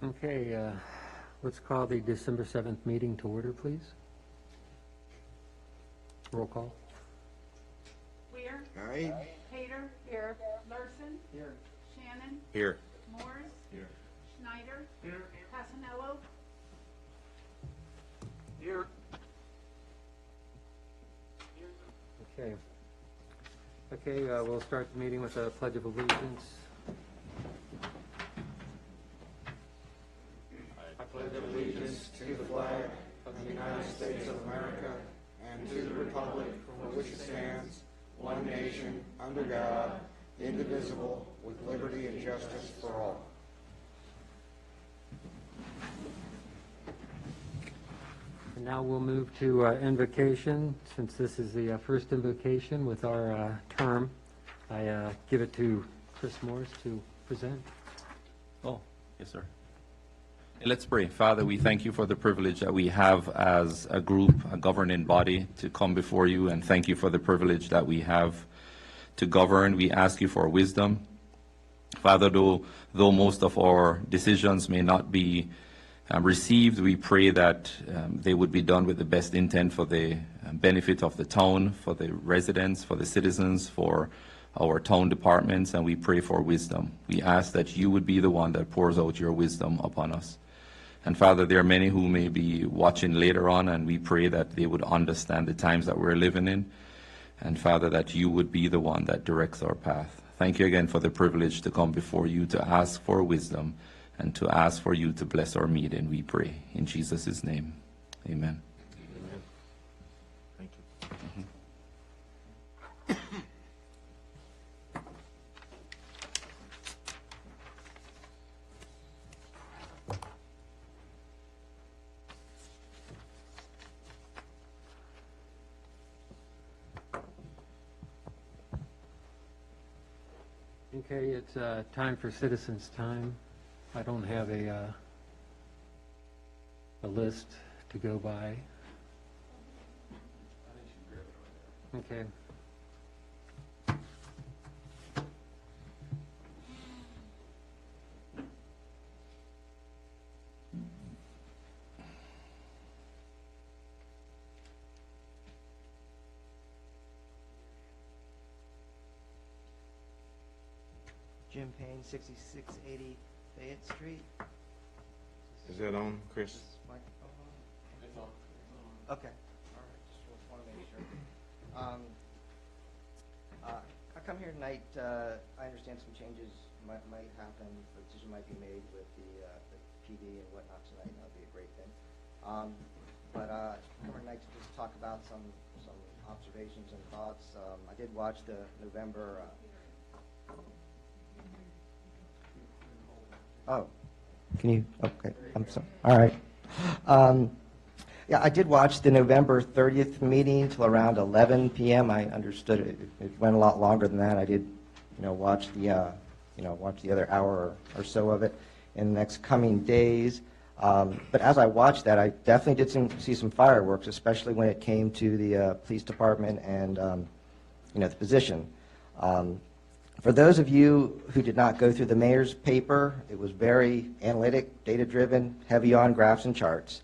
Okay, let's call the December 7th meeting to order, please. Roll call. Weir. Aye. Pater. Here. Larson. Here. Shannon. Here. Morris. Here. Schneider. Here. Casanello. Here. Okay. Okay, we'll start the meeting with a pledge of allegiance. I pledge allegiance to the flag of the United States of America and to the republic for which it stands, one nation, under God, indivisible, with liberty and justice for all. And now we'll move to invocation. Since this is the first invocation with our term, I give it to Chris Morris to present. Oh, yes, sir. Let's pray. Father, we thank you for the privilege that we have as a group, a governing body, to come before you, and thank you for the privilege that we have to govern. We ask you for wisdom. Father, though most of our decisions may not be received, we pray that they would be done with the best intent for the benefit of the town, for the residents, for the citizens, for our town departments, and we pray for wisdom. We ask that you would be the one that pours out your wisdom upon us. And Father, there are many who may be watching later on, and we pray that they would understand the times that we're living in. And Father, that you would be the one that directs our path. Thank you again for the privilege to come before you to ask for wisdom and to ask for you to bless our meeting, we pray. In Jesus' name, amen. Amen. Thank you. Okay, it's time for citizens' time. I don't have a list to go by. Okay. Jim Payne, 6680 Fayette Street. Is that on, Chris? Is this microphone on? It's on. Okay, all right, just want to make sure. I come here tonight, I understand some changes might happen, a decision might be made with the PD and whatnot tonight, that would be a great thing. But I come here tonight to just talk about some observations and thoughts. I did watch the November Oh, can you, okay, I'm sorry. All right. Yeah, I did watch the November 30th meeting till around 11 p.m. I understood it went a lot longer than that. I did, watch the, watch the other hour or so of it in the next coming days. But as I watched that, I definitely did see some fireworks, especially when it came to the police department and, the position. For those of you who did not go through the mayor's paper, it was very analytic, data-driven, heavy on graphs and charts.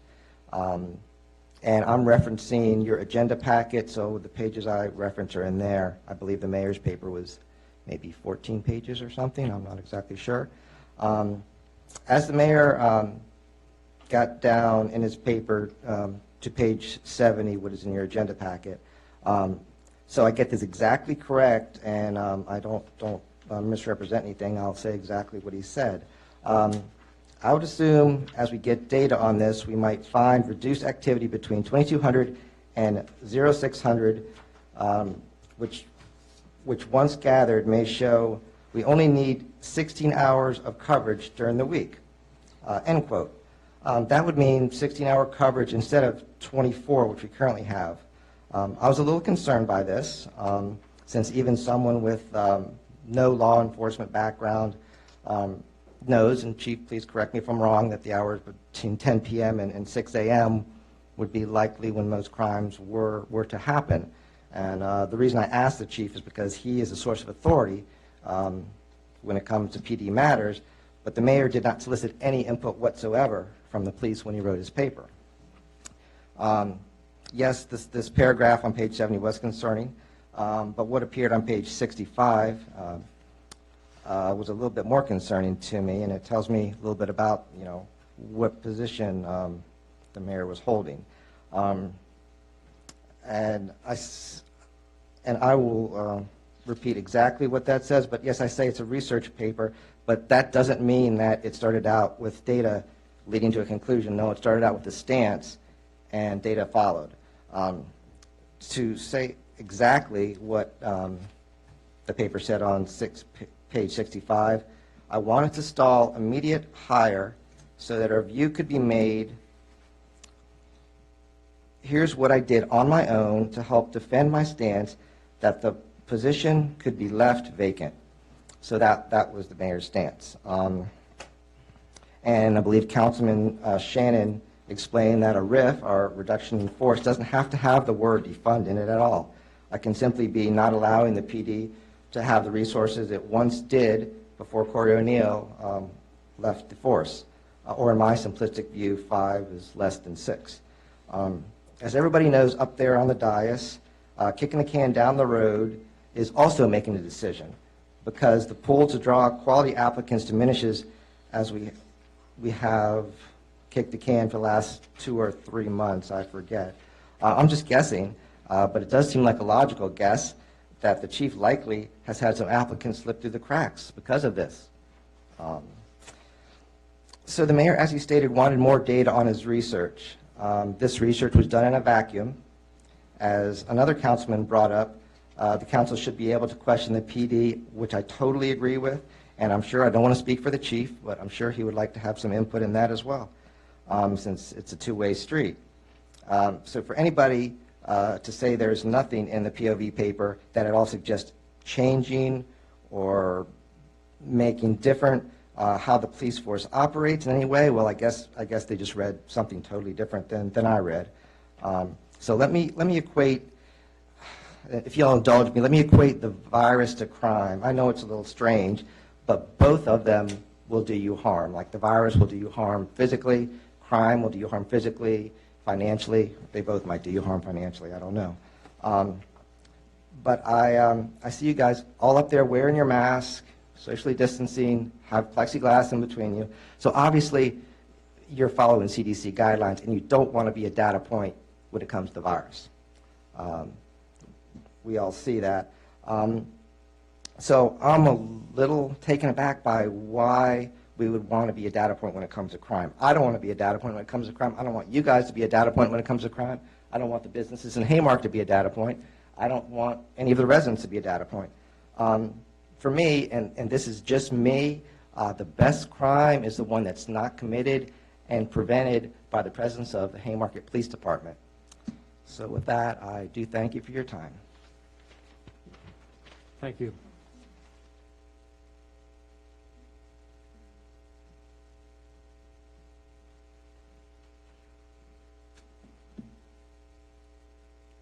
And I'm referencing your agenda packet, so the pages I reference are in there. I believe the mayor's paper was maybe 14 pages or something. I'm not exactly sure. As the mayor got down in his paper to page 70, what is in your agenda packet, so I get this exactly correct, and I don't misrepresent anything. I'll say exactly what he said. I would assume as we get data on this, we might find reduced activity between 2200 and 0600, which once gathered may show we only need 16 hours of coverage during the week, end quote. That would mean 16-hour coverage instead of 24, which we currently have. I was a little concerned by this, since even someone with no law enforcement background knows, and Chief, please correct me if I'm wrong, that the hours between 10 p.m. and 6 a.m. would be likely when most crimes were to happen. And the reason I asked the Chief is because he is a source of authority when it comes to PD matters, but the mayor did not solicit any input whatsoever from the police when he wrote his paper. Yes, this paragraph on page 70 was concerning, but what appeared on page 65 was a little bit more concerning to me, and it tells me a little bit about, what position the mayor was holding. And I will repeat exactly what that says, but yes, I say it's a research paper, but that doesn't mean that it started out with data leading to a conclusion. No, it started out with a stance, and data followed. To say exactly what the paper said on page 65, I wanted to stall immediate hire so that a review could be made. Here's what I did on my own to help defend my stance that the position could be left vacant. So that was the mayor's stance. And I believe Councilman Shannon explained that a RIF, or reduction in force, doesn't have to have the word defund in it at all. I can simply be not allowing the PD to have the resources it once did before Corey O'Neill left the force. Or in my simplistic view, 5 is less than 6. As everybody knows up there on the dais, kicking the can down the road is also making a decision, because the pool to draw quality applicants diminishes as we have kicked the can for the last 2 or 3 months, I forget. I'm just guessing, but it does seem like a logical guess that the chief likely has had some applicants slip through the cracks because of this. So the mayor, as he stated, wanted more data on his research. This research was done in a vacuum. As another councilman brought up, the council should be able to question the PD, which I totally agree with, and I'm sure, I don't want to speak for the chief, but I'm sure he would like to have some input in that as well, since it's a two-way street. So for anybody to say there's nothing in the POV paper that at all suggests changing or making different how the police force operates in any way, well, I guess they just read something totally different than I read. So let me equate, if you'll indulge me, let me equate the virus to crime. I know it's a little strange, but both of them will do you harm. Like the virus will do you harm physically, crime will do you harm physically, financially. They both might do you harm financially, I don't know. But I see you guys all up there wearing your mask, socially distancing, have plexiglass in between you. So obviously, you're following CDC guidelines, and you don't want to be a data point when it comes to the virus. We all see that. So I'm a little taken aback by why we would want to be a data point when it comes to crime. I don't want to be a data point when it comes to crime. I don't want you guys to be a data point when it comes to crime. I don't want the businesses in Haymarket to be a data point. I don't want any of the residents to be a data point. For me, and this is just me, the best crime is the one that's not committed and prevented by the presence of the Haymarket Police Department. So with that, I do thank you for your time. Thank you.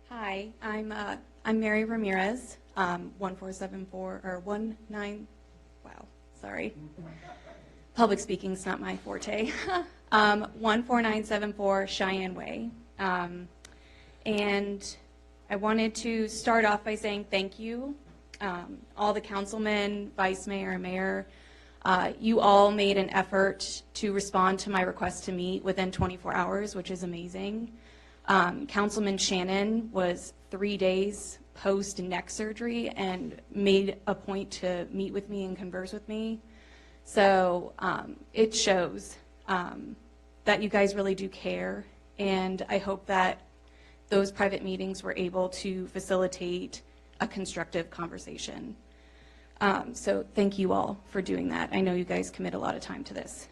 Hi, I'm Mary Ramirez, 1474 or 19. Wow, sorry. Public speaking's not my forte. 14974 Cheyenne Way, and I wanted to start off by saying thank you, all the councilmen, vice mayor, and mayor. You all made an effort to respond to my request to meet within 24 hours, which is amazing. Councilman Shannon was 3 days post neck surgery and made a point to meet with me and converse with me. So it shows that you guys really do care, and I hope that those private meetings were able to facilitate a constructive conversation. So thank you all for doing that. I know you guys commit a lot of time to this.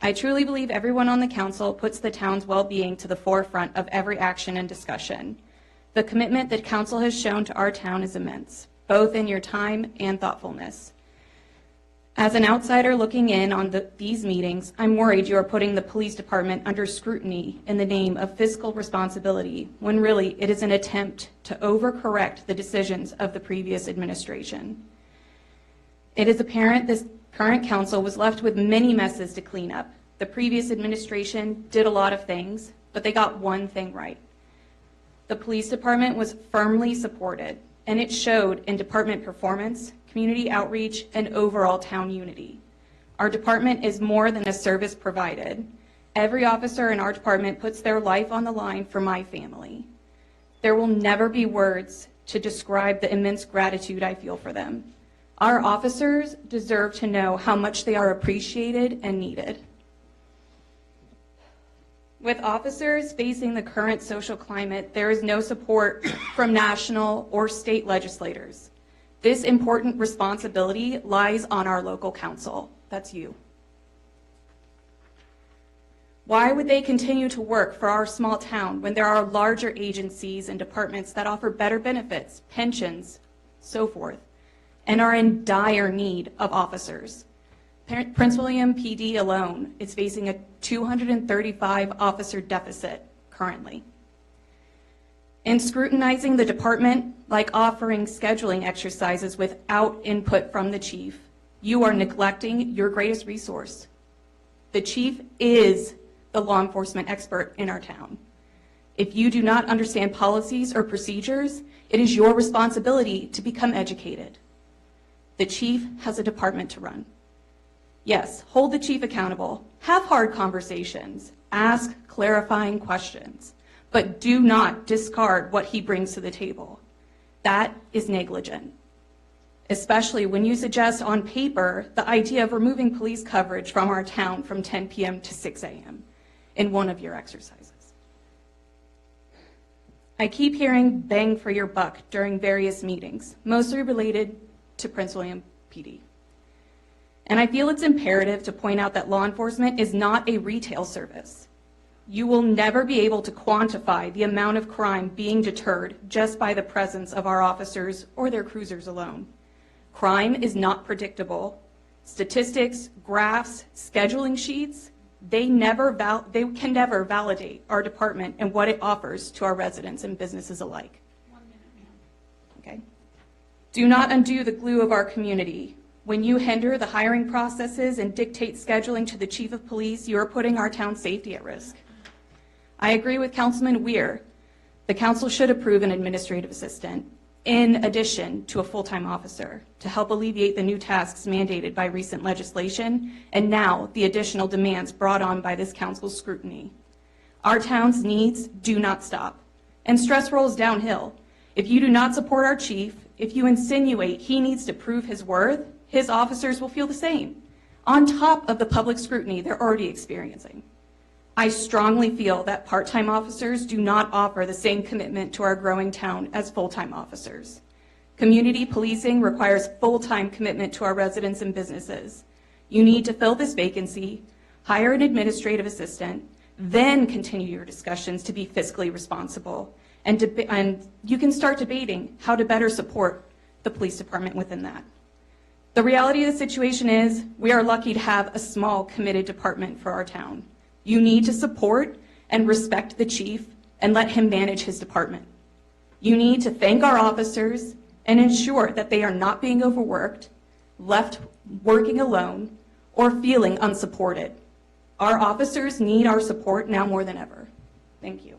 I truly believe everyone on the council puts the town's well-being to the forefront of every action and discussion. The commitment that council has shown to our town is immense, both in your time and thoughtfulness. As an outsider looking in on these meetings, I'm worried you are putting the police department under scrutiny in the name of fiscal responsibility, when really it is an attempt to overcorrect the decisions of the previous administration. It is apparent this current council was left with many messes to clean up. The previous administration did a lot of things, but they got one thing right. The police department was firmly supported, and it showed in department performance, community outreach, and overall town unity. Our department is more than a service provided. Every officer in our department puts their life on the line for my family. There will never be words to describe the immense gratitude I feel for them. Our officers deserve to know how much they are appreciated and needed. With officers facing the current social climate, there is no support from national or state legislators. This important responsibility lies on our local council. That's you. Why would they continue to work for our small town when there are larger agencies and departments that offer better benefits, pensions, so forth, and are in dire need of officers? Prince William PD alone is facing a 235 officer deficit currently. In scrutinizing the department, like offering scheduling exercises without input from the chief, you are neglecting your greatest resource. The chief is the law enforcement expert in our town. If you do not understand policies or procedures, it is your responsibility to become educated. The chief has a department to run. Yes, hold the chief accountable, have hard conversations, ask clarifying questions, but do not discard what he brings to the table. That is negligent, especially when you suggest on paper the idea of removing police coverage from our town from 10 p.m. to 6 a.m. in one of your exercises. I keep hearing bang for your buck during various meetings, mostly related to Prince William PD. And I feel it's imperative to point out that law enforcement is not a retail service. You will never be able to quantify the amount of crime being deterred just by the presence of our officers or their cruisers alone. Crime is not predictable. Statistics, graphs, scheduling sheets, they can never validate our department and what it offers to our residents and businesses alike. 1 minute, ma'am. Okay? Do not undo the glue of our community. When you hinder the hiring processes and dictate scheduling to the chief of police, you are putting our town's safety at risk. I agree with Councilman Weir. The council should approve an administrative assistant in addition to a full-time officer to help alleviate the new tasks mandated by recent legislation and now the additional demands brought on by this council's scrutiny. Our town's needs do not stop, and stress rolls downhill. If you do not support our chief, if you insinuate he needs to prove his worth, his officers will feel the same, on top of the public scrutiny they're already experiencing. I strongly feel that part-time officers do not offer the same commitment to our growing town as full-time officers. Community policing requires full-time commitment to our residents and businesses. You need to fill this vacancy, hire an administrative assistant, then continue your discussions to be fiscally responsible, and you can start debating how to better support the police department within that. The reality of the situation is we are lucky to have a small, committed department for our town. You need to support and respect the chief and let him manage his department. You need to thank our officers and ensure that they are not being overworked, left working alone, or feeling unsupported. Our officers need our support now more than ever. Thank you.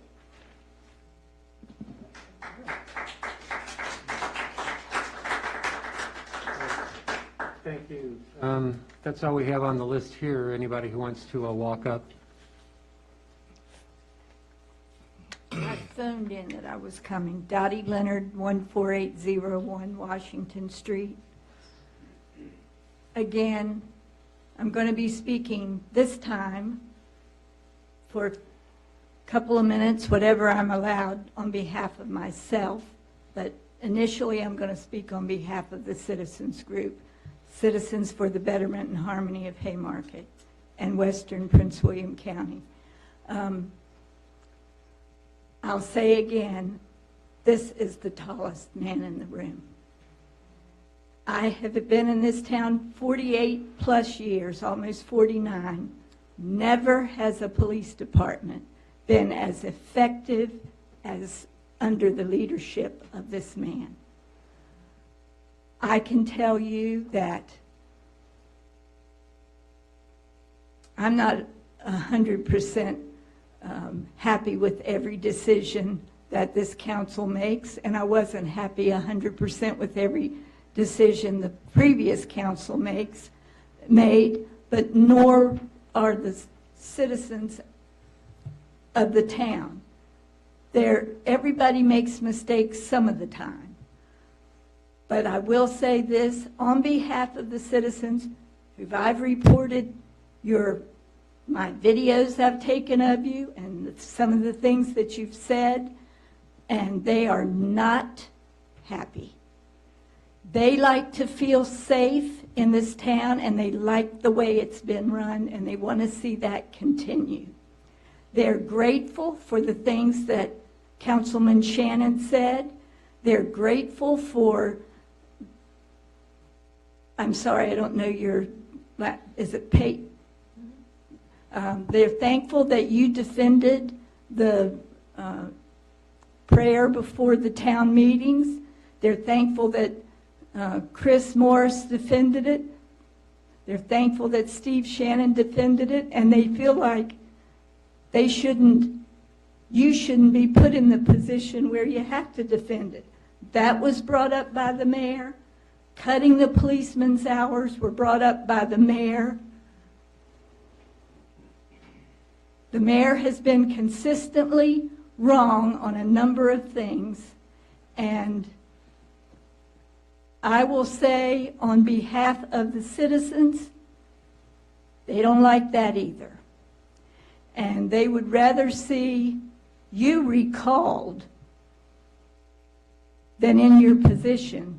Thank you. That's all we have on the list here. Anybody who wants to walk up? I phoned in that I was coming. Dottie Leonard, 14801 Washington Street. Again, I'm going to be speaking this time for a couple of minutes, whatever I'm allowed, on behalf of myself. But initially, I'm going to speak on behalf of the citizens group, Citizens for the Betterment and Harmony of Haymarket and Western Prince William County. I'll say again, this is the tallest man in the room. I have been in this town 48 plus years, almost 49. Never has a police department been as effective as under the leadership of this man. I can tell you that I'm not 100% happy with every decision that this council makes, and I wasn't happy 100% with every decision the previous council made, but nor are the citizens of the town. Everybody makes mistakes some of the time. But I will say this, on behalf of the citizens who I've reported my videos I've taken of you and some of the things that you've said, and they are not happy. They like to feel safe in this town, and they like the way it's been run, and they want to see that continue. They're grateful for the things that Councilman Shannon said. They're grateful for, I'm sorry, I don't know your, is it Pate? They're thankful that you defended the prayer before the town meetings. They're thankful that Chris Morris defended it. They're thankful that Steve Shannon defended it, and they feel like you shouldn't be put in the position where you have to defend it. That was brought up by the mayor. Cutting the policeman's hours were brought up by the mayor. The mayor has been consistently wrong on a number of things, and I will say on behalf of the citizens, they don't like that either. And they would rather see you recalled than in your position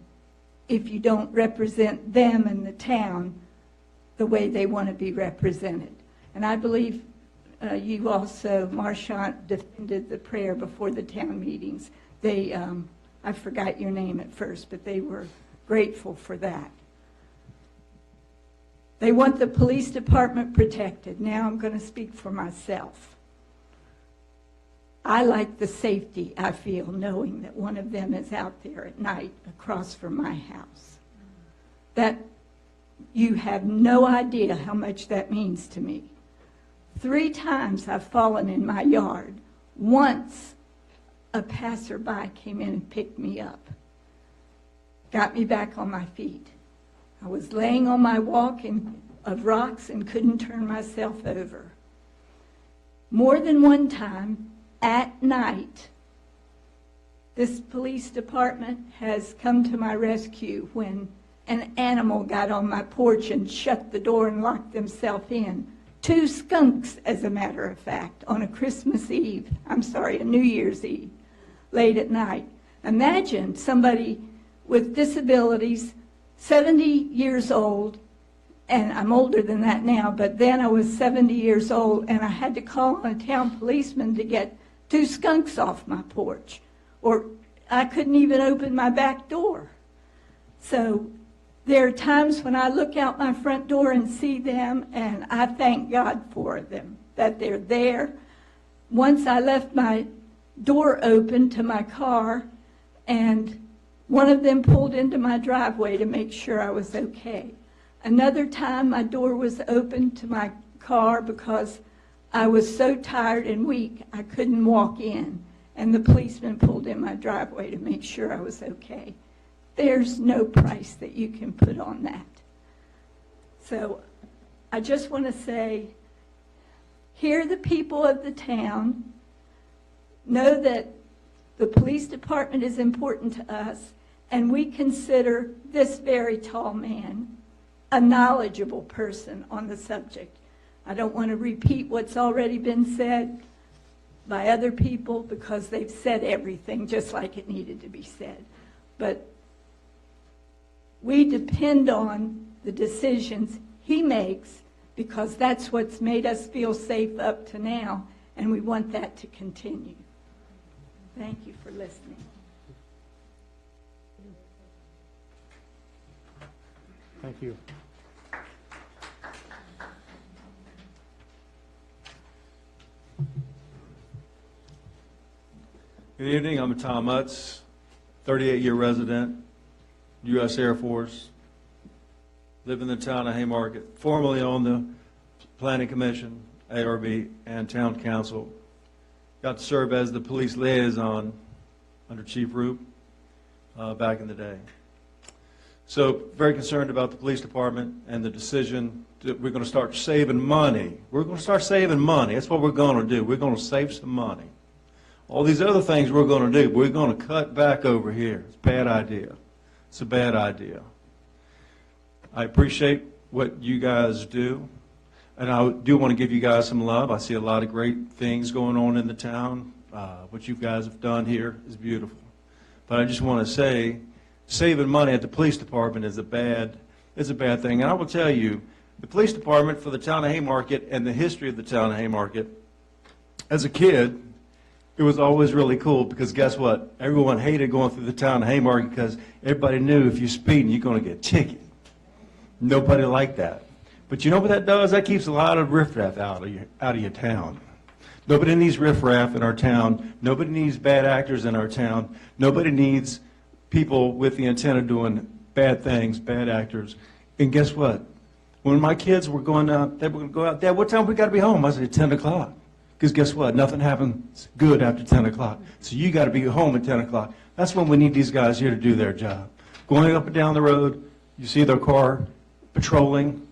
if you don't represent them and the town the way they want to be represented. And I believe you also, Marchant, defended the prayer before the town meetings. I forgot your name at first, but they were grateful for that. They want the police department protected. Now I'm going to speak for myself. I like the safety I feel knowing that one of them is out there at night across from my house. That you have no idea how much that means to me. 3 times I've fallen in my yard. Once a passerby came in and picked me up, got me back on my feet. I was laying on my walk of rocks and couldn't turn myself over. More than one time at night, this police department has come to my rescue when an animal got on my porch and shut the door and locked themselves in. 2 skunks, as a matter of fact, on a New Year's Eve, late at night. Imagine somebody with disabilities, 70 years old, and I'm older than that now, but then I was 70 years old, and I had to call on a town policeman to get 2 skunks off my porch, or I couldn't even open my back door. So there are times when I look out my front door and see them, and I thank God for them, that they're there. Once I left my door open to my car, and one of them pulled into my driveway to make sure I was okay. Another time, my door was open to my car because I was so tired and weak I couldn't walk in, and the policeman pulled in my driveway to make sure I was okay. There's no price that you can put on that. So I just want to say, hear the people of the town, know that the police department is important to us, and we consider this very tall man a knowledgeable person on the subject. I don't want to repeat what's already been said by other people because they've said everything just like it needed to be said. But we depend on the decisions he makes because that's what's made us feel safe up to now, and we want that to continue. Thank you for listening. Thank you. Good evening, I'm Tom Utz, 38-year resident, U.S. Air Force, live in the town of Haymarket, formerly on the Planning Commission, ARB, and Town Council. Got to serve as the police liaison under Chief Roop back in the day. So very concerned about the police department and the decision that we're going to start saving money. We're going to start saving money. That's what we're going to do. We're going to save some money. All these other things we're going to do, we're going to cut back over here. It's a bad idea. It's a bad idea. I appreciate what you guys do, and I do want to give you guys some love. I see a lot of great things going on in the town. What you guys have done here is beautiful. But I just want to say, saving money at the police department is a bad thing. And I will tell you, the police department for the town of Haymarket and the history of the town of Haymarket, as a kid, it was always really cool because guess what? Everyone hated going through the town of Haymarket because everybody knew if you're speeding, you're going to get a ticket. Nobody liked that. But you know what that does? That keeps a lot of riffraff out of your town. Nobody needs riffraff in our town. Nobody needs bad actors in our town. Nobody needs people with the intent of doing bad things, bad actors. And guess what? When my kids were going out, they were going to go out, Dad, what time we got to be home? I said, 10 o'clock. Because guess what? Nothing happens good after 10 o'clock. So you got to be home at 10 o'clock. That's when we need these guys here to do their job. Going up and down the road, you see their car patrolling.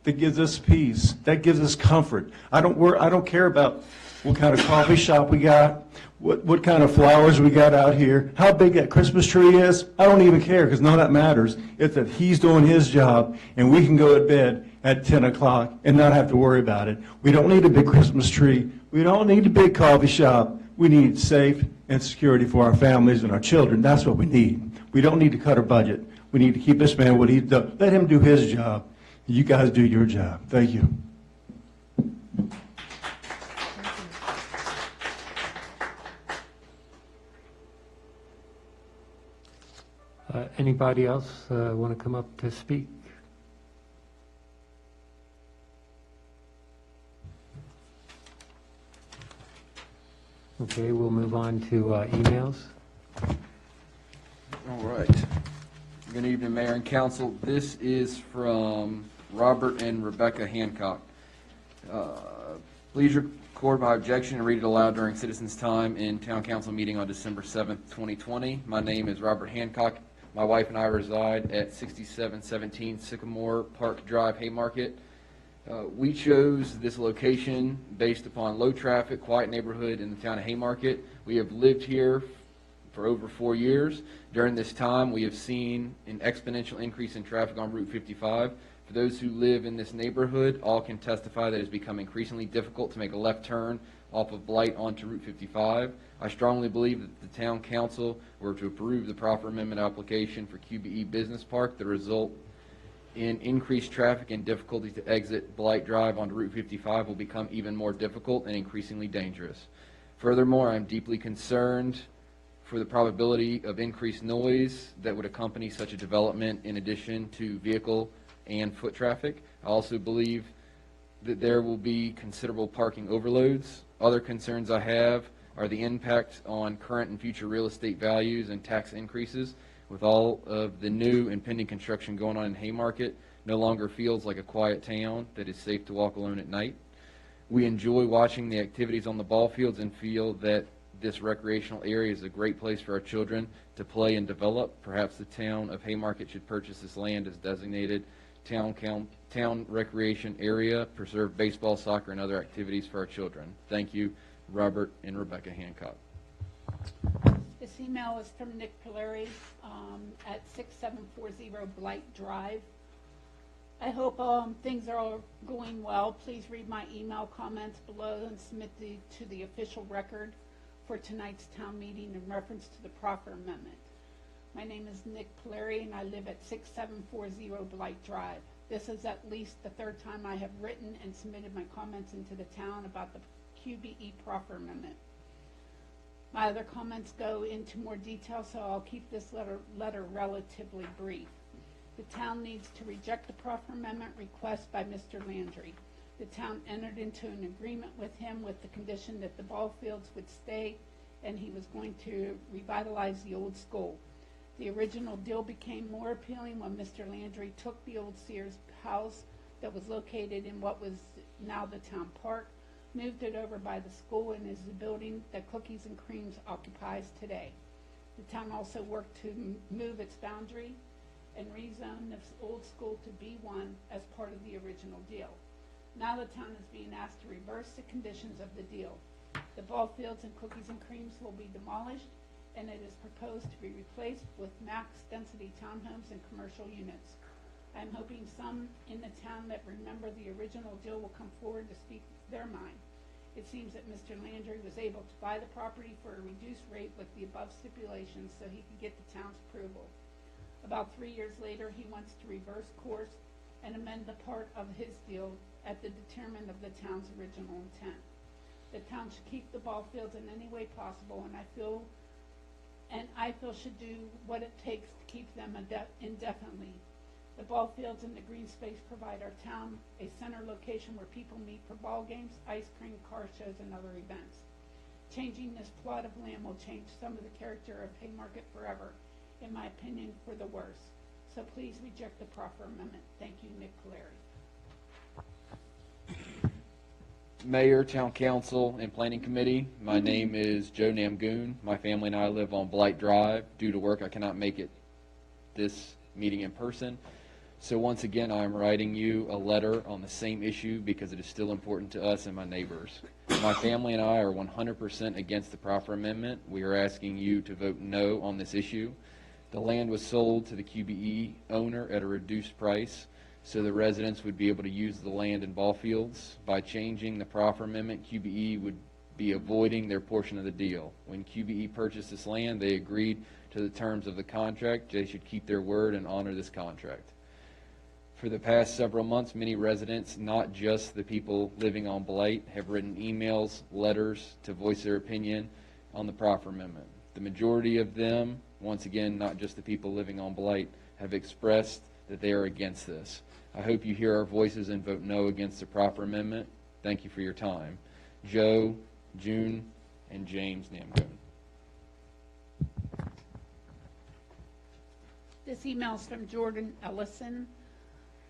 That gives us peace. That gives us comfort. I don't care about what kind of coffee shop we got, what kind of flowers we got out here, how big that Christmas tree is. I don't even care because none of that matters. It's that he's doing his job and we can go to bed at 10 o'clock and not have to worry about it. We don't need a big Christmas tree. We don't need a big coffee shop. We need safe and security for our families and our children. That's what we need. We don't need to cut our budget. We need to keep this man what he's done. Let him do his job. You guys do your job. Thank you. Anybody else want to come up to speak? Okay, we'll move on to emails. All right. Good evening, Mayor and Council. This is from Robert and Rebecca Hancock. Please record my objection and read it aloud during citizens' time in Town Council meeting on December 7th, 2020. My name is Robert Hancock. My wife and I reside at 6717 Sycamore Park Drive, Haymarket. We chose this location based upon low traffic, quiet neighborhood in the town of Haymarket. We have lived here for over 4 years. During this time, we have seen an exponential increase in traffic on Route 55. For those who live in this neighborhood, all can testify that it has become increasingly difficult to make a left turn off of Blight onto Route 55. I strongly believe that the Town Council were to approve the proffer amendment application for QBE Business Park. The result in increased traffic and difficulty to exit Blight Drive onto Route 55 will become even more difficult and increasingly dangerous. Furthermore, I am deeply concerned for the probability of increased noise that would accompany such a development in addition to vehicle and foot traffic. I also believe that there will be considerable parking overloads. Other concerns I have are the impact on current and future real estate values and tax increases. With all of the new and pending construction going on in Haymarket, no longer feels like a quiet town that is safe to walk alone at night. We enjoy watching the activities on the ball fields and feel that this recreational area is a great place for our children to play and develop. Perhaps the town of Haymarket should purchase this land as designated town recreation area, preserve baseball, soccer, and other activities for our children. Thank you, Robert and Rebecca Hancock. This email is from Nick Polari at 6740 Blight Drive. I hope things are all going well. Please read my email comments below and submit to the official record for tonight's town meeting in reference to the proffer amendment. My name is Nick Polari and I live at 6740 Blight Drive. This is at least the third time I have written and submitted my comments into the town about the QBE proffer amendment. My other comments go into more detail, so I'll keep this letter relatively brief. The town needs to reject the proffer amendment request by Mr. Landry. The town entered into an agreement with him with the condition that the ball fields would stay and he was going to revitalize the old school. The original deal became more appealing when Mr. Landry took the old Sears house that was located in what was now the town park, moved it over by the school, and is the building that Cookies and Creams occupies today. The town also worked to move its boundary and rezone the old school to B1 as part of the original deal. Now the town is being asked to reverse the conditions of the deal. The ball fields and Cookies and Creams will be demolished, and it is proposed to be replaced with max density townhomes and commercial units. I'm hoping some in the town that remember the original deal will come forward to speak their mind. It seems that Mr. Landry was able to buy the property for a reduced rate with the above stipulations so he could get the town's approval. About 3 years later, he wants to reverse course and amend the part of his deal at the detriment of the town's original intent. The town should keep the ball fields in any way possible, and I feel should do what it takes to keep them indefinitely. The ball fields and the green space provide our town a center location where people meet for ball games, ice cream, car shows, and other events. Changing this plot of land will change some of the character of Haymarket forever, in my opinion, for the worse. So please reject the proffer amendment. Thank you, Nick Polari. Mayor, Town Council, and Planning Committee. My name is Joe Namgoon. My family and I live on Blight Drive. Due to work, I cannot make it this meeting in person. So once again, I am writing you a letter on the same issue because it is still important to us and my neighbors. My family and I are 100% against the proffer amendment. We are asking you to vote no on this issue. The land was sold to the QBE owner at a reduced price, so the residents would be able to use the land and ball fields. By changing the proffer amendment, QBE would be avoiding their portion of the deal. When QBE purchased this land, they agreed to the terms of the contract. They should keep their word and honor this contract. For the past several months, many residents, not just the people living on Blight, have written emails, letters to voice their opinion on the proffer amendment. The majority of them, once again, not just the people living on Blight, have expressed that they are against this. I hope you hear our voices and vote no against the proffer amendment. Thank you for your time. Joe, June, and James Namgoon. This email is from Jordan Ellison.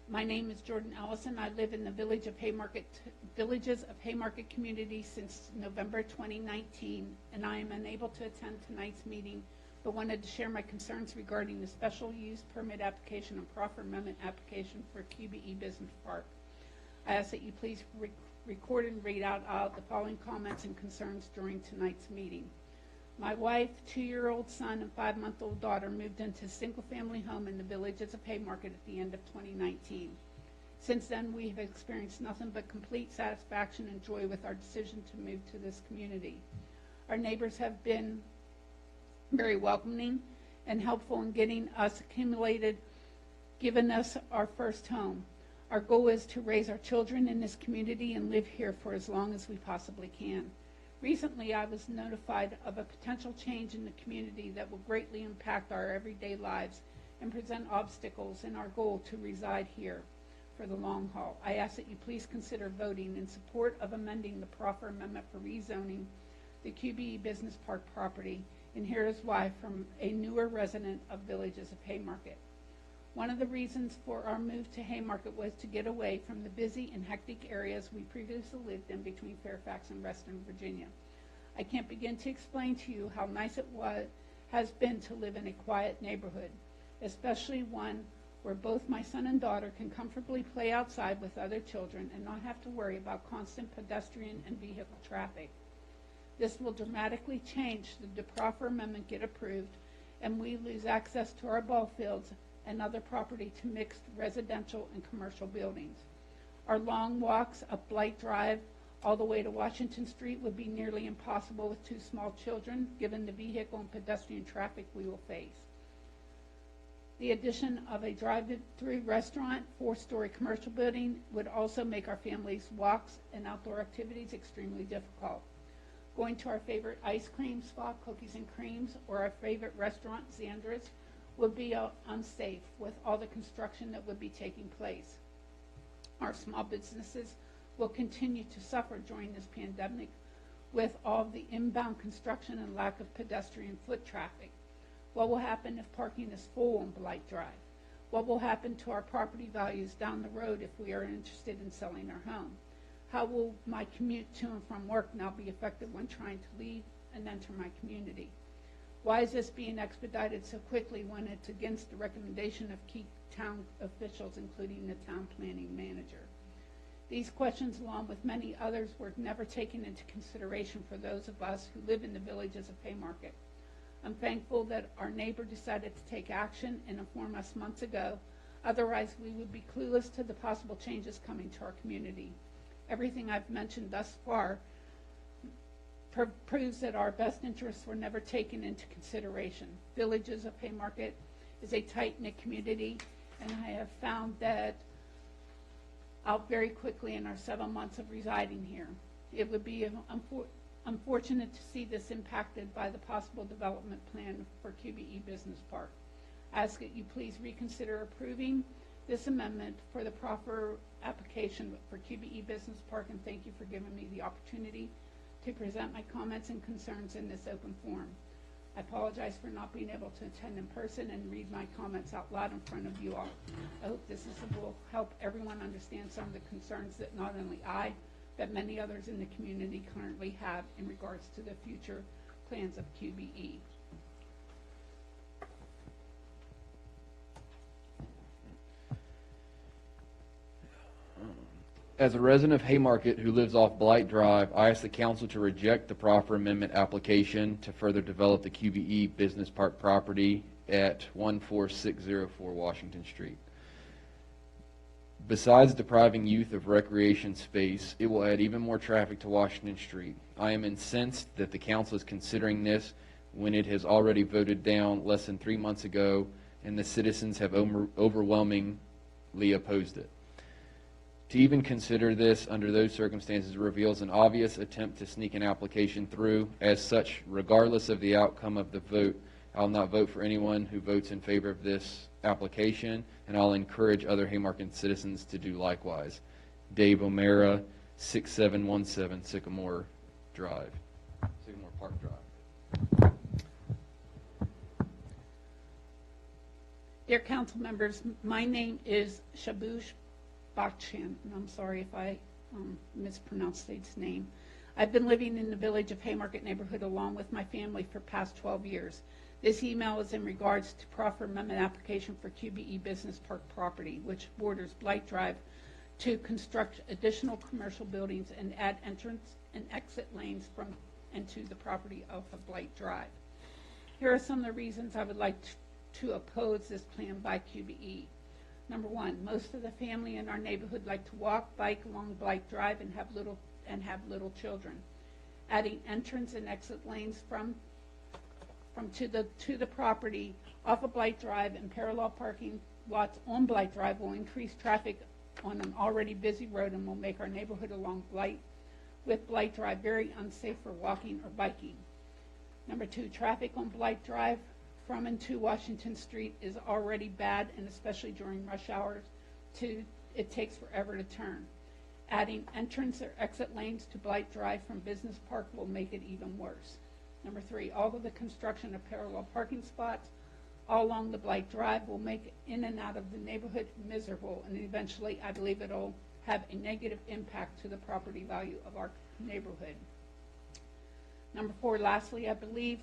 My name is Jordan Ellison. I live in the Villages of Haymarket community since November 2019, and I am unable to attend tonight's meeting, but wanted to share my concerns regarding the special use permit application and proffer amendment application for QBE Business Park. I ask that you please record and read out the following comments and concerns during tonight's meeting. My wife, 2-year-old son, and 5-month-old daughter moved into a single-family home in the Villages of Haymarket at the end of 2019. Since then, we have experienced nothing but complete satisfaction and joy with our decision to move to this community. Our neighbors have been very welcoming and helpful in getting us given us our first home. Our goal is to raise our children in this community and live here for as long as we possibly can. Recently, I was notified of a potential change in the community that will greatly impact our everyday lives and present obstacles in our goal to reside here for the long haul. I ask that you please consider voting in support of amending the proffer amendment for rezoning the QBE Business Park property, and here is why from a newer resident of Villages of Haymarket. One of the reasons for our move to Haymarket was to get away from the busy and hectic areas we previously lived in between Fairfax and Reston, Virginia. I can't begin to explain to you how nice it has been to live in a quiet neighborhood, especially one where both my son and daughter can comfortably play outside with other children and not have to worry about constant pedestrian and vehicle traffic. This will dramatically change should the proffer amendment get approved and we lose access to our ball fields and other property to mixed residential and commercial buildings. Our long walks up Blight Drive all the way to Washington Street would be nearly impossible with 2 small children, given the vehicle and pedestrian traffic we will face. The addition of a drive-through restaurant, 4-story commercial building would also make our family's walks and outdoor activities extremely difficult. Going to our favorite ice cream spot, Cookies and Creams, or our favorite restaurant, Xandra's, would be unsafe with all the construction that would be taking place. Our small businesses will continue to suffer during this pandemic with all the inbound construction and lack of pedestrian foot traffic. What will happen if parking is full on Blight Drive? What will happen to our property values down the road if we are interested in selling our home? How will my commute to and from work now be affected when trying to leave and enter my community? Why is this being expedited so quickly when it's against the recommendation of key town officials, including the town planning manager? These questions, along with many others, were never taken into consideration for those of us who live in the villages of Haymarket. I'm thankful that our neighbor decided to take action and inform us months ago. Otherwise, we would be clueless to the possible changes coming to our community. Everything I've mentioned thus far proves that our best interests were never taken into consideration. Villages of Haymarket is a tight-knit community, and I have found that out very quickly in our 7 months of residing here. It would be unfortunate to see this impacted by the possible development plan for QBE Business Park. I ask that you please reconsider approving this amendment for the proper application for QBE Business Park, and thank you for giving me the opportunity to present my comments and concerns in this open forum. I apologize for not being able to attend in person and read my comments out loud in front of you all. I hope this will help everyone understand some of the concerns that not only I, but many others in the community currently have in regards to the future plans of QBE. As a resident of Haymarket who lives off Blight Drive, I ask the council to reject the proffer amendment application to further develop the QBE Business Park property at 14604 Washington Street. Besides depriving youth of recreation space, it will add even more traffic to Washington Street. I am incensed that the council is considering this when it has already voted down less than 3 months ago and the citizens have overwhelmingly opposed it. To even consider this under those circumstances reveals an obvious attempt to sneak an application through. As such, regardless of the outcome of the vote, I'll not vote for anyone who votes in favor of this application, and I'll encourage other Haymarket citizens to do likewise. Dave O'Mara, 6717 Sycamore Park Drive. Dear council members, my name is Shabush Bakshan, and I'm sorry if I mispronounced his name. I've been living in the village of Haymarket neighborhood along with my family for past 12 years. This email is in regards to proffer amendment application for QBE Business Park property, which borders Blight Drive, to construct additional commercial buildings and add entrance and exit lanes from and to the property of Blight Drive. Here are some of the reasons I would like to oppose this plan by QBE. Number one, most of the family in our neighborhood like to walk, bike along Blight Drive and have little children. Adding entrance and exit lanes to the property off of Blight Drive and parallel parking lots on Blight Drive will increase traffic on an already busy road and will make our neighborhood along Blight Drive very unsafe for walking or biking. Number two, traffic on Blight Drive from and to Washington Street is already bad, and especially during rush hours, it takes forever to turn. Adding entrance or exit lanes to Blight Drive from Business Park will make it even worse. Number three, all of the construction of parallel parking spots all along the Blight Drive will make in and out of the neighborhood miserable, and eventually I believe it'll have a negative impact to the property value of our neighborhood. Number four, lastly, I believe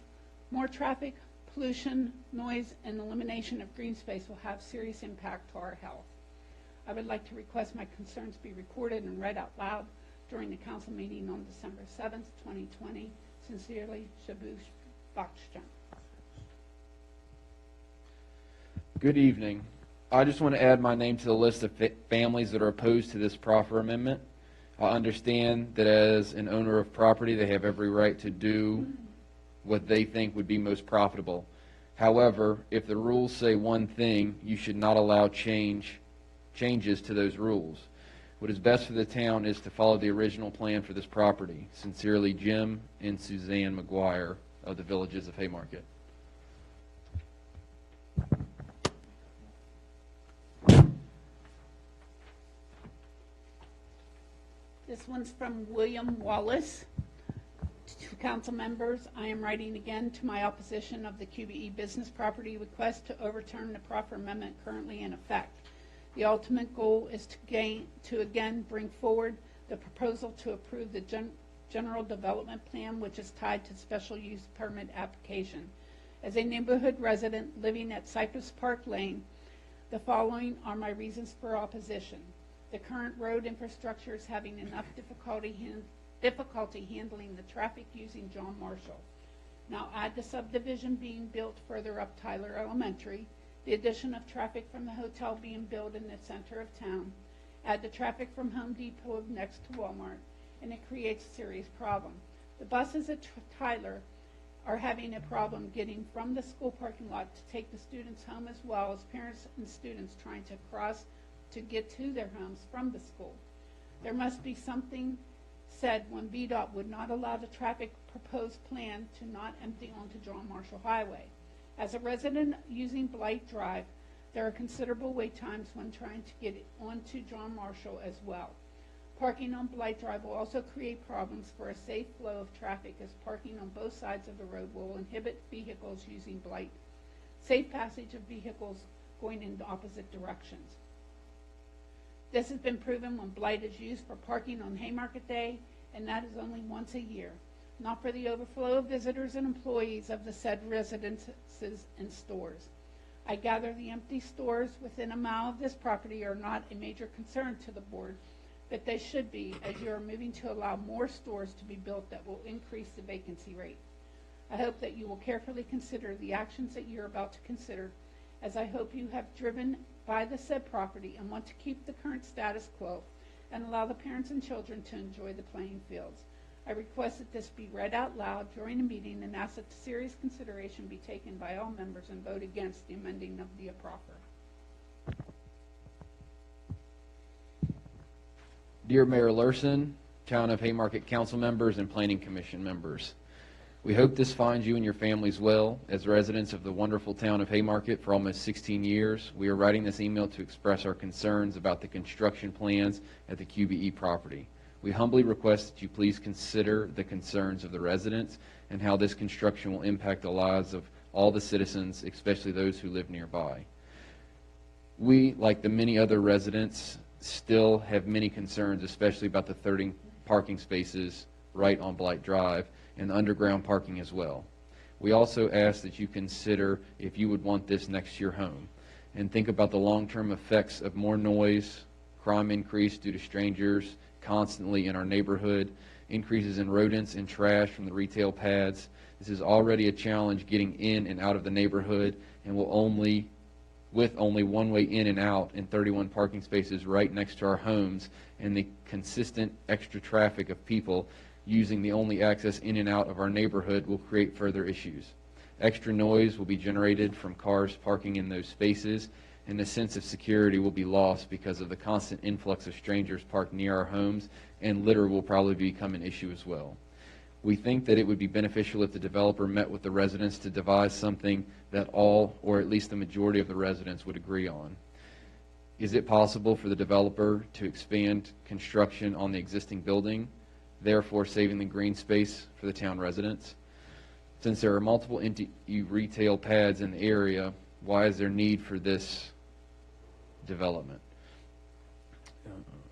more traffic, pollution, noise, and elimination of green space will have serious impact to our health. I would like to request my concerns be recorded and read out loud during the council meeting on December 7th, 2020. Sincerely, Shabush Bakshan. Good evening. I just want to add my name to the list of families that are opposed to this proffer amendment. I understand that as an owner of property, they have every right to do what they think would be most profitable. However, if the rules say one thing, you should not allow changes to those rules. What is best for the town is to follow the original plan for this property. Sincerely, Jim and Suzanne McGuire of the Villages of Haymarket. one's from William Wallace. To council members, I am writing again to my opposition of the QBE business property request to overturn the proffer amendment currently in effect. The ultimate goal is to again bring forward the proposal to approve the general development plan, which is tied to special use permit application. As a neighborhood resident living at Cypress Park Lane, the following are my reasons for opposition. The current road infrastructure is having enough difficulty handling the traffic using John Marshall. Now add the subdivision being built further up Tyler Elementary, the addition of traffic from the hotel being built in the center of town, add the traffic from Home Depot next to Walmart, and it creates a serious problem. The buses at Tyler are having a problem getting from the school parking lot to take the students home, as well as parents and students trying to cross to get to their homes from the school. There must be something said when VDOT would not allow the traffic proposed plan to not empty onto John Marshall Highway. As a resident using Blight Drive, there are considerable wait times when trying to get onto John Marshall as well. Parking on Blight Drive will also create problems for a safe flow of traffic, as parking on both sides of the road will inhibit vehicles using Blight. Safe passage of vehicles going in the opposite directions. This has been proven when Blight is used for parking on Haymarket Day, and that is only once a year, not for the overflow of visitors and employees of the said residences and stores. I gather the empty stores within a mile of this property are not a major concern to the board, but they should be, as you are moving to allow more stores to be built that will increase the vacancy rate. I hope that you will carefully consider the actions that you're about to consider, as I hope you have driven by the said property and want to keep the current status quo and allow the parents and children to enjoy the playing fields. I request that this be read out loud during the meeting and ask that serious consideration be taken by all members and vote against the amending of the proffer. Dear Mayor Larson, Town of Haymarket Council members and Planning Commission members, we hope this finds you and your families well. As residents of the wonderful town of Haymarket for almost 16 years, we are writing this email to express our concerns about the construction plans at the QBE property. We humbly request that you please consider the concerns of the residents and how this construction will impact the lives of all the citizens, especially those who live nearby. We, like the many other residents, still have many concerns, especially about the 30 parking spaces right on Blight Drive and the underground parking as well. We also ask that you consider if you would want this next to your home, and think about the long-term effects of more noise, crime increase due to strangers constantly in our neighborhood, increases in rodents and trash from the retail pads. This is already a challenge getting in and out of the neighborhood, and with only one way in and out and 31 parking spaces right next to our homes, and the consistent extra traffic of people using the only access in and out of our neighborhood will create further issues. Extra noise will be generated from cars parking in those spaces, and the sense of security will be lost because of the constant influx of strangers parked near our homes, and litter will probably become an issue as well. We think that it would be beneficial if the developer met with the residents to devise something that all, or at least the majority of the residents would agree on. Is it possible for the developer to expand construction on the existing building, therefore saving the green space for the town residents? Since there are multiple empty retail pads in the area, why is there need for this development?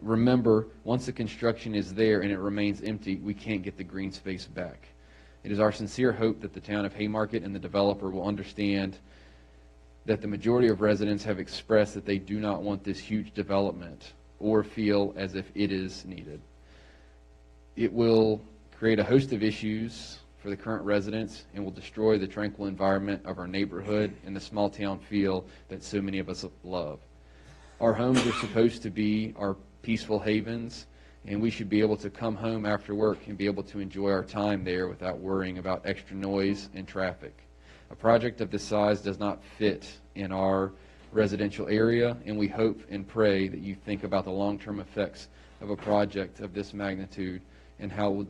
Remember, once the construction is there and it remains empty, we can't get the green space back. It is our sincere hope that the town of Haymarket and the developer will understand that the majority of residents have expressed that they do not want this huge development or feel as if it is needed. It will create a host of issues for the current residents and will destroy the tranquil environment of our neighborhood and the small town feel that so many of us love. Our homes are supposed to be our peaceful havens, and we should be able to come home after work and be able to enjoy our time there without worrying about extra noise and traffic. A project of this size does not fit in our residential area, and we hope and pray that you think about the long-term effects of a project of this magnitude and how it will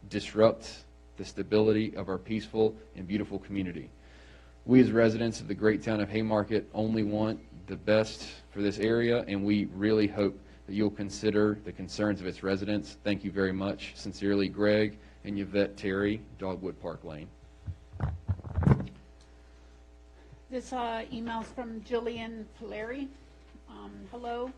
disrupt the stability of our peaceful and beautiful community. We as residents of the great town of Haymarket only want the best for this area, and we really hope that you'll consider the concerns of its residents. Thank you very much. Sincerely, Greg and Yvette Terry, Dogwood Park Lane. This email's from Jillian Polari. Hello.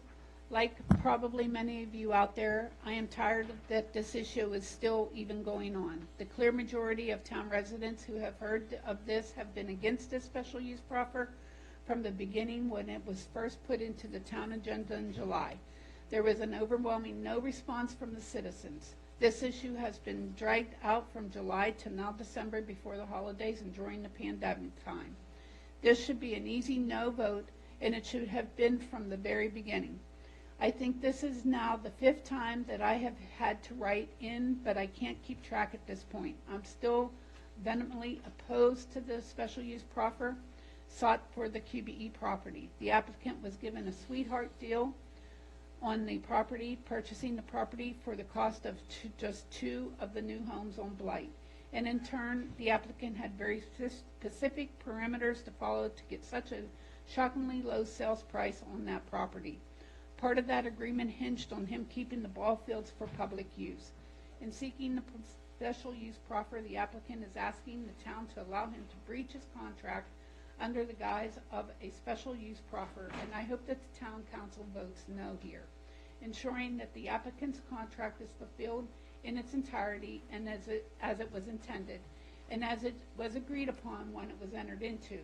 Like probably many of you out there, I am tired that this issue is still even going on. The clear majority of town residents who have heard of this have been against this special use proffer from the beginning when it was first put into the town agenda in July. There was an overwhelming no response from the citizens. This issue has been dragged out from July to now December before the holidays and during the pandemic time. This should be an easy no vote, and it should have been from the very beginning. I think this is now the 5th time that I have had to write in, but I can't keep track at this point. I'm still vehemently opposed to the special use proffer sought for the QBE property. The applicant was given a sweetheart deal on the property, purchasing the property for the cost of just 2 of the new homes on Blight. And in turn, the applicant had very specific parameters to follow to get such a shockingly low sales price on that property. Part of that agreement hinged on him keeping the ball fields for public use. In seeking the special use proffer, the applicant is asking the town to allow him to breach his contract under the guise of a special use proffer, and I hope that the town council votes no here, ensuring that the applicant's contract is fulfilled in its entirety and as it was intended, and as it was agreed upon when it was entered into.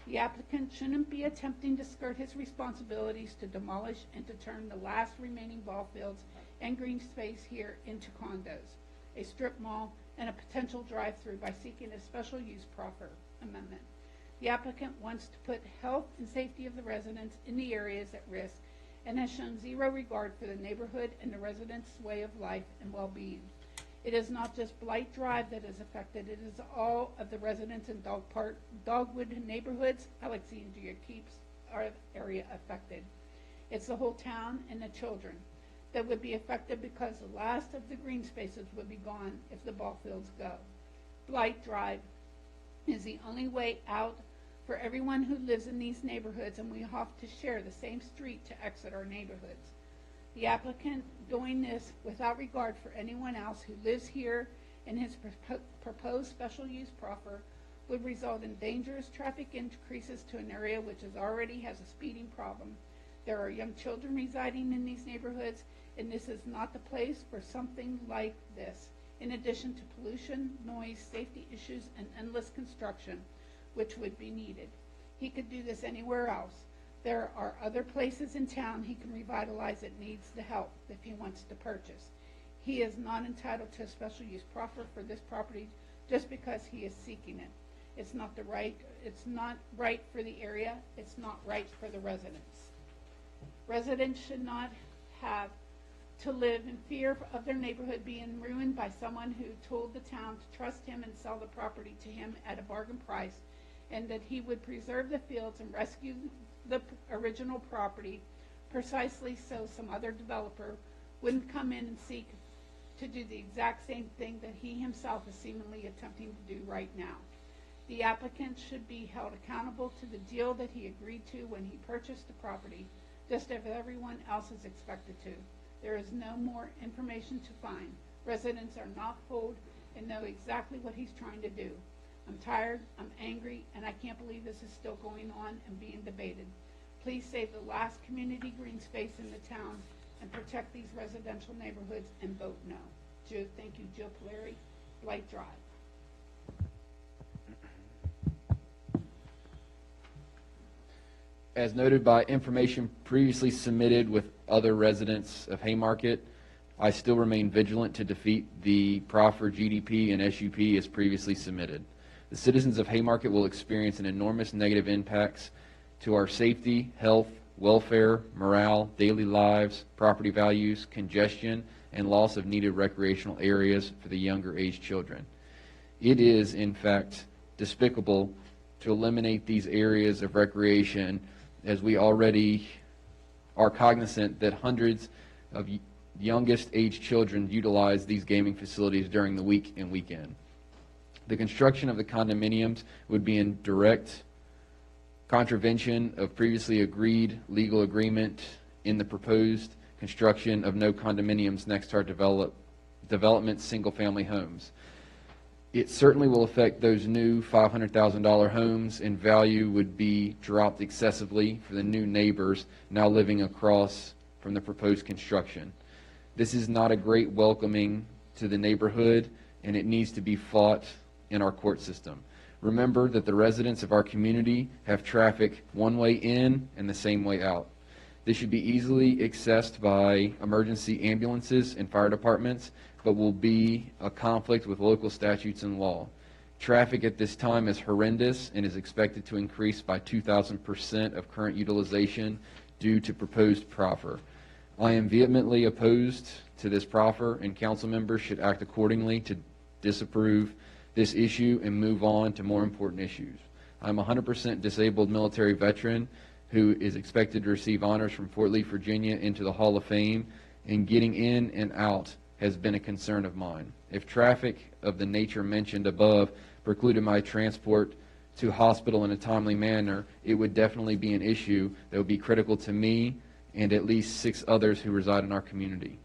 The applicant shouldn't be attempting to skirt his responsibilities to demolish and to turn the last remaining ball fields and green space here into condos, a strip mall, and a potential drive-through by seeking a special use proffer amendment. The applicant wants to put health and safety of the residents in the areas at risk and has shown zero regard for the neighborhood and the residents' way of life and well-being. It is not just Blight Drive that is affected, it is all of the residents in Dogwood neighborhoods, Alexandria Keeps area affected. It's the whole town and the children that would be affected because the last of the green spaces would be gone if the ball fields go. Blight Drive is the only way out for everyone who lives in these neighborhoods, and we have to share the same street to exit our neighborhoods. The applicant doing this without regard for anyone else who lives here and his proposed special use proffer would result in dangerous traffic increases to an area which already has a speeding problem. There are young children residing in these neighborhoods, and this is not the place for something like this, in addition to pollution, noise, safety issues, and endless construction, which would be needed. He could do this anywhere else. There are other places in town he can revitalize that needs the help if he wants to purchase. He is not entitled to a special use proffer for this property just because he is seeking it. It's not right for the area. It's not right for the residents. Residents should not have to live in fear of their neighborhood being ruined by someone who told the town to trust him and sell the property to him at a bargain price, and that he would preserve the fields and rescue the original property precisely so some other developer wouldn't come in and seek to do the exact same thing that he himself is seemingly attempting to do right now. The applicant should be held accountable to the deal that he agreed to when he purchased the property, just as everyone else is expected to. There is no more information to find. Residents are not fooled and know exactly what he's trying to do. I'm tired, I'm angry, and I can't believe this is still going on and being debated. Please save the last community green space in the town and protect these residential neighborhoods and vote no. Thank you, Jill Polari, Blight Drive. As noted by information previously submitted with other residents of Haymarket, I still remain vigilant to defeat the proffer GDP and SUP as previously submitted. The citizens of Haymarket will experience an enormous negative impacts to our safety, health, welfare, morale, daily lives, property values, congestion, and loss of needed recreational areas for the younger age children. It is, in fact, despicable to eliminate these areas of recreation, as we already are cognizant that hundreds of youngest age children utilize these gaming facilities during the week and weekend. The construction of the condominiums would be in direct contravention of previously agreed legal agreement in the proposed construction of no condominiums next to our development single-family homes. It certainly will affect those new $500,000 homes, and value would be dropped excessively for the new neighbors now living across from the proposed construction. This is not a great welcoming to the neighborhood, and it needs to be fought in our court system. Remember that the residents of our community have traffic one way in and the same way out. This should be easily accessed by emergency ambulances and fire departments, but will be a conflict with local statutes and law. Traffic at this time is horrendous and is expected to increase by 2,000% of current utilization due to proposed proffer. I am vehemently opposed to this proffer, and council members should act accordingly to disapprove this issue and move on to more important issues. I'm a 100% disabled military veteran who is expected to receive honors from Fort Lee, Virginia into the Hall of Fame, and getting in and out has been a concern of mine. If traffic of the nature mentioned above precluded my transport to hospital in a timely manner, it would definitely be an issue that would be critical to me and at least 6 others who reside in our community.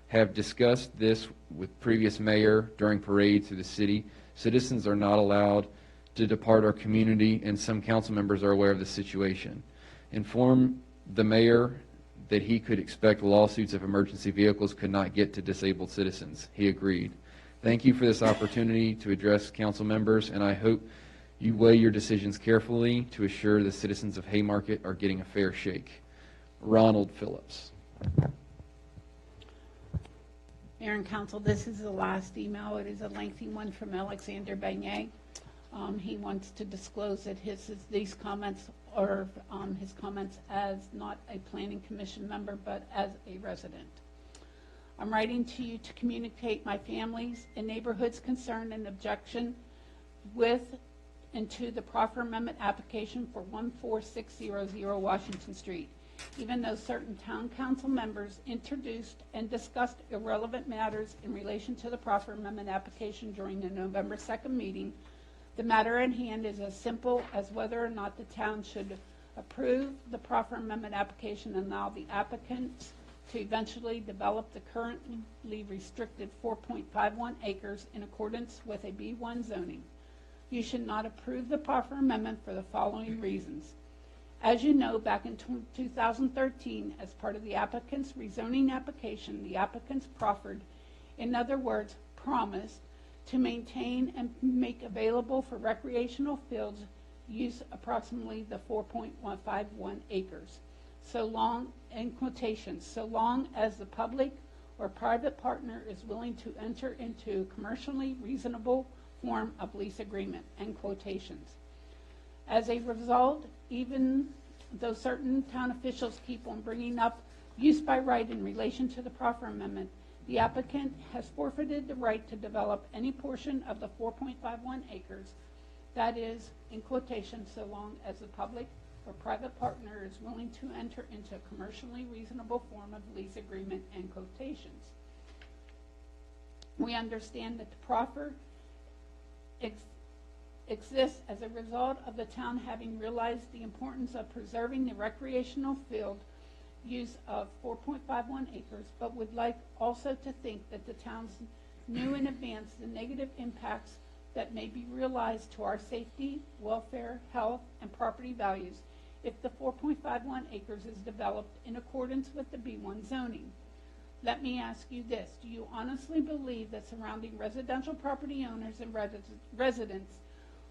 Have discussed this with previous mayor during parades through the city. Citizens are not allowed to depart our community, and some council members are aware of the situation. Inform the mayor that he could expect lawsuits if emergency vehicles could not get to disabled citizens. He agreed. Thank you for this opportunity to address council members, and I hope you weigh your decisions carefully to assure the citizens of Haymarket are getting a fair shake. Ronald Phillips. Mayor and Council, this is the last email. It is a lengthy one from Alexander Beignet. He wants to disclose that these comments are his comments as not a planning commission member, but as a resident. I'm writing to you to communicate my family's and neighborhood's concern and objection with and to the proffer amendment application for 14600 Washington Street. Even though certain town council members introduced and discussed irrelevant matters in relation to the proffer amendment application during the November 2nd meeting, the matter at hand is as simple as whether or not the town should approve the proffer amendment application and allow the applicants to eventually develop the currently restricted 4.51 acres in accordance with a B1 zoning. You should not approve the proffer amendment for the following reasons. As you know, back in 2013, as part of the applicant's rezoning application, the applicants proffered, in other words, promised, to maintain and make available for recreational fields use approximately the 4.151 acres, so long, in quotations, so long as the public or private partner is willing to enter into a commercially reasonable form of lease agreement, end quotations. As a result, even though certain town officials keep on bringing up use by right in relation to the proffer amendment, the applicant has forfeited the right to develop any portion of the 4.51 acres, that is, in quotation, so long as the public or private partner is willing to enter into a commercially reasonable form of lease agreement, end quotations. We understand that the proffer exists as a result of the town having realized the importance of preserving the recreational field use of 4.51 acres, but would like also to think that the towns knew in advance the negative impacts that may be realized to our safety, welfare, health, and property values if the 4.51 acres is developed in accordance with the B1 zoning. Let me ask you this. Do you honestly believe that surrounding residential property owners and residents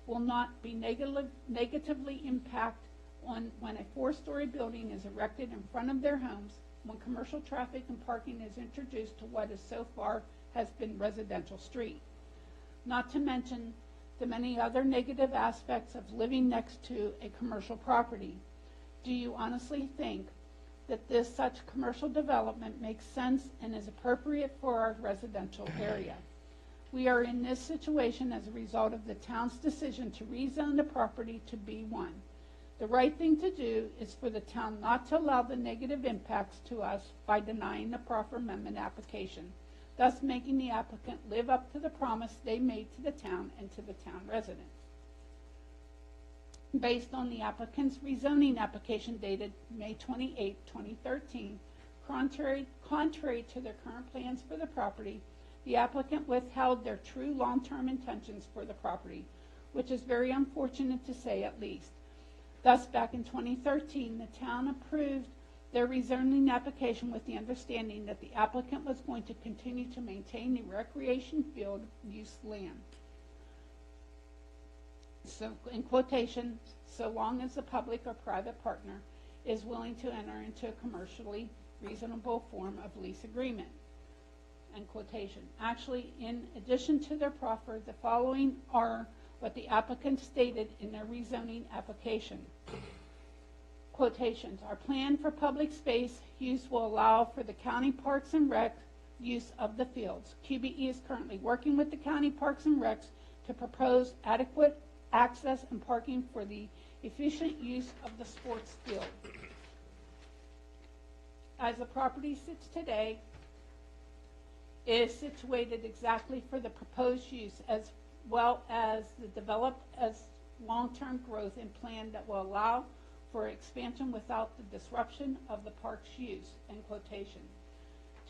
will not be negatively impacted on when a 4-story building is erected in front of their homes, when commercial traffic and parking is introduced to what is so far has been residential street? Not to mention the many other negative aspects of living next to a commercial property. Do you honestly think that this such commercial development makes sense and is appropriate for our residential area? We are in this situation as a result of the town's decision to rezone the property to B1. The right thing to do is for the town not to allow the negative impacts to us by denying the proffer amendment application, thus making the applicant live up to the promise they made to the town and to the town residents. Based on the applicant's rezoning application dated May 28, 2013, Contrary to their current plans for the property, the applicant withheld their true long-term intentions for the property, which is very unfortunate to say at least. Thus, back in 2013, the town approved their rezoning application with the understanding that the applicant was going to continue to maintain the recreation field use land. So, in quotation, so long as the public or private partner is willing to enter into a commercially reasonable form of lease agreement. End quotation. Actually, in addition to their proffer, the following are what the applicant stated in their rezoning application. Quotations. Our plan for public space use will allow for the county parks and rec use of the fields. QBE is currently working with the county parks and recs to propose adequate access and parking for the efficient use of the sports field. As the property sits today, it is situated exactly for the proposed use as well as the developed as long-term growth and plan that will allow for expansion without the disruption of the park's use, end quotation.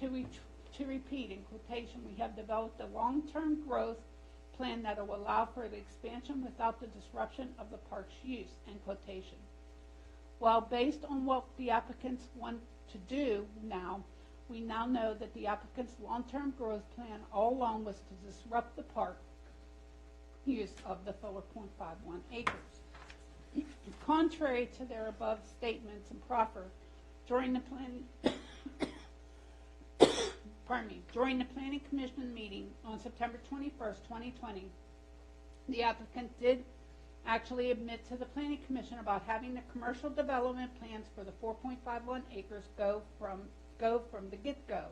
To repeat, in quotation, we have developed a long-term growth plan that will allow for the expansion without the disruption of the park's use, end quotation. While based on what the applicants want to do now, we now know that the applicant's long-term growth plan all along was to disrupt the park use of the 4.51 acres. Contrary to their above statements and proffer, during the planning during the Planning Commission meeting on September 21st, 2020, the applicant did actually admit to the Planning Commission about having the commercial development plans for the 4.51 acres go from the get-go.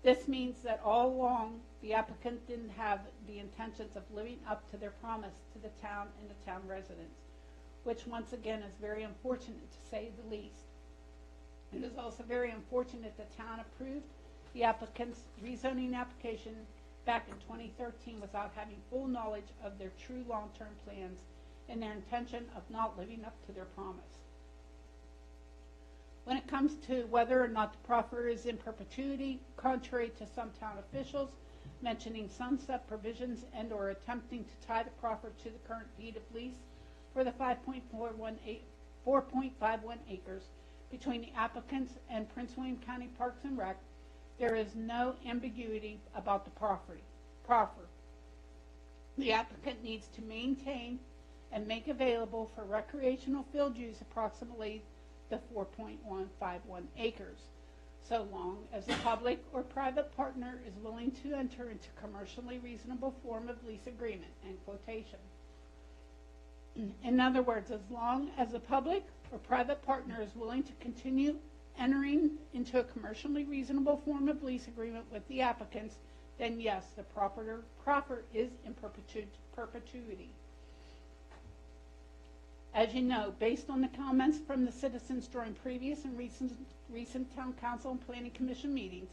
This means that all along the applicant didn't have the intentions of living up to their promise to the town and the town residents, which once again is very unfortunate to say the least. It is also very unfortunate the town approved the applicant's rezoning application back in 2013 without having full knowledge of their true long-term plans and their intention of not living up to their promise. When it comes to whether or not the proffer is in perpetuity, contrary to some town officials mentioning sunset provisions and or attempting to tie the proffer to the current deed of lease for the 4.51 acres between the applicants and Prince William County Parks and Rec, there is no ambiguity about the proffer. The applicant needs to maintain and make available for recreational field use approximately the 4.151 acres, so long as the public or private partner is willing to enter into commercially reasonable form of lease agreement, end quotation. In other words, as long as the public or private partner is willing to continue entering into a commercially reasonable form of lease agreement with the applicants, then yes, the proffer is in perpetuity. As you know, based on the comments from the citizens during previous and recent town council and planning commission meetings,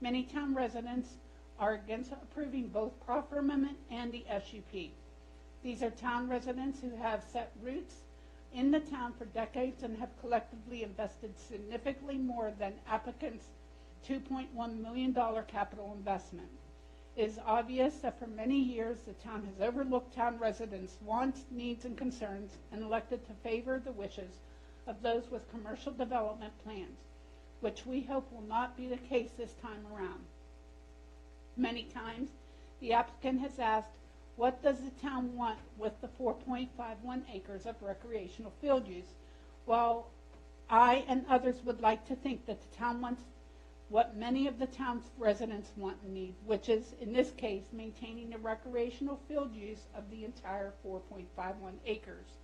many town residents are against approving both proffer amendment and the SUP. These are town residents who have set roots in the town for decades and have collectively invested significantly more than applicants' $2.1 million capital investment. It is obvious that for many years the town has overlooked town residents' wants, needs, and concerns and elected to favor the wishes of those with commercial development plans, which we hope will not be the case this time around. Many times the applicant has asked, what does the town want with the 4.51 acres of recreational field use? While I and others would like to think that the town wants what many of the town's residents want and need, which is, in this case, maintaining the recreational field use of the entire 4.51 acres.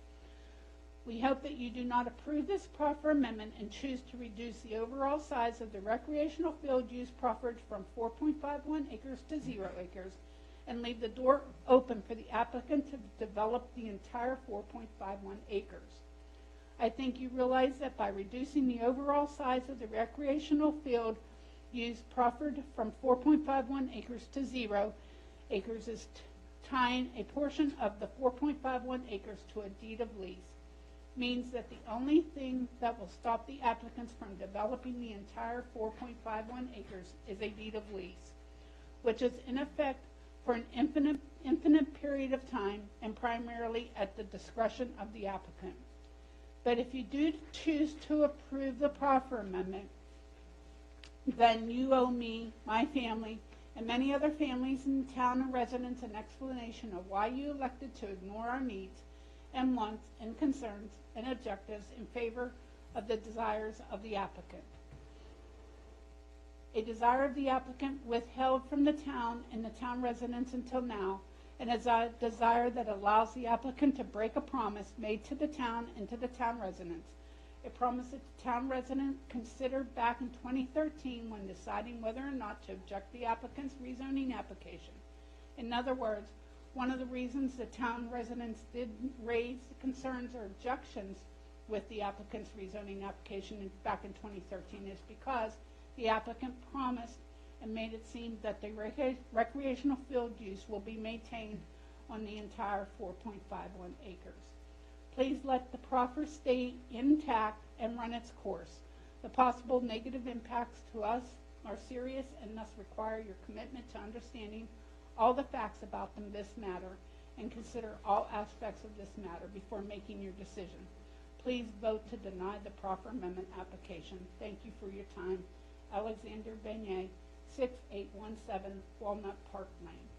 We hope that you do not approve this proffer amendment and choose to reduce the overall size of the recreational field use proffered from 4.51 acres to 0 acres and leave the door open for the applicant to develop the entire 4.51 acres. I think you realize that by reducing the overall size of the recreational field use proffered from 4.51 acres to 0 acres is tying a portion of the 4.51 acres to a deed of lease. means that the only thing that will stop the applicants from developing the entire 4.51 acres is a deed of lease, which is in effect for an infinite period of time and primarily at the discretion of the applicant. But if you do choose to approve the proffer amendment, then you owe me, my family, and many other families in town and residents an explanation of why you elected to ignore our needs and wants and concerns and objectives in favor of the desires of the applicant. A desire of the applicant withheld from the town and the town residents until now, and is a desire that allows the applicant to break a promise made to the town and to the town residents. A promise that the town resident considered back in 2013 when deciding whether or not to object the applicant's rezoning application. In other words, one of the reasons the town residents did raise concerns or objections with the applicant's rezoning application back in 2013 is because the applicant promised and made it seem that the recreational field use will be maintained on the entire 4.51 acres. Please let the proffer stay intact and run its course. The possible negative impacts to us are serious and thus require your commitment to understanding all the facts about this matter and consider all aspects of this matter before making your decision. Please vote to deny the proffer amendment application. Thank you for your time. Alexander Beignet, 6817 Walnut Park Lane.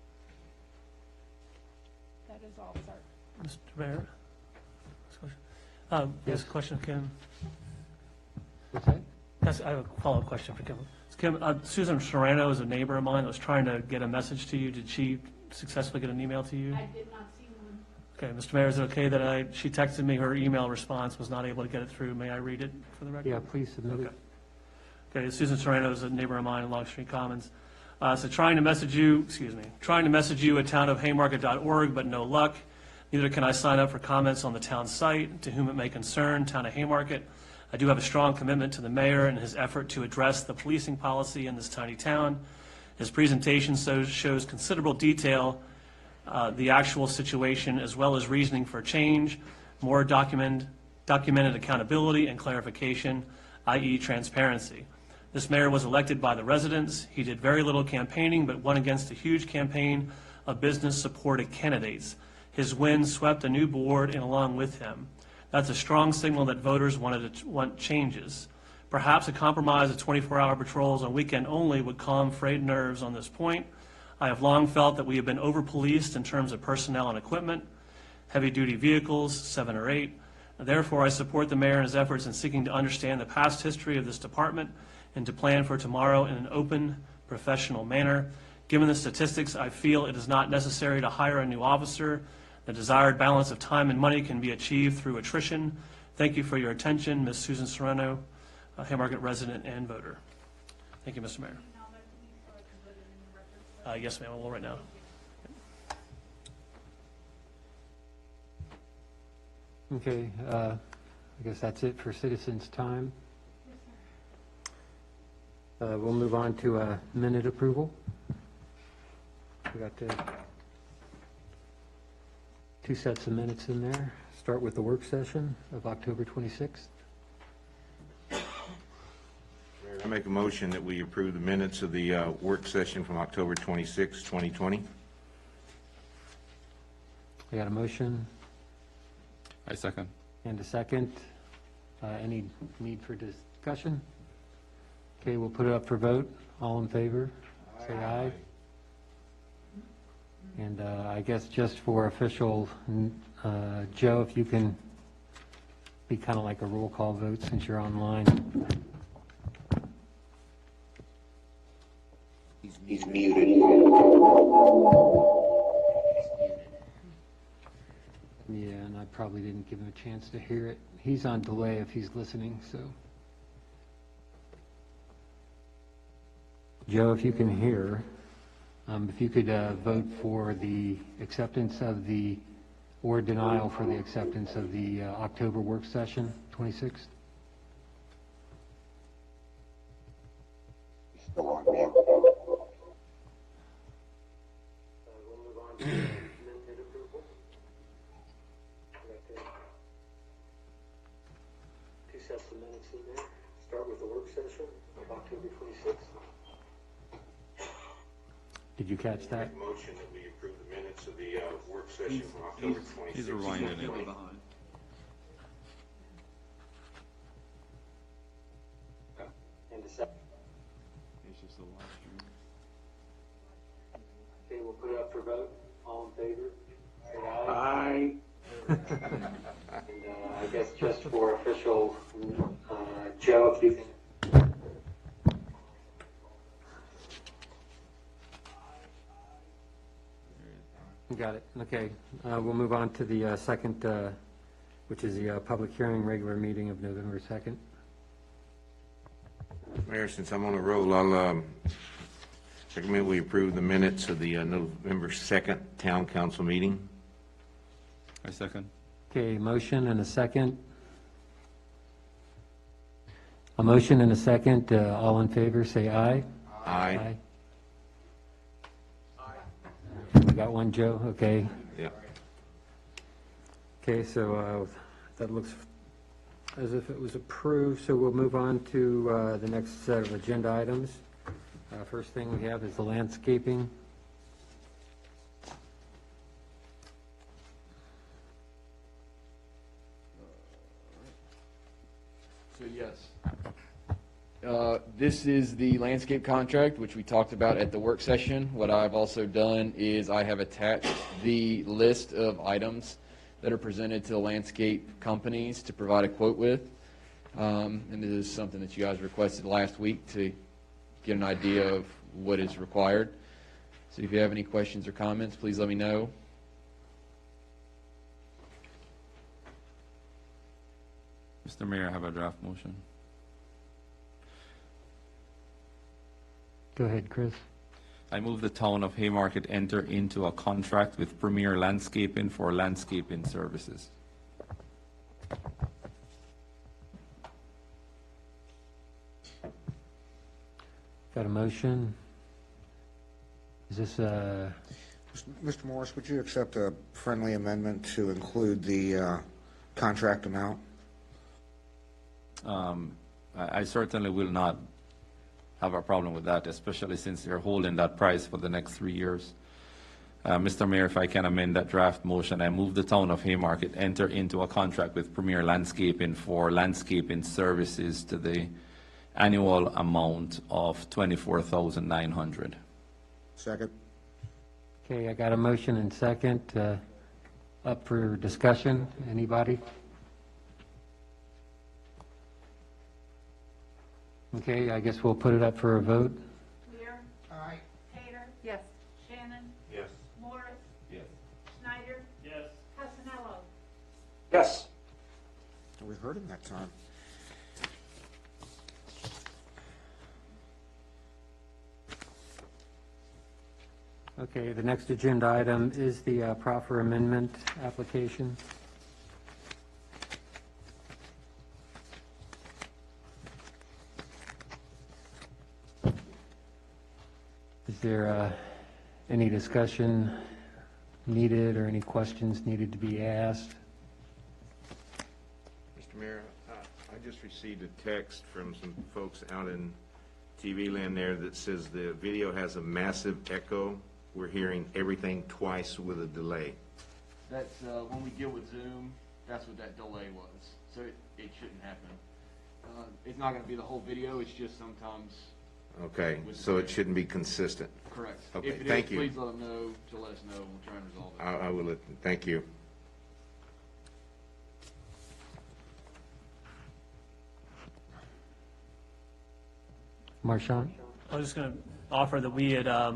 That is all, sir. Mr. Mayor? Yes, question, Kim. What's that? Yes, I have a follow-up question for Kim. Kim, Susan Serrano is a neighbor of mine that was trying to get a message to you. Did she successfully get an email to you? I did not see one. Okay, Mr. Mayor, is it okay that she texted me her email response, was not able to get it through? May I read it for the record? Yeah, please submit it. Okay, Susan Serrano is a neighbor of mine in Longstreet Commons. So trying to message you at townofhaymarket.org, but no luck. Neither can I sign up for comments on the town site, to whom it may concern, Town of Haymarket. I do have a strong commitment to the mayor and his effort to address the policing policy in this tiny town. His presentation shows considerable detail, the actual situation, as well as reasoning for change, more documented accountability and clarification, i.e. transparency. This mayor was elected by the residents. He did very little campaigning, but won against a huge campaign of business-supported candidates. His win swept a new board and along with him. That's a strong signal that voters want changes. Perhaps a compromise of 24-hour patrols on weekend only would calm frayed nerves on this point. I have long felt that we have been over-policed in terms of personnel and equipment, heavy-duty vehicles, 7 or 8. Therefore, I support the mayor in his efforts in seeking to understand the past history of this department and to plan for tomorrow in an open, professional manner. Given the statistics, I feel it is not necessary to hire a new officer. The desired balance of time and money can be achieved through attrition. Thank you for your attention, Ms. Susan Serrano, Haymarket resident and voter. Thank you, Mr. Mayor. Yes, ma'am, I will right now. Okay, I guess that's it for citizens' time. We'll move on to minute approval. We got two sets of minutes in there. Start with the work session of October 26th. I make a motion that we approve the minutes of the work session from October 26, 2020. We got a motion I second. and a second. Any need for discussion? Okay, we'll put it up for vote. All in favor, say aye. And I guess just for official, Joe, if you can be kind of like a roll call vote since you're online. He's muted. Yeah, and I probably didn't give him a chance to hear it. He's on delay if he's listening, so. Joe, if you can hear, if you could vote for the acceptance of the, or denial for the acceptance of the October work session, 26th. Still on, man. October 26th. Did you catch that? Motion that we approve the minutes of the work session from October 26th. He's rewinding it. And the second. Okay, we'll put it up for vote. All in favor? Say aye. And I guess just for official, Joe, if you can. You got it. Okay. We'll move on to the second, which is the public hearing, regular meeting of November 2nd. Mayor, since I'm on a roll, I'll recommend we approve the minutes of the November 2nd Town Council meeting. I second. Okay, motion and a second. A motion and a second. All in favor, say aye. Aye. We got one, Joe? Okay. Yeah. Okay, so that looks as if it was approved, so we'll move on to the next set of agenda items. First thing we have is the landscaping. So yes, this is the landscape contract, which we talked about at the work session. What I've also done is I have attached the list of items that are presented to the landscape companies to provide a quote with. And this is something that you guys requested last week to get an idea of what is required. So if you have any questions or comments, please let me know. Mr. Mayor, I have a draft motion. Go ahead, Chris. I move the town of Haymarket enter into a contract with Premier Landscaping for landscaping services. Got a motion? Is this Mr. Morris, would you accept a friendly amendment to include the contract amount? I certainly will not have a problem with that, especially since they're holding that price for the next 3 years. Mr. Mayor, if I can amend that draft motion, I move the town of Haymarket enter into a contract with Premier Landscaping for landscaping services to the annual amount of $24,900. Second. okay? I got a motion and second. Up for discussion. Anybody? Okay, I guess we'll put it up for a vote. Lear? Aye. Tater? Yes. Shannon? Yes. Morris? Yes. Schneider? Yes. Casanello? Yes. We heard him that time. Okay, the next agenda item is the proffer amendment application. Is there any discussion needed or any questions needed to be asked? Mr. Mayor, I just received a text from some folks out in TV land there that says the video has a massive echo. We're hearing everything twice with a delay. That's when we deal with Zoom, that's what that delay was. So it shouldn't happen. It's not going to be the whole video, it's just sometimes. Okay, so it shouldn't be consistent. Correct. Okay, If it thank is, you. please let them know to let us know, and we'll try and resolve it. I will, thank you. Marchand? I was just going to offer that we had, I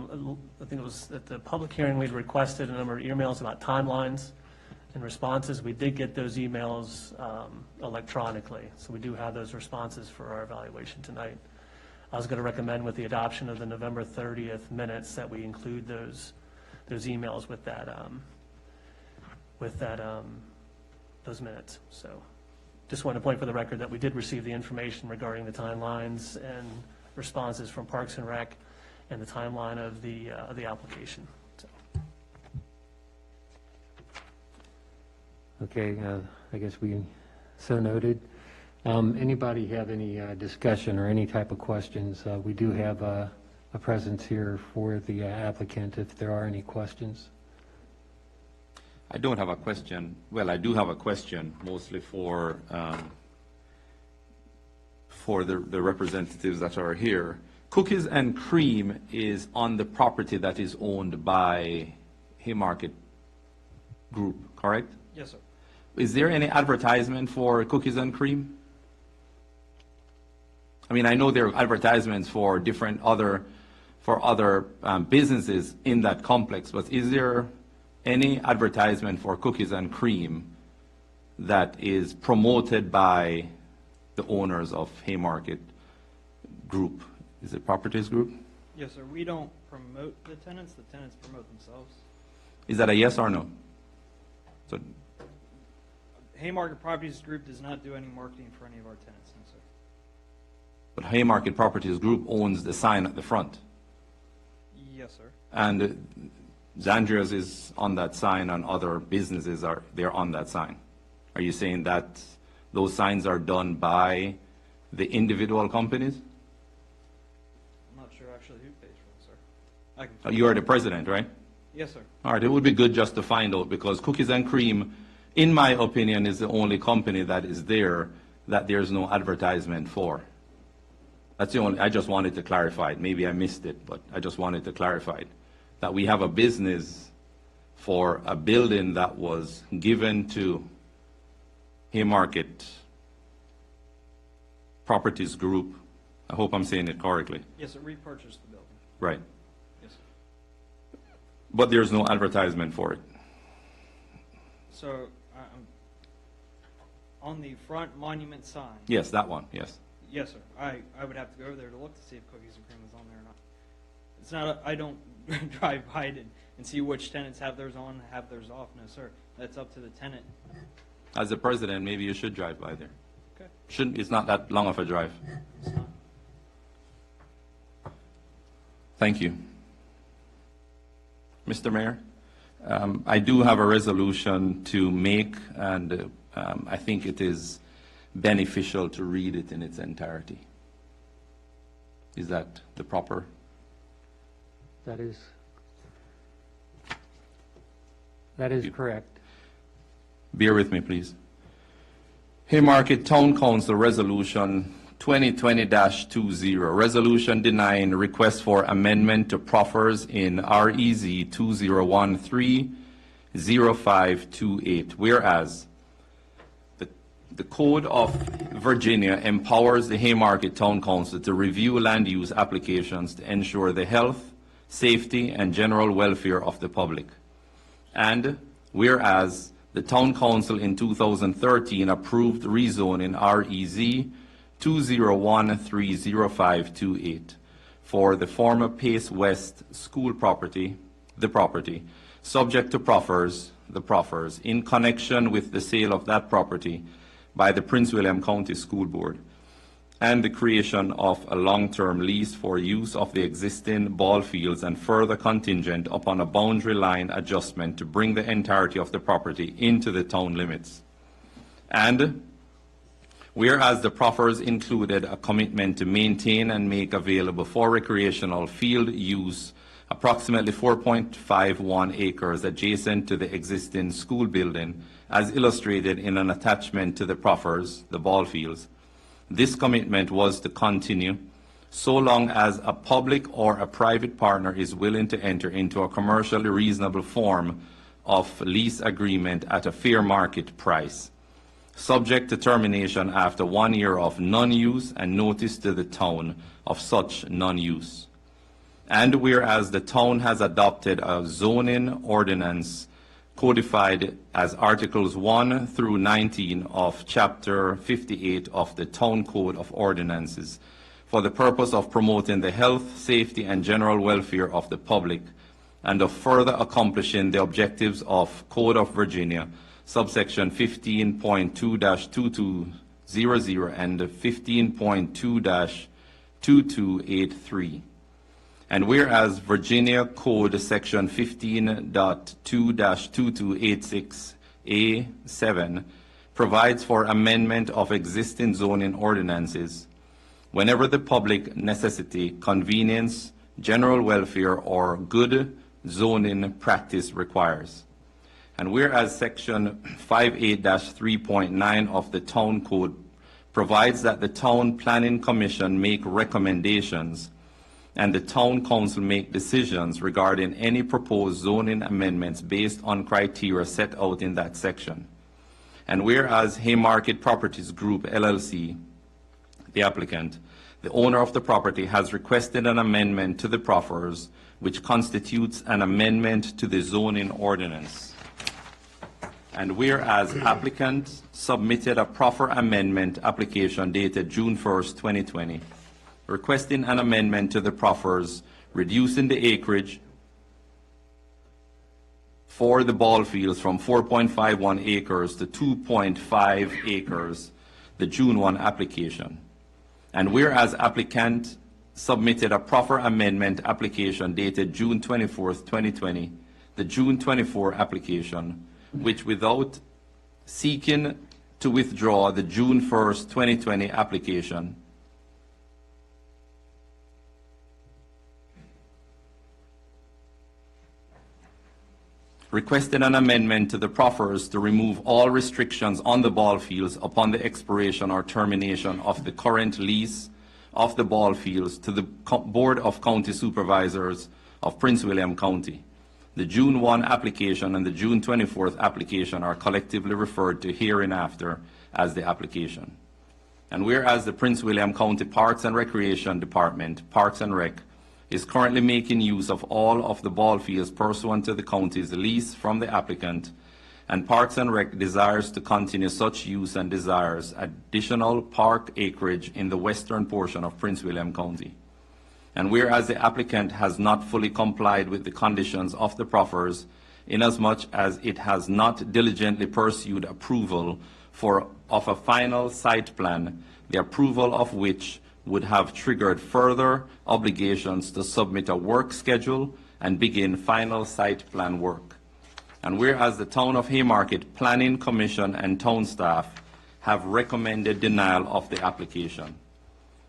think it was at the public hearing, we'd requested a number of emails about timelines and responses. We did get those emails electronically, so we do have those responses for our evaluation tonight. I was going to recommend with the adoption of the November 30th minutes that we include those emails with those minutes. So just wanted to point for the record that we did receive the information regarding the timelines and responses from Parks and Rec and the timeline of the application. So. Okay, I guess we so noted. Anybody have any discussion or any type of questions? We do have a presence here for the applicant if there are any questions. I don't have a question. Well, I do have a question, mostly for the representatives that are here. Cookies and Cream is on the property that is owned by Haymarket Group, correct? Yes, sir. Is there any advertisement for Cookies and Cream? I mean, I know there are advertisements for different other businesses in that complex, but is there any advertisement for Cookies and Cream that is promoted by the owners of Haymarket Group? Is it Properties Group? Yes, sir. We don't promote the tenants promote themselves. Is that a yes or no? So, Haymarket Properties Group does not do any marketing for any of our tenants, no, sir. but Haymarket Properties Group owns the sign at the front. Yes, sir. And Zandria's is on that sign, and other businesses they're on that sign. Are you saying that those signs are done by the individual companies? I'm not sure actually who pays for it, sir. I can. You are the president, right? Yes, sir. All right, it would be good just to find out, because Cookies and Cream, in my opinion, is the only company that is there that there's no advertisement for. That's the only, I just wanted to clarify it. Maybe I missed it, but I just wanted to clarify it. That we have a business for a building that was given to Haymarket Properties Group. I hope I'm saying it correctly. Yes, sir. Repurchased the building. Right. Yes, sir. But there's no advertisement for it. So, on the front monument sign. Yes, that one, yes. Yes, sir. I would have to go over there to look to see if Cookies and Cream is on there or not. It's not, I don't drive by it and see which tenants have theirs on, have theirs off. No, sir. That's up to the tenant. As the president, maybe you should drive by there. Okay. It's not that long of a drive. It's not. Thank you. Mr. Mayor, I do have a resolution to make, and I think it is beneficial to read it in its entirety. Is that the proper? That is correct. Bear with me, please. Haymarket Town Council Resolution 2020-20, resolution denying request for amendment to proffers in REZ 2013-0528. Whereas the Code of Virginia empowers the Haymarket Town Council to review land use applications to ensure the health, safety, and general welfare of the public. And whereas the Town Council in 2013 approved rezoning REZ 201-30528 for the former Pace West School property, subject to the proffers, in connection with the sale of that property by the Prince William County School Board, and the creation of a long-term lease for use of the existing ball fields, and further contingent upon a boundary line adjustment to bring the entirety of the property into the town limits. And whereas the proffers included a commitment to maintain and make available for recreational field use approximately 4.51 acres adjacent to the existing school building, as illustrated in an attachment to the proffers, the ball fields. This commitment was to continue so long as a public or a private partner is willing to enter into a commercially reasonable form of lease agreement at a fair market price, subject to termination after 1 year of non-use and notice to the town of such non-use. And whereas the town has adopted a zoning ordinance codified as Articles 1 through 19 of Chapter 58 of the Town Code of Ordinances for the purpose of promoting the health, safety, and general welfare of the public, and of further accomplishing the objectives of Code of Virginia, subsection 15.2-2200 and 15.2-2283. And whereas Virginia Code Section 15.2-2286A7 provides for amendment of existing zoning ordinances whenever the public necessity, convenience, general welfare, or good zoning practice requires. And whereas Section 58-3.9 of the Town Code provides that the Town Planning Commission make recommendations and the Town Council make decisions regarding any proposed zoning amendments based on criteria set out in that section. And whereas Haymarket Properties Group, LLC, the applicant, the owner of the property, has requested an amendment to the proffers, which constitutes an amendment to the zoning ordinance. And whereas applicant submitted a proffer amendment application dated June 1st, 2020, requesting an amendment to the proffers, reducing the acreage for the ball fields from 4.51 acres to 2.5 acres, the June 1 application. And whereas applicant submitted a proffer amendment application dated June 24th, 2020, the June 24 application, which without seeking to withdraw the June 1st, 2020 application, requested an amendment to the proffers to remove all restrictions on the ball fields upon the expiration or termination of the current lease of the ball fields to the Board of County Supervisors of Prince William County. The June 1 application and the June 24th application are collectively referred to hereinafter as the application. And whereas the Prince William County Parks and Recreation Department, Parks and Rec, is currently making use of all of the ball fields pursuant to the county's lease from the applicant, and Parks and Rec desires to continue such use and desires additional park acreage in the western portion of Prince William County. And whereas the applicant has not fully complied with the conditions of the proffers, inasmuch as it has not diligently pursued approval of a final site plan, the approval of which would have triggered further obligations to submit a work schedule and begin final site plan work. And whereas the Town of Haymarket Planning Commission and town staff have recommended denial of the application.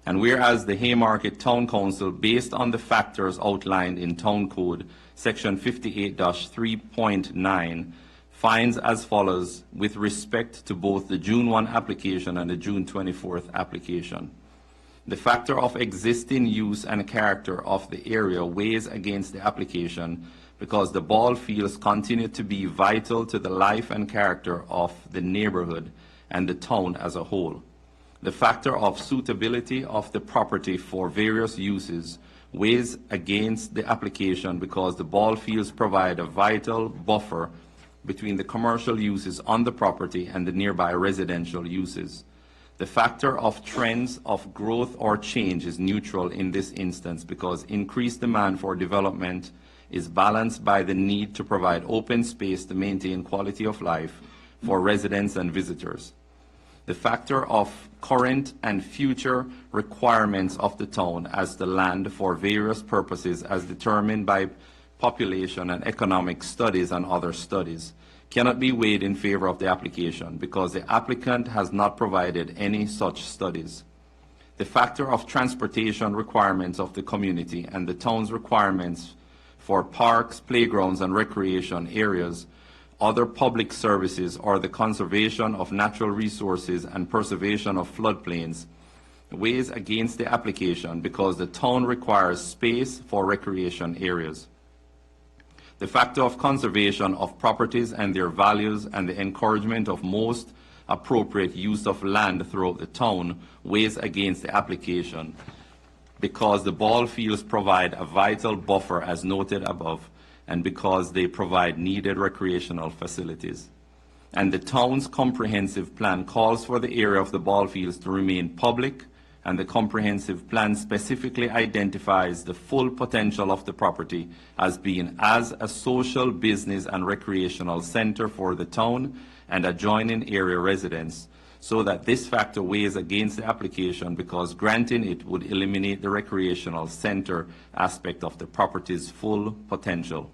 And whereas the Haymarket Town Council, based on the factors outlined in Town Code Section 58-3.9, finds as follows with respect to both the June 1 application and the June 24th application. The factor of existing use and character of the area weighs against the application because the ball fields continue to be vital to the life and character of the neighborhood and the town as a whole. The factor of suitability of the property for various uses weighs against the application because the ball fields provide a vital buffer between the commercial uses on the property and the nearby residential uses. The factor of trends of growth or change is neutral in this instance because increased demand for development is balanced by the need to provide open space to maintain quality of life for residents and visitors. The factor of current and future requirements of the town as the land for various purposes as determined by population and economic studies and other studies cannot be weighed in favor of the application because the applicant has not provided any such studies. The factor of transportation requirements of the community and the town's requirements for parks, playgrounds, and recreation areas, other public services, or the conservation of natural resources and preservation of floodplains weighs against the application because the town requires space for recreation areas. The factor of conservation of properties and their values and the encouragement of most appropriate use of land throughout the town weighs against the application because the ball fields provide a vital buffer as noted above and because they provide needed recreational facilities. And the town's comprehensive plan calls for the area of the ball fields to remain public, and the comprehensive plan specifically identifies the full potential of the property as being as a social, business, and recreational center for the town and adjoining area residents, so that this factor weighs against the application because granting it would eliminate the recreational center aspect of the property's full potential.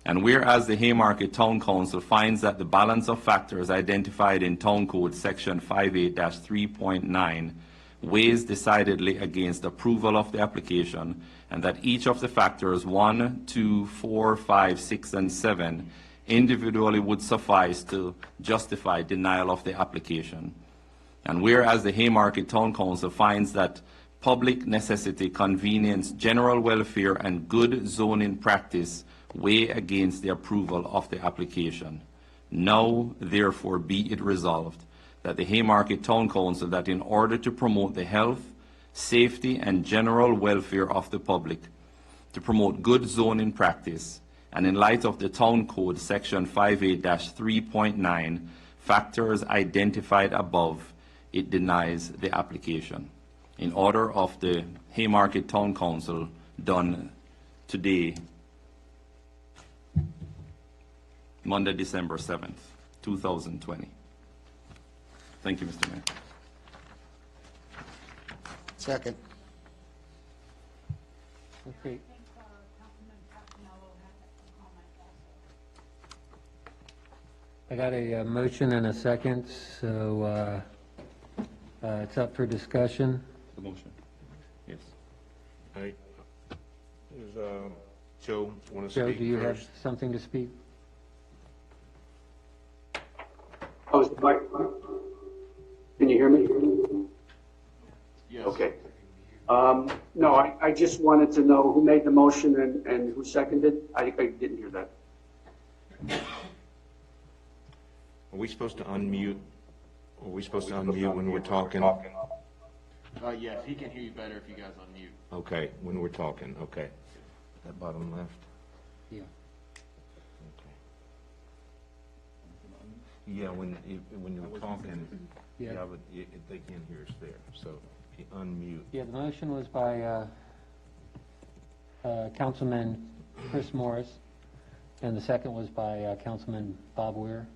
And whereas the Haymarket Town Council finds that the balance of factors identified in Town Code Section 58-3.9 weighs decidedly against approval of the application, and that each of the factors 1, 2, 4, 5, 6, and 7 individually would suffice to justify denial of the application. And whereas the Haymarket Town Council finds that public necessity, convenience, general welfare, and good zoning practice weigh against the approval of the application. Now, therefore, be it resolved that the Haymarket Town Council, that in order to promote the health, safety, and general welfare of the public, to promote good zoning practice, and in light of the Town Code Section 58-3.9 factors identified above, it denies the application. In order of the Haymarket Town Council done today, Monday, December 7th, 2020. Thank you, Mr. Mayor. Second. Okay. I got a motion and a second, so it's up for discussion. The motion. Yes. Hey, does Joe want to Joe, speak do you have first? something to speak? Oh, is the mic? Can you hear me? Yes. Okay. No, I just wanted to know who made the motion and who seconded. I didn't hear that. Are we supposed to unmute? Are we supposed to unmute when we're talking? Yes, he can hear you better if you guys unmute. Okay, when we're talking, okay. That bottom left? Yeah. Okay. Yeah, when you're talking, Yeah. yeah, but they can't hear us there, so if you unmute. Yeah, the motion was by Councilman Chris Morris, and the second was by Councilman Bob Weir.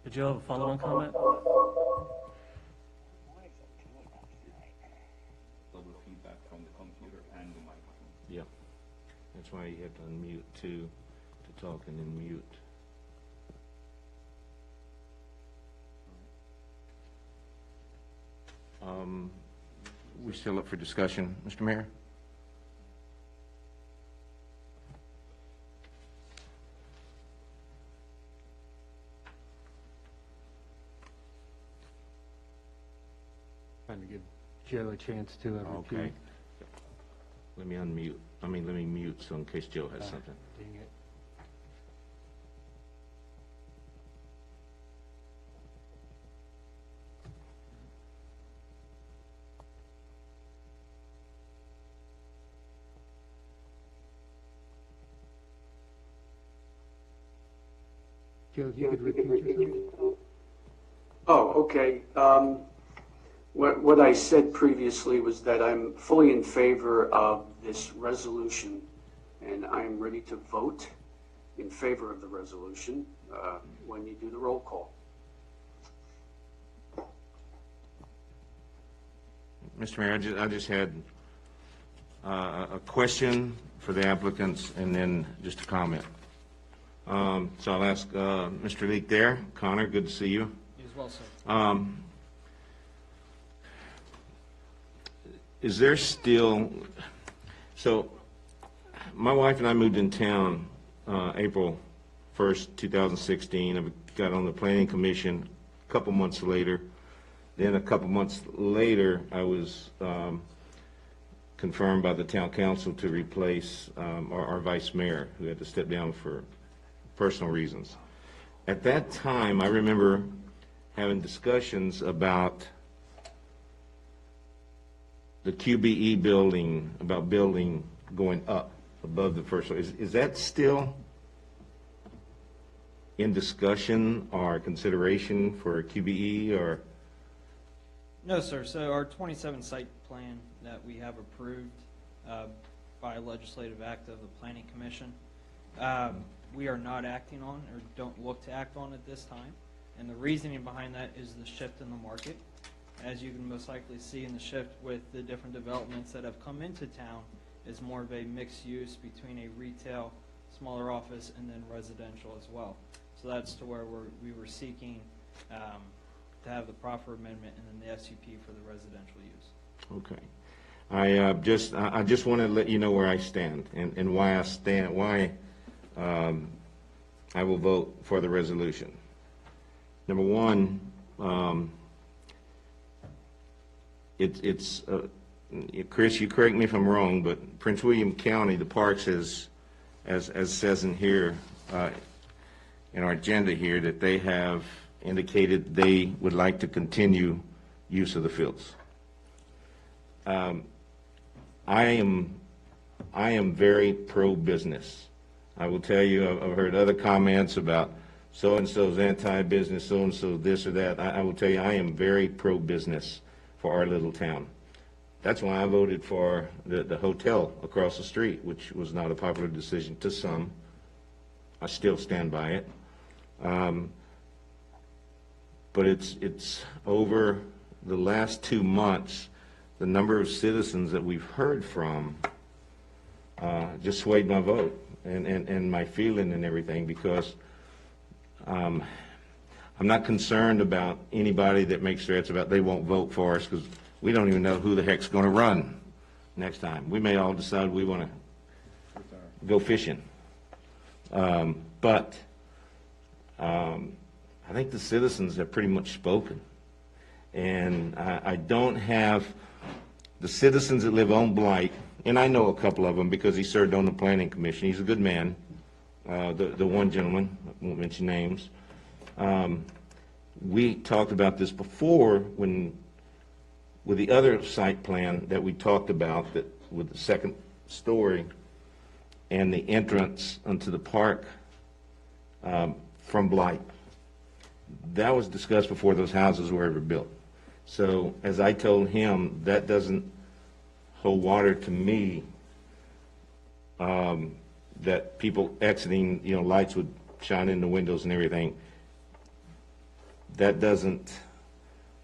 Did you have a follow-on comment? Double feedback from the computer and the microphone. Yeah, that's why you have to unmute too, to talk and then mute. We still up for discussion, Mr. Mayor? Trying to give Joe a chance to repeat. Okay. Let me unmute, let me mute, so in case Joe has something. Dang it. Joe, if you could repeat yourself? Oh, okay. What I said previously was that I'm fully in favor of this resolution, and I'm ready to vote in favor of the resolution when you do the roll call. Mr. Mayor, I just had a question for the applicants and then just a comment. So I'll ask Mr. Leek there. Connor, good to see you. You as well, sir. Is there still, so my wife and I moved in town April 1st, 2016. I got on the planning commission a couple months later. Then a couple months later, I was confirmed by the town council to replace our vice mayor, who had to step down for personal reasons. At that time, I remember having discussions about the QBE building, about building going up above the first floor. Is that still in discussion or consideration for QBE or? No, sir. So our 27 site plan that we have approved by a legislative act of the Planning Commission, we are not acting on or don't look to act on at this time. And the reasoning behind that is the shift in the market. As you can most likely see in the shift with the different developments that have come into town, is more of a mixed use between a retail, smaller office, and then residential as well. So that's to where we were seeking to have the proper amendment and then the SUP for the residential use. Okay. I just want to let you know where I stand and why I stand, why I will vote for the resolution. Number one, Chris, you correct me if I'm wrong, but Prince William County, the parks, as says in here, in our agenda here, that they have indicated they would like to continue use of the fields. I am very pro-business. I will tell you, I've heard other comments about so-and-so's anti-business, so-and-so this or that. I will tell you, I am very pro-business for our little town. That's why I voted for the hotel across the street, which was not a popular decision to some. I still stand by it. But it's over the last 2 months, the number of citizens that we've heard from just swayed my vote and my feeling and everything, because I'm not concerned about anybody that makes threats about they won't vote for us, because we don't even know who the heck's going to run next time. We may all decide we want to go fishing. But I think the citizens have pretty much spoken. And I don't have the citizens that live on Blight, and I know a couple of them because he served on the planning commission. He's a good man. The one gentleman, I won't mention names. We talked about this before with the other site plan that we talked about, that with the second story and the entrance onto the park from Blight. That was discussed before those houses were ever built. So as I told him, that doesn't hold water to me, that people exiting, lights would shine in the windows and everything. That doesn't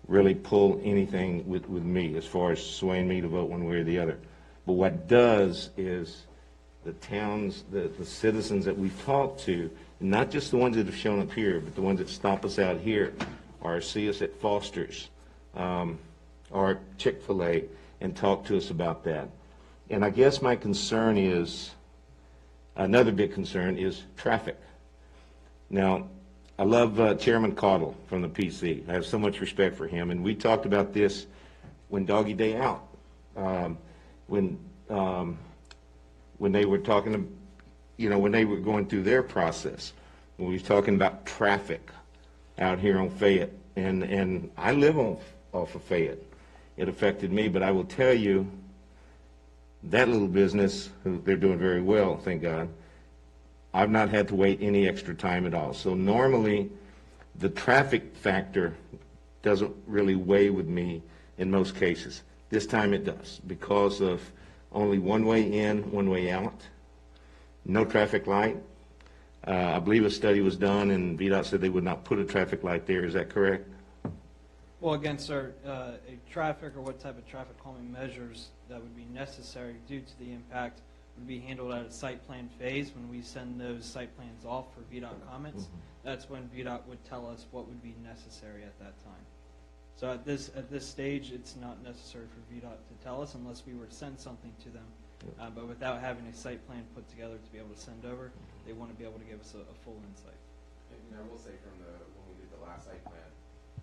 really pull anything with me as far as swaying me to vote one way or the other. But what does is the towns, the citizens that we've talked to, not just the ones that have shown up here, but the ones that stop us out here or see us at Foster's or Chick-fil-A and talk to us about that. And I guess my concern is, another big concern is traffic. Now, I love Chairman Caudill from the PC. I have so much respect for him. And we talked about this when Doggy Day Out, when they were talking, when they were going through their process, when we were talking about traffic out here on Fayette. And I live off of Fayette. It affected me, but I will tell you, that little business, they're doing very well, thank God. I've not had to wait any extra time at all. So normally, the traffic factor doesn't really weigh with me in most cases. This time it does, because of only one way in, one way out, no traffic light. I believe a study was done, and VDOT said they would not put a traffic light there. Is that correct? Well, again, sir, a traffic or what type of traffic calming measures that would be necessary due to the impact would be handled at a site plan phase. When we send those site plans off for VDOT comments, that's when VDOT would tell us what would be necessary at that time. So at this stage, it's not necessary for VDOT to tell us unless we were to send something to them. But without having a site plan put together to be able to send over, they want to be able to give us a full insight. And I will say when we did the last site plan,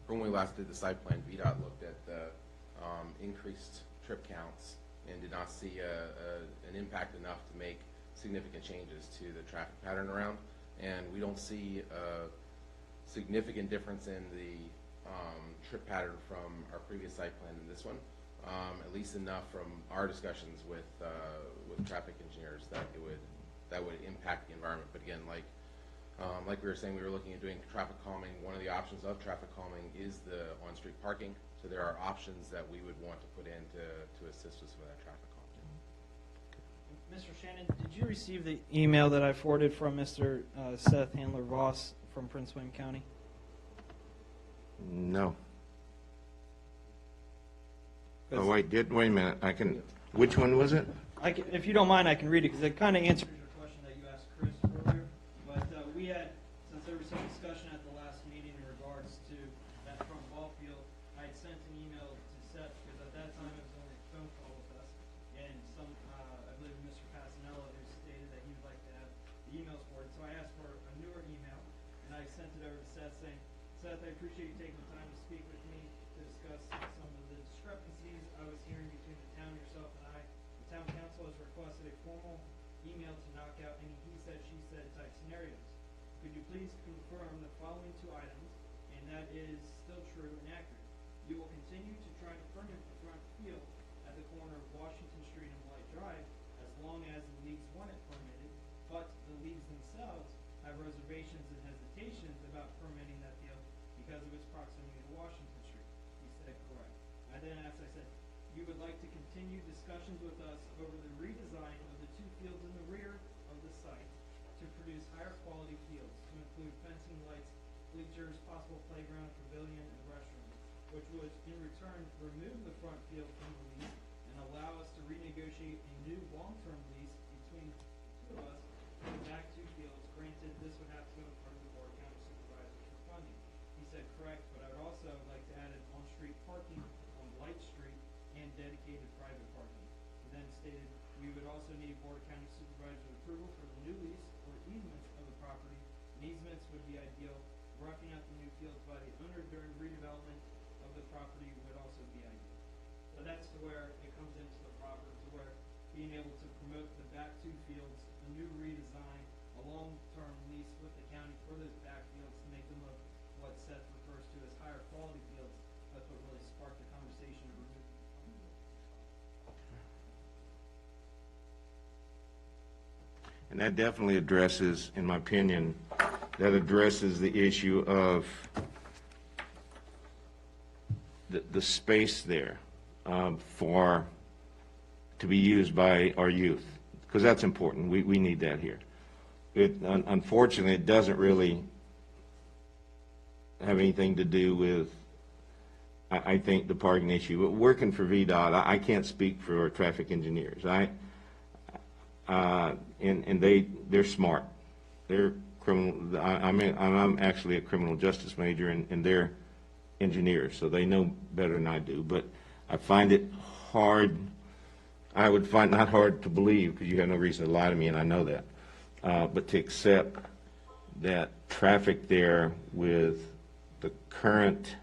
when we last did the site plan, VDOT looked at the increased trip counts and did not see an impact enough to make significant changes to the traffic pattern around. And we don't see a significant difference in the trip pattern from our previous site plan and this one, at least enough from our discussions with traffic engineers that would impact the environment. But again, like we were saying, we were looking at doing traffic calming. One of the options of traffic calming is the on-street parking. So there are options that we would want to put in to assist us with that traffic calming. Mr. Shannon, did you receive the email that I forwarded from Mr. Seth Handler-Voss from Prince William County? No. Oh, wait a minute, which one was it? If you don't mind, I can read it, because it kind of answers your question that you asked Chris earlier. But we had, since there was some discussion at the last meeting in regards to that front ball field, I had sent an email to Seth, because at that time it was only a phone call with us. And I believe Mr. Passanella, who stated that he would like to have the emails for it. So I asked for a newer email, and I sent it over to Seth saying, Seth, I appreciate you taking the time to speak with me to discuss some of the discrepancies I was hearing between the town, yourself, and I. The town council has requested a formal email to knock out any he said, she said type scenarios. Could you please confirm the following two items, and that is still true and accurate? You will continue to try to permit the front field at the corner of Washington Street and Blight Drive as long as the leagues want it permitted, but the leagues themselves have reservations and hesitations about permitting that field because of its proximity to Washington Street. He said, correct. I then asked, I said, you would like to continue discussions with us over the redesign of the two fields in the rear of the site to produce higher quality fields, to include fencing, lights, bleachers, possible playground, pavilion, and restrooms, which would in return remove the front field from the lease and allow us to renegotiate a new long-term lease between the two of us for the back two fields. Granted, this would have to go in front of the Board of County Supervisors for funding. He said, correct, but I would also like to add an on-street parking on Light Street and dedicated private parking. He then stated, we would also need Board of County Supervisors approval for the new lease or easements of the property. And easements would be ideal. Roughing out the new fields by the owner during redevelopment of the property would also be ideal. So that's to where it comes into the proper, to where being able to promote the back two fields, a new redesign, a long-term lease with the county for those back fields to make them of what Seth refers to as higher quality fields. That's what really sparked the conversation of removing. And that definitely addresses, in my opinion, that addresses the issue of the space there to be used by our youth, because that's important. We need that here. Unfortunately, it doesn't really have anything to do with, I think, the parking issue. Working for VDOT, I can't speak for our traffic engineers. And they're smart. They're criminal. I'm actually a criminal justice major, and they're engineers, so they know better than I do. But I find it hard. I would find not hard to believe, because you have no reason to lie to me, and I know that. But to accept that traffic there with the current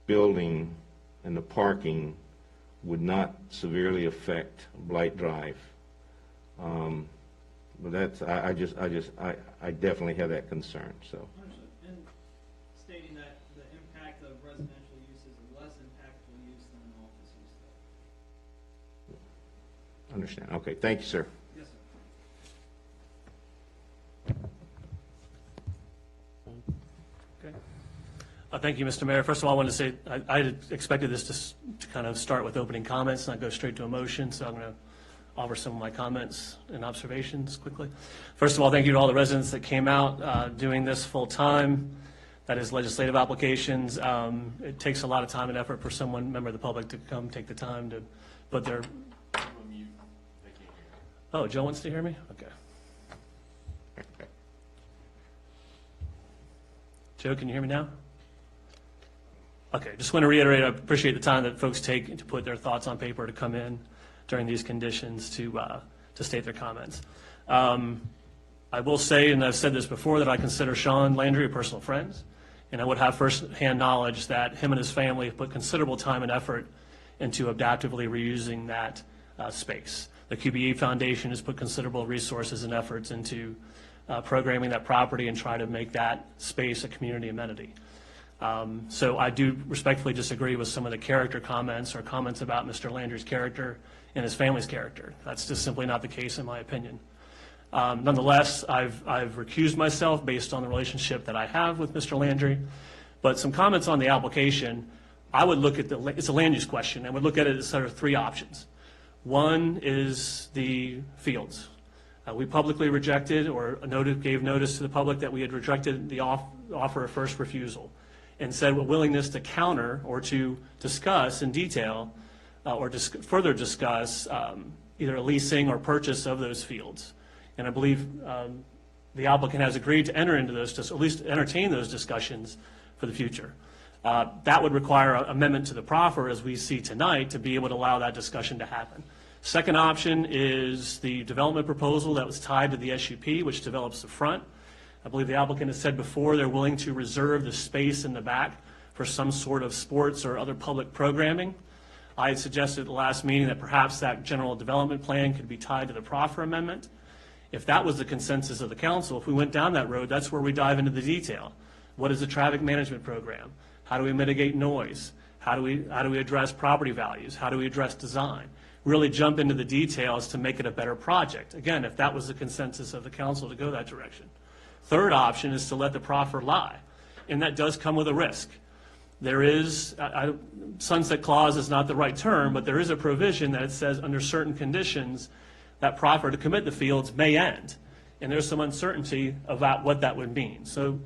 building and the parking would not severely affect Blight Drive. But that's, I definitely have that concern, so. And stating that the impact of residential use is a less impactful use than an office use. Understand. Okay, thank you, sir. Yes, sir. Okay. Thank you, Mr. Mayor. First of all, I wanted to say I had expected this to kind of start with opening comments, not go straight to a motion, so I'm going to offer some of my comments and observations quickly. First of all, thank you to all the residents that came out doing this full time. That is legislative applications. It takes a lot of time and effort for someone, member of the public, to come take the time to put their. Oh, Joe wants to hear me? Okay. Joe, can you hear me now? Okay, just want to reiterate, I appreciate the time that folks take to put their thoughts on paper to come in during these conditions to state their comments. I will say, and I've said this before, that I consider Sean Landry a personal friend, and I would have first-hand knowledge that him and his family have put considerable time and effort into adaptively reusing that space. The QBE Foundation has put considerable resources and efforts into programming that property and try to make that space a community amenity. So I do respectfully disagree with some of the character comments or comments about Mr. Landry's character and his family's character. That's just simply not the case in my opinion. Nonetheless, I've recused myself based on the relationship that I have with Mr. Landry. But some comments on the application, I would look at it's a land use question. I would look at it as sort of three options. One is the fields. We publicly rejected or gave notice to the public that we had rejected the offer of first refusal. and said a willingness to counter or to discuss in detail or further discuss either a leasing or purchase of those fields. And I believe the applicant has agreed to enter into those, at least entertain those discussions for the future. That would require an amendment to the proffer, as we see tonight, to be able to allow that discussion to happen. Second option is the development proposal that was tied to the SUP, which develops the front. I believe the applicant has said before they're willing to reserve the space in the back for some sort of sports or other public programming. I had suggested at the last meeting that perhaps that general development plan could be tied to the proffer amendment. If that was the consensus of the council, if we went down that road, that's where we dive into the detail. What is the traffic management program? How do we mitigate noise? How do we address property values? How do we address design? Really jump into the details to make it a better project. Again, if that was the consensus of the council to go that direction. Third option is to let the proffer lie, and that does come with a risk. There is, sunset clause is not the right term, but there is a provision that it says under certain conditions that proffer to commit the fields may end, and there's some uncertainty about what that would mean. So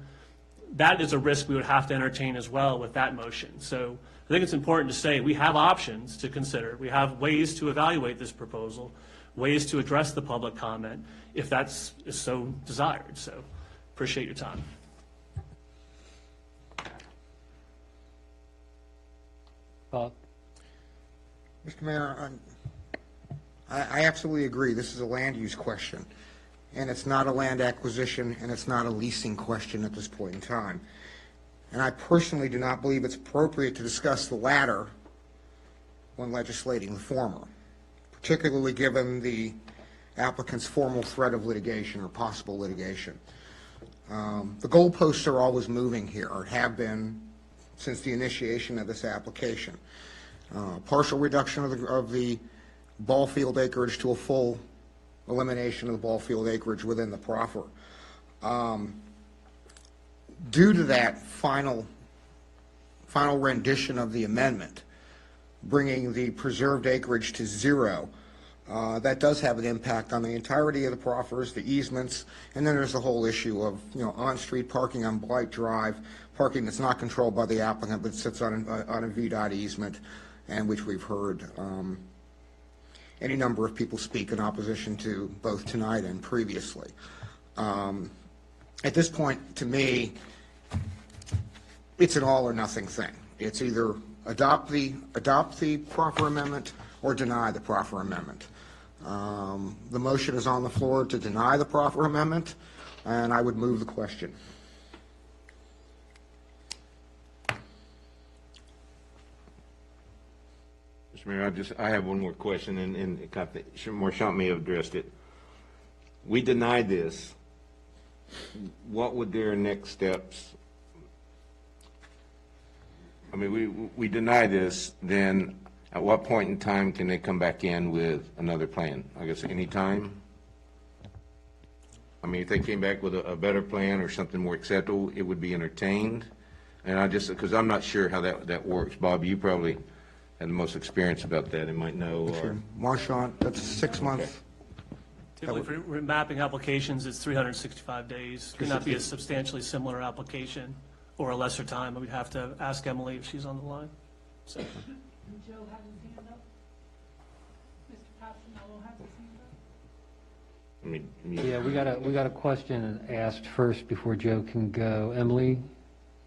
that is a risk we would have to entertain as well with that motion. So I think it's important to say we have options to consider. We have ways to evaluate this proposal, ways to address the public comment if that's so desired. So appreciate your time. Bob? Mr. Mayor, I absolutely agree. This is a land use question, and it's not a land acquisition, and it's not a leasing question at this point in time. And I personally do not believe it's appropriate to discuss the latter when legislating the former, particularly given the applicant's formal threat of litigation or possible litigation. The goalposts are always moving here, or have been since the initiation of this application. Partial reduction of the ball field acreage to a full elimination of the ball field acreage within the proffer. Due to that final rendition of the amendment, bringing the preserved acreage to 0, that does have an impact on the entirety of the proffers, the easements, and then there's the whole issue of, on-street parking on Blight Drive, parking that's not controlled by the applicant but sits on a VDOT easement, and which we've heard any number of people speak in opposition to both tonight and previously. At this point, to me, it's an all or nothing thing. It's either adopt the proffer amendment or deny the proffer amendment. The motion is on the floor to deny the proffer amendment, and I would move the question. Mr. Mayor, I have one more question, and Marchant may have addressed it. We deny this. What would their next steps? I mean, we deny this, then at what point in time can they come back in with another plan? I guess any time? I mean, if they came back with a better plan or something more acceptable, it would be entertained. And because I'm not sure how that works. Bob, you probably had the most experience about that and might know. Sure. Marchant, that's 6 months. Typically, for mapping applications, it's 365 days. Could not be a substantially similar application or a lesser time. We'd have to ask Emily if she's on the line. So. Joe has his hand up. Mr. Passanello has his hand up. Yeah, we got a question asked first before Joe can go. Emily,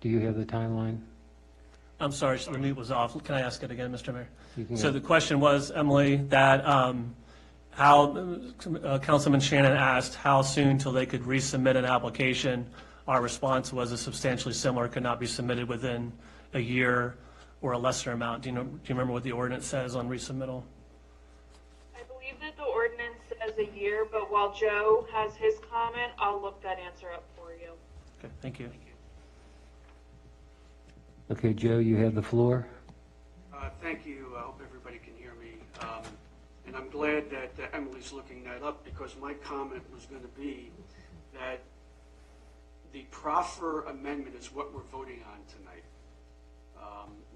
do you have the timeline? I'm sorry, the mute was off. Can I ask it again, Mr. Mayor? So the question was, Emily, that how Councilman Shannon asked how soon till they could resubmit an application. Our response was a substantially similar could not be submitted within a year or a lesser amount. Do you remember what the ordinance says on resubmittal? I believe that the ordinance says a year, but while Joe has his comment, I'll look that answer up for you. Okay, thank you. Okay, Joe, you have the floor. Thank you. I hope everybody can hear me. And I'm glad that Emily's looking that up, because my comment was going to be that the proffer amendment is what we're voting on tonight.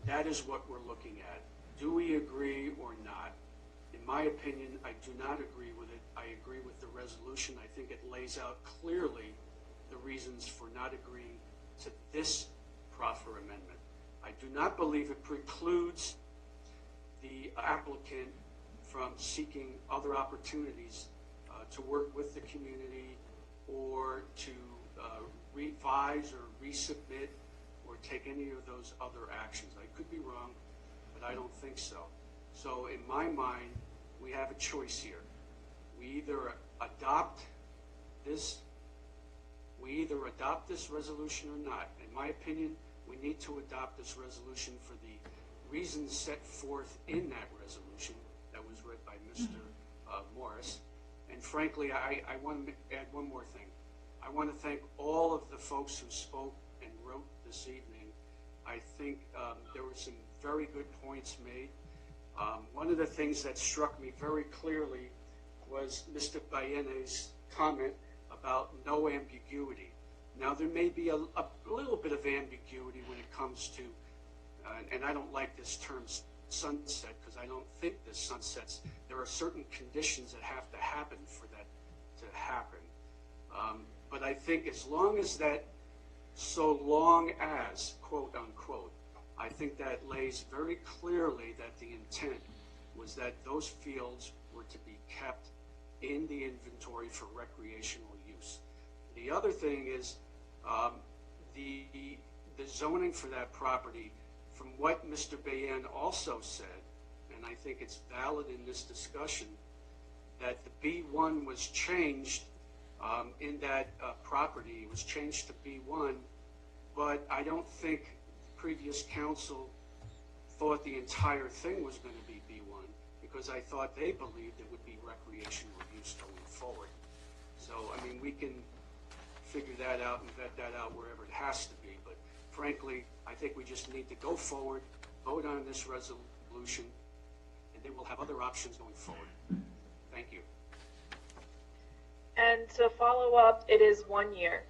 That is what we're looking at. Do we agree or not? In my opinion, I do not agree with it. I agree with the resolution. I think it lays out clearly the reasons for not agreeing to this proffer amendment. I do not believe it precludes the applicant from seeking other opportunities to work with the community or to revise or resubmit or take any of those other actions. I could be wrong, but I don't think so. So in my mind, we have a choice here. We either adopt this resolution or not. In my opinion, we need to adopt this resolution for the reasons set forth in that resolution that was read by Mr. Morris. And frankly, I want to add one more thing. I want to thank all of the folks who spoke and wrote this evening. I think there were some very good points made. One of the things that struck me very clearly was Mr. Bayene's comment about no ambiguity. Now, there may be a little bit of ambiguity when it comes to, and I don't like this term sunset because I don't think this sunsets. There are certain conditions that have to happen for that to happen. But I think as long as that, so long as, quote unquote, I think that lays very clearly that the intent was that those fields were to be kept in the inventory for recreational use. The other thing is the zoning for that property, from what Mr. Bayenne also said, and I think it's valid in this discussion, that the B1 was changed in that property. It was changed to B1, but I don't think previous council thought the entire thing was going to be B1, because I thought they believed it would be recreational use going forward. So, I mean, we can figure that out and vet that out wherever it has to be, but frankly, I think we just need to go forward, vote on this resolution, and then we'll have other options going forward. Thank you. And to follow up, it is 1 year.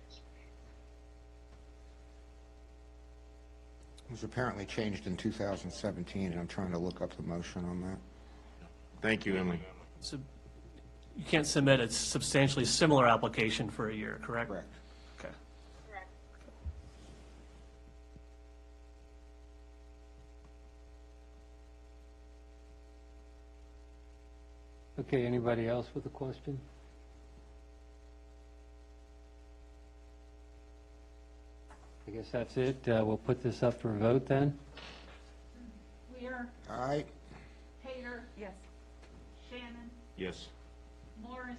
It was apparently changed in 2017, and I'm trying to look up the motion on that. Thank you, Emily. So you can't submit a substantially similar application for a year, correct? Correct. Okay. Correct. Okay, anybody else with a question? I guess that's it. We'll put this up for a vote then. Weir, Aye. Pater, Yes. Shannon, Yes. Morris.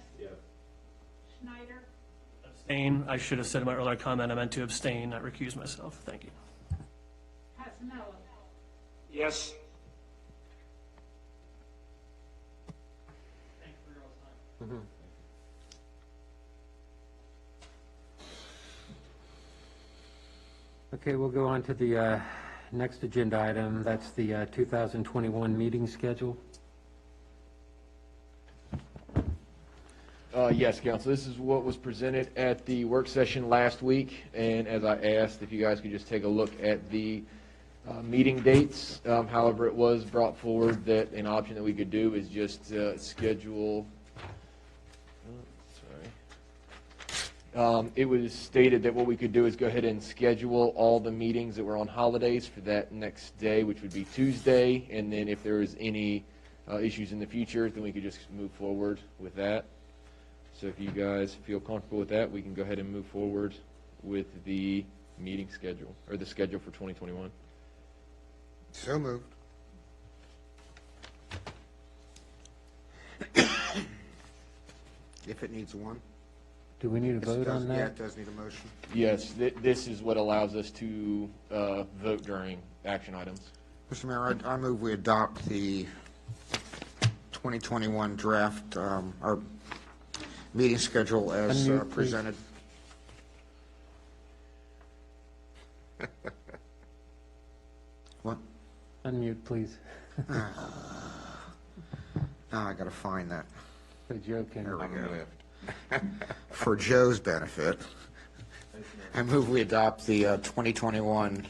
Schneider. Abstain. I should have said in my earlier comment, I meant to abstain, not recuse myself. Thank you. Casanella. Yes. Okay, we'll go on to the next agenda item. That's the 2021 meeting schedule. Yes, Council, this is what was presented at the work session last week, and as I asked, if you guys could just take a look at the meeting dates. However, it was brought forward that an option that we could do is just schedule, it was stated that what we could do is go ahead and schedule all the meetings that were on holidays for that next day, which would be Tuesday, and then if there was any issues in the future, then we could just move forward with that. So if you guys feel comfortable with that, we can go ahead and move forward with the meeting schedule, or the schedule for 2021. So moved. If it needs one. Do we need a Yes, it vote does. on Yeah, that? it does need a motion. Yes, this is what allows us to vote during action items. Mr. Mayor, I move we adopt the 2021 draft, our meeting schedule as Unmute, please. presented. What? Unmute, please. Now I gotta find that. So Joe can. There we On go. the left. For Joe's benefit, I move we adopt the 2021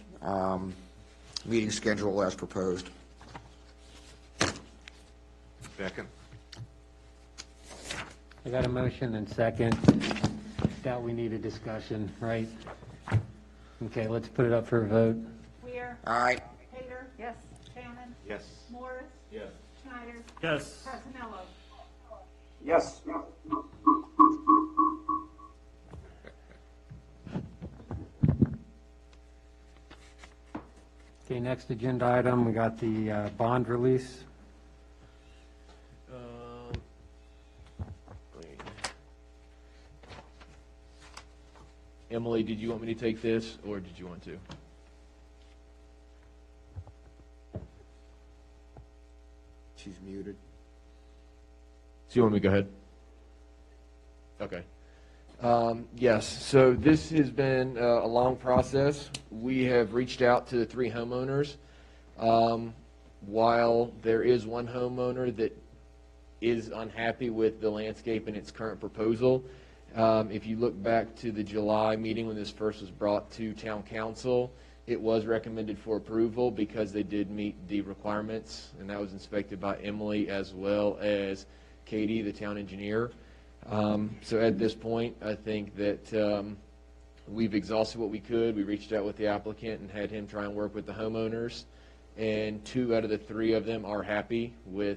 meeting schedule as proposed. Second. I got a motion and second. Doubt we need a discussion, right? Okay, let's put it up for a vote. Weir. Aye. Pater. Yes. Shannon. Yes. Morris. Yes. Schneider. Yes. Presinello. Yes. Okay, next agenda item, we got the bond release. Wait. Emily, did you want me to take this, or did you want to? She's muted. So you want me to go ahead? Okay. Yes, so this has been a long process. We have reached out to the 3 homeowners. While there is one homeowner that is unhappy with the landscape and its current proposal, if you look back to the July meeting when this first was brought to town council, it was recommended for approval because they did meet the requirements, and that was inspected by Emily as well as Katie, the town engineer. So at this point, I think that we've exhausted what we could. We reached out with the applicant and had him try and work with the homeowners, and 2 out of the 3 of them are happy with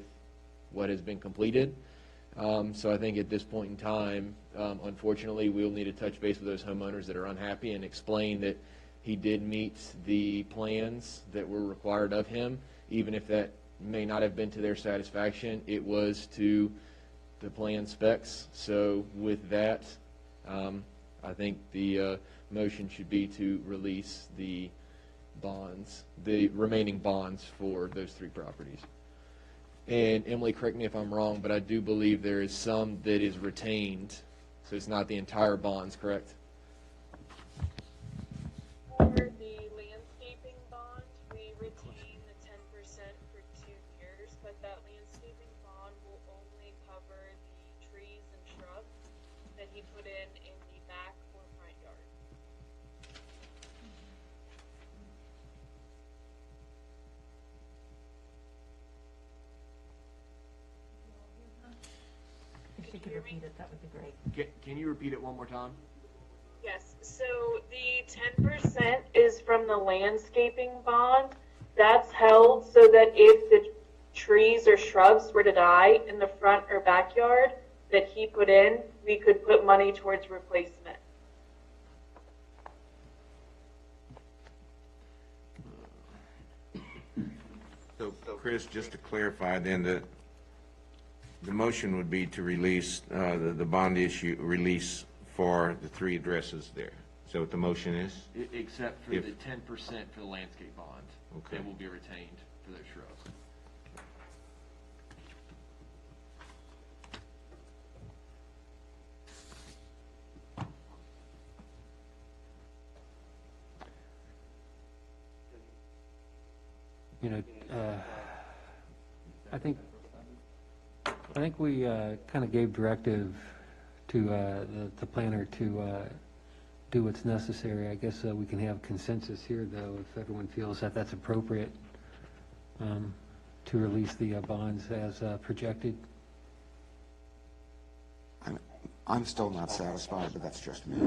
what has been completed. So I think at this point in time, unfortunately, we'll need to touch base with those homeowners that are unhappy and explain that he did meet the plans that were required of him, even if that may not have been to their satisfaction. It was to the plan specs. So with that, I think the motion should be to release the bonds, the remaining bonds for those 3 properties. And Emily, correct me if I'm wrong, but I do believe there is some that is retained, so it's not the entire bonds, correct? For the landscaping bond, we retain the 10% for 2 years, but that landscaping bond will only cover the trees and shrubs that he put in the back or front yard. If you could repeat it, that would be great. Can you repeat it one more time? Yes, so the 10% is from the landscaping bond. That's held so that if the trees or shrubs were to die in the front or backyard that he put in, we could put money towards replacement. So, Chris, just to clarify then, the motion would be to release, the bond issue, release for the 3 addresses there. Is that what the motion is? Except for If- the 10% for the landscape bond. Okay. That will be retained for those shrubs. You know, I think we kind of gave directive to the planner to do what's necessary. I guess we can have consensus here, though, if everyone feels that that's appropriate, to release the bonds as projected. I'm still not satisfied, but that's just me.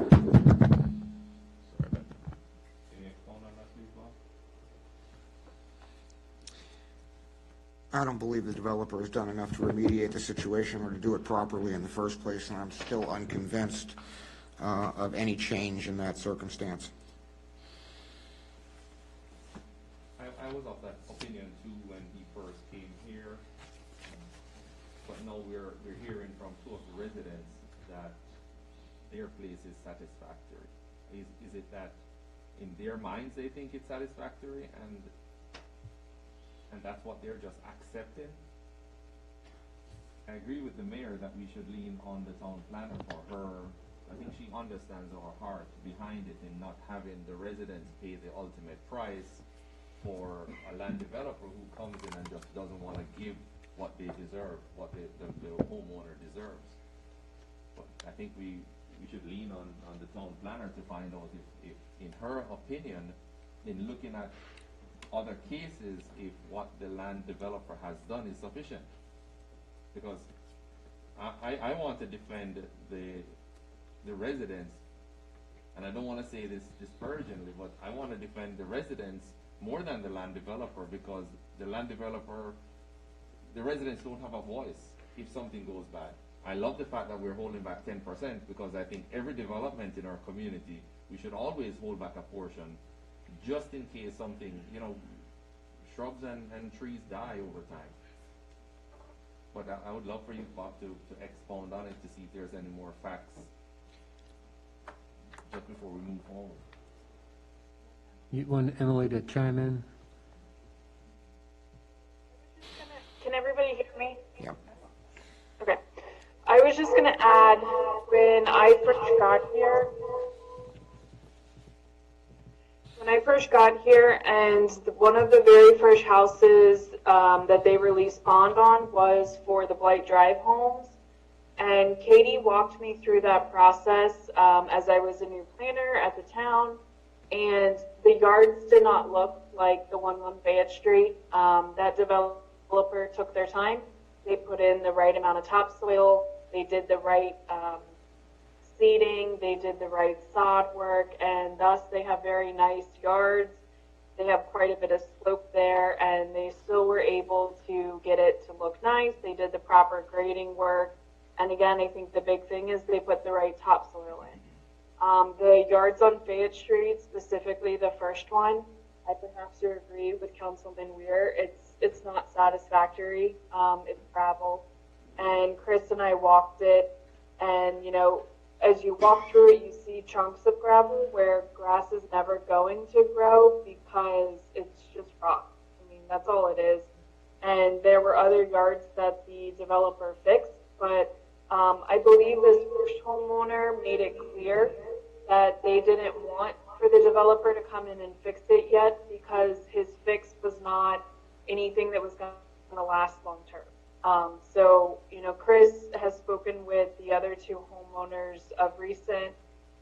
I don't believe the developer has done enough to remediate the situation or to do it properly in the first place, and I'm still unconvinced of any change in that circumstance. I was of that opinion too when he first came here, but now we're hearing from 2 of the residents that their place is satisfactory. Is it that in their minds they think it's satisfactory and that's what they're just accepting? I agree with the mayor that we should lean on the town planner for her. I think she understands our heart behind it in not having the residents pay the ultimate price for a land developer who comes in and just doesn't want to give what they deserve, what the homeowner deserves. But I think we should lean on the town planner to find out if in her opinion, in looking at other cases, if what the land developer has done is sufficient. Because I want to defend the residents And I don't want to say this disparagingly, but I want to defend the residents more than the land developer, because the land developer, the residents don't have a voice if something goes bad. I love the fact that we're holding back 10% because I think every development in our community, we should always hold back a portion just in case something, you know, shrubs and trees die over time. But I would love for you, Bob, to expound on it to see if there's any more facts just before we move forward. You want Emily to chime in? Can everybody hear me? Yeah. Okay. I was just going to add, when I first got here, and one of the very first houses that they released bond on was for the Blight Drive homes. And Katie walked me through that process as I was a new planner at the town. And the yards did not look like the one on Fayette Street. That developer took their time. They put in the right amount of topsoil. They did the right seeding. They did the right sod work. And thus they have very nice yards. They have quite a bit of slope there. And they still were able to get it to look nice. They did the proper grading work. And again, I think the big thing is they put the right topsoil in. The yards on Fayette Street, specifically the first one, I perhaps agree with Councilman Weir. It's not satisfactory. It's gravel. And Chris and I walked it, and you know, as you walk through it, you see chunks of gravel where grass is never going to grow because it's just rock. I mean, that's all it is. And there were other yards that the developer fixed, but I believe this first homeowner made it clear that they didn't want for the developer to come in and fix it yet because his fix was not anything that was going to last long term. So, you know, Chris has spoken with the other two homeowners of recent,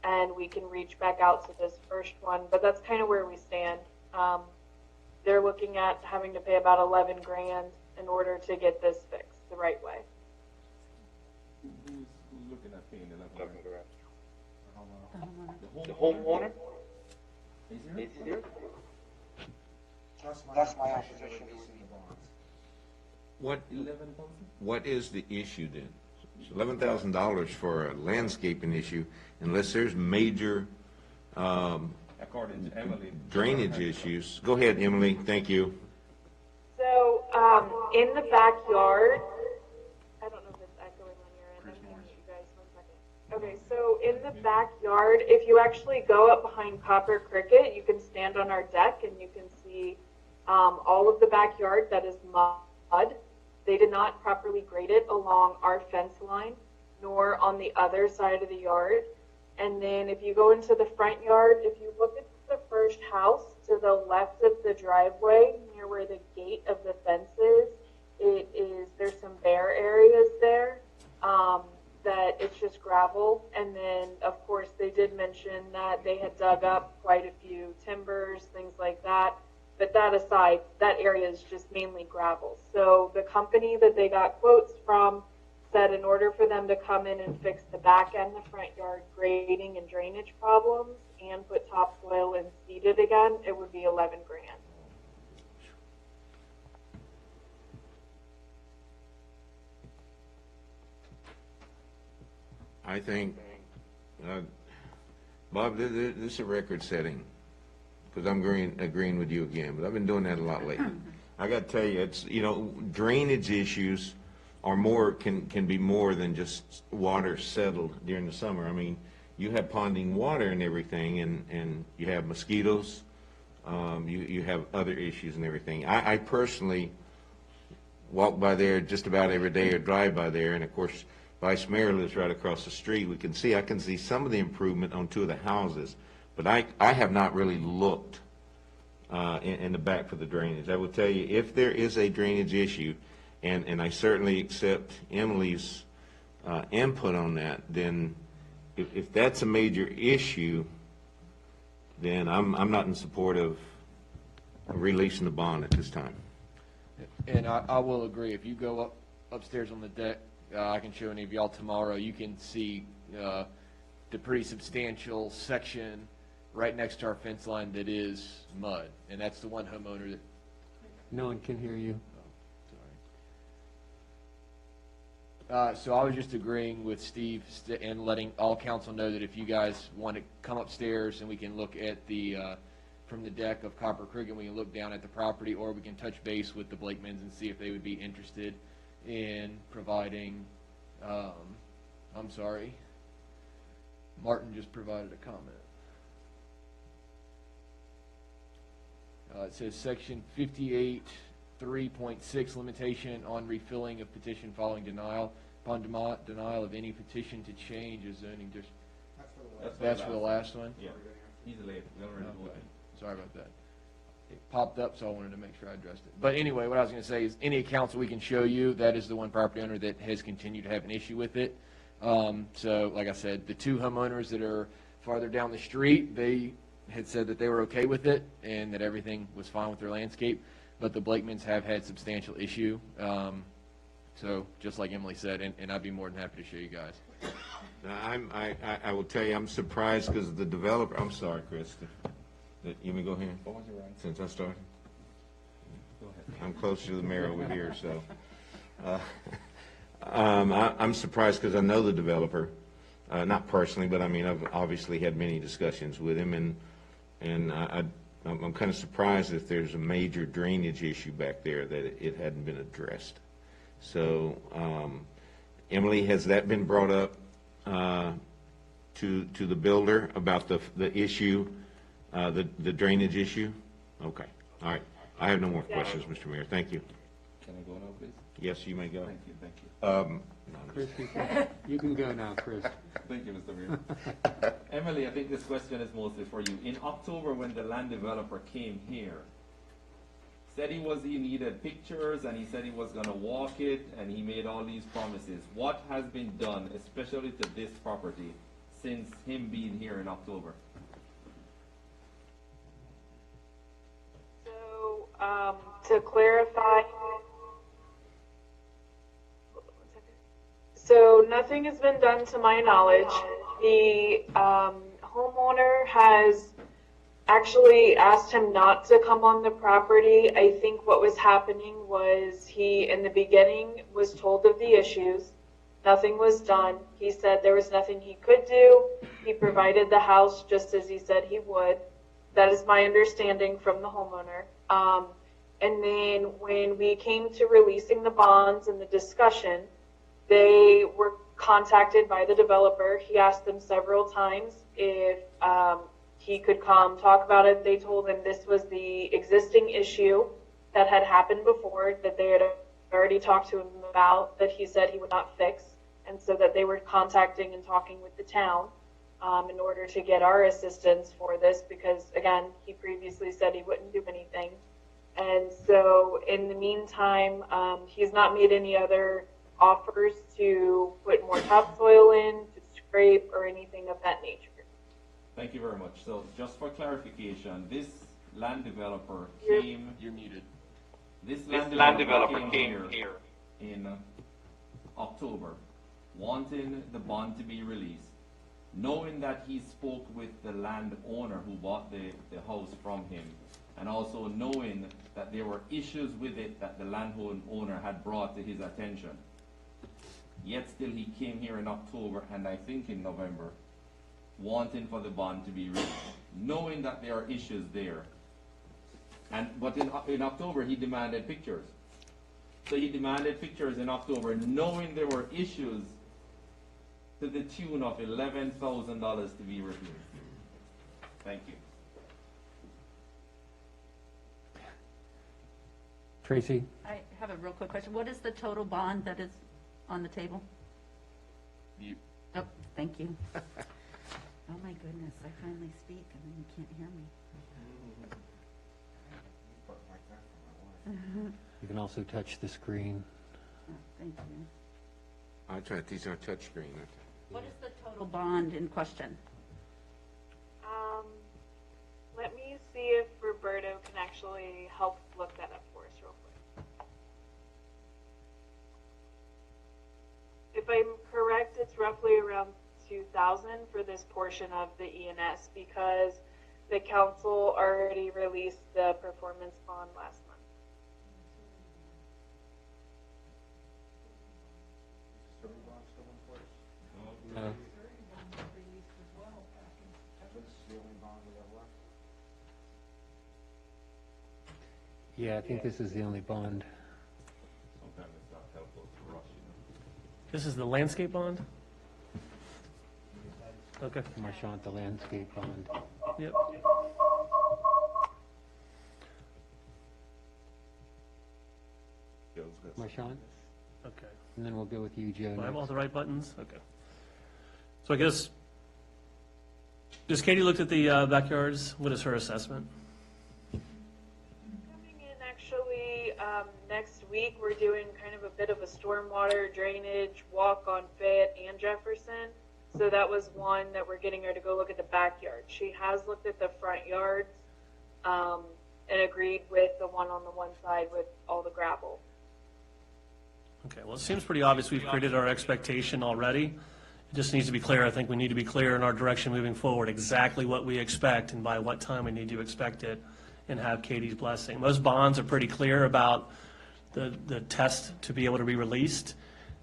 and we can reach back out to this first one, but that's kind of where we stand. They're looking at having to pay about 11 grand in order to get this fixed the right way. Who's looking at paying 11 grand? The homeowner? Is Is there? That's my opposition to the bonds. What is the issue then? It's $11,000 for a landscaping issue, unless there's major according to Emily, drainage issues. Go ahead, Emily, thank you. So, in the backyard, I don't know if it's echoing on your end. I'm going to mute you guys 1 second. Okay, so in the backyard, if you actually go up behind Copper Cricket, you can stand on our deck and you can see all of the backyard that is mud. They did not properly grade it along our fence line, nor on the other side of the yard. And then if you go into the front yard, if you look at the first house to the left of the driveway, near where the gate of the fence is, there's some bare areas there that it's just gravel. And then, of course, they did mention that they had dug up quite a few timbers, things like that. But that aside, that area is just mainly gravel. So the company that they got quotes from said in order for them to come in and fix the back and the front yard grading and drainage problems and put topsoil and seed it again, it would be 11 grand. I think, Bob, this is a record setting, because I'm agreeing with you again, but I've been doing that a lot lately. I got to tell you, it's, you know, drainage issues are more, can be more than just water settled during the summer. I mean, you have ponding water and everything, and you have mosquitoes, you have other issues and everything. I personally walk by there just about every day or drive by there, and of course, Vice Mayor lives right across the street. I can see some of the improvement on two of the houses, but I have not really looked in the back for the drainage. I will tell you, if there is a drainage issue, and I certainly accept Emily's input on that, then if that's a major issue, then I'm not in support of releasing the bond at this time. And I will agree. If you go upstairs on the deck, I can show any of y'all tomorrow, you can see the pretty substantial section right next to our fence line that is mud, and that's the one homeowner that, No one can hear you. so I was just agreeing with Steve and letting all council know that if you guys want to come upstairs and we can look at the, from the deck of Copper Creek and we can look down at the property, or we can touch base with the Blakemans and see if they would be interested in providing, I'm sorry, Martin just provided a comment. It says section 58, 3.6, limitation on refilling of petition following denial. Upon denial of any petition to change a zoning district. That's for the last one? Yeah, he's late. Okay. Sorry about that. It popped up, so I wanted to make sure I addressed it. But anyway, what I was going to say is any accounts that we can show you, that is the one property owner that has continued to have an issue with it. So, like I said, the two homeowners that are farther down the street, they had said that they were okay with it and that everything was fine with their landscape. But the Blakemans have had substantial issue. So, just like Emily said, and I'd be more than happy to show you guys. Now, I will tell you, I'm surprised because the developer, I'm sorry, Chris, you may go ahead, since I started. Go ahead. I'm close to the mayor over here, so. I'm surprised because I know the developer, not personally, but I mean, I've obviously had many discussions with him, and I'm kind of surprised if there's a major drainage issue back there that it hadn't been addressed. So, Emily, has that been brought up to the builder about the issue, the drainage issue? Okay, all right. I have no more questions, Mr. Mayor. Thank you. Can I go now, please? Yes, you may go. Thank you. Chris, you can go now, Chris. Thank you, Mr. Mayor. Emily, I think this question is mostly for you. In October, when the land developer came here, said he needed pictures, and he said he was going to walk it, and he made all these promises. What has been done, especially to this property, since him being here in October? So, to clarify, so nothing has been done to my knowledge. The homeowner has actually asked him not to come on the property. I think what was happening was he, in the beginning, was told of the issues. Nothing was done. He said there was nothing he could do. He provided the house just as he said he would. That is my understanding from the homeowner. And then when we came to releasing the bonds and the discussion, they were contacted by the developer. He asked them several times if he could come talk about it. They told him this was the existing issue that had happened before, that they had already talked to him about, that he said he would not fix, and so that they were contacting and talking with the town in order to get our assistance for this, because, again, he previously said he wouldn't do anything. And so in the meantime, he's not made any other offers to put more topsoil in, to scrape, or anything of that nature. Thank you very much. So just for clarification, this land developer came... You're muted. This land developer came here in October, wanting the bond to be released, knowing that he spoke with the landowner who bought the house from him, and also knowing that there were issues with it that the landowner had brought to his attention. Yet still he came here in October, and I think in November, wanting for the bond to be released, knowing that there are issues there. But in October, he demanded pictures. So he demanded pictures in October, knowing there were issues to the tune of $11,000 to be reviewed. Thank you. Tracy? I have a real quick question. What is the total bond that is on the table? Oh, thank you. Oh my goodness, I finally speak and then you can't hear me. You can also touch the screen. Oh, thank you. I try to teach our touch screen. What is the total bond in question? Let me see if Roberto can actually help look that up for us real quick. If I'm correct, it's roughly around $2,000 for this portion of the ENS because the council already released the performance bond last month. No. Yeah, I think this is the only bond. Sometimes it's not helpful to rush, This is the landscape bond? Okay. Marchant, the landscape bond. Yep. Marchant? Okay. And then we'll go with you, Joe. Do I have all next. the right buttons? Okay. So I guess, just Katie looked at the backyards. What is her assessment? Coming in actually next week, we're doing kind of a bit of a stormwater drainage walk on Fayette and Jefferson. So that was one that we're getting her to go look at the backyard. She has looked at the front yards and agreed with the one on the one side with all the gravel. Okay, well, it seems pretty obvious we've created our expectation already. It just needs to be clear. I think we need to be clear in our direction moving forward, exactly what we expect and by what time we need to expect it and have Katie's blessing. Most bonds are pretty clear about the test to be able to be released.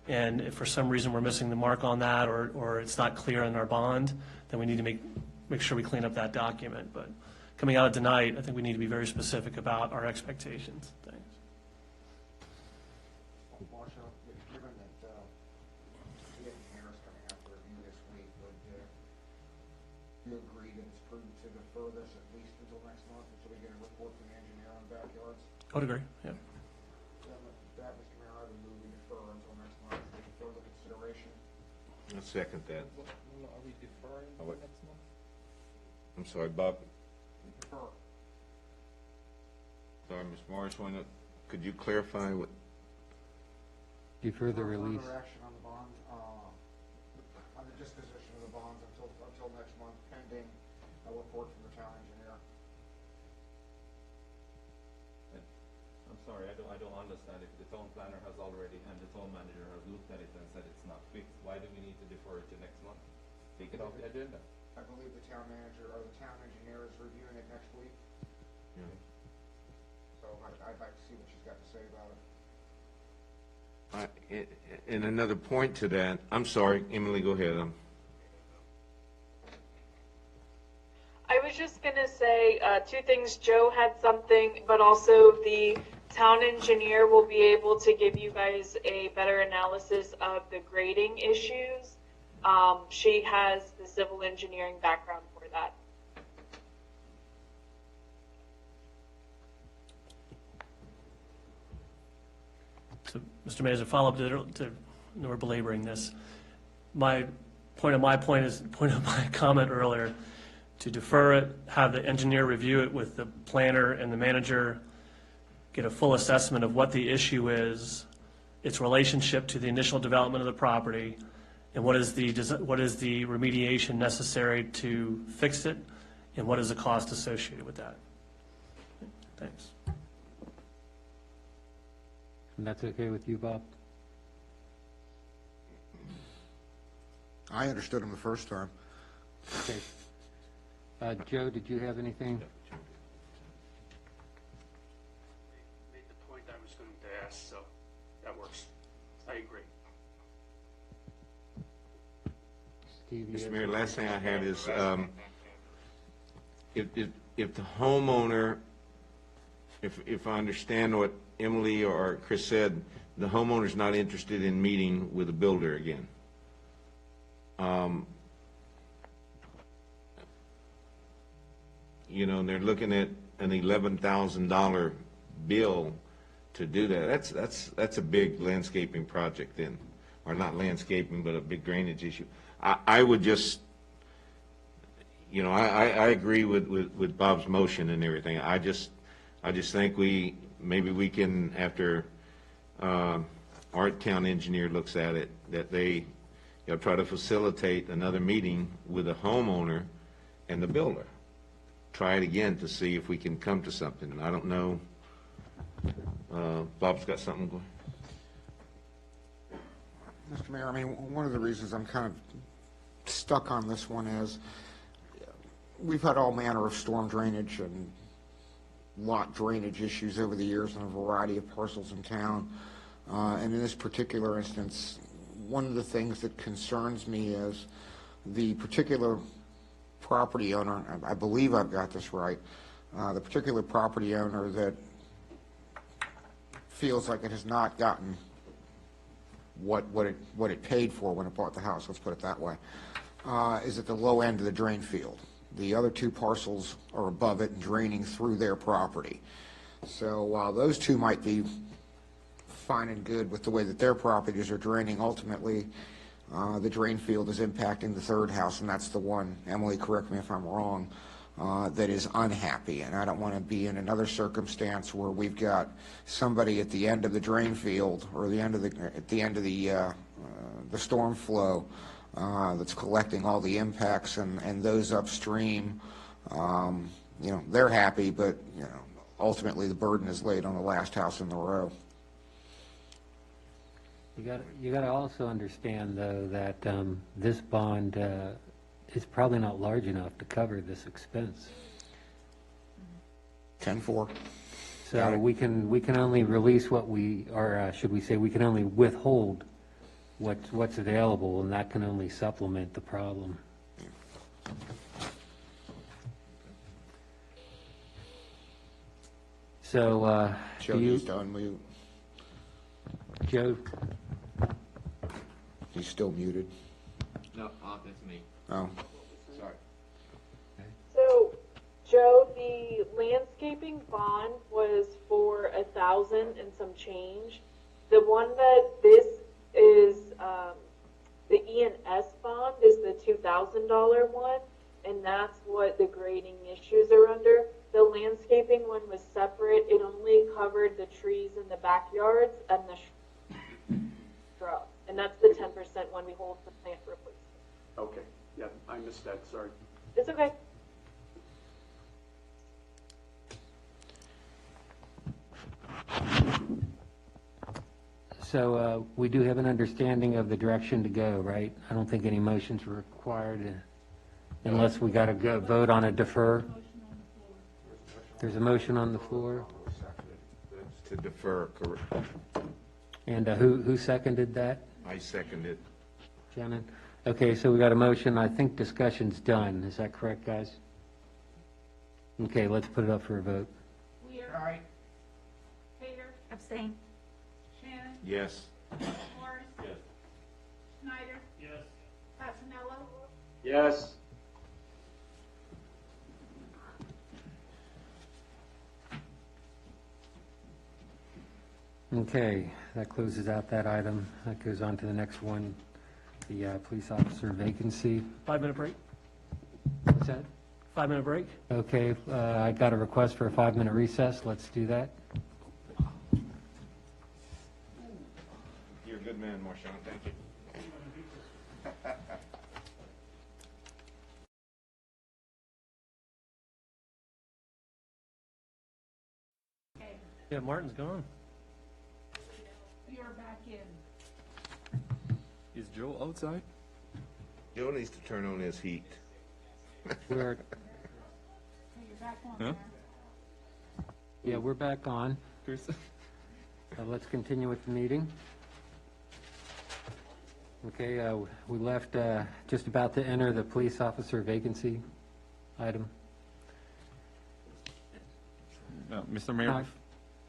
And if for some reason we're missing the mark on that or it's not clear in our bond, then we need to make sure we clean up that document. But coming out of tonight, I think we need to be very specific about our expectations. Thanks. Marcia, given that the engineer is coming out for review this week, would you agree that it's prudent to defer this at least until next month, until we get a report from the engineer on backyards? I would agree, yeah. Then with that, Mr. Mayor, I would move we defer until next month for further consideration. I second that. Are we deferring Oh, wait. next month? I'm sorry, Bob. Defer. Sorry, Ms. Morris, could you clarify what? Defer the release. Further action on the bond, on the disposition of the bonds until next month, pending a report from the town engineer. I'm sorry, I don't understand. If the town planner has already, and the town manager has looked at it and said it's not fixed, why do we need to defer it to next month? Take it off the agenda. I believe the town manager or the town engineer is reviewing it next week, so I'd like to see what she's got to say about it. And another point to that, I'm sorry, Emily, go ahead. I was just going to say two things. Joe had something, but also the town engineer will be able to give you guys a better analysis of the grading issues. She has the civil engineering background for that. So, Mr. Mayor, as a follow-up to we're belaboring this, my point of my comment earlier, to defer it, have the engineer review it with the planner and the manager, get a full assessment of what the issue is, its relationship to the initial development of the property, and what is the remediation necessary to fix it, and what is the cost associated with that. Thanks. And that's okay with you, Bob? I understood him the first time. Okay. Joe, did you have anything? Made the point I was going to ask, so that works. I agree. Steve, you Mr. have Mayor, something? last thing I had is, if the homeowner, if I understand what Emily or Chris said, the homeowner's not interested in meeting with the builder again. You know, and they're looking at an $11,000 bill to do that. That's a big landscaping project then, or not landscaping, but a big drainage issue. I would just, you know, I agree with Bob's motion and everything. I just think maybe we can, after our town engineer looks at it, that they, try to facilitate another meeting with the homeowner and the builder. Try it again to see if we can come to something. And I don't know, Bob's got something going. Mr. Mayor, I mean, one of the reasons I'm kind of stuck on this one is, we've had all manner of storm drainage and lot drainage issues over the years on a variety of parcels in town. And in this particular instance, one of the things that concerns me is the particular property owner, I believe I've got this right, the particular property owner that feels like it has not gotten what it paid for when it bought the house, let's put it that way, is at the low end of the drain field. The other two parcels are above it and draining through their property. So while those two might be fine and good with the way that their properties are draining, ultimately the drain field is impacting the third house, and that's the one, Emily, correct me if I'm wrong, that is unhappy. And I don't want to be in another circumstance where we've got somebody at the end of the drain field or at the end of the storm flow that's collecting all the impacts, and those upstream, they're happy, but ultimately the burden is laid on the last house in the row. You got to also understand, though, that this bond is probably not large enough to cover this expense. 10-4. So we can only release what should we say, we can only withhold what's available, and that can only supplement the problem. So, Joe needs to unmute. Joe? He's still muted. No, that's me. Oh. Sorry. So, Joe, the landscaping bond was for $1,000 and some change. The one that this is, the E&S bond is the $2,000 one, and that's what the grading issues are under. The landscaping one was separate. It only covered the trees in the backyards and the shrubs. And that's the 10% one we hold for plant replacement. Okay, yeah, I missed that, sorry. It's okay. So we do have an understanding of the direction to go, right? I don't think any motions are required unless we got to vote on a defer. There's a motion on the floor. That's to defer, correct? And who seconded that? I second it. Shannon? Okay, so we got a motion. I think discussion's done. Is that correct, guys? Okay, let's put it up for a vote. Weir. Aye. Pater. Abstain. Shannon. Yes. Morris. Yes. Schneider. Yes. Fasenello. Yes. Okay, that closes out that item. That goes on to the next one, the police officer vacancy. 5-minute break? What's that? 5-minute break? Okay, I got a request for a 5-minute recess. Let's do that. You're a good man, Marshawn. Thank you. Yeah, Martin's gone. You're back in. Is Joe outside? Joe needs to turn on his heat. We're, So you're back on Huh? there. yeah, we're back on. Let's continue with the meeting. Okay, we left just about to enter the police officer vacancy item. Mr. Mayor?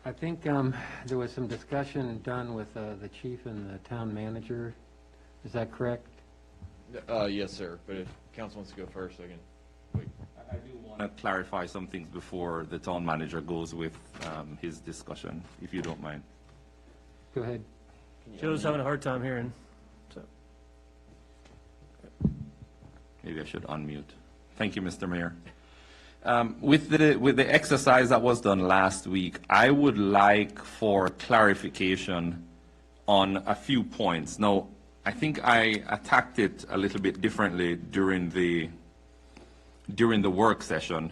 I think there was some discussion done with the chief and the town manager. Is that correct? Yes, sir, but if council wants to go first, I can wait. I do want to clarify some things before the town manager goes with his discussion, if you don't mind. Go ahead. Joe's having a hard time hearing. So. Maybe I should unmute. Thank you, Mr. Mayor. With the exercise that was done last week, I would like for clarification on a few points. Now, I think I attacked it a little bit differently during the work session.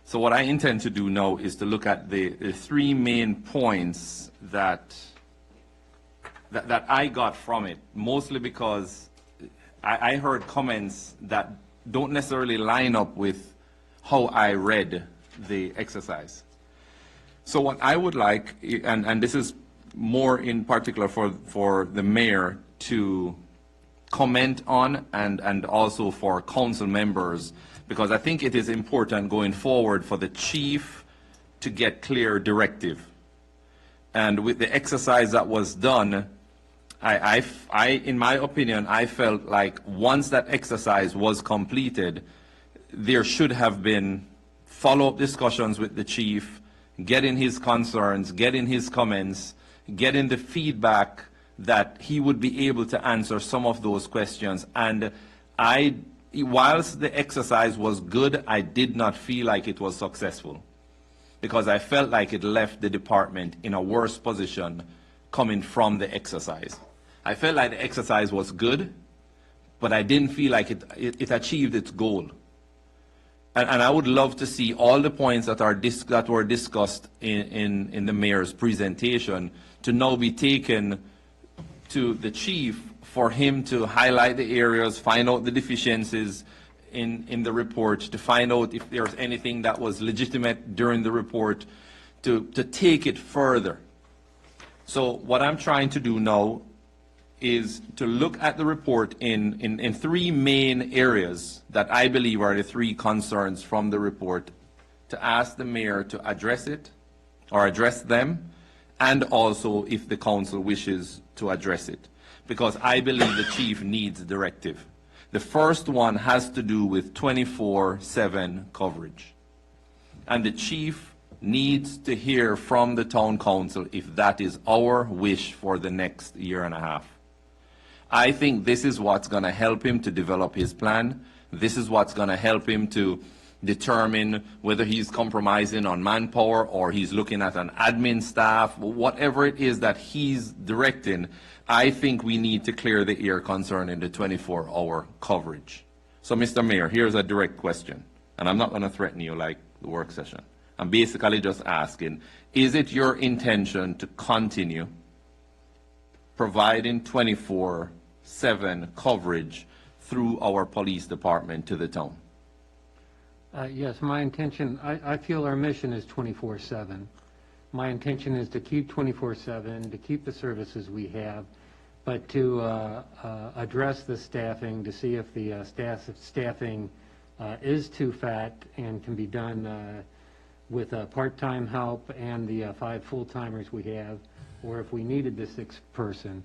So what I intend to do now is to look at the three main points that I got from it, mostly because I heard comments that don't necessarily line up with how I read the exercise. So what I would like, and this is more in particular for the mayor to comment on, and also for council members, because I think it is important going forward for the chief to get clear directive. And with the exercise that was done, I, in my opinion, I felt like once that exercise was completed, there should have been follow-up discussions with the chief, getting his concerns, getting his comments, getting the feedback that he would be able to answer some of those questions. And whilst the exercise was good, I did not feel like it was successful, because I felt like it left the department in a worse position coming from the exercise. I felt like the exercise was good, but I didn't feel like it achieved its goal. And I would love to see all the points that were discussed in the mayor's presentation to now be taken to the chief for him to highlight the areas, find out the deficiencies in the report, to find out if there's anything that was legitimate during the report, to take it further. So what I'm trying to do now is to look at the report in three main areas that I believe are the three concerns from the report, to ask the mayor to address it, or address them, and also if the council wishes to address it, because I believe the chief needs directive. The first one has to do with 24/7 coverage. And the chief needs to hear from the town council if that is our wish for the next year and a half. I think this is what's going to help him to develop his plan. This is what's going to help him to determine whether he's compromising on manpower or he's looking at an admin staff, whatever it is that he's directing. I think we need to clear the air concerning the 24-hour coverage. So, Mr. Mayor, here's a direct question, and I'm not going to threaten you like the work session. I'm basically just asking, is it your intention to continue providing 24/7 coverage through our police department to the town? Yes, my intention, I feel our mission is 24/7. My intention is to keep 24/7, to keep the services we have, but to address the staffing, to see if the staffing is too fat and can be done with part-time help and the 5 full-timers we have, or if we needed the 6th person.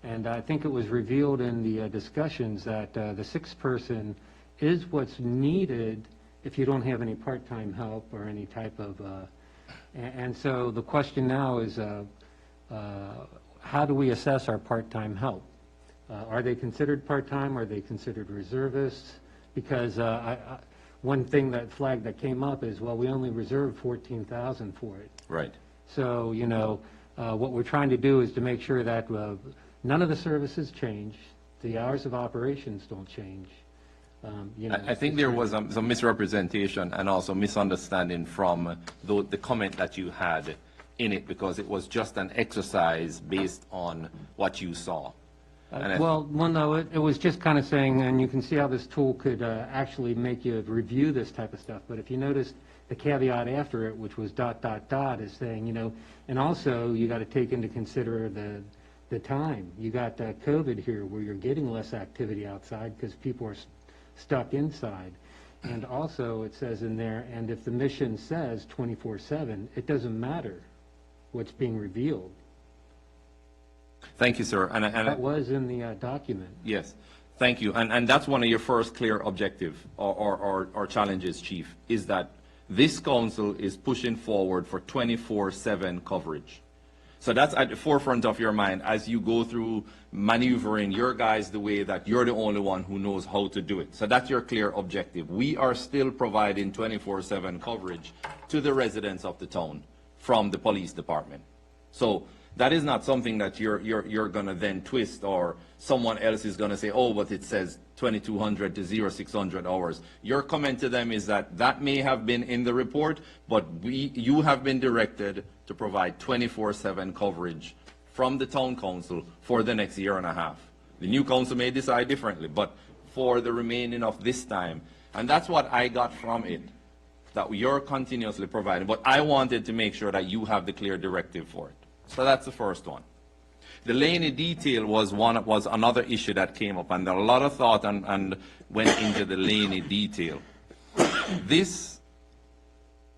And I think it was revealed in the discussions that the 6th person is what's needed if you don't have any part-time help or any type of, and so the question now is, how do we assess our part-time help? Are they considered part-time? Are they considered reservists? Because one thing that flag that came up is, well, we only reserved 14,000 for it. Right. So, you know, what we're trying to do is to make sure that none of the services change, the hours of operations don't change. You know, I think there was some misrepresentation and also misunderstanding from the comment that you had in it, because it was just an exercise based on what you saw. Well, no, it was just kind of saying, and you can see how this tool could actually make you review this type of stuff. But if you notice the caveat after it, which was ... is saying, you know, and also you got to take into consider the time. You got COVID here where you're getting less activity outside because people are stuck inside. And also it says in there, and if the mission says 24/7, it doesn't matter what's being revealed. Thank you, sir. And that was in the document. Yes, thank you. And that's one of your first clear objective or challenges, Chief, is that this council is pushing forward for 24/7 coverage. So that's at the forefront of your mind as you go through maneuvering your guys the way that you're the only one who knows how to do it. So that's your clear objective. We are still providing 24/7 coverage to the residents of the town from the police department. So that is not something that you're going to then twist, or someone else is going to say, oh, but it says 2200 to 0600 hours. Your comment to them is that that may have been in the report, but you have been directed to provide 24/7 coverage from the town council for the next year and a half. The new council may decide differently, but for the remaining of this time, and that's what I got from it, that you're continuously providing, but I wanted to make sure that you have the clear directive for it. So that's the first one. The Laney detail was another issue that came up, and a lot of thought and went into the Laney detail. This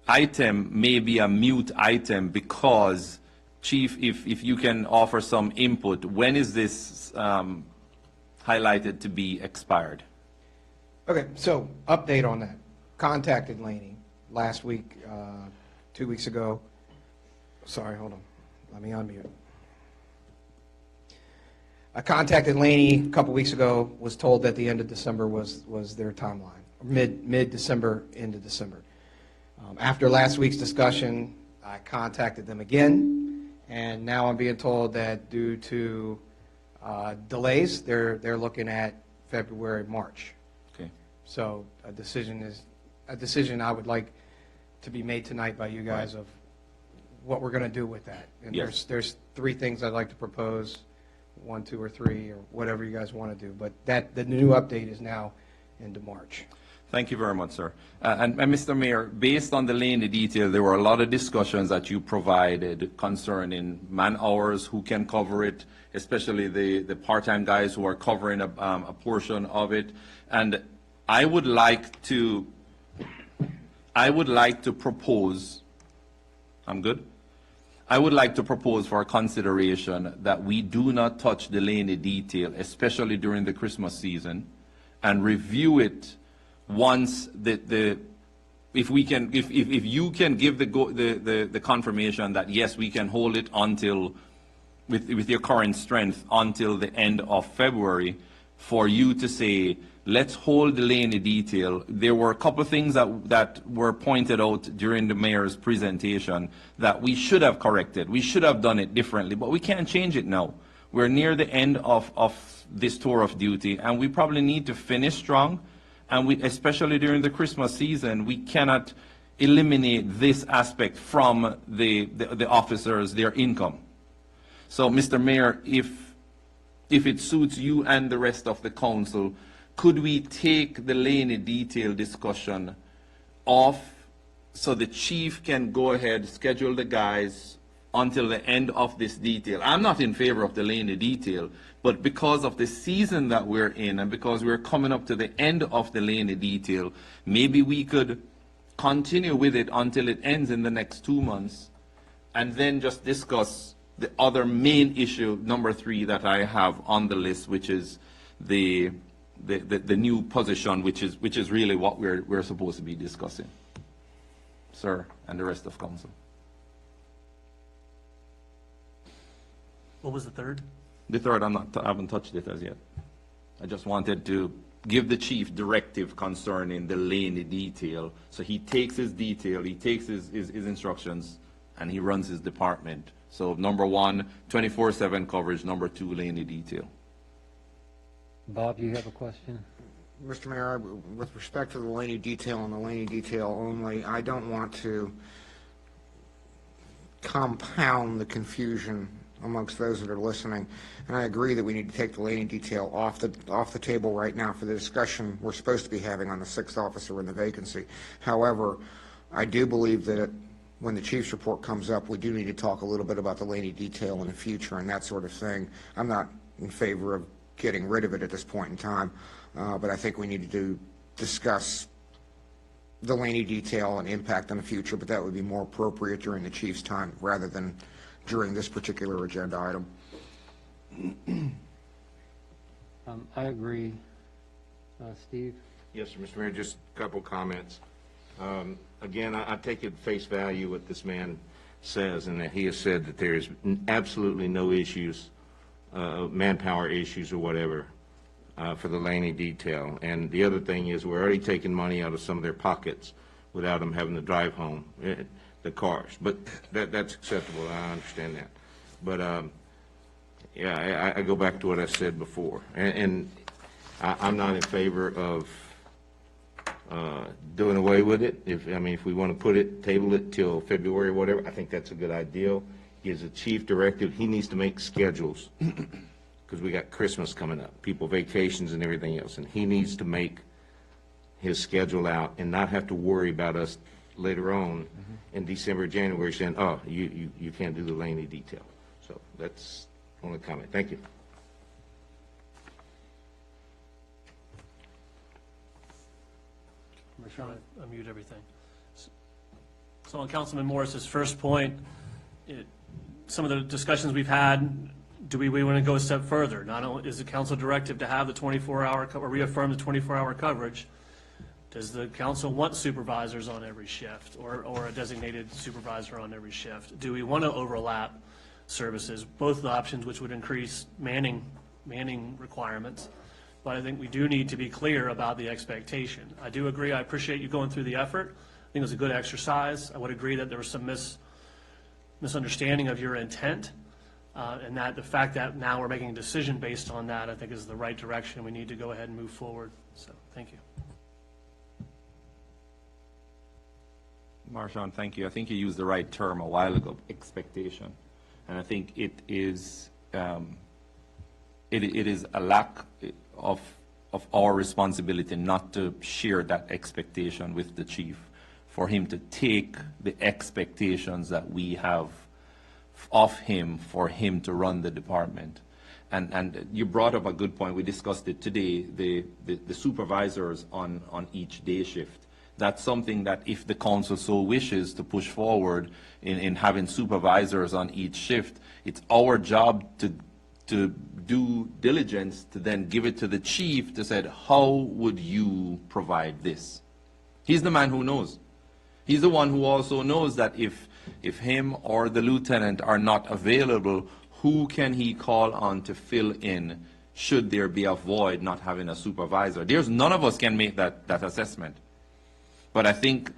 item may be a mute item because, Chief, if you can offer some input, when is this highlighted to be expired? Okay, so update on that. Contacted Laney last week, 2 weeks ago. Sorry, hold on. Let me unmute. I contacted Laney a couple weeks ago, was told that the end of December was their timeline, mid-December into December. After last week's discussion, I contacted them again, and now I'm being told that due to delays, they're looking at February, March. Okay. So a decision I would like to be made tonight by you guys of what we're going to do with that. And Yes. there's three things I'd like to propose, 1, 2, or 3, or whatever you guys want to do. But the new update is now into March. Thank you very much, sir. And Mr. Mayor, based on the Laney detail, there were a lot of discussions that you provided concerning man hours, who can cover it, especially the part-time guys who are covering a portion of it. And I would like to propose, I'm good? I would like to propose for consideration that we do not touch the Laney detail, especially during the Christmas season, and review it once if you can give the confirmation that yes, we can hold it until with your current strength until the end of February, for you to say let's hold the Laney detail. There were a couple of things that were pointed out during the mayor's presentation that we should have corrected. We should have done it differently, but we can't change it now. We're near the end of this tour of duty, and we probably need to finish strong. And especially during the Christmas season, we cannot eliminate this aspect from the officers, their income. So, Mr. Mayor, if it suits you and the rest of the council, could we take the Laney detail discussion off so the chief can go ahead, schedule the guys until the end of this detail? I'm not in favor of the Laney detail, but because of the season that we're in and because we're coming up to the end of the Laney detail, maybe we could continue with it until it ends in the next 2 months and then just discuss the other main issue, number 3, that I have on the list, which is the new position, which is really what we're supposed to be discussing. Sir, and the rest of council. What was the third? The third, I haven't touched it as yet. I just wanted to give the chief directive concerning the Laney detail. So he takes his detail, he takes his instructions, and he runs his department. So number 1, 24/7 coverage. Number 2, Laney detail. Bob, you have a question? Mr. Mayor, with respect to the Laney detail and the Laney detail only, I don't want to compound the confusion amongst those that are listening, and I agree that we need to take the Laney detail off the table right now for the discussion we're supposed to be having on the 6th officer and the vacancy. However, I do believe that when the chief's report comes up, we do need to talk a little bit about the Laney detail in the future and that sort of thing. I'm not in favor of getting rid of it at this point in time, but I think we need to discuss the Laney detail and impact on the future, but that would be more appropriate during the chief's time rather than during this particular agenda item. I agree. Steve? Yes, sir, Mr. Mayor, just a couple comments. Again, I take at face value what this man says, and that he has said that there is absolutely no issues, manpower issues or whatever, for the Laney detail. And the other thing is we're already taking money out of some of their pockets without them having to drive home the cars. But that's acceptable. I understand that. But yeah, I go back to what I said before, and I'm not in favor of doing away with it. If we want to table it till February or whatever, I think that's a good idea. He is a chief directive. He needs to make schedules because we got Christmas coming up, people vacations and everything else, and he needs to make his schedule out and not have to worry about us later on in December, January, saying, oh, you can't do the Laney detail. So that's only comment. Thank you. Unmute everything. So on Councilman Morris's first point, some of the discussions we've had, do we want to go a step further? Not only is the council directive to have the 24-hour, or reaffirm the 24-hour coverage, does the council want supervisors on every shift or a designated supervisor on every shift? Do we want to overlap services? Both of the options, which would increase manning requirements. But I think we do need to be clear about the expectation. I do agree, I appreciate you going through the effort. I think it was a good exercise. I would agree that there was some misunderstanding of your intent, and that the fact that now we're making a decision based on that, I think is the right direction. We need to go ahead and move forward. So, thank you. Marshawn, thank you. I think you used the right term a while ago, expectation. And I think it is a lack of our responsibility not to share that expectation with the chief, for him to take the expectations that we have of him, for him to run the department. And you brought up a good point. We discussed it today, the supervisors on each day shift. That's something that if the council so wishes to push forward in having supervisors on each shift, it's our job to do diligence to then give it to the chief to say, how would you provide this? He's the man who knows. He's the one who also knows that if him or the lieutenant are not available, who can he call on to fill in should there be a void not having a supervisor? None of us can make that assessment. But I think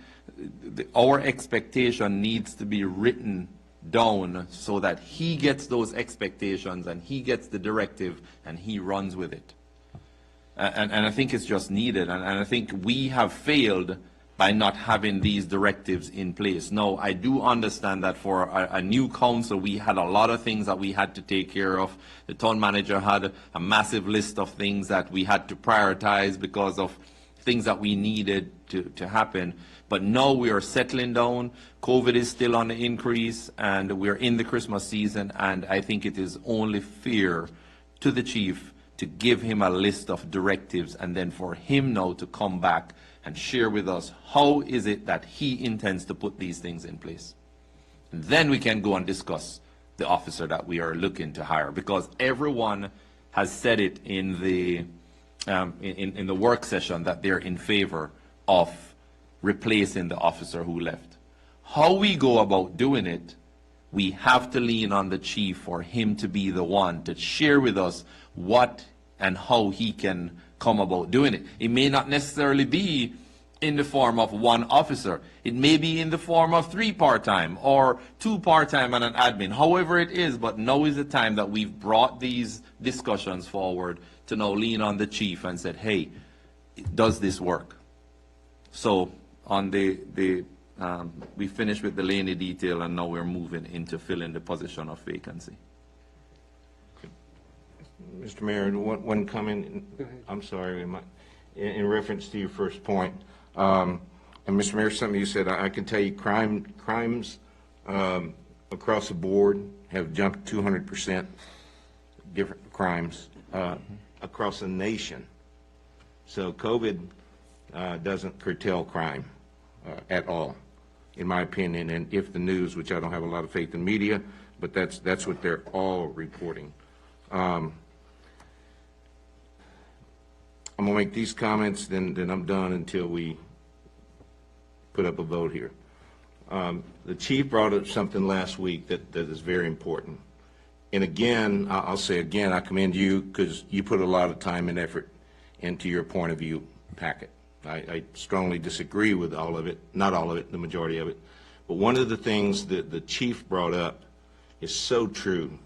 our expectation needs to be written down so that he gets those expectations and he gets the directive and he runs with it. And I think it's just needed. And I think we have failed by not having these directives in place. Now, I do understand that for a new council, we had a lot of things that we had to take care of. The town manager had a massive list of things that we had to prioritize because of things that we needed to happen. But now we are settling down. COVID is still on the increase, and we're in the Christmas season, and I think it is only fair to the chief to give him a list of directives, and then for him now to come back and share with us how is it that he intends to put these things in place. And then we can go and discuss the officer that we are looking to hire, because everyone has said it in the work session that they're in favor of replacing the officer who left. How we go about doing it, we have to lean on the chief for him to be the one to share with us what and how he can come about doing it. It may not necessarily be in the form of one officer. It may be in the form of 3 part-time or 2 part-time and an admin, however it is. But now is the time that we've brought these discussions forward to now lean on the chief and said, hey, does this work? So on we finished with the Laney detail, and now we're moving into filling the position of vacancy. Mr. Mayor, one comment. I'm sorry, in reference to your first point. And Mr. Mayor, something you said, I can tell you crimes across the board have jumped 200%, different crimes across the nation. So COVID doesn't curtail crime at all, in my opinion. And if the news, which I don't have a lot of faith in media, but that's what they're all reporting. I'm going to make these comments, then I'm done until we put up a vote here. The chief brought up something last week that is very important. And again, I'll say again, I commend you because you put a lot of time and effort into your point of view packet. I strongly disagree with all of it, not all of it, the majority of it. But one of the things that the chief brought up is so true.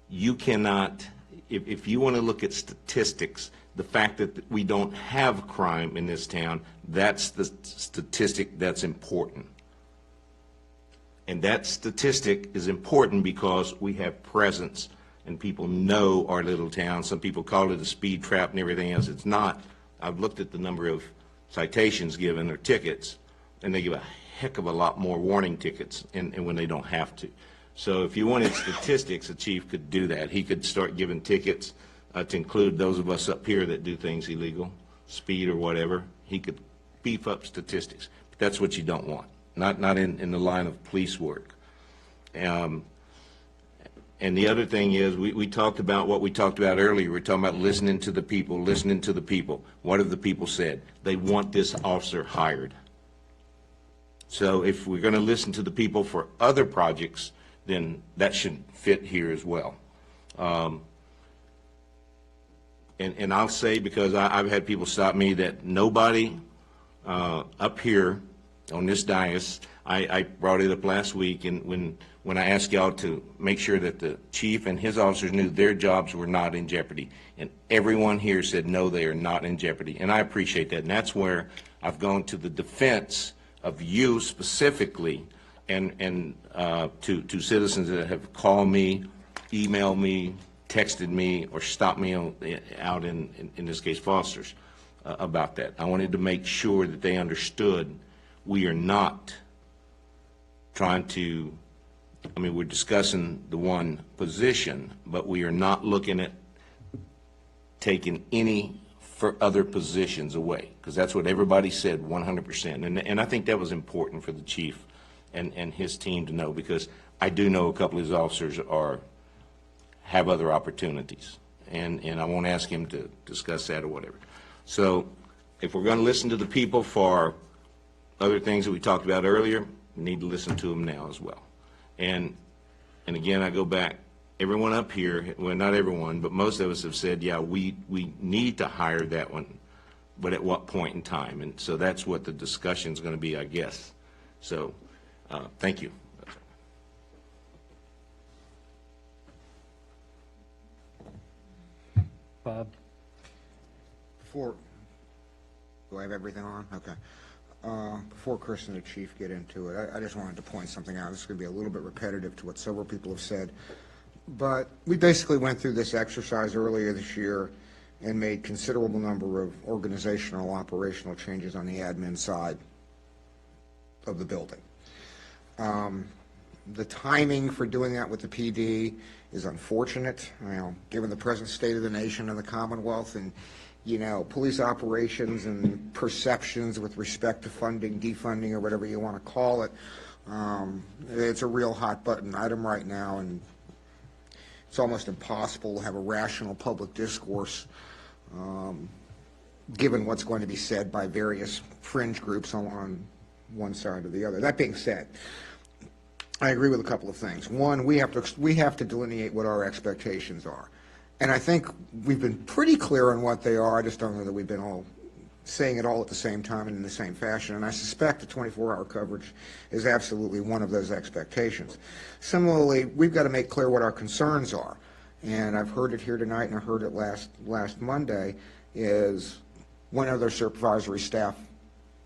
You cannot, if you want to look at statistics, the fact that we don't have crime in this town, that's the statistic that's important. And that statistic is important because we have presence and people know our little town. Some people call it a speed trap and everything else. It's not. I've looked at the number of citations given or tickets, and they give a heck of a lot more warning tickets and when they don't have to. So if you wanted statistics, the chief could do that. He could start giving tickets to include those of us up here that do things illegal, speed or whatever. He could beef up statistics. But that's what you don't want, not in the line of police work. And the other thing is, we talked about what we talked about earlier. We're talking about listening to the people, listening to the people. What have the people said? They want this officer hired. So if we're going to listen to the people for other projects, then that should fit here as well. And I'll say, because I've had people stop me, that nobody up here on this dais, I brought it up last week, and when I asked y'all to make sure that the chief and his officers knew their jobs were not in jeopardy, and everyone here said, no, they are not in jeopardy, and I appreciate that. And that's where I've gone to the defense of you specifically, and to citizens that have called me, emailed me, texted me, or stopped me out in this case, Foster's, about that. I wanted to make sure that they understood we are not trying to, I mean, we're discussing the one position, but we are not looking at taking any for other positions away, because that's what everybody said 100%. And I think that was important for the chief and his team to know, because I do know a couple of his officers have other opportunities, and I won't ask him to discuss that or whatever. So if we're going to listen to the people for other things that we talked about earlier, we need to listen to them now as well. And again, I go back, everyone up here, well, not everyone, but most of us have said, yeah, we need to hire that one, but at what point in time? And so that's what the discussion is going to be, I guess. So thank you. Bob? Before, do I have everything on? Okay. Before Chris and the chief get into it, I just wanted to point something out. This is going to be a little bit repetitive to what several people have said. But we basically went through this exercise earlier this year and made considerable number of organizational, operational changes on the admin side of the building. The timing for doing that with the PD is unfortunate, given the present state of the nation and the Commonwealth, and police operations and perceptions with respect to funding, defunding, or whatever you want to call it. It's a real hot button item right now, and it's almost impossible to have a rational public discourse given what's going to be said by various fringe groups on one side or the other. That being said, I agree with a couple of things. One, we have to delineate what our expectations are. And I think we've been pretty clear on what they are. I just don't know that we've been all saying it all at the same time and in the same fashion. And I suspect the 24-hour coverage is absolutely one of those expectations. Similarly, we've got to make clear what our concerns are. And I've heard it here tonight, and I heard it last Monday, is when are their supervisory staff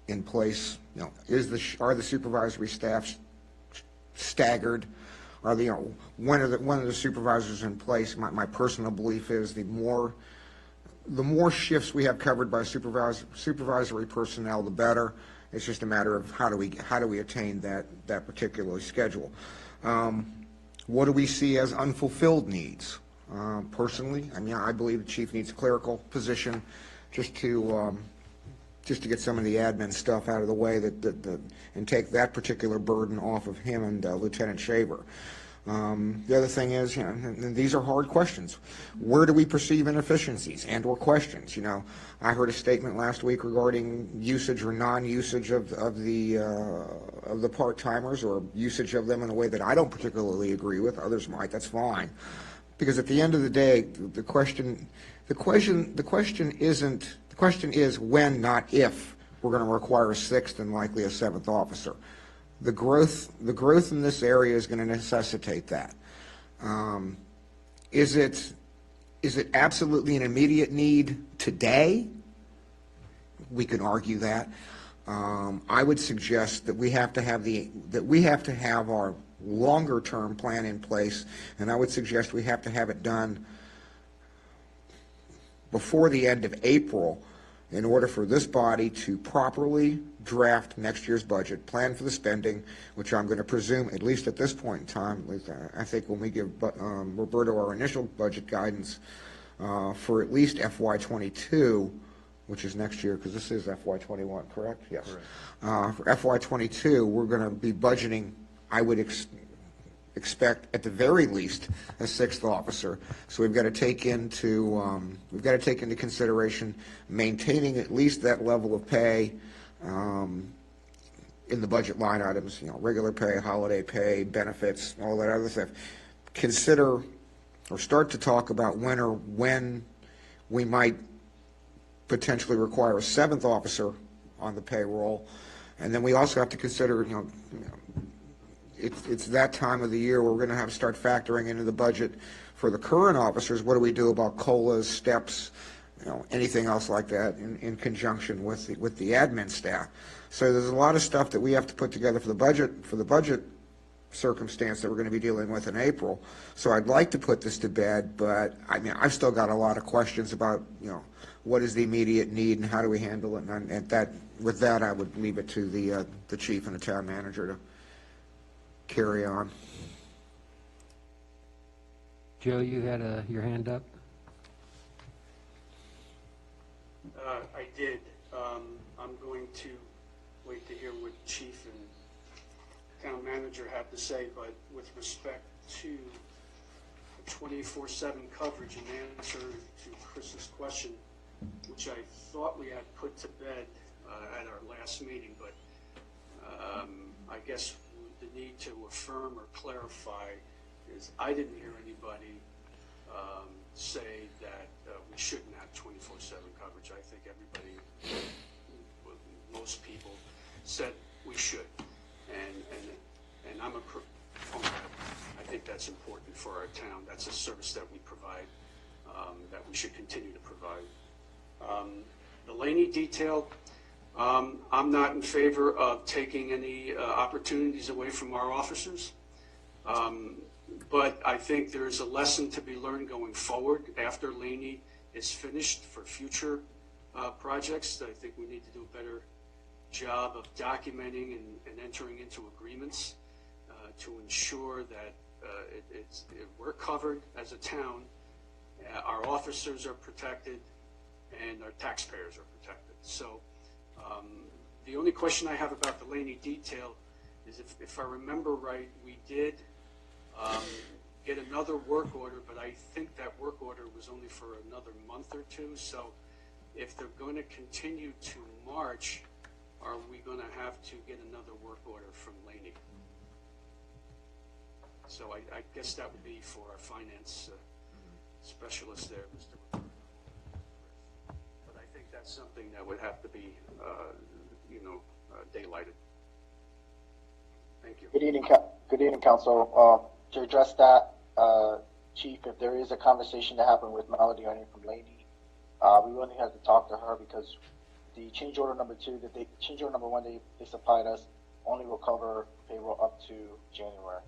in place? Are the supervisory staff staggered? When are the supervisors in place? My personal belief is the more shifts we have covered by supervisory personnel, the better. It's just a matter of how do we attain that particular schedule. What do we see as unfulfilled needs? Personally, I believe the chief needs a clerical position just to get some of the admin stuff out of the way and take that particular burden off of him and Lieutenant Shaver. The other thing is, and these are hard questions. Where do we perceive inefficiencies and/or questions? I heard a statement last week regarding usage or non-usage of the part-timers, or usage of them in a way that I don't particularly agree with. Others might. That's fine, because at the end of the day, the question is when, not if, we're going to require a sixth and likely a seventh officer. The growth in this area is going to necessitate that. Is it absolutely an immediate need today? We can argue that. I would suggest that we have to have longer-term plan in place, and I would suggest we have to have it done before the end of April in order for this body to properly draft next year's budget, plan for the spending, which I'm going to presume, at least at this point in time, at least I think when we give Roberto our initial budget guidance for at least FY22, which is next year, because this is FY21, correct? Yes. Correct. For FY22, we're going to be budgeting, I would expect at the very least a sixth officer. So we've got to take into consideration maintaining at least that level of pay in the budget line items, regular pay, holiday pay, benefits, all that other stuff. Consider or start to talk about when we might potentially require a seventh officer on the payroll. And then we also have to consider, it's that time of the year where we're going to have to start factoring into the budget for the current officers. What do we do about COLAs, steps, anything else like that in conjunction with the admin staff? So there's a lot of stuff that we have to put together for the budget circumstance that we're going to be dealing with in April. So I'd like to put this to bed, but I mean, I've still got a lot of questions about, what is the immediate need and how do we handle it? And with that, I would leave it to the chief and the town manager to carry on. Joe, you had your hand up? I did. I'm going to wait to hear what chief and town manager have to say, but with respect to 24/7 coverage, in answer to Chris's question, which I thought we had put to bed at our last meeting, but I guess the need to affirm or clarify is I didn't hear anybody say that we shouldn't have 24/7 coverage. I think everybody, most people, said we should, and I'm a proponent. I think that's important for our town. That's a service that we provide, that we should continue to provide. The Laney detail, I'm not in favor of taking any opportunities away from our officers, but I think there's a lesson to be learned going forward after Laney is finished for future projects. I think we need to do a better job of documenting and entering into agreements to ensure that we're covered as a town, our officers are protected, and our taxpayers are protected. So the only question I have about the Laney detail is if I remember right, we did get another work order, but I think that work order was only for another month or two. So if they're going to continue to march, are we going to have to get another work order from Laney? So I guess that would be for our finance specialist there, Mr. But I think that's something that would have to be, daylighted. Thank you. Good evening, Council. To address that, Chief, if there is a conversation to happen with Melody or anyone from Laney, we really have to talk to her because the change order number 2, change order number 1 they supplied us only will cover payroll up to January.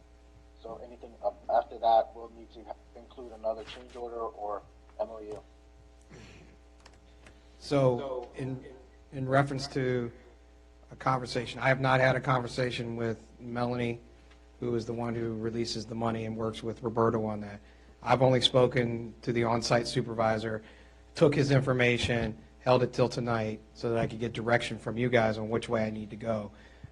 So anything after that, we'll need to include another change order or MOU. So in reference to a conversation, I have not had a conversation with Melanie, who is the one who releases the money and works with Roberto on that. I've only spoken to the on-site supervisor, took his information, held it till tonight so that I could get direction from you guys on which way I need to go.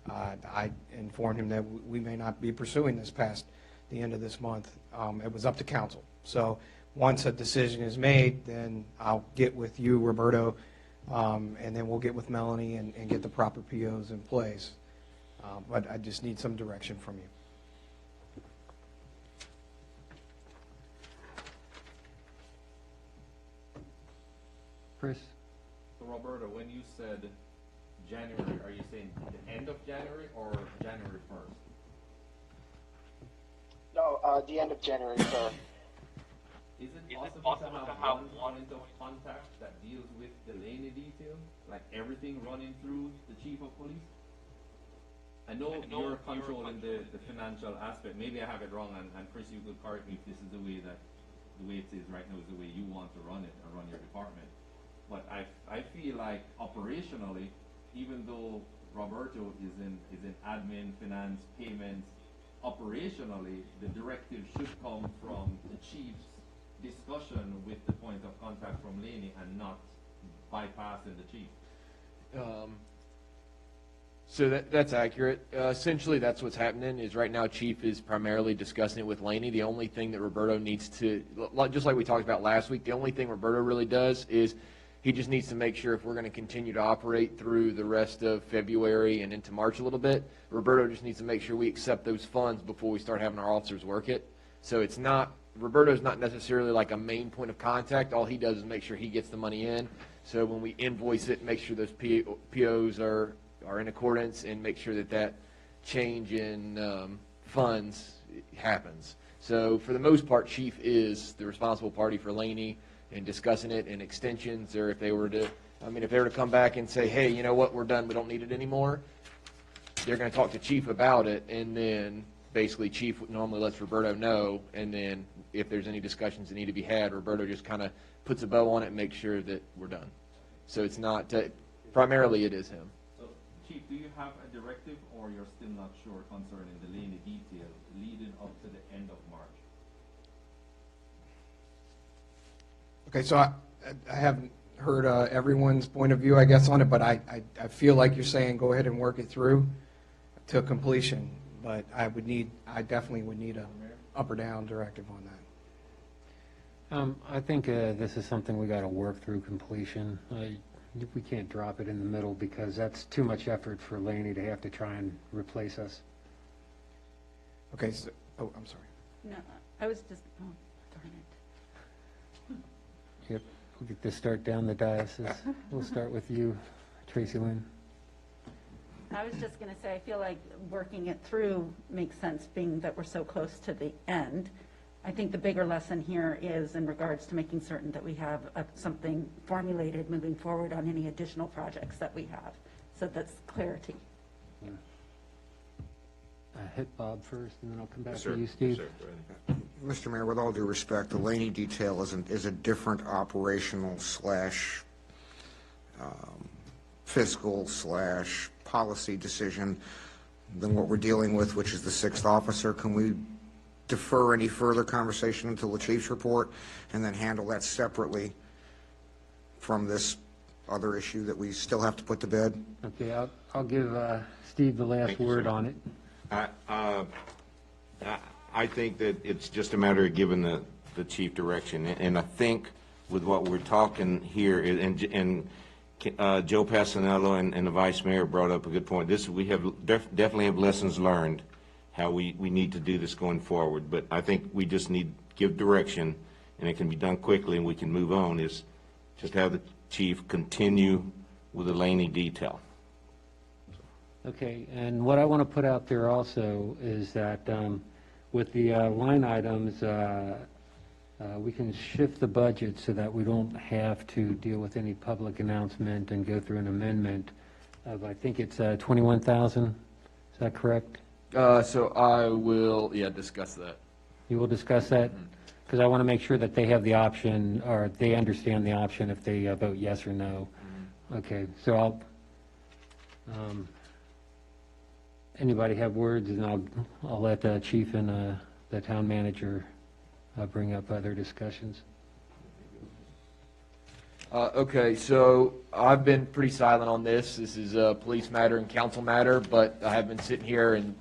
I informed him that we may not be pursuing this past the end of this month. It was up to council. So once a decision is made, then I'll get with you, Roberto, and then we'll get with Melanie and get the proper POs in place. But I just need some direction from you. Chris? So Roberto, when you said January, are you saying the end of January or January 1st? No, the end of January, sir. Is it possible to have one point of contact that deals with the Laney detail? Like everything running through the chief of police? I know you're controlling the financial aspect. Maybe I have it wrong, and Chris, you could correct me if this is the way it is right now is the way you want to run it and run your department. But I feel like operationally, even though Roberto is in admin, finance, payments, operationally, the directive should come from the chief's discussion with the point of contact from Laney and not bypassing the chief. So that's accurate. Essentially, that's what's happening is right now Chief is primarily discussing it with Laney. The only thing that Roberto needs to, just like we talked about last week, the only thing Roberto really does is he just needs to make sure if we're going to continue to operate through the rest of February and into March a little bit, Roberto just needs to make sure we accept those funds before we start having our officers work it. So it's not, Roberto's not necessarily like a main point of contact. All he does is make sure he gets the money in. So when we invoice it, make sure those POs are in accordance and make sure that change in funds happens. So for the most part, Chief is the responsible party for Laney and discussing it and extensions, or if they were to come back and say, hey, you know what, we're done, we don't need it anymore, they're going to talk to Chief about it, and then basically Chief normally lets Roberto know, and then if there's any discussions that need to be had, Roberto just kind of puts a bow on it and makes sure that we're done. So it's not, primarily it is him. Chief, do you have a directive, or you're still not sure concerning the Laney detail leading up to the end of March? Okay, so I haven't heard everyone's point of view, I guess, on it, but I feel like you're saying go ahead and work it through to completion, but I definitely would need a up or down directive on that. I think this is something we got to work through completion. We can't drop it in the middle because that's too much effort for Laney to have to try and replace us. Okay, so, oh, I'm sorry. No, I was just, oh, darn it. Yep, we'll get this start down the diocese. We'll start with you, Tracy Lynn. I was just going to say, I feel like working it through makes sense, being that we're so close to the end. I think the bigger lesson here is in regards to making certain that we have something formulated moving forward on any additional projects that we have. So that's clarity. Yeah. Hit Bob first, and then I'll come back Yes, to sir. you, Steve. Yes, sir. Mr. Mayor, with all due respect, the Laney detail is a different operational / fiscal / policy decision than what we're dealing with, which is the 6th officer. Can we defer any further conversation until the chief's report and then handle that separately from this other issue that we still have to put to bed? Okay, I'll give Steve the last Thank you, word sir. on it. I think that it's just a matter of giving the chief direction, and I think with what we're talking here, and Joe Passanello and the vice mayor brought up a good point. We have definitely have lessons learned how we need to do this going forward, but I think we just need to give direction, and it can be done quickly, and we can move on. Is just have the chief continue with the Laney detail. Okay, and what I want to put out there also is that with the line items, we can shift the budget so that we don't have to deal with any public announcement and go through an amendment of, I think it's 21,000. Is that correct? So I will, discuss that. You will discuss that? Because I want to make sure that they have the option, or they understand the option if they vote yes or no. Okay, so anybody have words, and I'll let the chief and the town manager bring up other discussions. Okay, so I've been pretty silent on this. This is a police matter and council matter, but I have been sitting here and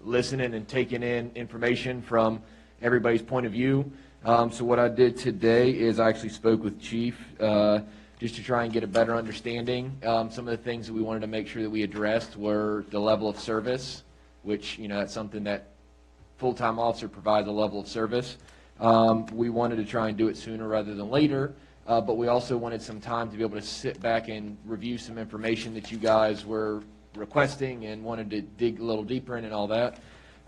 listening and taking in information from everybody's point of view. So what I did today is I actually spoke with Chief just to try and get a better understanding. Some of the things that we wanted to make sure that we addressed were the level of service, which, that's something that full-time officer provides a level of service. We wanted to try and do it sooner rather than later, but we also wanted some time to be able to sit back and review some information that you guys were requesting and wanted to dig a little deeper in and all that.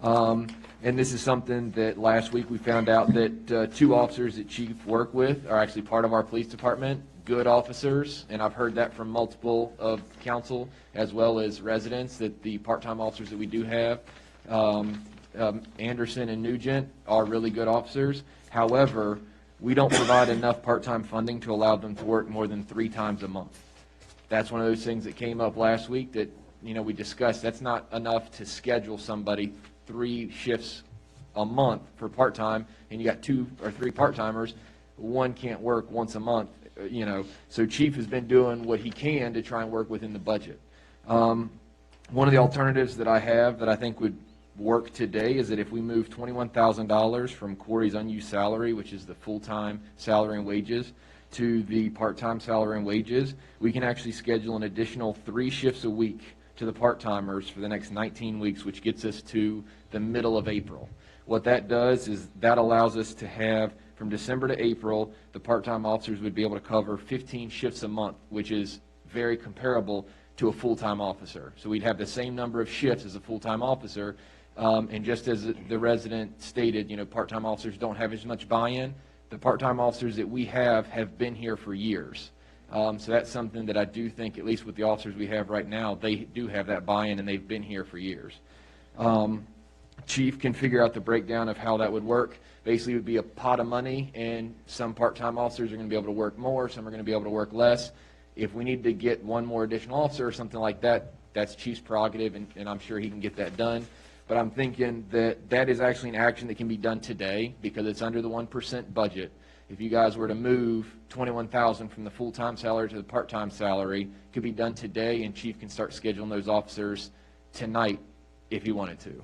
And this is something that last week we found out that 2 officers that Chief work with are actually part of our police department, good officers, and I've heard that from multiple of council as well as residents, that the part-time officers that we do have, Anderson and Nugent, are really good officers. However, we don't provide enough part-time funding to allow them to work more than 3 times a month. That's one of those things that came up last week that, we discussed. That's not enough to schedule somebody 3 shifts a month for part-time, and you got 2 or 3 part-timers. One can't work once a month, So Chief has been doing what he can to try and work within the budget. One of the alternatives that I have that I think would work today is that if we move $21,000 from Corey's unused salary, which is the full-time salary and wages, to the part-time salary and wages, we can actually schedule an additional 3 shifts a week to the part-timers for the next 19 weeks, which gets us to the middle of April. What that does is that allows us to have, from December to April, the part-time officers would be able to cover 15 shifts a month, which is very comparable to a full-time officer. So we'd have the same number of shifts as a full-time officer, and just as the resident stated, part-time officers don't have as much buy-in. The part-time officers that we have been here for years. So that's something that I do think, at least with the officers we have right now, they do have that buy-in and they've been here for years. Chief can figure out the breakdown of how that would work. Basically, it would be a pot of money, and some part-time officers are going to be able to work more, some are going to be able to work less. If we need to get 1 more additional officer or something like that, that's Chief's prerogative, and I'm sure he can get that done. But I'm thinking that that is actually an action that can be done today because it's under the 1% budget. If you guys were to move $21,000 from the full-time salary to the part-time salary, it could be done today, and Chief can start scheduling those officers tonight if he wanted to.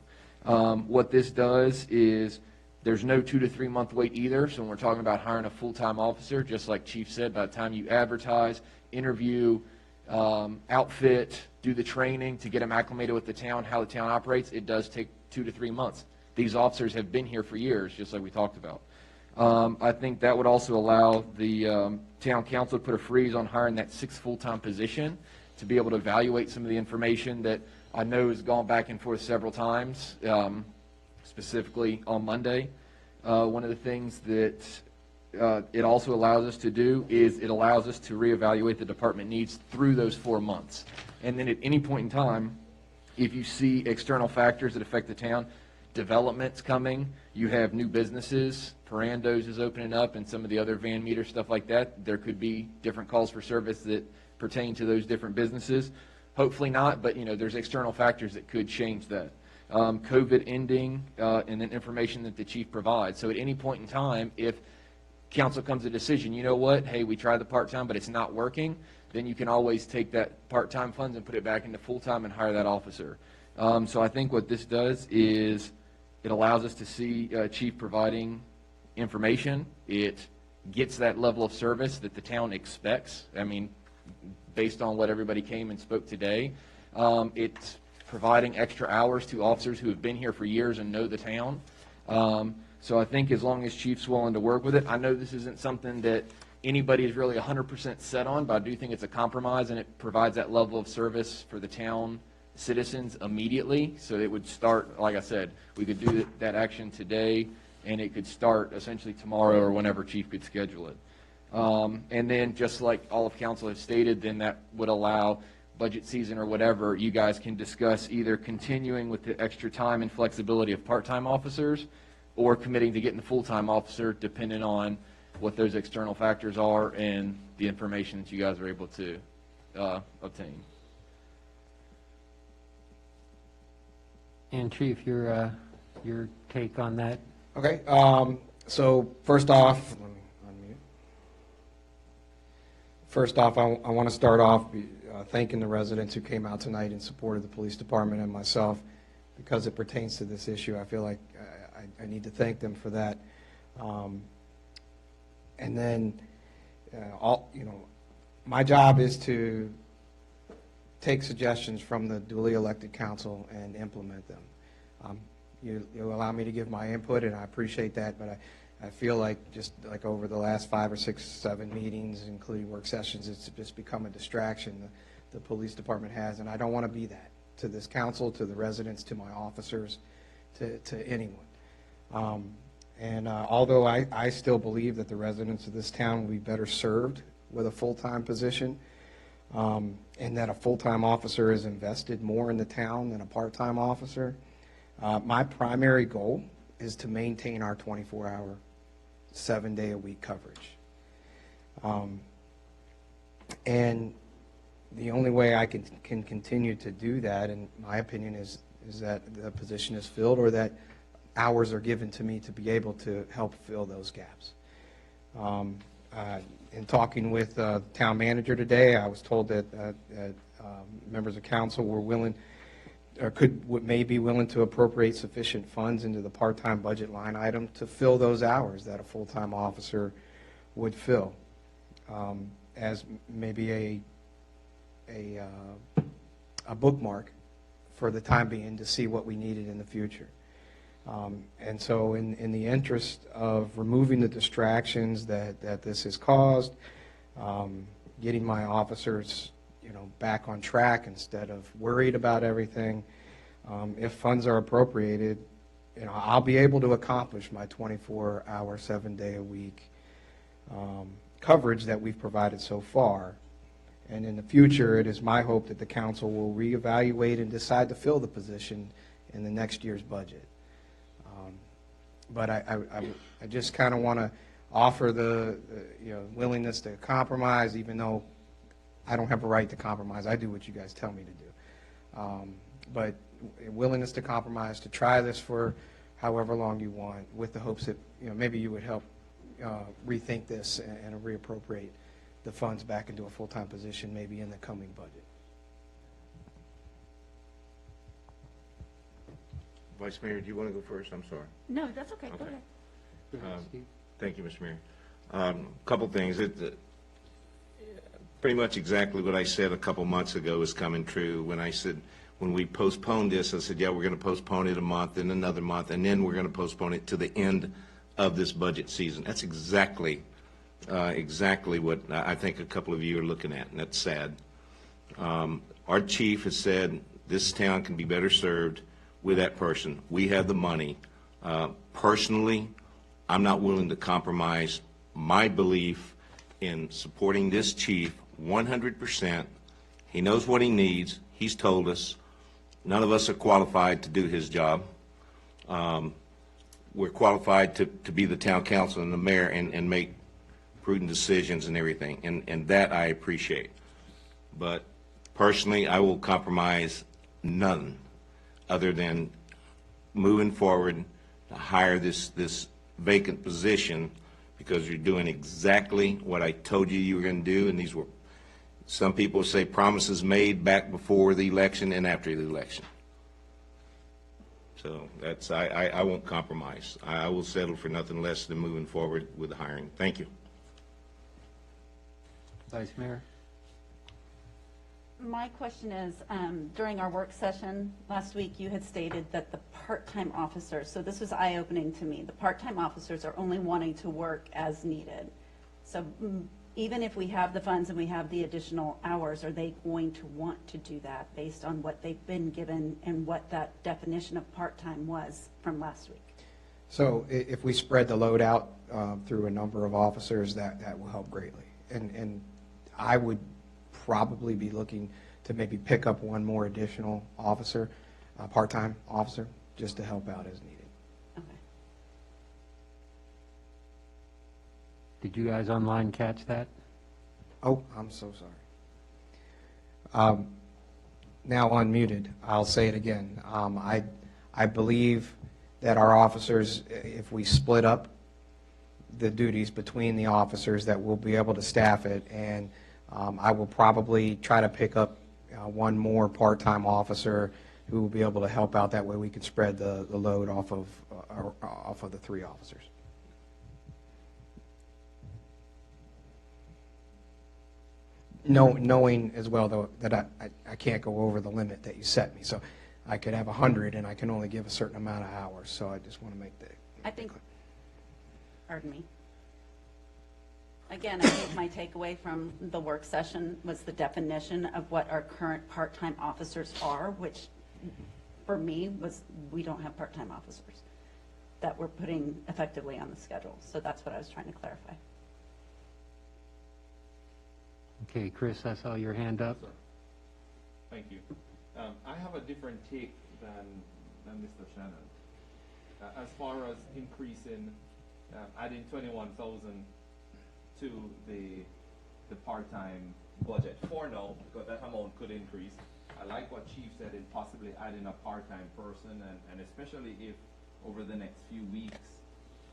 What this does is there's no 2 to 3 month wait either. So when we're talking about hiring a full-time officer, just like Chief said, by the time you advertise, interview, outfit, do the training to get them acclimated with the town, how the town operates, it does take 2 to 3 months. These officers have been here for years, just like we talked about. I think that would also allow the town council to put a freeze on hiring that 6th full-time position to be able to evaluate some of the information that I know has gone back and forth several times, specifically on Monday. One of the things that it also allows us to do is it allows us to reevaluate the department needs through those 4 months. And then at any point in time, if you see external factors that affect the town, development's coming, you have new businesses, Perando's is opening up, and some of the other Van Meter stuff like that, there could be different calls for service that pertain to those different businesses. Hopefully not, but there's external factors that could change that. COVID ending, and then information that the chief provides. So at any point in time, if council comes to a decision, you know what, hey, we tried the part-time, but it's not working, then you can always take that part-time funds and put it back into full-time and hire that officer. So I think what this does is it allows us to see chief providing information. It gets that level of service that the town expects. I mean, based on what everybody came and spoke today, it's providing extra hours to officers who have been here for years and know the town. So I think as long as chief's willing to work with it, I know this isn't something that anybody is really 100% set on, but I do think it's a compromise, and it provides that level of service for the town citizens immediately. So it would start, like I said, we could do that action today, and it could start essentially tomorrow or whenever chief could schedule it. And then just like all of council has stated, then that would allow budget season or whatever, you guys can discuss either continuing with the extra time and flexibility of part-time officers or committing to getting the full-time officer, depending on what those external factors are and the information that you guys are able to obtain. And Chief, your take on that? Okay, so first off, let me unmute. First off, I want to start off thanking the residents who came out tonight in support of the police department and myself. Because it pertains to this issue, I feel like I need to thank them for that. And then, my job is to take suggestions from the duly elected council and implement them. You allow me to give my input, and I appreciate that, but I feel like just like over the last 5 or 6, 7 meetings, including work sessions, it's just become a distraction the police department has, and I don't want to be that to this council, to the residents, to my officers. to anyone. Although I still believe that the residents of this town will be better served with a full-time position, and that a full-time officer is invested more in the town than a part-time officer, my primary goal is to maintain our 24-hour, 7-day-a-week coverage. And the only way I can continue to do that, in my opinion, is that the position is filled or that hours are given to me to be able to help fill those gaps. In talking with the town manager today, I was told that members of council were willing, or may be willing to appropriate sufficient funds into the part-time budget line item to fill those hours that a full-time officer would fill, as maybe a bookmark for the time being to see what we needed in the future. And so in the interest of removing the distractions that this has caused, getting my officers, back on track instead of worried about everything, if funds are appropriated, I'll be able to accomplish my 24-hour, 7-day-a-week coverage that we've provided so far. And in the future, it is my hope that the council will reevaluate and decide to fill the position in the next year's budget. But I just kind of want to offer the willingness to compromise, even though I don't have a right to compromise. I do what you guys tell me to do. But willingness to compromise, to try this for however long you want, with the hopes that maybe you would help rethink this and reappropriate the funds back into a full-time position maybe in the coming budget. Vice Mayor, do you want to go first? I'm sorry. No, that's okay. Go ahead. Thank you, Mr. Mayor. Couple things. Pretty much exactly what I said a couple months ago is coming true. When we postponed this, I said, yeah, we're going to postpone it a month, then another month, and then we're going to postpone it to the end of this budget season. That's exactly what I think a couple of you are looking at, and that's sad. Our chief has said this town can be better served with that person. We have the money. Personally, I'm not willing to compromise my belief in supporting this chief 100%. He knows what he needs. He's told us. None of us are qualified to do his job. We're qualified to be the town council and the mayor and make prudent decisions and everything, and that I appreciate. But personally, I will compromise none other than moving forward to hire this vacant position, because you're doing exactly what I told you were going to do, and these were, some people say, promises made back before the election and after the election. So that's, I won't compromise. I will settle for nothing less than moving forward with the hiring. Thank you. Vice Mayor? My question is, during our work session last week, you had stated that the part-time officers, so this was eye-opening to me, the part-time officers are only wanting to work as needed. So even if we have the funds and we have the additional hours, are they going to want to do that based on what they've been given and what that definition of part-time was from last week? So if we spread the load out through a number of officers, that will help greatly. And I would probably be looking to maybe pick up one more additional officer, part-time officer, just to help out as needed. Okay. Did you guys online catch that? Oh, I'm so sorry. Now unmuted, I'll say it again. I believe that our officers, if we split up the duties between the officers, that we'll be able to staff it, and I will probably try to pick up one more part-time officer who will be able to help out. That way we can spread the load off of the 3 officers. Knowing as well, though, that I can't go over the limit that you set me. So I could have 100 and I can only give a certain amount of hours. So I just want to make that. I think, pardon me. Again, I think my takeaway from the work session was the definition of what our current part-time officers are, which for me was we don't have part-time officers that we're putting effectively on the schedule. So that's what I was trying to clarify. Okay, Chris, I saw your hand up. Thank you. I have a different take than Mr. Shannon. As far as increasing, adding 21,000 to the part-time budget for now, because that amount could increase. I like what Chief said in possibly adding a part-time person, and especially if over the next few weeks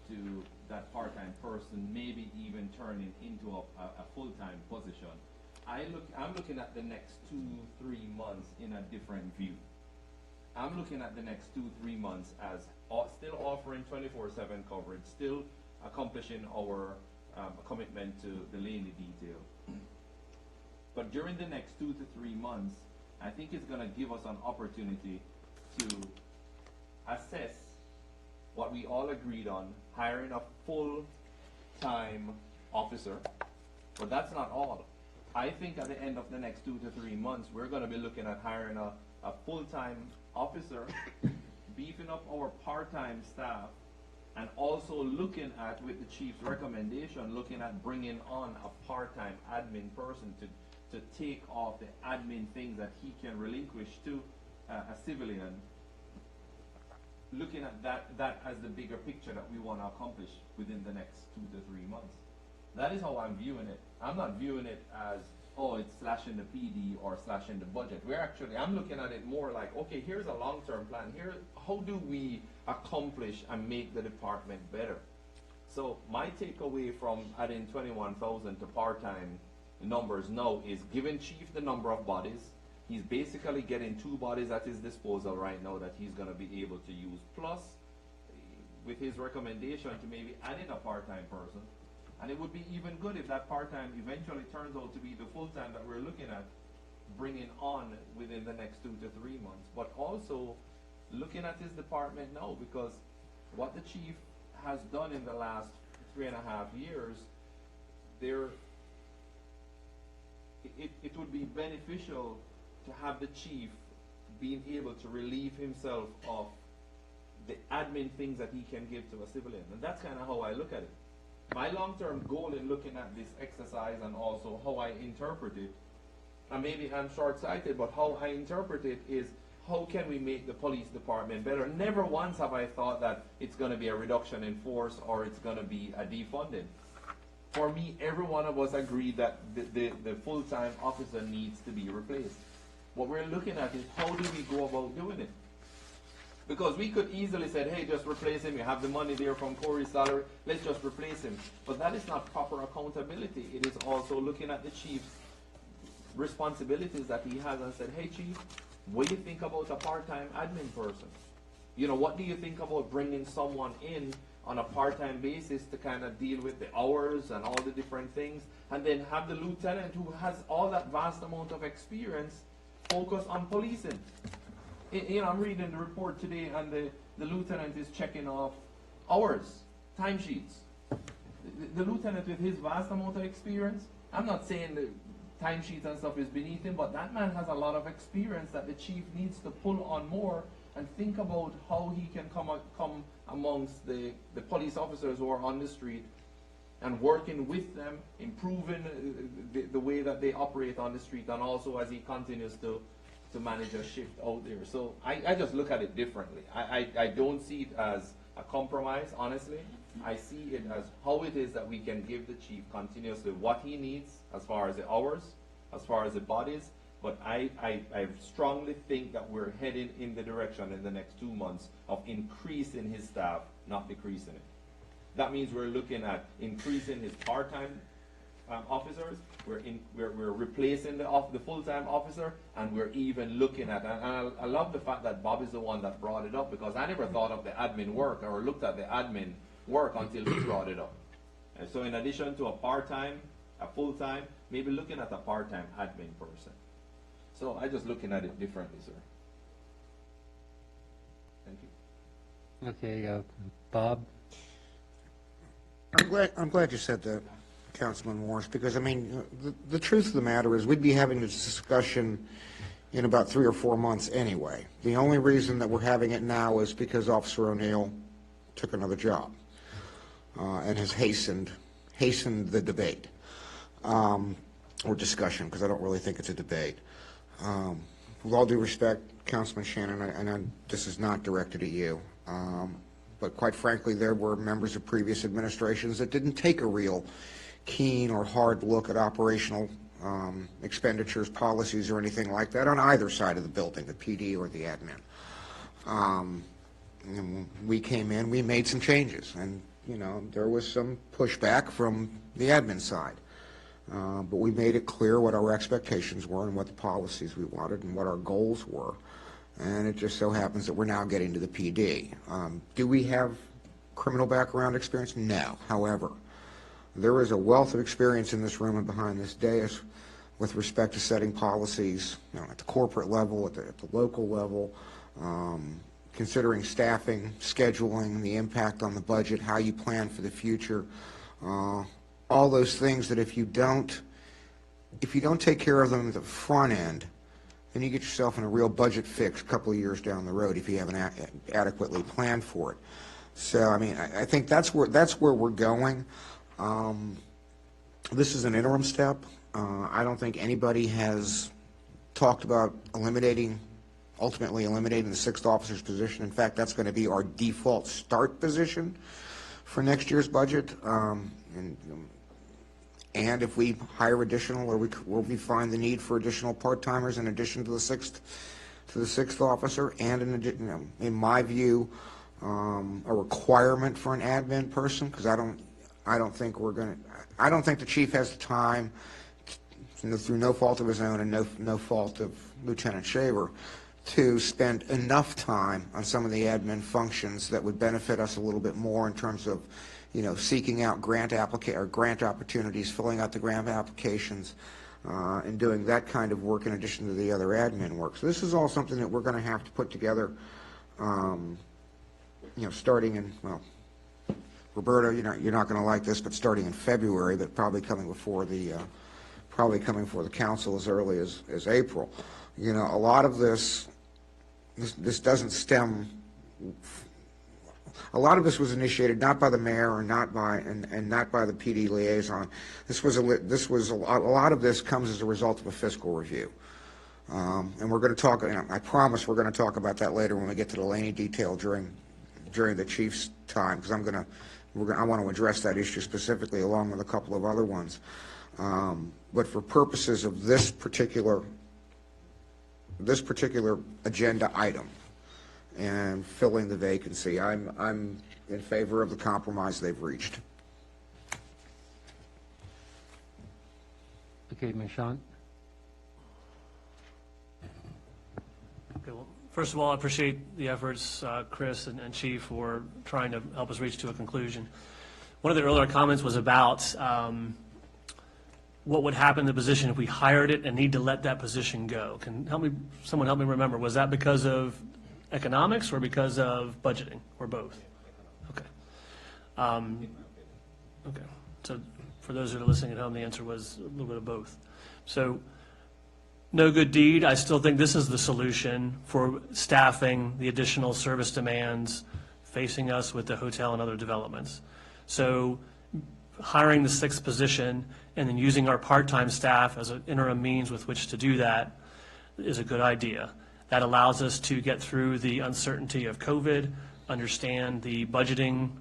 to that part-time person maybe even turning into a full-time position. I'm looking at the next 2-3 months in a different view. I'm looking at the next 2-3 months as still offering 24/7 coverage, still accomplishing our commitment to the Laney detail. But during the next 2 to 3 months, I think it's going to give us an opportunity to assess what we all agreed on, hiring a full-time officer. But that's not all. I think at the end of the next 2 to 3 months, we're going to be looking at hiring a full-time officer, beefing up our part-time staff, and also looking at, with the chief's recommendation, looking at bringing on a part-time admin person to take off the admin things that he can relinquish to a civilian. Looking at that as the bigger picture that we want to accomplish within the next 2 to 3 months. That is how I'm viewing it. I'm not viewing it as, oh, it's slashing the PD or slashing the budget. I'm looking at it more like, okay, here's a long-term plan. Here, how do we accomplish and make the department better? So my takeaway from adding 21,000 to part-time numbers now is giving Chief the number of bodies. He's basically getting 2 bodies at his disposal right now that he's going to be able to use. Plus, with his recommendation to maybe adding a part-time person. And it would be even good if that part-time eventually turns out to be the full-time that we're looking at bringing on within the next 2 to 3 months. But also looking at his department now, because what the chief has done in the last 3.5 years, it would be beneficial to have the chief being able to relieve himself of the admin things that he can give to a civilian. And that's kind of how I look at it. My long-term goal in looking at this exercise and also how I interpret it, and maybe I'm short-sighted, but how I interpret it is, how can we make the police department better? Never once have I thought that it's going to be a reduction in force or it's going to be a defunding. For me, every one of us agreed that the full-time officer needs to be replaced. What we're looking at is, how do we go about doing it? Because we could easily say, hey, just replace him. You have the money there from Corey's salary. Let's just replace him. But that is not proper accountability. It is also looking at the chief's responsibilities that he has and said, hey, chief, what do you think about a part-time admin person? You know, what do you think about bringing someone in on a part-time basis to kind of deal with the hours and all the different things, and then have the lieutenant who has all that vast amount of experience focus on policing? You know, I'm reading the report today, and the lieutenant is checking off hours, timesheets. The lieutenant with his vast amount of experience, I'm not saying the timesheets and stuff is beneath him, but that man has a lot of experience that the chief needs to pull on more and think about how he can come amongst the police officers who are on the street and working with them, improving the way that they operate on the street, and also as he continues to manage a shift out there. So I just look at it differently. I don't see it as a compromise, honestly. I see it as how it is that we can give the chief continuously what he needs as far as the hours, as far as the bodies. But I strongly think that we're heading in the direction in the next 2 months of increasing his staff, not decreasing it. That means we're looking at increasing his part-time officers, we're replacing the full-time officer, and we're even looking at, and I love the fact that Bob is the one that brought it up, because I never thought of the admin work or looked at the admin work until he brought it up. And so in addition to a part-time, a full-time, maybe looking at a part-time admin person. So I'm just looking at it differently, sir. Thank you. Okay, Bob? I'm glad you said that, Councilman Morris, because, I mean, the truth of the matter is we'd be having this discussion in about 3 or 4 months anyway. The only reason that we're having it now is because Officer O'Neill took another job and has hastened the debate or discussion, because I don't really think it's a debate. With all due respect, Councilman Shannon, and this is not directed at you, but quite frankly, there were members of previous administrations that didn't take a real keen or hard look at operational expenditures, policies, or anything like that on either side of the building, the PD or the admin. And we came in, we made some changes, and there was some pushback from the admin side. But we made it clear what our expectations were and what the policies we wanted and what our goals were. And it just so happens that we're now getting to the PD. Do we have criminal background experience? No. However, there is a wealth of experience in this room and behind this dais with respect to setting policies, at the corporate level, at the local level, considering staffing, scheduling, the impact on the budget, how you plan for the future, all those things that if you don't take care of them at the front end, then you get yourself in a real budget fix a couple of years down the road if you haven't adequately planned for it. So, I think that's where we're going. This is an interim step. I don't think anybody has talked about ultimately eliminating the 6th officer's position. In fact, that's going to be our default start position for next year's budget. And if we hire additional, or we find the need for additional part-timers in addition to the 6th officer, and in my view, a requirement for an admin person, because I don't think the chief has the time, through no fault of his own and no fault of Lieutenant Shaver, to spend enough time on some of the admin functions that would benefit us a little bit more in terms of, seeking out grant opportunities, filling out the grant applications, and doing that kind of work in addition to the other admin work. So this is all something that we're going to have to put together, starting in, Roberta, you're not going to like this, but starting in February, but probably coming before the council as early as April. A lot of this doesn't stem. A lot of this was initiated not by the mayor or not by the PD liaison. A lot of this comes as a result of a fiscal review, and we're going to talk. I promise we're going to talk about that later when we get to the Laney detail during the chief's time, because I want to address that issue specifically along with a couple of other ones. But for purposes of this particular agenda item and filling the vacancy, I'm in favor of the compromise they've reached. Okay, Ms. Shant? Okay, well, first of all, I appreciate the efforts, Chris and Chief, for trying to help us reach to a conclusion. One of the earlier comments was about what would happen in the position if we hired it and need to let that position go. Someone help me remember, was that because of economics or because of budgeting, or both? Okay. Okay. So for those that are listening at home, the answer was a little bit of both. So no good deed. I still think this is the solution for staffing the additional service demands facing us with the hotel and other developments. So hiring the 6th position and then using our part-time staff as an interim means with which to do that is a good idea. That allows us to get through the uncertainty of COVID, understand the budgeting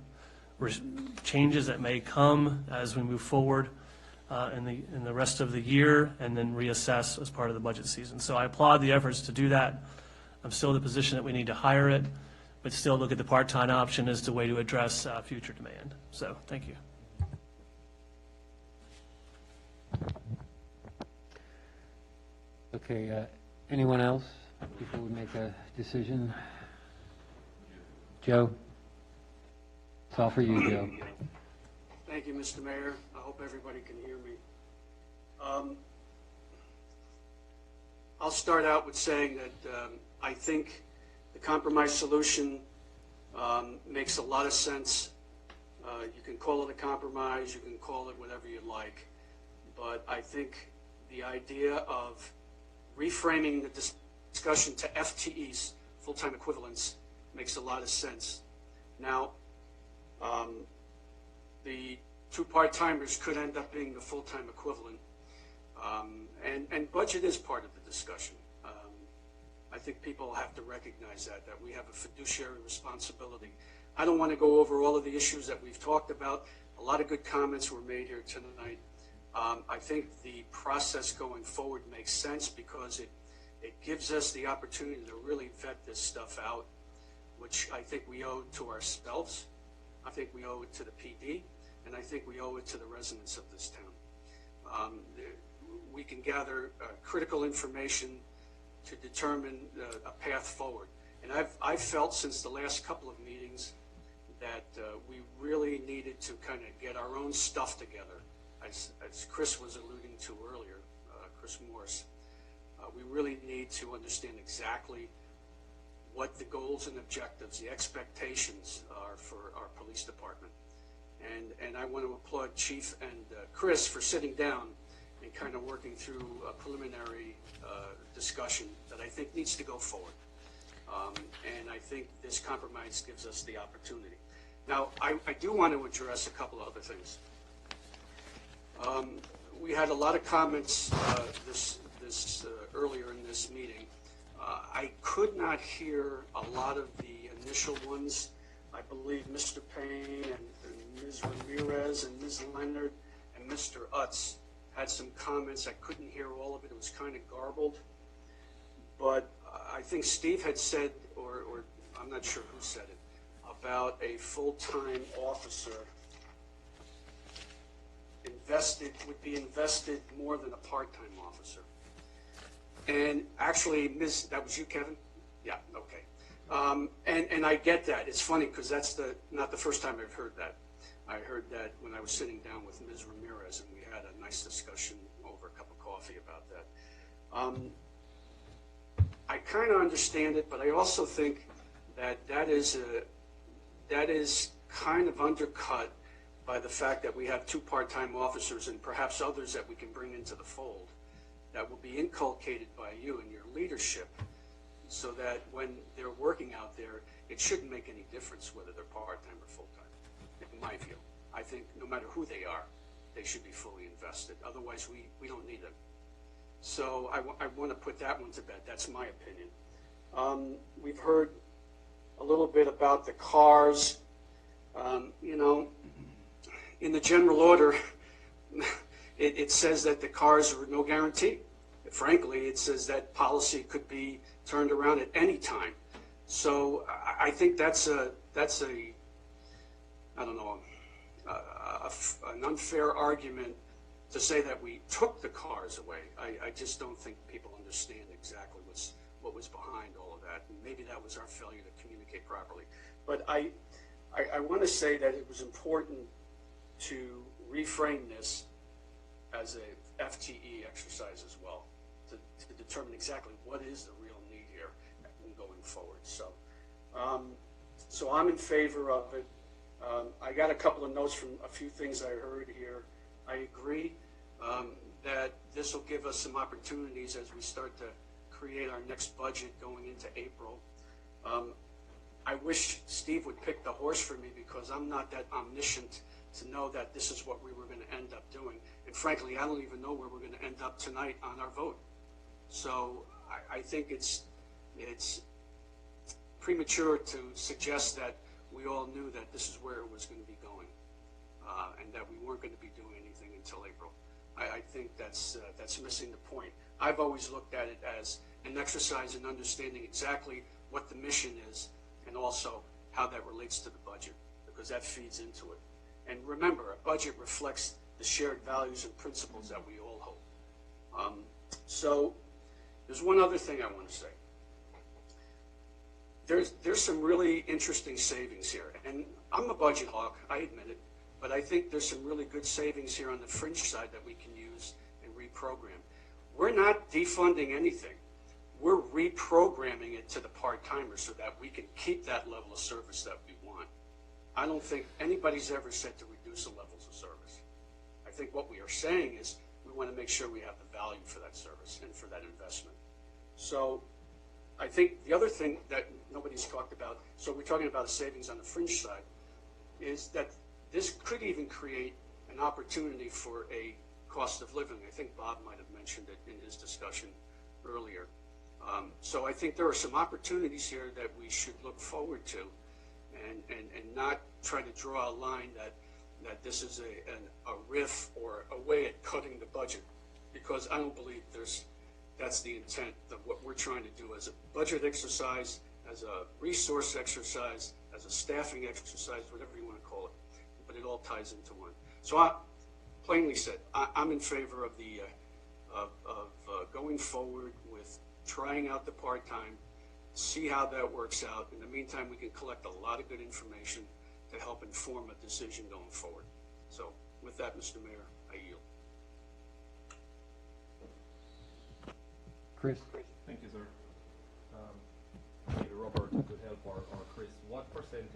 changes that may come as we move forward in the rest of the year, and then reassess as part of the budget season. So I applaud the efforts to do that. I'm still in the position that we need to hire it, but still look at the part-time option as the way to address future demand. So thank you. Okay, anyone else before we make a decision? Joe? It's all for you, Joe. Thank you, Mr. Mayor. I hope everybody can hear me. I'll start out with saying that I think the compromise solution makes a lot of sense. You can call it a compromise, you can call it whatever you like, but I think the idea of reframing discussion to FTEs, full-time equivalents, makes a lot of sense. Now, the two part-timers could end up being the full-time equivalent, and budget is part of the discussion. I think people have to recognize that we have a fiduciary responsibility. I don't want to go over all of the issues that we've talked about. A lot of good comments were made here tonight. I think the process going forward makes sense because it gives us the opportunity to really vet this stuff out, which I think we owe to ourselves. I think we owe it to the PD, and I think we owe it to the residents of this town. We can gather critical information to determine a path forward. And I've felt since the last couple of meetings that we really needed to kind of get our own stuff together, as Chris was alluding to earlier, Chris Morris. We really need to understand exactly what the goals and objectives, the expectations are for our police department. And I want to applaud Chief and Chris for sitting down and kind of working through a preliminary discussion that I think needs to go forward. And I think this compromise gives us the opportunity. Now, I do want to address a couple of other things. We had a lot of comments earlier in this meeting. I could not hear a lot of the initial ones. I believe Mr. Payne and Ms. Ramirez and Ms. Leonard and Mr. Utz had some comments. I couldn't hear all of it. It was kind of garbled. But I think Steve had said, or I'm not sure who said it, about a full-time officer would be invested more than a part-time officer. And actually, that was you, Kevin? Yeah, okay. And I get that. It's funny because that's not the first time I've heard that. I heard that when I was sitting down with Ms. Ramirez, and we had a nice discussion over a cup of coffee about that. I kind of understand it, but I also think that is kind of undercut by the fact that we have two part-time officers and perhaps others that we can bring into the fold that will be inculcated by you and your leadership, so that when they're working out there, it shouldn't make any difference whether they're part-time or full-time, in my view. I think no matter who they are, they should be fully invested. Otherwise, we don't need them. So I want to put that one to bed. That's my opinion. We've heard a little bit about the cars. You know, in the general order, it says that the cars are no guarantee. Frankly, it says that policy could be turned around at any time. So I think that's a I don't know, an unfair argument to say that we took the cars away. I just don't think people understand exactly what was behind all of that. And maybe that was our failure to communicate properly. But I want to say that it was important to reframe this as a FTE exercise as well, to determine exactly what is the real need here going forward. So I'm in favor of it. I got a couple of notes from a few things I heard here. I agree that this will give us some opportunities as we start to create our next budget going into April. I wish Steve would pick the horse for me because I'm not that omniscient to know that this is what we were going to end up doing. And frankly, I don't even know where we're going to end up tonight on our vote. So I think it's premature to suggest that we all knew that this is where it was going to be going, and that we weren't going to be doing anything until April. I think that's missing the point. I've always looked at it as an exercise in understanding exactly what the mission is and also how that relates to the budget, because that feeds into it. And remember, a budget reflects the shared values and principles that we all hold. So there's one other thing I want to say. There's some really interesting savings here, and I'm a budget hawk, I admit it, but I think there's some really good savings here on the fringe side that we can use and reprogram. We're not defunding anything. We're reprogramming it to the part-timers so that we can keep that level of service that we want. I don't think anybody's ever said to reduce the levels of service. I think what we are saying is we want to make sure we have the value for that service and for that investment. So I think the other thing that nobody's talked about, so we're talking about a savings on the fringe side, is that this could even create an opportunity for a cost of living. I think Bob might have mentioned it in his discussion earlier. So I think there are some opportunities here that we should look forward to and not try to draw a line that this is a riff or a way at cutting the budget, because I don't believe that's the intent of what we're trying to do as a budget exercise, as a resource exercise, as a staffing exercise, whatever you want to call it, but it all ties into one. So plainly said, I'm in favor of the going forward with trying out the part-time, see how that works out. In the meantime, we can collect a lot of good information to help inform a decision going forward. So with that, Mr. Mayor, I yield. Chris? Thank you, sir. Maybe Robert could help or Chris. What percentage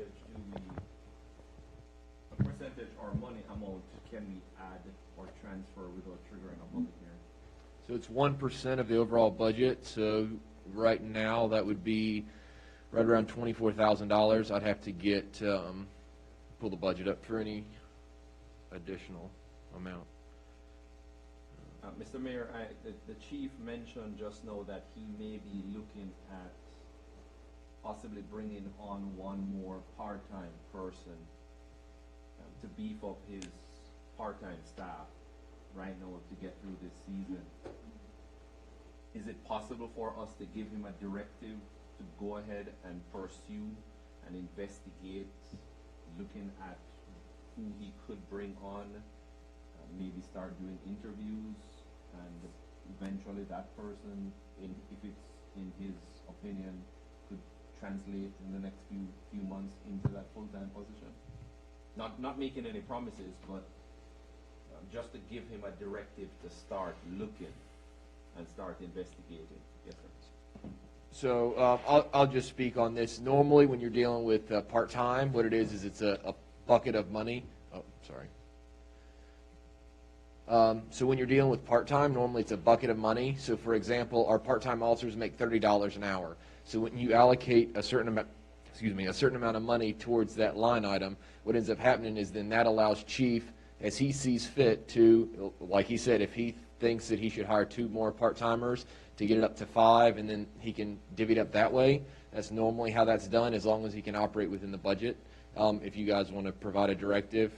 or money amount can we add or transfer without triggering a public hearing? So it's 1% of the overall budget. So right now, that would be right around $24,000. I'd have to get pull the budget up for any additional amount. Mr. Mayor, the chief mentioned just now that he may be looking at possibly bringing on one more part-time person to beef up his part-time staff right now to get through this season. Is it possible for us to give him a directive to go ahead and pursue and investigate, looking at who he could bring on, maybe start doing interviews, and eventually that person, if it's in his opinion, could translate in the next few months into that full-time position? Not making any promises, but just to give him a directive to start looking and start investigating. Yes, sir. So I'll just speak on this. Normally, when you're dealing with part-time, what it is it's a bucket of money. Oh, sorry. So when you're dealing with part-time, normally it's a bucket of money. So for example, our part-time officers make $30 an hour. So when you allocate a certain amount of money towards that line item, what ends up happening is then that allows chief, as he sees fit to, like he said, if he thinks that he should hire 2 more part-timers to get it up to 5, and then he can divvy it up that way. That's normally how that's done, as long as he can operate within the budget. If you guys want to provide a directive,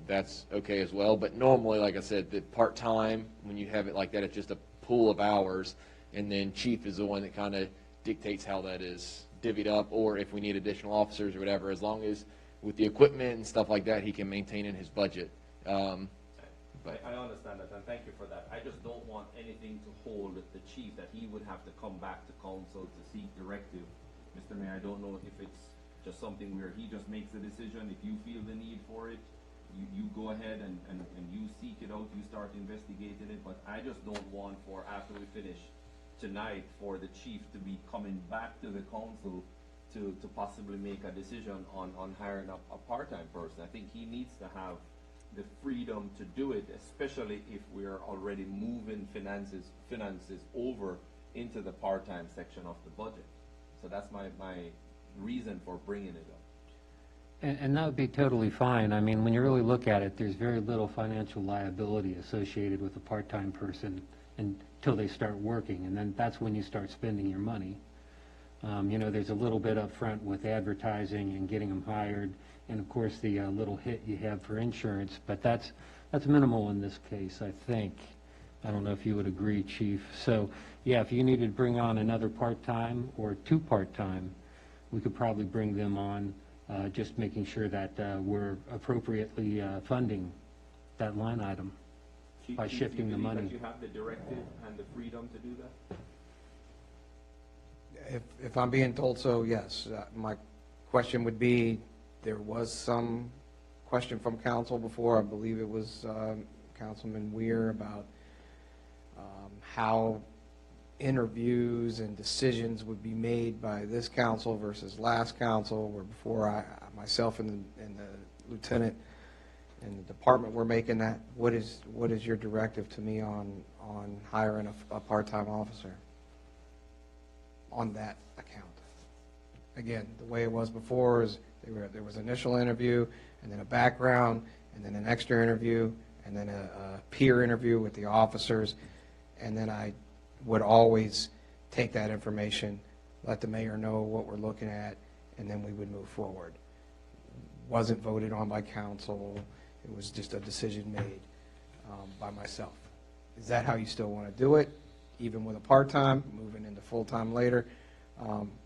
that's okay as well. But normally, like I said, the part-time, when you have it like that, it's just a pool of hours, and then chief is the one that kind of dictates how that is divvied up, or if we need additional officers or whatever, as long as with the equipment and stuff like that, he can maintain in his budget. I understand that, and thank you for that. I just don't want anything to hold the chief that he would have to come back to council to seek directive. Mr. Mayor, I don't know if it's just something where he just makes the decision. If you feel the need for it, you go ahead and you seek it out, you start investigating it, but I just don't want for, after we finish tonight, for the chief to be coming back to the council to possibly make a decision on hiring a part-time person. I think he needs to have the freedom to do it, especially if we're already moving finances over into the part-time section of the budget. So that's my reason for bringing it up. And that would be totally fine. I mean, when you really look at it, there's very little financial liability associated with a part-time person until they start working, and then that's when you start spending your money. There's a little bit up front with advertising and getting them hired, and of course the little hit you have for insurance, but that's minimal in this case, I think. I don't know if you would agree, Chief. So, yeah, if you needed to bring on another part-time or 2 part-time, we could probably bring them on, just making sure that we're appropriately funding that line item by shifting the money. That you have the directive and the freedom to do that? If I'm being told so, yes. My question would be, there was some question from council before, I believe it was Councilman Weir, about how interviews and decisions would be made by this council versus last council, where before myself and the lieutenant and the department were making that. What is your directive to me on hiring a part-time officer? on that account. Again, the way it was before is there was initial interview, and then a background, and then an extra interview, and then a peer interview with the officers, and then I would always take that information, let the mayor know what we're looking at, and then we would move forward. Wasn't voted on by council, it was just a decision made by myself. Is that how you still want to do it, even with a part-time, moving into full-time later,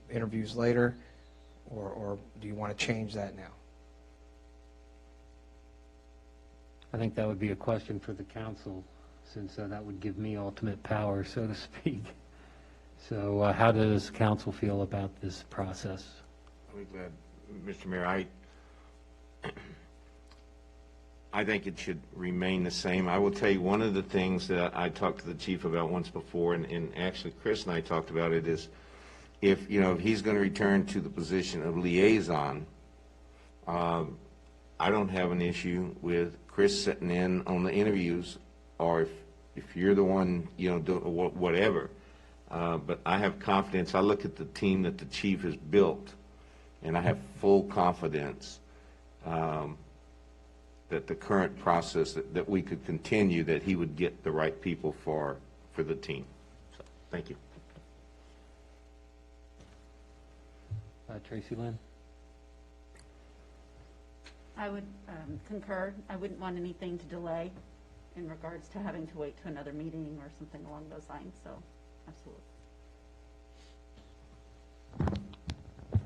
interviews later, or do you want to change that now? I think that would be a question for the council, since that would give me ultimate power, so to speak. So how does council feel about this process? I'll be glad, Mr. Mayor. I think it should remain the same. I will tell you, one of the things that I talked to the chief about once before, and actually Chris and I talked about it, is if he's going to return to the position of liaison, I don't have an issue with Chris sitting in on the interviews, or if you're the one, doing whatever. But I have confidence. I look at the team that the chief has built, and I have full confidence that the current process that we could continue, that he would get the right people for the team. So, thank you. Tracy Lynn? I would concur. I wouldn't want anything to delay in regards to having to wait to another meeting or something along those lines, so absolutely.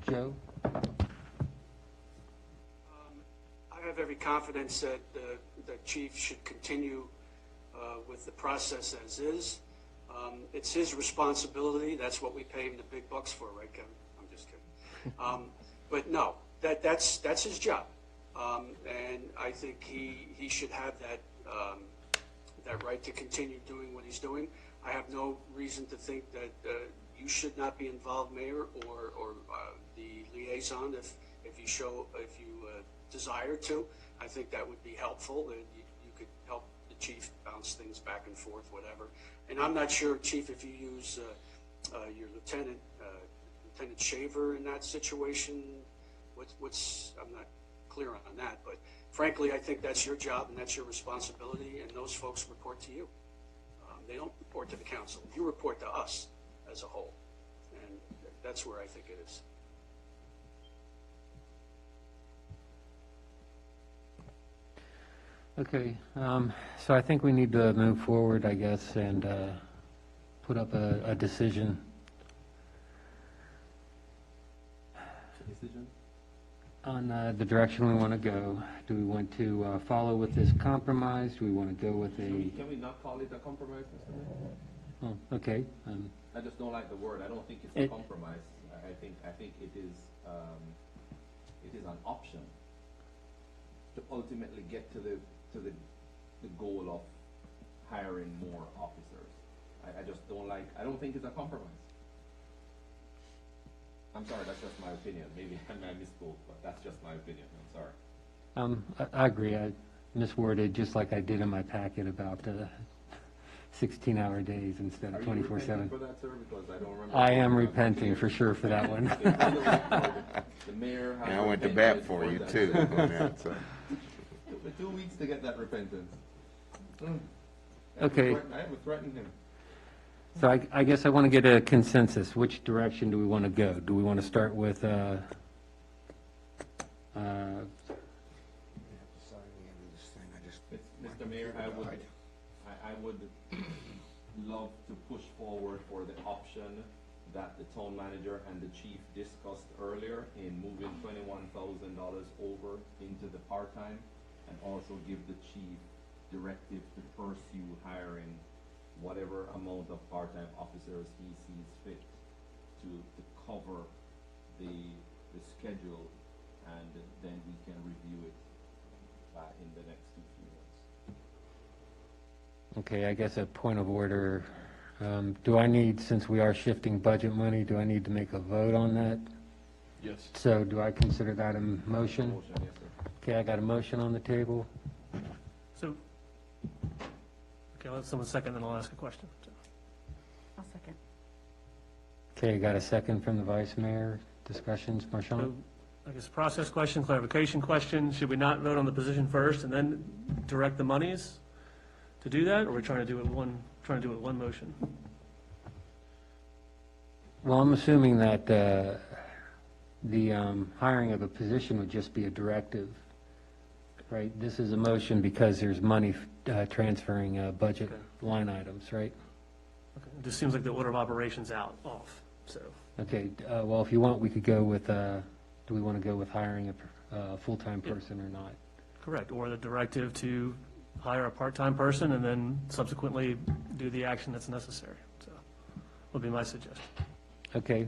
Joe? I have every confidence that the chief should continue with the process as is. It's his responsibility. That's what we pay him the big bucks for, right, Kevin? I'm just kidding. But no, that's his job. And I think he should have that right to continue doing what he's doing. I have no reason to think that you should not be involved, Mayor, or the liaison, if you desire to. I think that would be helpful, and you could help the chief bounce things back and forth, whatever. And I'm not sure, Chief, if you use your Lieutenant Shaver in that situation. I'm not clear on that, but frankly, I think that's your job and that's your responsibility, and those folks report to you. They don't report to the council. You report to us as a whole, and that's where I think it is. Okay, so I think we need to move forward, I guess, and put up a decision. On the direction we want to go. Do we want to follow with this compromise? Do we want to go with a... Can we not call it a compromise, Mr. Mayor? Oh, okay. I just don't like the word. I don't think it's a compromise. I think it is an option to ultimately get to the goal of hiring more officers. I just don't like. I don't think it's a compromise. I'm sorry, that's just my opinion. Maybe I misspoke, but that's just my opinion. I'm sorry. I agree. I misworded just like I did in my packet about 16-hour days instead of 24/7. Are you repenting for that, sir? Because I don't remember. I am repenting for sure for that one. The mayor has I went to bat for you too on that. So. Took me 2 weeks to get that repentance. Okay. I haven't threatened him. So I guess I want to get a consensus. Which direction do we want to go? Do we want to start with Mr. Mayor, I would love to push forward for the option that the town manager and the chief discussed earlier in moving $21,000 over into the part-time, and also give the chief directive to pursue hiring whatever amount of part-time officers he sees fit to cover the schedule, and then we can review it in the next 2 months. Okay, I guess a point of order. Do I need, since we are shifting budget money, do I need to make a vote on that? Yes. So do I consider that a motion? Motion, yes, sir. Okay, I got a motion on the table. So, okay, let someone second, then I'll ask a question. I'll second. Okay, got a second from the vice mayor. Discussions, Marchand? So, I guess process question, clarification question, should we not vote on the position first and then direct the monies to do that, or are we trying to do it with one motion? Well, I'm assuming that the hiring of a position would just be a directive, right? This is a motion because there's money transferring budget line items, right? Okay. It just seems like the order of operations off, so. Okay, well, if you want, we could go with, do we want to go with hiring a full-time person or not? Correct, or the directive to hire a part-time person and then subsequently do the action that's necessary, so, would be my suggestion. Okay,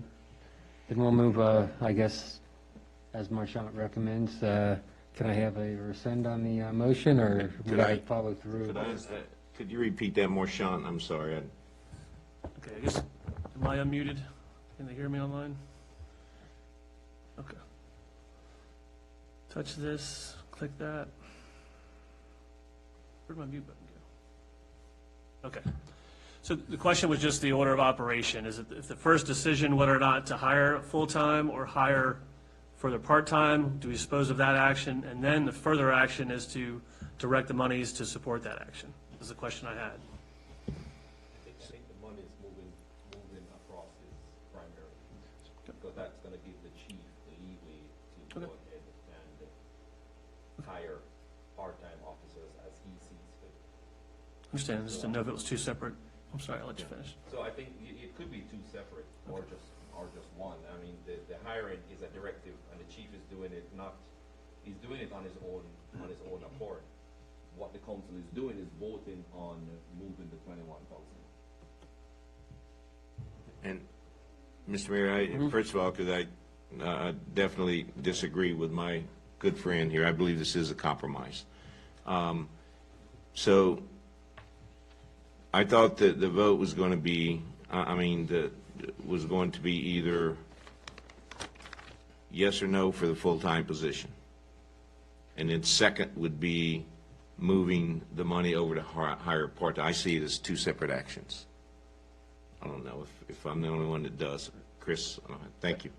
then we'll move, I guess, as Marchand recommends. Can I have a rescind on the motion, or would I follow through? Could you repeat that more, Sean? I'm sorry. Okay, I guess, am I unmuted? Can they hear me online? Okay. Touch this, click that. Where'd my mute button go? Okay. So the question was just the order of operation. Is it if the first decision whether or not to hire full-time or hire further part-time, do we dispose of that action? And then the further action is to direct the monies to support that action, is the question I had. I think the money is moving across is primary, because that's going to give the chief the leeway to go ahead and hire part-time officers as he sees fit. Understand, just didn't know if it was two separate. I'm sorry, I'll let you finish. So I think it could be two separate or just one. I mean, the hiring is a directive, and the chief is doing it he's doing it on his own accord. What the council is doing is voting on moving the 21,000. And, Mr. Mayor, first of all, because I definitely disagree with my good friend here. I believe this is a compromise. So I thought that the vote was going to be, was going to be either yes or no for the full-time position. And then second would be moving the money over to hire part-time. I see it as two separate actions. I don't know if I'm the only one that does. Chris, thank you.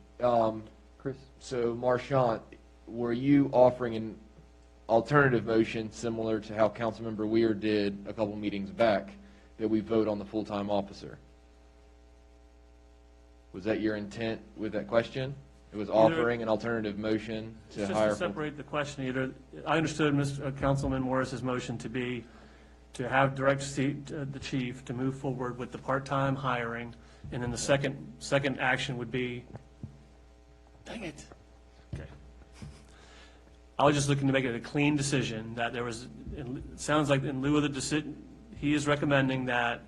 Chris? So, Marchand, were you offering an alternative motion similar to how Councilmember Weir did a couple meetings back, that we vote on the full-time officer? Was that your intent with that question? It was offering an alternative motion to Just hire. to separate the question, either, I understood Councilman Morris's motion to be to have direct the chief to move forward with the part-time hiring, and then the second action would be, dang it. Okay. I was just looking to make it a clean decision that there was, it sounds like in lieu of the decision, he is recommending that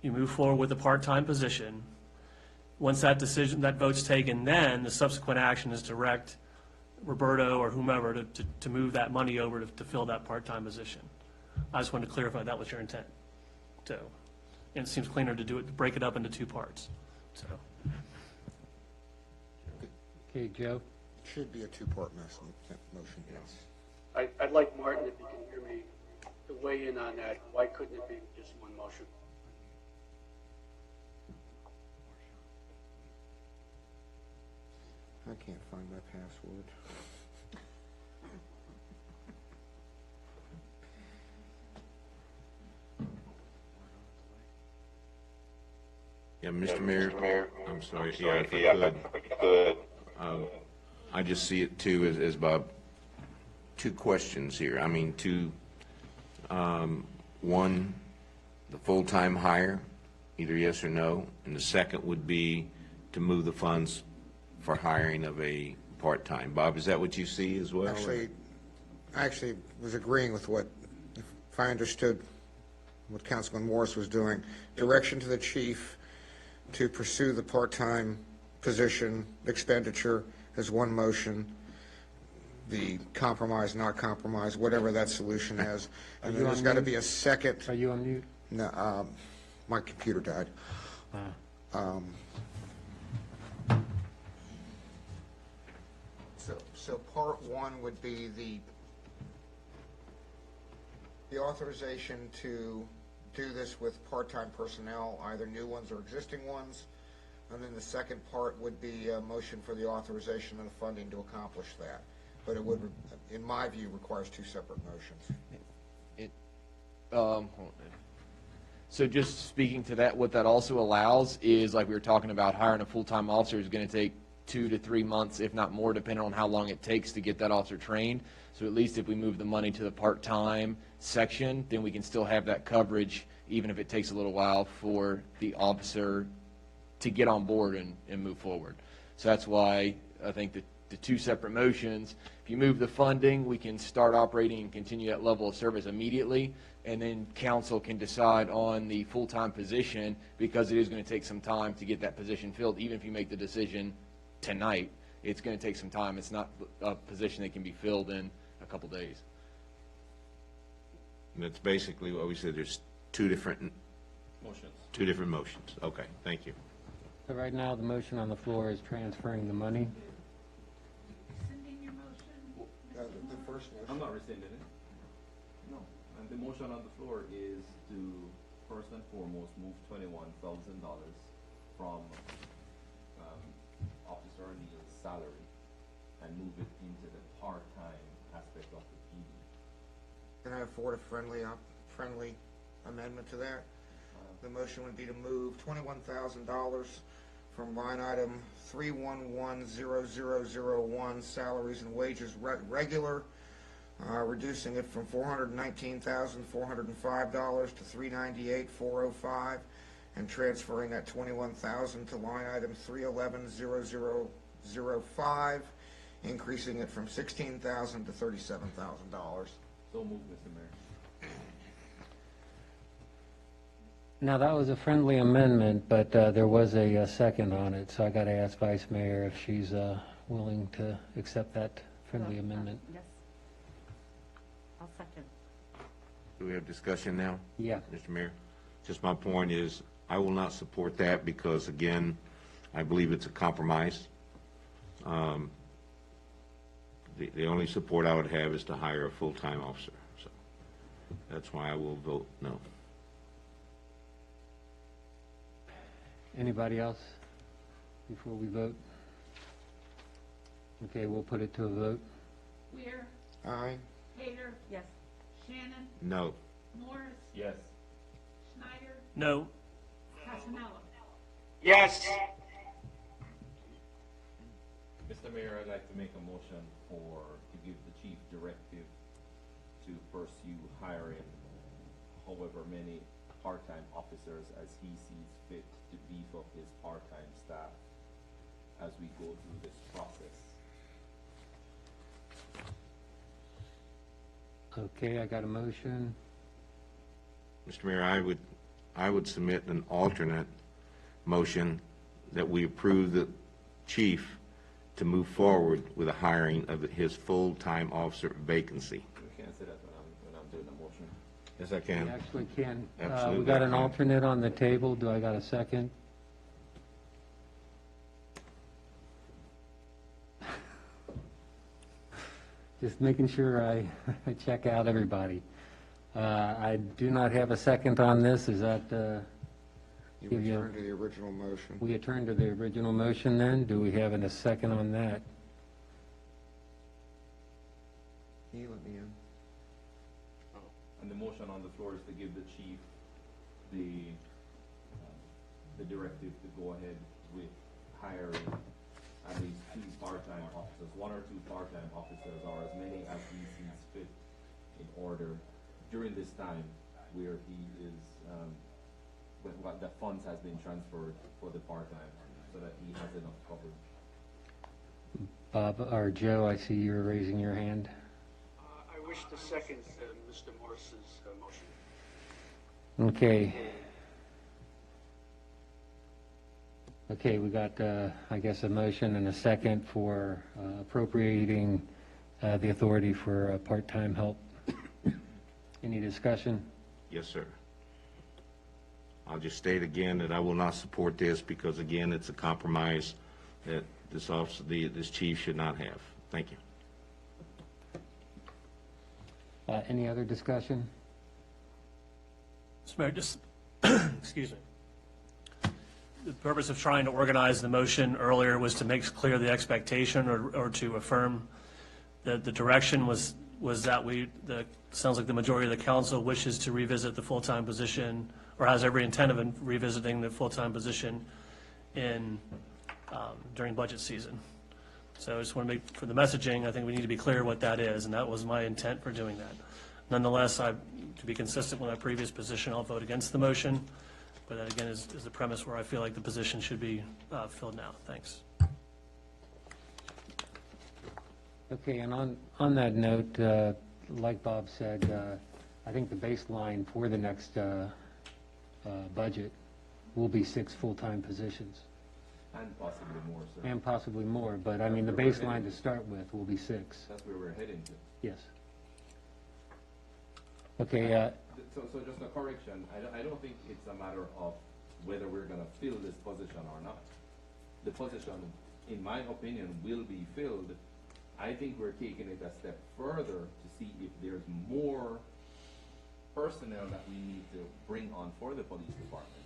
you move forward with the part-time position. Once that decision, that vote's taken, then the subsequent action is direct Roberto or whomever to move that money over to fill that part-time position. I just wanted to clarify that was your intent. So, and it seems cleaner to do it, to break it up into two parts. So, Okay, Joe? Should be a two-part motion, yes. I'd like Martin, if you can hear me, to weigh in on that. Why couldn't it be just one motion? I can't find my password. Yeah, Mr. Mayor, I'm sorry, if I could. I just see it too as Bob, two questions here. I mean, one, the full-time hire, either yes or no, and the second would be to move the funds for hiring of a part-time. Bob, is that what you see as well? I actually was agreeing with what, if I understood what Councilman Morris was doing, direction to the chief to pursue the part-time position expenditure as one motion, the compromise, not compromise, whatever that solution is. And then there's got to be a second. Are you on mute? No, my computer died. So part one would be the authorization to do this with part-time personnel, either new ones or existing ones, And then the second part would be a motion for the authorization of the funding to accomplish that. But it would, in my view, requires two separate motions. Hold on. So just speaking to that, what that also allows is, like we were talking about, hiring a full-time officer is going to take 2 to 3 months, if not more, depending on how long it takes to get that officer trained. So at least if we move the money to the part-time section, then we can still have that coverage, even if it takes a little while for the officer to get on board and move forward. So that's why I think that the two separate motions, if you move the funding, we can start operating and continue that level of service immediately, and then council can decide on the full-time position, because it is going to take some time to get that position filled. Even if you make the decision tonight, it's going to take some time. It's not a position that can be filled in a couple days. And that's basically what we said, there's two different motions. Okay, thank you. So right now, the motion on the floor is transferring the money. The first motion. I'm not rescinding it. No. And the motion on the floor is to, first and foremost, move $21,000 from Officer O'Neill's salary and move it into the part-time aspect of the PD. Can I afford a friendly amendment to that? The motion would be to move $21,000 from line item 3110001, salaries and wages regular, reducing it from $419,405 to $398,405, and transferring that $21,000 to line item 3110005, increasing it from $16,000 to $37,000. So move, Mr. Mayor. Now, that was a friendly amendment, but there was a second on it, so I got to ask Vice Mayor if she's willing to accept that friendly amendment. Yes. I'll second. Do we have discussion now? Yeah. Mr. Mayor? Just my point is, I will not support that because, again, I believe it's a compromise. The only support I would have is to hire a full-time officer. So that's why I will vote no. Anybody else before we vote? Okay, we'll put it to a vote. Weir, Aye. Cater, Yes. Shannon, No. Morris, Yes. Schneider, No. Casanella. Yes. Mr. Mayor, I'd like to make a motion to give the chief directive to pursue hiring however many part-time officers as he sees fit to beef up his part-time staff as we go through this process. Okay, I got a motion. Mr. Mayor, I would submit an alternate motion that we approve the chief to move forward with the hiring of his full-time officer vacancy. You can't say that when I'm doing the motion. Yes, I We can. actually can. Absolutely. We got an alternate on the table. Do I got a second? Just making sure I check out everybody. I do not have a second on this. Is that, You give you- return to the original motion. we return to the original motion then? Do we have a second on that? Can you let me in? And the motion on the floor is to give the chief the directive to go ahead with hiring at least 2 part-time officers, 1 or 2 part-time officers, or as many as he sees fit in order during this time where he is, when the funds has been transferred for the part-time, so that he has enough coverage. Bob, or Joe, I see you're raising your hand. I wish to second Mr. Morris's motion. Okay. Okay, we got, I guess, a motion and a second for appropriating the authority for part-time help. Any discussion? Yes, sir. I'll just state again that I will not support this because, again, it's a compromise that this officer, this chief should not have. Thank you. Any other discussion? Mr. Mayor, just, excuse me. the purpose of trying to organize the motion earlier was to make clear the expectation or to affirm that the direction was that sounds like the majority of the council wishes to revisit the full-time position or has every intent of revisiting the full-time position during budget season. So I just want to make, for the messaging, I think we need to be clear what that is, and that was my intent for doing that. Nonetheless, to be consistent with my previous position, I'll vote against the motion, but that again is the premise where I feel like the position should be filled now. Thanks. Okay, and on that note, like Bob said, I think the baseline for the next budget will be 6 full-time positions. And possibly more, sir. And possibly more, but I mean, the baseline to start with will be 6. That's where we're heading to. Yes. Okay, So just a correction, I don't think it's a matter of whether we're gonna fill this position or not. The position, in my opinion, will be filled. I think we're taking it a step further to see if there's more personnel that we need to bring on for the police department.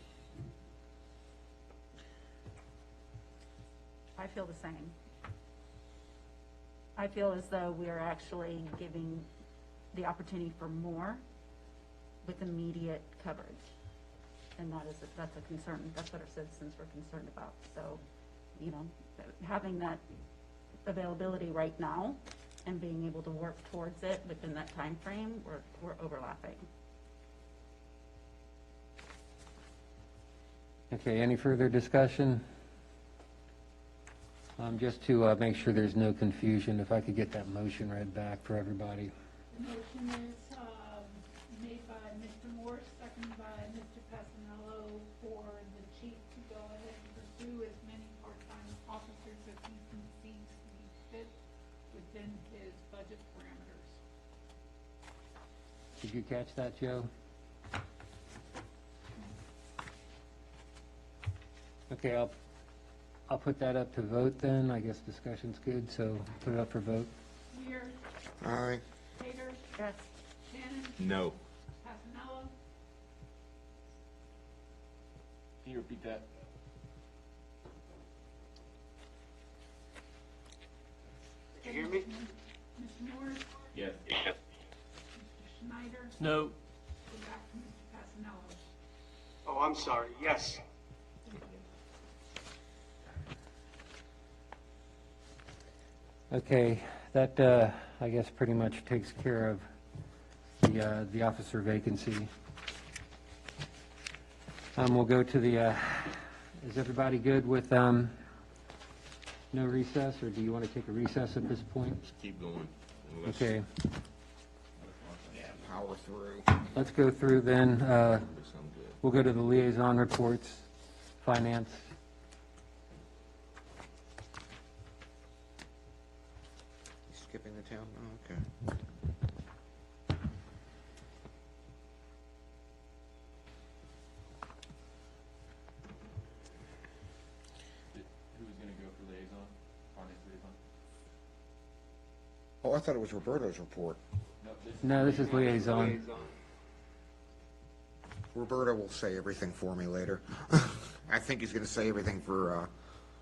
I feel the same. I feel as though we are actually giving the opportunity for more with immediate coverage. And that's a concern. That's what our citizens were concerned about. So, you know, having that availability right now and being able to work towards it within that time frame, we're overlapping. okay, any further discussion? Just to make sure there's no confusion, if I could get that motion read back for everybody. The motion is made by Mr. Morse, seconded by Mr. Pasanello, for the chief to go ahead and pursue as many part-time officers as he conceives to be fit within his budget parameters. Did you catch that, Joe? Okay, I'll put that up to vote then. I guess discussion's good, so put it up for vote. Weir. Aye. Tater. Yes. Shannon. No. Pasanello. Can you repeat that? Did you hear me? Mr. Morris. Yes. Mr. Schneider. No. Go back to Mr. Pasanello. Oh, I'm sorry, yes. Okay, that, I guess, pretty much takes care of the officer vacancy. We'll go to the, is everybody good with no recess, or do you want to take a recess at this point? Just keep going. Unless- Okay, Power through. let's go through then. Sound good. We'll go to the liaison reports, finance. Skipping the town, oh, okay. Who was gonna go for liaison, finance liaison? Oh, I thought it was Roberto's report. No, this is liaison. Roberto will say everything for me later. I think he's gonna say everything for,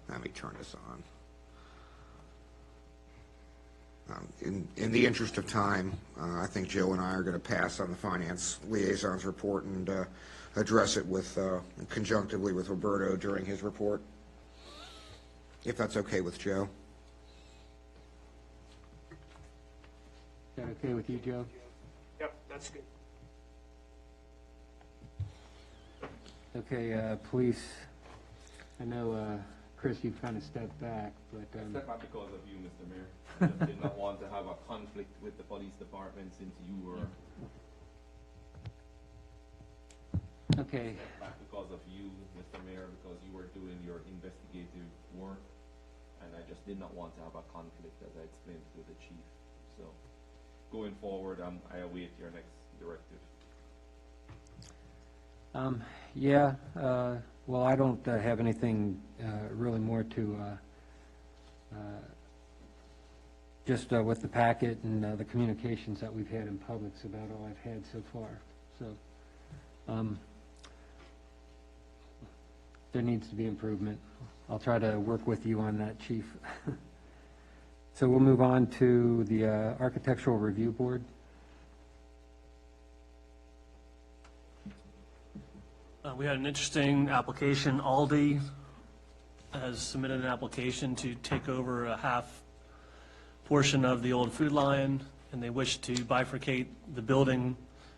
let me turn this on. In the interest of time, I think Joe and I are gonna pass on the finance liaison's report and, address it with, conjunctively with Roberto during his report. If that's okay with Joe. Is that okay with you, Joe? Yep, that's good. Okay, police, I know, Chris, you've kind of stepped back, but, Except not because of you, Mr. Mayor. I just did not want to have a conflict with the police department since you were, okay, not because of you, Mr. Mayor, because you were doing your investigative work. And I just did not want to have a conflict, as I explained to the chief. So, going forward, I await your next directive. yeah, well, I don't have anything really more to, just with the packet and the communications that we've had in public's about all I've had so far. So, if there needs to be improvement. I'll try to work with you on that, Chief. So we'll move on to the Architectural Review Board. We had an interesting application. Aldi has submitted an application to take over a half portion of the old Food Lion, and they wish to bifurcate the building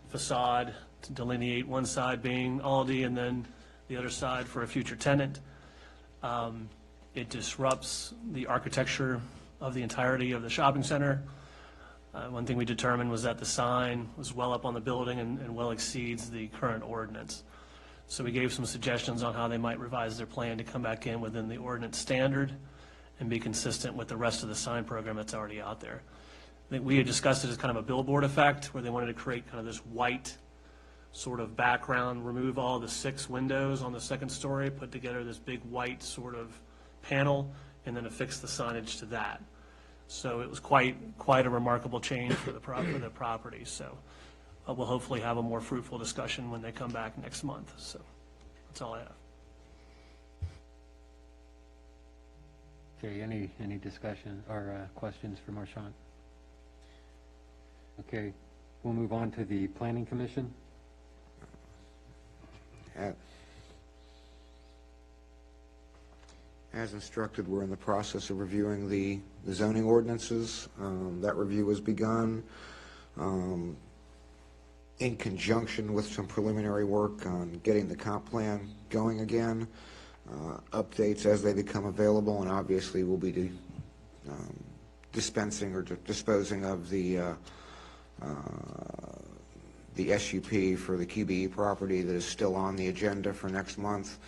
facade to delineate one side being Aldi and then the other side for a future tenant. It disrupts the architecture of the entirety of the shopping center. One thing we determined was that the sign was well up on the building and well exceeds the current ordinance. So we gave some suggestions on how they might revise their plan to come back in within the ordinance standard and be consistent with the rest of the sign program that's already out there. I think we had discussed it as kind of a billboard effect, where they wanted to create kind of this white sort of background, remove all the 6 windows on the second story, put together this big white sort of panel, and then affix the signage to that. So it was quite a remarkable change for the property. So we'll hopefully have a more fruitful discussion when they come back next month. So that's all I have. Okay, any discussion or questions for Marchant? Okay, we'll move on to the Planning Commission. As instructed, we're in the process of reviewing the zoning ordinances. That review has begun in conjunction with some preliminary work on getting the comp plan going again. Updates as they become available, and obviously we'll be dispensing or disposing of the SUP for the QBE property that is still on the agenda for next month.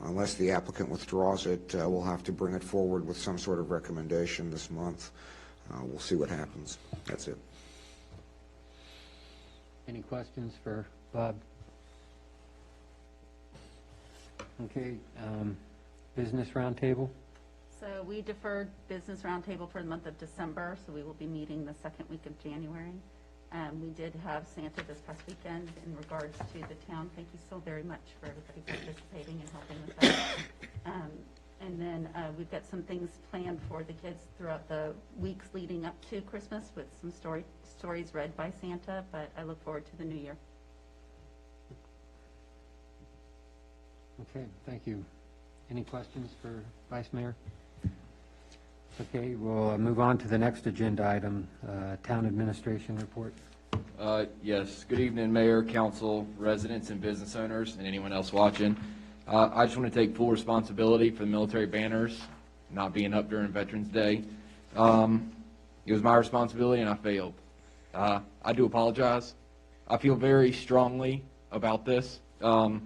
Unless the applicant withdraws it, we'll have to bring it forward with some sort of recommendation this month. We'll see what happens. That's it. Any questions for Bob? Okay, business roundtable. So we deferred business roundtable for the month of December, so we will be meeting the second week of January. We did have Santa this past weekend in regards to the town. Thank you so very much for everybody participating and helping with that. And then we've got some things planned for the kids throughout the weeks leading up to Christmas with some stories read by Santa, but I look forward to the new year. Okay, thank you. Any questions for Vice Mayor? Okay, we'll move on to the next agenda item, Town Administration Report. Yes, good evening, Mayor, Council, residents, and business owners, and anyone else watching. I just want to take full responsibility for the military banners not being up during Veterans Day. It was my responsibility, and I failed. I do apologize. I feel very strongly about this. Sorry.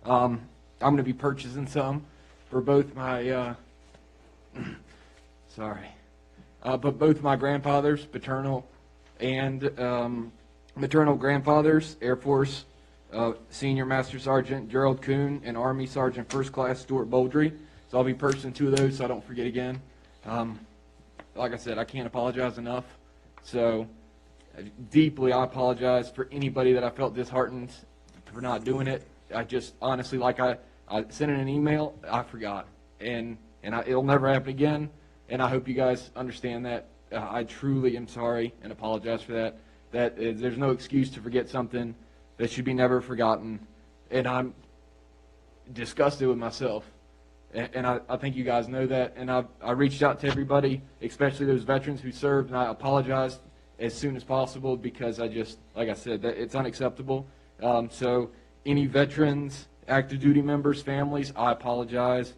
I'm going to be purchasing some for both my, but both my grandfathers, paternal and maternal grandfathers, Air Force Senior Master Sergeant Gerald Kuhn and Army Sergeant First Class Stuart Boldry. So I'll be purchasing 2 of those so I don't forget again. Like I said, I can't apologize enough. So deeply, I apologize for anybody that I felt disheartened for not doing it. I just honestly, like I sent in an email, I forgot, and it'll never happen again. And I hope you guys understand that. I truly am sorry and apologize for that. There's no excuse to forget something that should be never forgotten. And I'm disgusted with myself. And I think you guys know that. And I reached out to everybody, especially those veterans who served, and I apologized as soon as possible because like I said, that it's unacceptable. So any veterans, active duty members, families, I apologize.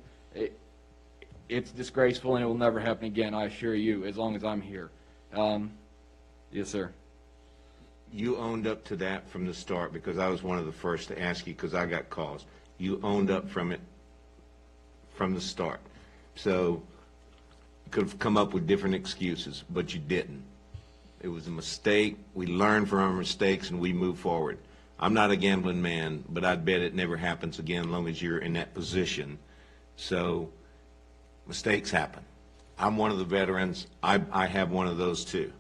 It's disgraceful and it will never happen again, I assure you, as long as I'm here. Yes, sir. You owned up to that from the start, because I was one of the first to ask you, because I got calls. You owned up from it from the start. So you could have come up with different excuses, but you didn't. It was a mistake. We learn from our mistakes and we move forward. I'm not a gambling man, but I'd bet it never happens again as long as you're in that position. So mistakes happen. I'm one of the veterans. I have one of those too.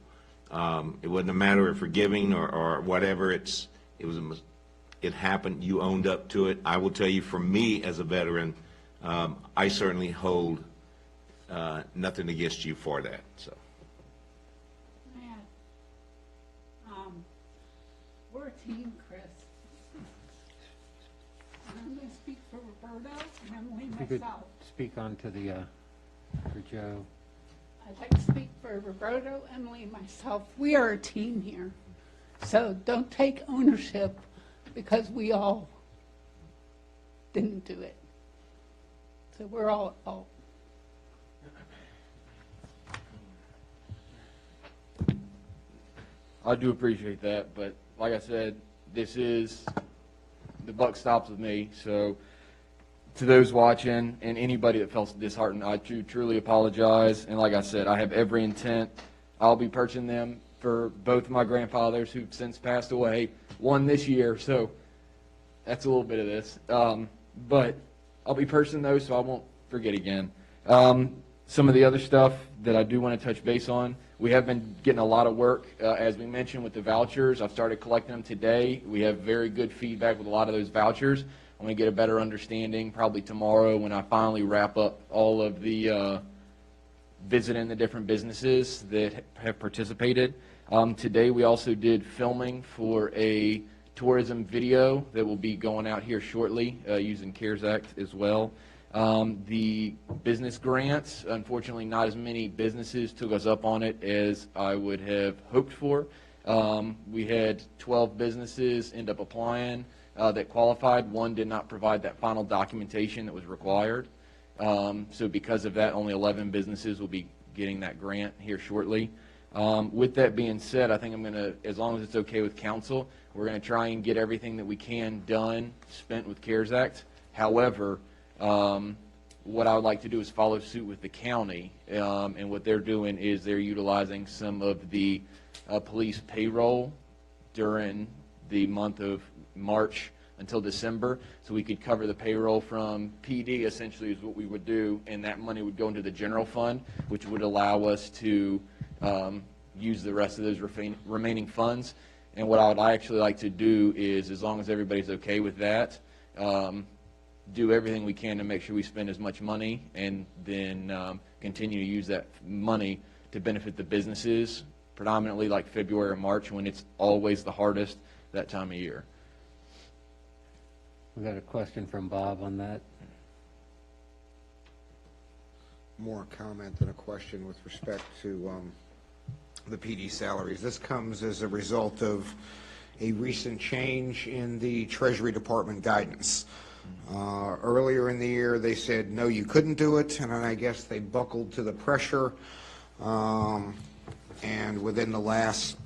It wasn't a matter of forgiving or whatever. It happened. You owned up to it. I will tell you, for me as a veteran, I certainly hold nothing against you for that. So. Man, we're a team, Chris. And I'm going to speak for Roberto and Emily If you could myself. speak on to the, for Joe. I'd like to speak for Roberto, Emily, and myself. We are a team here. So don't take ownership because we all didn't do it. So we're all at fault. I do appreciate that, but like I said, the buck stops with me. So to those watching and anybody that felt disheartened, I do truly apologize. And like I said, I have every intent. I'll be purchasing them for both of my grandfathers who've since passed away, one this year, so that's a little bit of this. But I'll be purchasing those, so I won't forget again. Some of the other stuff that I do want to touch base on, we have been getting a lot of work, as we mentioned, with the vouchers. I've started collecting them today. We have very good feedback with a lot of those vouchers. I'm going to get a better understanding probably tomorrow when I finally wrap up all of the visiting the different businesses that have participated. Today we also did filming for a tourism video that will be going out here shortly using CARES Act as well. The business grants, unfortunately not as many businesses took us up on it as I would have hoped for. We had 12 businesses end up applying that qualified. One did not provide that final documentation that was required. So because of that, only 11 businesses will be getting that grant here shortly. With that being said, I think I'm going to, as long as it's okay with council, we're going to try and get everything that we can done, spent with CARES Act. However, what I would like to do is follow suit with the county, and what they're doing is they're utilizing some of the police payroll during the month of March until December, so we could cover the payroll from PD, essentially is what we would do, and that money would go into the general fund, which would allow us to use the rest of those remaining funds. And what I would actually like to do is, as long as everybody's okay with that, do everything we can to make sure we spend as much money and then continue to use that money to benefit the businesses, predominantly like February or March when it's always the hardest that time of year. We got a question from Bob on that. More a comment than a question with respect to the PD salaries. This comes as a result of a recent change in the Treasury Department guidance. Earlier in the year, they said, no, you couldn't do it, and then I guess they buckled to the pressure, and within the last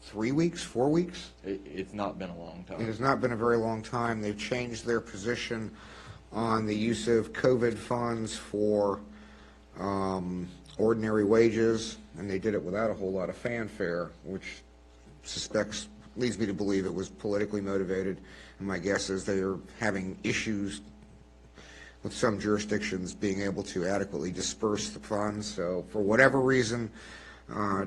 3 weeks, 4 weeks? It's not been a long time. It has not been a very long time. They've changed their position on the use of COVID funds for ordinary wages, and they did it without a whole lot of fanfare, which leads me to believe it was politically motivated. And my guess is they are having issues with some jurisdictions being able to adequately disperse the funds. So for whatever reason,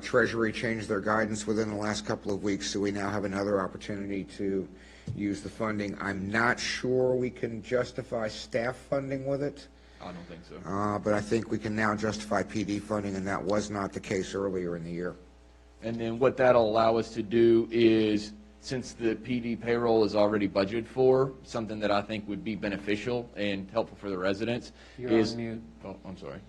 Treasury changed their guidance within the last couple of weeks, so we now have another opportunity to use the funding. I'm not sure we can justify staff funding with it. I don't think so. But I think we can now justify PD funding, and that was not the case earlier in the year. And then what that'll allow us to do is, since the PD payroll is already budgeted for, something that I think would be beneficial and helpful for the residents is... on mute. Oh, I'm sorry.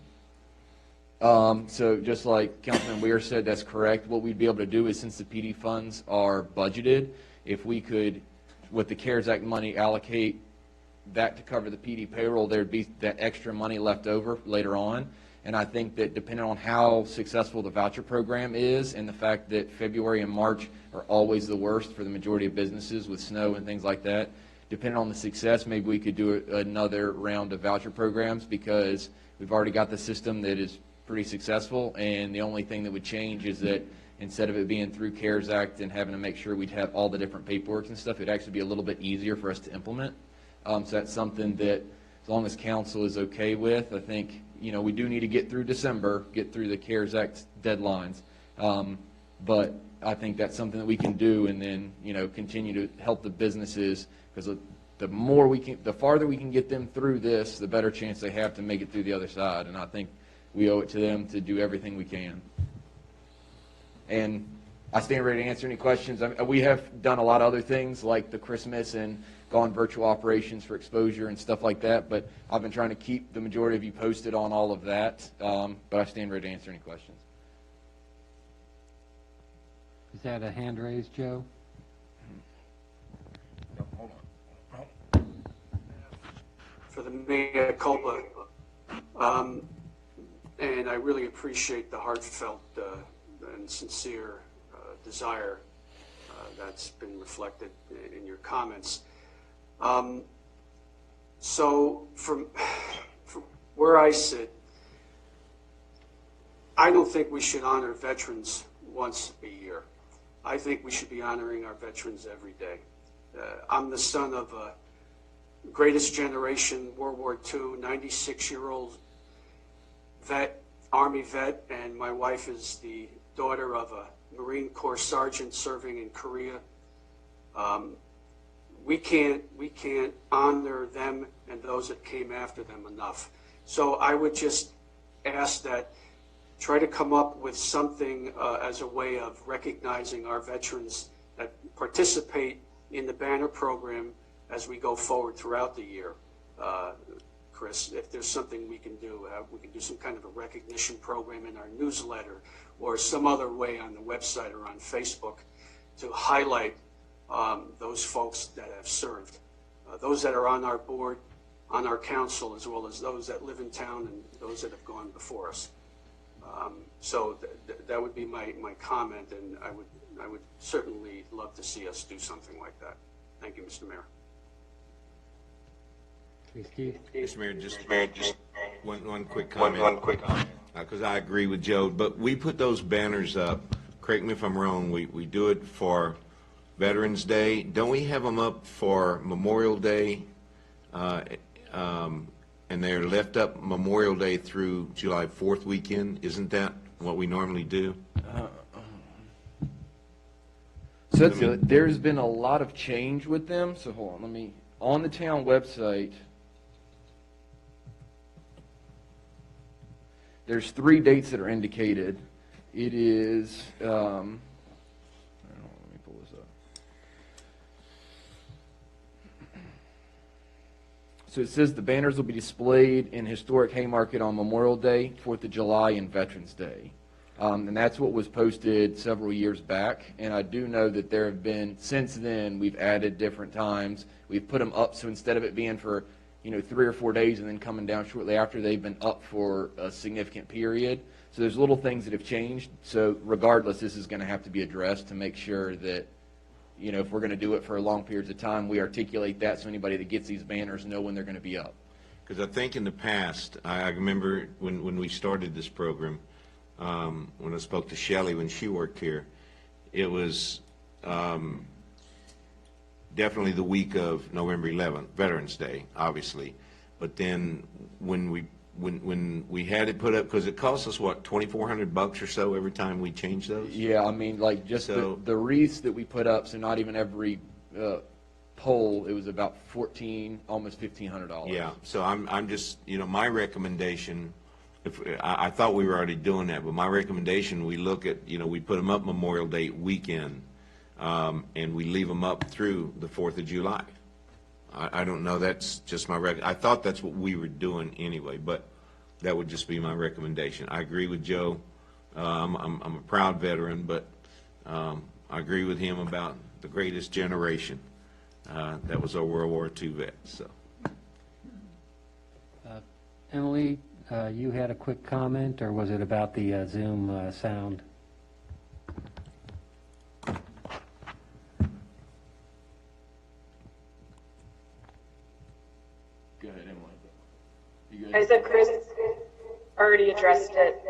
So just like Councilman Weir said, that's correct. What we'd be able to do is, since the PD funds are budgeted, if we could, with the CARES Act money, allocate that to cover the PD payroll, there'd be that extra money left over later on. And I think that depending on how successful the voucher program is, and the fact that February and March are always the worst for the majority of businesses with snow and things like that, depending on the success, maybe we could do another round of voucher programs, because we've already got the system that is pretty successful, and the only thing that would change is that instead of it being through CARES Act and having to make sure we'd have all the different paperwork and stuff, it'd actually be a little bit easier for us to implement. So that's something that as long as council is okay with. I think, we do need to get through December, get through the CARES Act deadlines. But I think that's something that we can do, and then, continue to help the businesses, because the farther we can get them through this, the better chance they have to make it through the other side. And I think we owe it to them to do everything we can. And I stand ready to answer any questions. We have done a lot of other things, like the Christmas and gone virtual operations for exposure and stuff like that, but I've been trying to keep the majority of you posted on all of that. But I stand ready to answer any questions. Is that a hand raised, Joe? For the mea culpa, and I really appreciate the heartfelt and sincere desire that's been reflected in your comments. So from where I sit, I don't think we should honor veterans once a year. I think we should be honoring our veterans every day. I'm the son of a greatest generation World War II, 96-year-old vet, Army vet, and my wife is the daughter of a Marine Corps sergeant serving in Korea. We can't honor them and those that came after them enough. So I would just ask that try to come up with something as a way of recognizing our veterans that participate in the banner program as we go forward throughout the year. Chris, if there's something we can do some kind of a recognition program in our newsletter or some other way on the website or on Facebook to highlight those folks that have served, those that are on our board, on our council, as well as those that live in town and those that have gone before us. So that would be my comment, and I would certainly love to see us do something like that. Thank you, Mr. Mayor. Hey, Steve? Mr. Mayor, just one quick comment. Because I agree with Joe, but we put those banners up, correct me if I'm wrong, we do it for Veterans Day. Don't we have them up for Memorial Day? And they're left up Memorial Day through July 4th weekend. Isn't that what we normally do? So there's been a lot of change with them. So hold on, on the town website, there's 3 dates that are indicated. It is, let me pull this up. So it says the banners will be displayed in historic Haymarket on Memorial Day, 4th of July, and Veterans Day. And that's what was posted several years back. And I do know that there have been, since then, we've added different times. We've put them up, so instead of it being for 3 or 4 days and then coming down shortly after, they've been up for a significant period. So there's little things that have changed. So regardless, this is going to have to be addressed to make sure that, if we're going to do it for long periods of time, we articulate that so anybody that gets these banners know when they're going to be up. Because I think in the past, I remember when we started this program, when I spoke to Shelley when she worked here, it was definitely the week of November 11th, Veterans Day, obviously. But then when we had it put up, because it cost us, what, $2,400 or so every time we changed those? Yeah, just the wreaths that we put up, so not even every pole, it was about almost $1,500. Yeah, so I'm just, my recommendation, I thought we were already doing that, but my recommendation, we look at, we put them up Memorial Day weekend, and we leave them up through the 4th of July. I don't know, that's just my I thought that's what we were doing anyway, but that would just be my recommendation. I agree with Joe. I'm a proud veteran, but I agree with him about the greatest generation. That was our World War II vet. So, Emily, you had a quick comment, or was it about the Zoom sound? Go ahead, Emily. I said Chris already addressed it.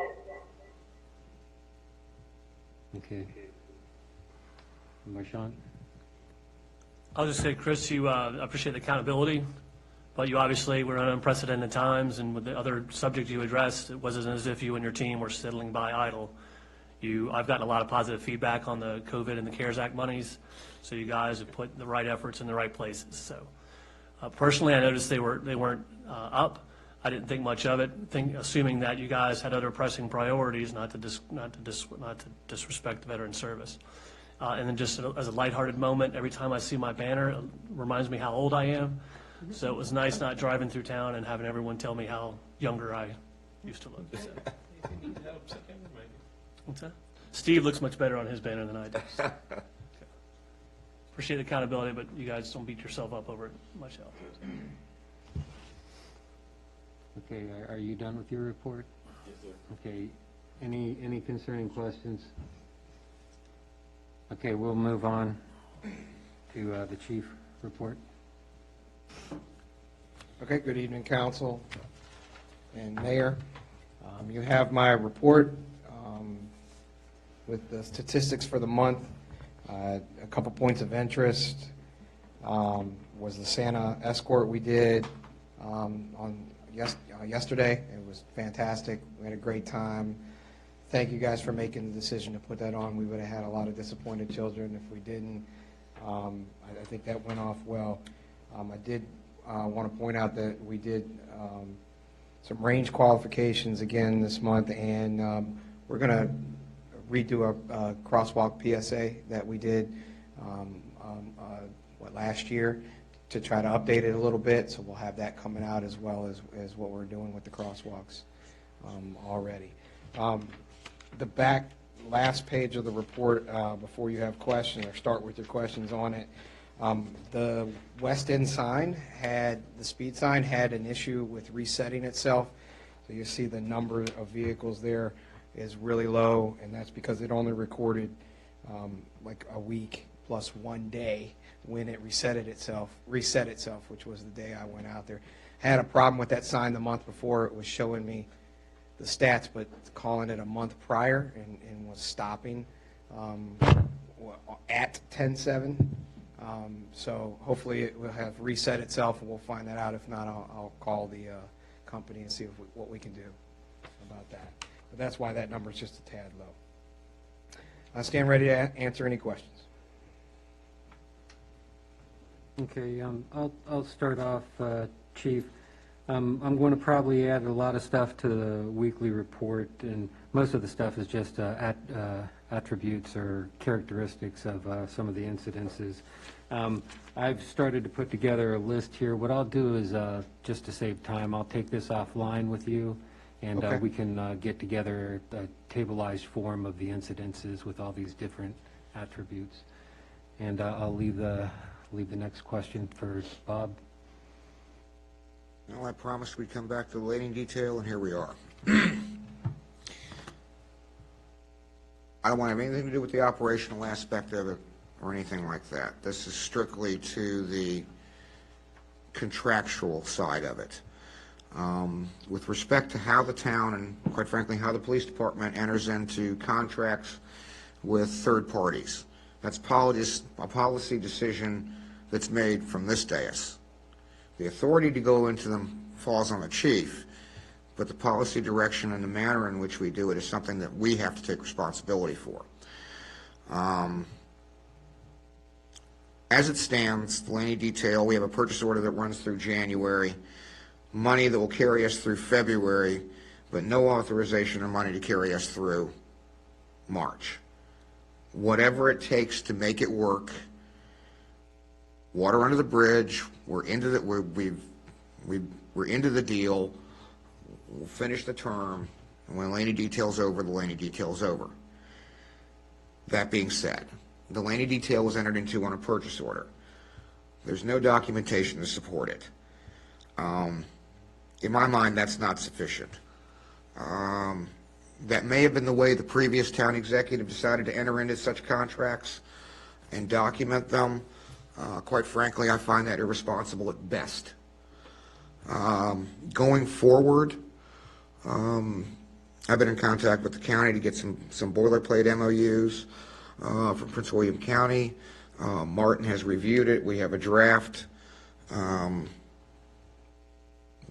Okay. Marshawn? I'll just say, Chris, you appreciate the accountability, But you obviously were in unprecedented times, and with the other subject you addressed, it wasn't as if you and your team were sitting by idle. I've gotten a lot of positive feedback on the COVID and the CARES Act monies, so you guys have put the right efforts in the right places. So personally, I noticed they weren't up. I didn't think much of it, assuming that you guys had other pressing priorities, not to disrespect the veteran service. And then just as a lighthearted moment, every time I see my banner, it reminds me how old I am. So it was nice not driving through town and having everyone tell me how younger I used to look. So. What's that? Steve looks much better on his banner than I do. So. Appreciate the accountability, but you guys don't beat yourself up over it much else. Okay, are you done with your report? Yes, sir. Okay, any concerning questions? Okay, we'll move on to the chief report. Okay, good evening, council and mayor. You have my report with the statistics for the month. A couple points of interest was the Santa escort we did yesterday. It was fantastic. We had a great time. Thank you guys for making the decision to put that on. We would have had a lot of disappointed children if we didn't. I think that went off well. I did want to point out that we did some range qualifications again this month, and we're going to redo a crosswalk PSA that we did last year to try to update it a little bit. So we'll have that coming out as well as what we're doing with the crosswalks already. The back last page of the report, before you have questions or start with your questions on it, the West End sign the speed sign had an issue with resetting itself. So you see the number of vehicles there is really low, and that's because it only recorded like a week plus 1 day when it reset itself, which was the day I went out there. I had a problem with that sign the month before. It was showing me the stats, but calling it a month prior and was stopping at 10/7. So hopefully it will have reset itself, and we'll find that out. If not, I'll call the company and see what we can do about that. But that's why that number is just a tad low. I stand ready to answer any questions. Okay, I'll start off, Chief. I'm going to probably add a lot of stuff to the weekly report, and most of the stuff is just attributes or characteristics of some of the incidences. I've started to put together a list here. What I'll do is, just to save time, I'll take this offline with you, and Okay. we can get together a tableized form of the incidences with all these different attributes. And I'll leave the next question for Bob. Well, I promised we'd come back to the lighting detail, and here we are. I don't want to have anything to do with the operational aspect of it or anything like that. This is strictly to the contractual side of it. With respect to how the town and, quite frankly, how the police department enters into contracts with third parties, that's a policy decision that's made from this dais. The authority to go into them falls on the chief, but the policy direction and the manner in which we do it is something that we have to take responsibility for. As it stands, the Laney detail, we have a purchase order that runs through January, money that will carry us through February, but no authorization or money to carry us through March. Whatever it takes to make it work. Water under the bridge. We're into the deal. We'll finish the term, and when Laney detail's over, the Laney detail's over. That being said, the Laney detail was entered into on a purchase order. There's no documentation to support it. In my mind, that's not sufficient. That may have been the way the previous town executive decided to enter into such contracts and document them. Quite frankly, I find that irresponsible at best. Going forward, I've been in contact with the county to get some boilerplate MOUs from Prince William County. Martin has reviewed it. We have a draft.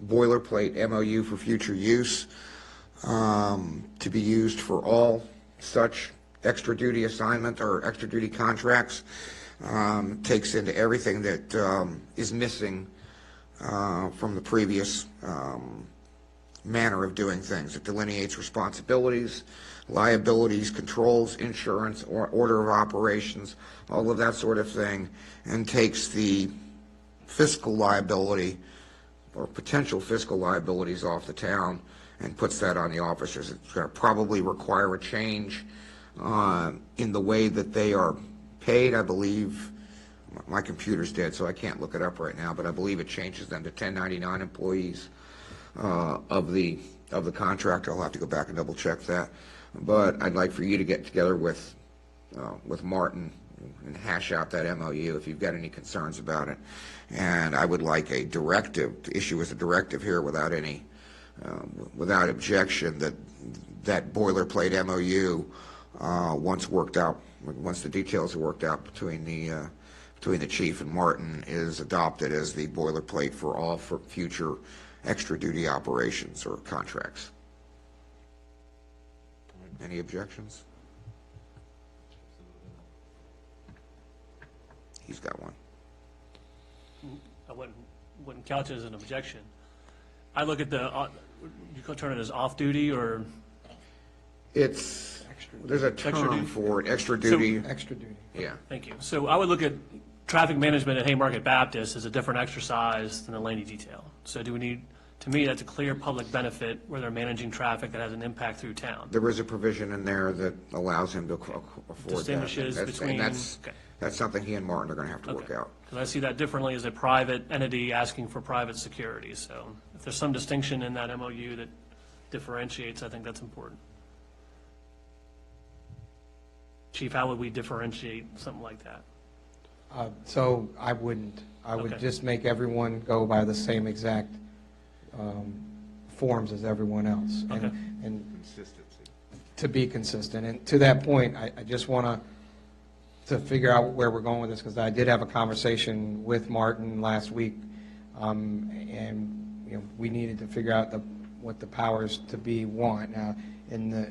boilerplate MOU for future use, to be used for all such extra duty assignment or extra duty contracts. Takes into everything that is missing from the previous manner of doing things. It delineates responsibilities, liabilities, controls, insurance, or order of operations, all of that sort of thing, and takes the fiscal liability or potential fiscal liabilities off the town and puts that on the officers. It's going to probably require a change in the way that they are paid. I believe, my computer's dead, so I can't look it up right now, but I believe it changes them to 1099 employees of the contract. I'll have to go back and double check that. But I'd like for you to get together with Martin and hash out that MOU if you've got any concerns about it. And I would like a directive, to issue as a directive here without any, without objection, that boilerplate MOU, once worked out, once the details are worked out between the chief and Martin, is adopted as the boilerplate for all future extra duty operations or contracts. Any objections? He's got one. I wouldn't couch it as an objection. I look at you could turn it as off-duty or? There's a term for it, extra duty. Extra duty. Yeah. Thank you. So I would look at traffic management at Haymarket Baptist as a different exercise than the Laney detail. So do we need, to me, that's a clear public benefit where they're managing traffic that has an impact through town. There is a provision in there that allows him to afford that. Distinguishes between. That's something he and Martin are going to have to work out. Because I see that differently as a private entity asking for private security. So if there's some distinction in that MOU that differentiates, I think that's important. Chief, how would we differentiate something like that? So I wouldn't. I would Okay. just make everyone go by the same exact forms as everyone else. Okay. And Consistency. to be consistent. And to that point, I just want to figure out where we're going with this, because I did have a conversation with Martin last week, and we needed to figure out what the powers to be want. Now,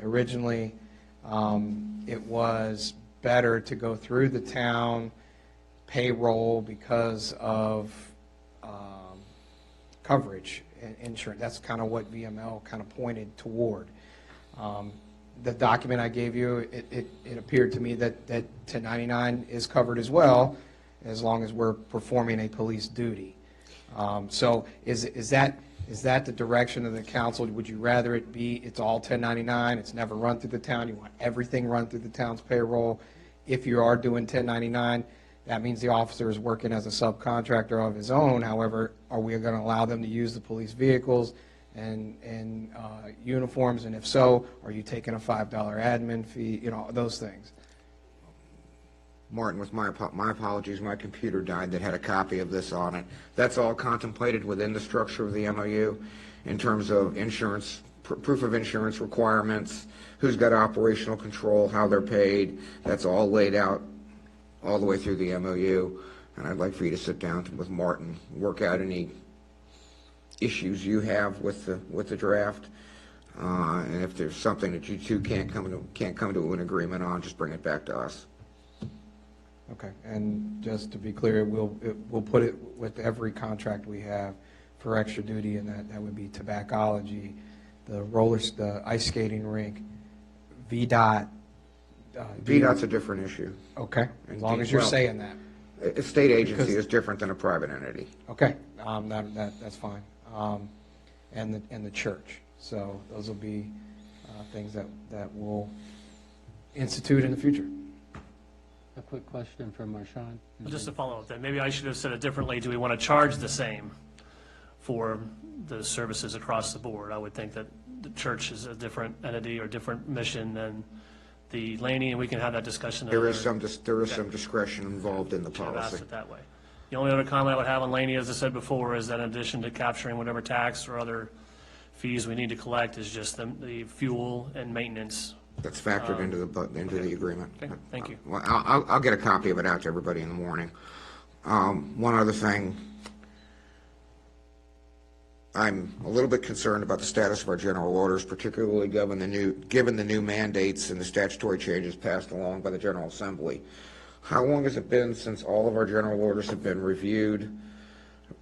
originally, it was better to go through the town payroll because of coverage and insurance. That's kind of what VML kind of pointed toward. The document I gave you, it appeared to me that 1099 is covered as well, as long as we're performing a police duty. So is that the direction of the council? Would you rather it's all 1099, it's never run through the town? You want everything run through the town's payroll? If you are doing 1099, that means the officer is working as a subcontractor of his own. However, are we going to allow them to use the police vehicles and uniforms? And if so, are you taking a $5 admin fee? Those things. Martin, with my apologies, my computer died that had a copy of this on it. That's all contemplated within the structure of the MOU in terms of insurance, proof of insurance requirements, who's got operational control, how they're paid. That's all laid out all the way through the MOU. And I'd like for you to sit down with Martin, work out any issues you have with the draft. And if there's something that you two can't come to an agreement on, just bring it back to us. Okay, and just to be clear, we'll put it with every contract we have for extra duty, and that would be tobaccology, the ice skating rink, VDOT. VDOT's a different issue. Okay, as long as you're saying that. A state agency is different than a private entity. Okay, that's fine. And the church. So those will be things that we'll institute in the future. A quick question from Marshawn. Just to follow up that, maybe I should have said it differently. Do we want to charge the same for the services across the board? I would think that the church is a different entity or different mission than the Laney, and we can have that discussion. There is some discretion involved in the Should have asked policy. it that way. The only other comment I would have on Laney, as I said before, is that in addition to capturing whatever tax or other fees we need to collect, is just the fuel and maintenance. That's factored into the agreement. Okay, thank you. Well, I'll get a copy of it out to everybody in the morning. One other thing. I'm a little bit concerned about the status of our general orders, particularly given the new mandates and the statutory changes passed along by the General Assembly. How long has it been since all of our general orders have been reviewed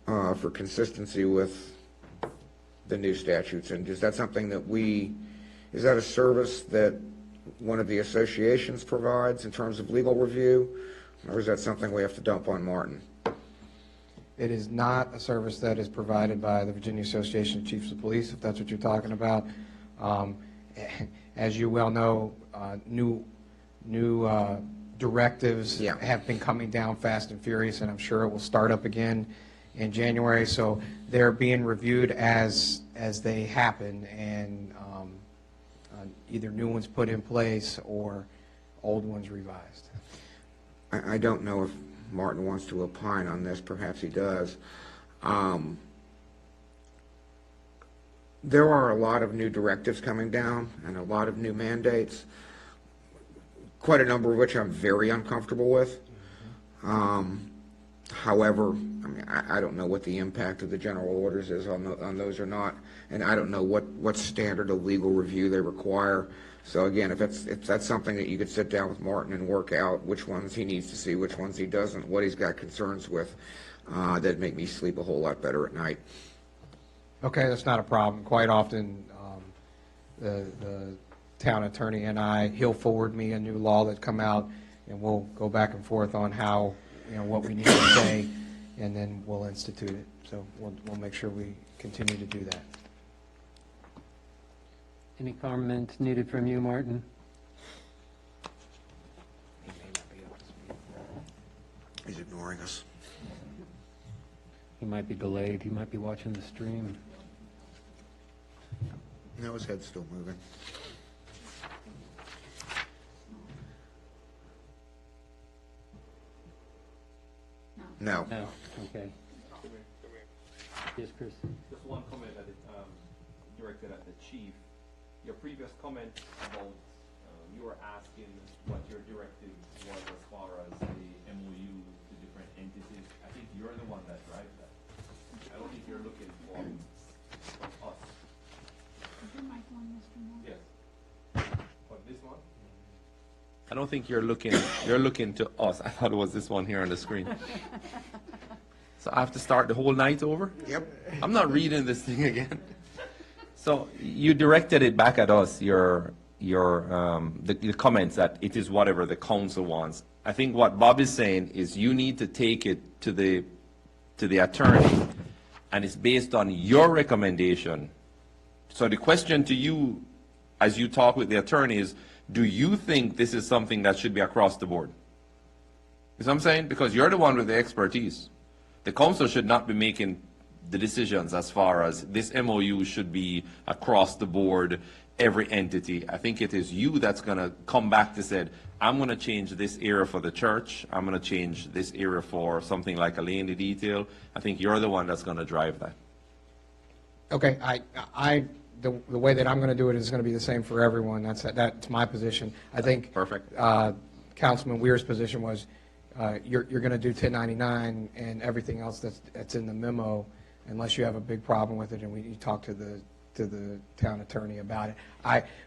for consistency with the new statutes? And is that something that is that a service that one of the associations provides in terms of legal review, or is that something we have to dump on Martin? It is not a service that is provided by the Virginia Association of Chiefs of Police, if that's what you're talking about. As you well know, new directives have been coming down fast and furious, and I'm sure it will start up again in January. So they're being reviewed as they happen, and either new ones put in place or old ones revised. I don't know if Martin wants to opine on this. Perhaps he does. There are a lot of new directives coming down and a lot of new mandates, quite a number of which I'm very uncomfortable with. However, I mean, I don't know what the impact of the general orders is on those or not, and I don't know what standard of legal review they require. So again, if that's something that you could sit down with Martin and work out which ones he needs to see, which ones he doesn't, what he's got concerns with, that'd make me sleep a whole lot better at night. Okay, that's not a problem. Quite often, the town attorney and he'll forward me a new law that come out, and we'll go back and forth on how, what we need to say, and then we'll institute it. So we'll make sure we continue to do that. Any comments needed from you, Martin? He's ignoring us. He might be delayed. He might be watching the stream. No, his head's still moving. No. No. Okay. Yes, Chris. Just one comment that directed at the chief. Your previous comment about you were asking what your directive was as far as the MOU to different entities. I think you're the one that drives that. I don't think you're looking for us. Is your mic on, Mr. Moore? Yes. What, this one? I don't think you're looking to us. I thought it was this one here on the screen. So I have to start the whole night over? Yep. I'm not reading this thing again. So you directed it back at us, the comments that it is whatever the council wants. I think what Bob is saying is you need to take it to the attorney, and it's based on your recommendation. So the question to you, as you talk with the attorney, is, do you think this is something that should be across the board? You know what I'm saying? Because you're the one with the expertise. The council should not be making the decisions as far as this MOU should be across the board, every entity. I think it is you that's going to come back to say, I'm going to change this area for the church. I'm going to change this area for something like a lane detail. I think you're the one that's going to drive that. Okay, the way that I'm going to do it is going to be the same for everyone. That's my position. I think perfect. Councilman Weir's position was you're going to do 1099 and everything else that's in the memo, unless you have a big problem with it, and you talk to the town attorney about it.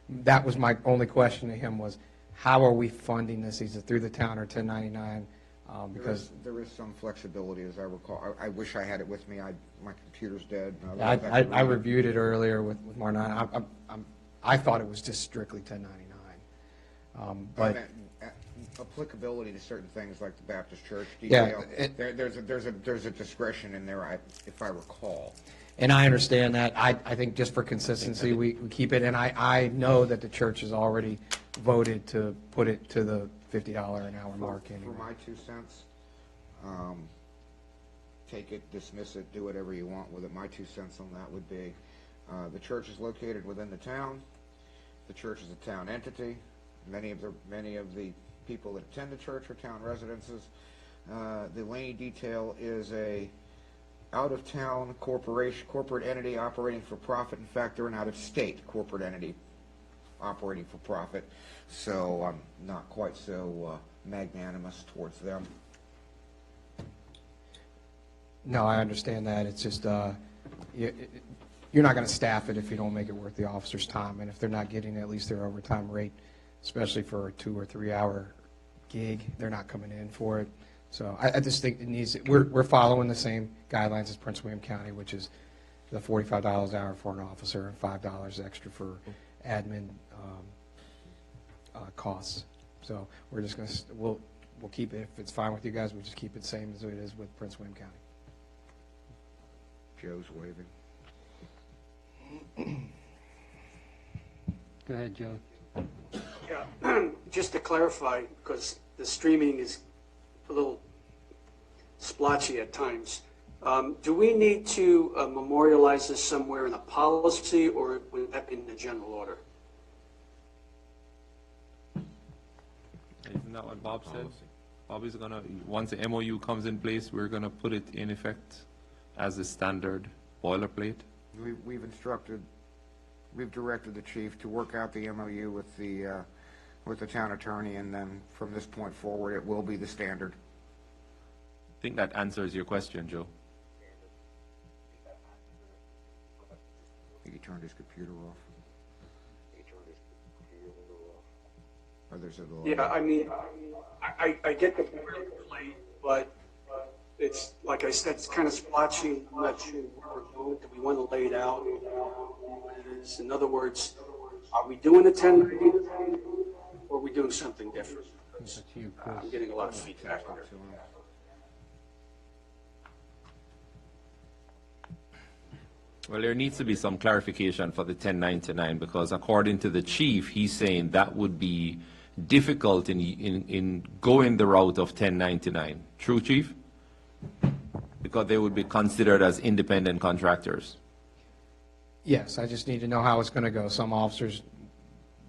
That was my only question to him was, how are we funding this? Is it through the town or 1099? Because there is some flexibility, as I recall. I wish I had it with me. My computer's dead. I reviewed it earlier with Martin. I thought it was just strictly 1099. But applicability to certain things like the Baptist church detail. Yeah, there's a discretion in there, if I recall. And I understand that. I think just for consistency, we keep it. And I know that the church has already voted to put it to the $50 an hour mark anyway. For my 2 cents, take it, dismiss it, do whatever you want with it. My 2 cents on that would be, the church is located within the town. The church is a town entity. Many of the people that attend the church are town residences. The Laney detail is a out-of-town corporate entity operating for profit. In fact, they're an out-of-state corporate entity operating for profit. So I'm not quite so magnanimous towards them. No, I understand that. It's just you're not going to staff it if you don't make it worth the officer's time, and if they're not getting at least their overtime rate, especially for a 2 or 3 hour gig, they're not coming in for it. So I just think it needs, we're following the same guidelines as Prince William County, which is the $45 an hour for an officer and $5 extra for admin costs. So we're just going to, we'll keep it, if it's fine with you guys, we'll just keep it same as it is with Prince William County. Joe's waving. Go ahead, Joe. Yeah, just to clarify, because the streaming is a little splotchy at times. Do we need to memorialize this somewhere in a policy, or would that be in the general order? Isn't that what Bob said? Bob is gonna, once the MOU comes in place, we're gonna put it in effect as a standard boilerplate. We've directed the chief to work out the MOU with the town attorney, and then from this point forward, it will be the standard. I think that answers your question, Joe. I think he turned his computer off. Or there's a little. Yeah, I mean, I get the boilerplate, but it's, like I said, it's kind of splotchy. I'm not sure where we're going. Do we want to lay it out? What it is? In other words, are we doing a 1099 or are we doing something different? I'm getting a lot of feedback on it. Well, there needs to be some clarification for the 1099, because according to the chief, he's saying that would be difficult in going the route of 1099. True, Chief? Because they would be considered as independent contractors. Yes, I just need to know how it's going to go. Some officers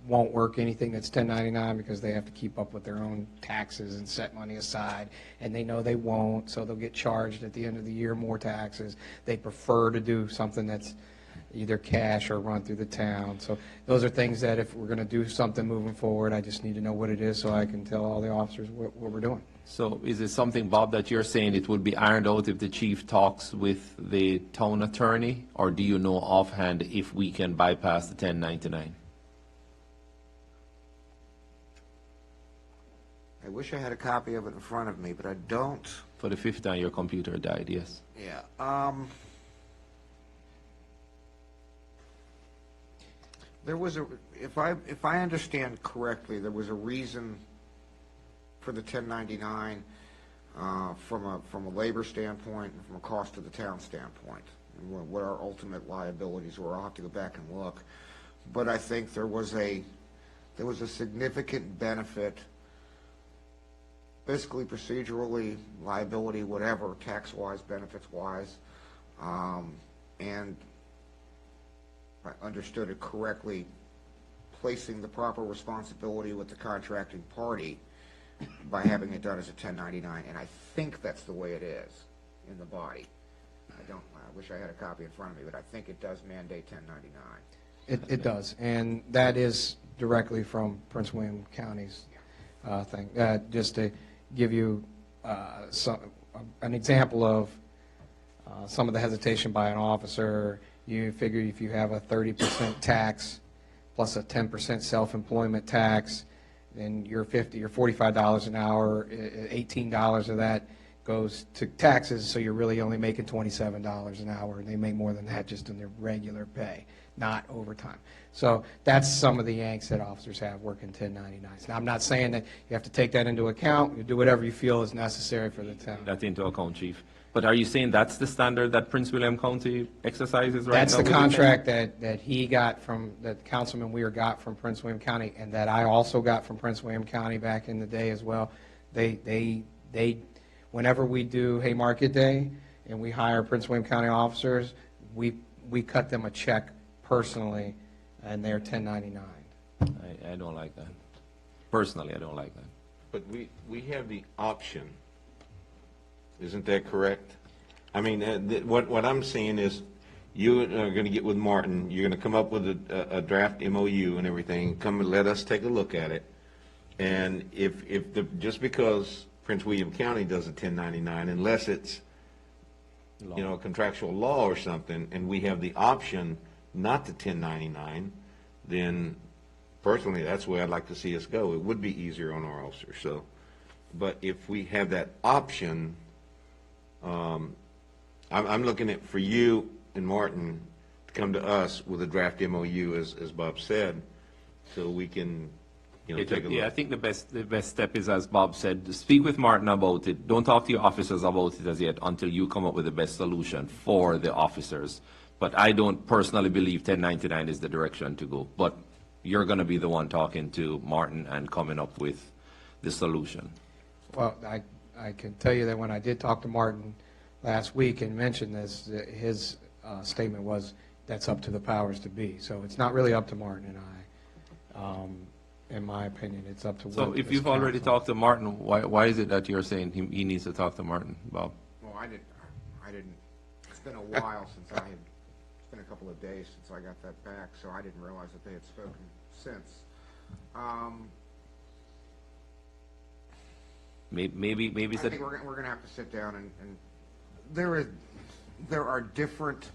won't work anything that's 1099 because they have to keep up with their own taxes and set money aside, and they know they won't, so they'll get charged at the end of the year more taxes. They prefer to do something that's either cash or run through the town. So those are things that if we're going to do something moving forward, I just need to know what it is so I can tell all the officers what we're doing. So is it something, Bob, that you're saying it would be ironed out if the chief talks with the town attorney, or do you know offhand if we can bypass the 1099? I wish I had a copy of it in front of me, but I don't. For the fifth time your computer died, yes. Yeah. There was a, if I understand correctly, there was a reason for the 1099 from a labor standpoint and from a cost to the town standpoint, and what our ultimate liabilities were. I'll have to go back and look, but I think there was a significant benefit, fiscally, procedurally, liability, whatever, tax-wise, benefits-wise, and if I understood it correctly, placing the proper responsibility with the contracting party by having it done as a 1099, and I think that's the way it is in the body. I wish I had a copy in front of me, but I think it does mandate 1099. It does, and that is directly from Prince William County's thing. Just to give you an example of some of the hesitation by an officer, you figure if you have a 30% tax plus a 10% self-employment tax, then your $45 an hour, $18 of that goes to taxes, so you're really only making $27 an hour, and they make more than that just in their regular pay, not overtime. So that's some of the angst that officers have working 1099s. Now, I'm not saying that you have to take that into account. You do whatever you feel is necessary for the town. That into account, Chief. But are you saying that's the standard that Prince William County exercises right now? That's the contract that he got from, that Councilman Weir got from Prince William County, and that I also got from Prince William County back in the day as well. They whenever we do Haymarket Day and we hire Prince William County officers, we cut them a check personally, and they're 1099. I don't like that. Personally, I don't like that. But we have the option. Isn't that correct? I mean, what I'm seeing is you are going to get with Martin. You're going to come up with a draft MOU and everything. Come and let us take a look at it. And just because Prince William County does a 1099, unless it's you know, a contractual law or something, and we have the option not to 1099, then personally, that's the way I'd like to see us go. It would be easier on our officers, so. But if we have that option, I'm looking at for you and Martin to come to us with a draft MOU, as Bob said, so we can, you know, take a look. Yeah, I think the best step is, as Bob said, to speak with Martin about it. Don't talk to your officers about it as yet until you come up with the best solution for the officers. But I don't personally believe 1099 is the direction to go. But you're going to be the one talking to Martin and coming up with the solution. Well, I can tell you that when I did talk to Martin last week and mentioned this, his statement was, that's up to the powers to be. So it's not really up to Martin and I. In my opinion, it's up to. So if you've already talked to Martin, why is it that you're saying he needs to talk to Martin, Bob? Well, I didn't, it's been a while since it's been a couple of days since I got that back, so I didn't realize that they had spoken since. Maybe I think we're going to have to sit down and there are different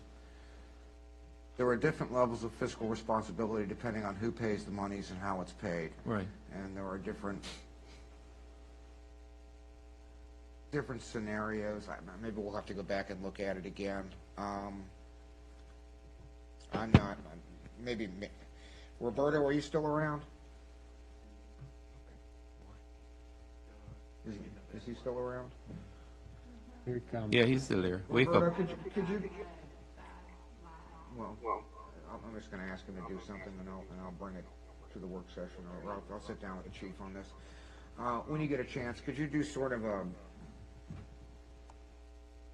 levels of fiscal responsibility depending on who pays the monies and how it's paid. Right. And there are different scenarios. Maybe we'll have to go back and look at it again. Roberto, are you still around? Is he still around? Here it comes. Yeah, he's still there. Wake Roberto, up. could you? Well, I'm just going to ask him to do something, and I'll bring it to the work session, or I'll sit down with the chief on this. When you get a chance, could you do sort of a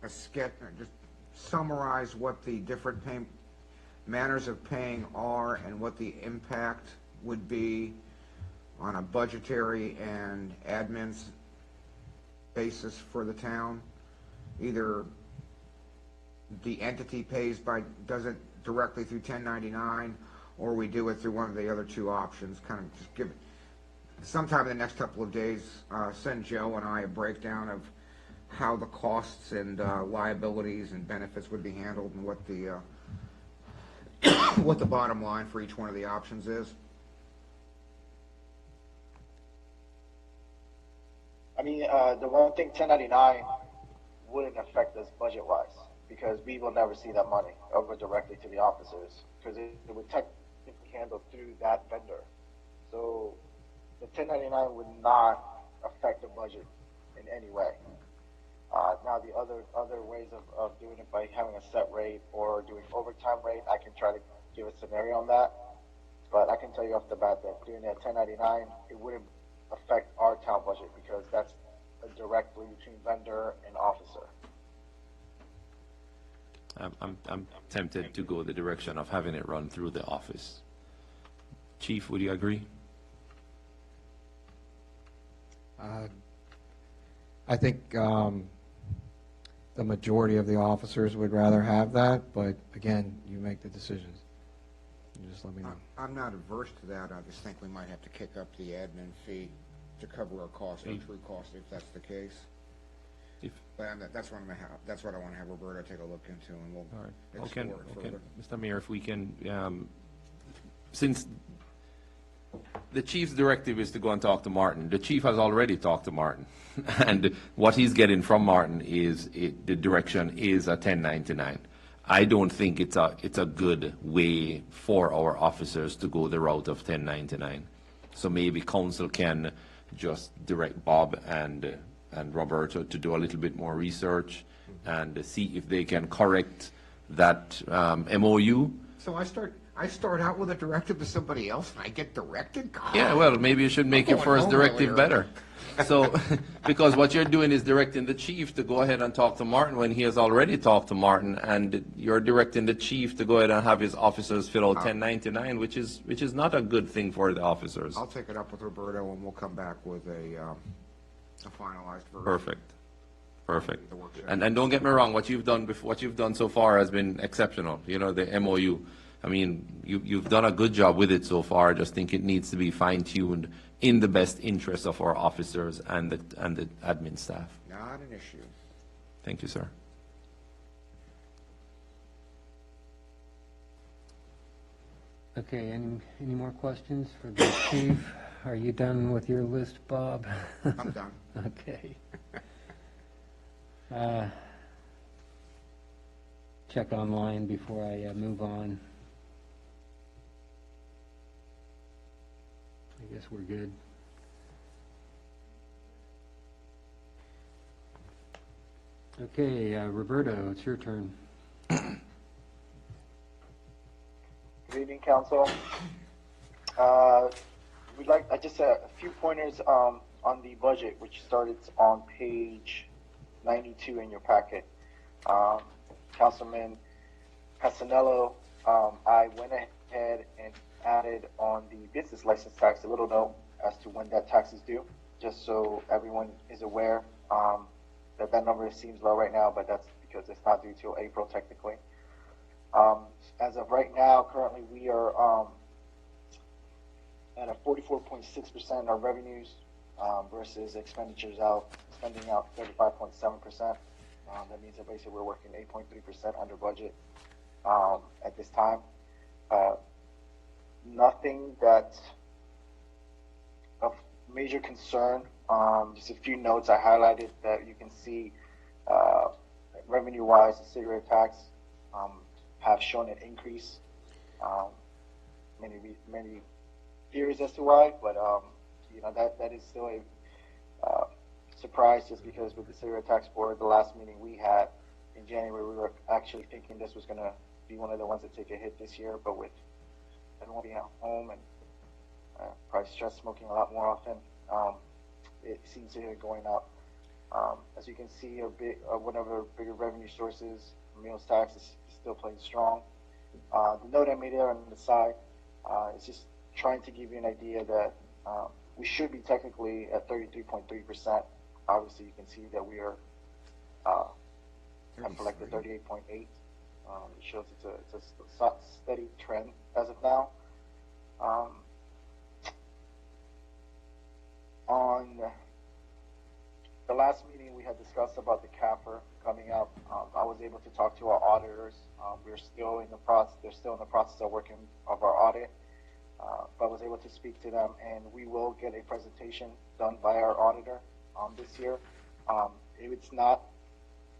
sketch, just summarize what the different manners of paying are and what the impact would be on a budgetary and admin basis for the town? Either the entity does it directly through 1099, or we do it through one of the other two options. Kind of just give it sometime in the next couple of days. Send Joe and I a breakdown of how the costs and liabilities and benefits would be handled, and what the what the bottom line for each one of the options is. I mean, the one thing, 1099 wouldn't affect us budget-wise, because we will never see that money over directly to the officers, because it would technically be handled through that vendor. So the 1099 would not affect the budget in any way. Now the other ways of doing it, by having a set rate or doing overtime rate, I can try to give a scenario on that. But I can tell you off the bat that doing that 1099, it wouldn't affect our town budget, because that's directly between vendor and officer. I'm tempted to go the direction of having it run through the office. Chief, would you agree? I think the majority of the officers would rather have that, but again, you make the decisions. You just let me know. I'm not averse to that. I just think we might have to kick up the admin fee to cover our costs, our true costs, if that's the case. But that's what I want to have Roberto take a look into, and we'll explore it further. Mr. Mayor, if we can, since the chief's directive is to go and talk to Martin, the chief has already talked to Martin, and what he's getting from Martin is the direction is a 1099. I don't think it's a good way for our officers to go the route of 1099. So maybe council can just direct Bob and Roberto to do a little bit more research and see if they can correct that MOU. So I start out with a directive to somebody else, and I get directed? God. Yeah, well, maybe you should make your first directive better. So, because what you're doing is directing the chief to go ahead and talk to Martin when he has already talked to Martin, and you're directing the chief to go ahead and have his officers fill out 1099, which is not a good thing for the officers. I'll take it up with Roberto, and we'll come back with a finalized version. Perfect. And don't get me wrong, what you've done so far has been exceptional. You know, the MOU. I mean, you've done a good job with it so far. I just think it needs to be fine-tuned in the best interest of our officers and the admin staff. Not an issue. Thank you, sir. Okay, any more questions for the chief? Are you done with your list, Bob? I'm done. Okay. Check online before I move on. I guess we're good. Okay, Roberto, it's your turn. Good evening, council. I just had a few pointers on the budget, which started on page 92 in your packet. Councilman Casanello, I went ahead and added on the business license tax a little note as to when that tax is due, just so everyone is aware that number seems low right now, but that's because it's not due till April technically. As of right now, currently we are at a 44.6% of revenues versus expenditures spending out 35.7%. That means that basically we're working 8.3% under budget at this time. Nothing that's of major concern. Just a few notes I highlighted that you can see revenue-wise, the cigarette tax have shown an increase. Many theories as to why, but that is still a surprise, just because with the cigarette tax board, the last meeting we had in January, we were actually thinking this was going to be one of the ones that take a hit this year, but with everyone being at home and probably stress smoking a lot more often, it seems to be going up. As you can see, one of our bigger revenue sources, meals tax, is still playing strong. The note I made there on the side is just trying to give you an idea that we should be technically at 33.3%. Obviously, you can see that we are have collected 38.8. It shows it's a steady trend as of now. On the last meeting, we had discussed about the CAFR coming up. I was able to talk to our auditors. We're still in the process. They're still in the process of working of our audit. But I was able to speak to them, and we will get a presentation done by our auditor this year. It's not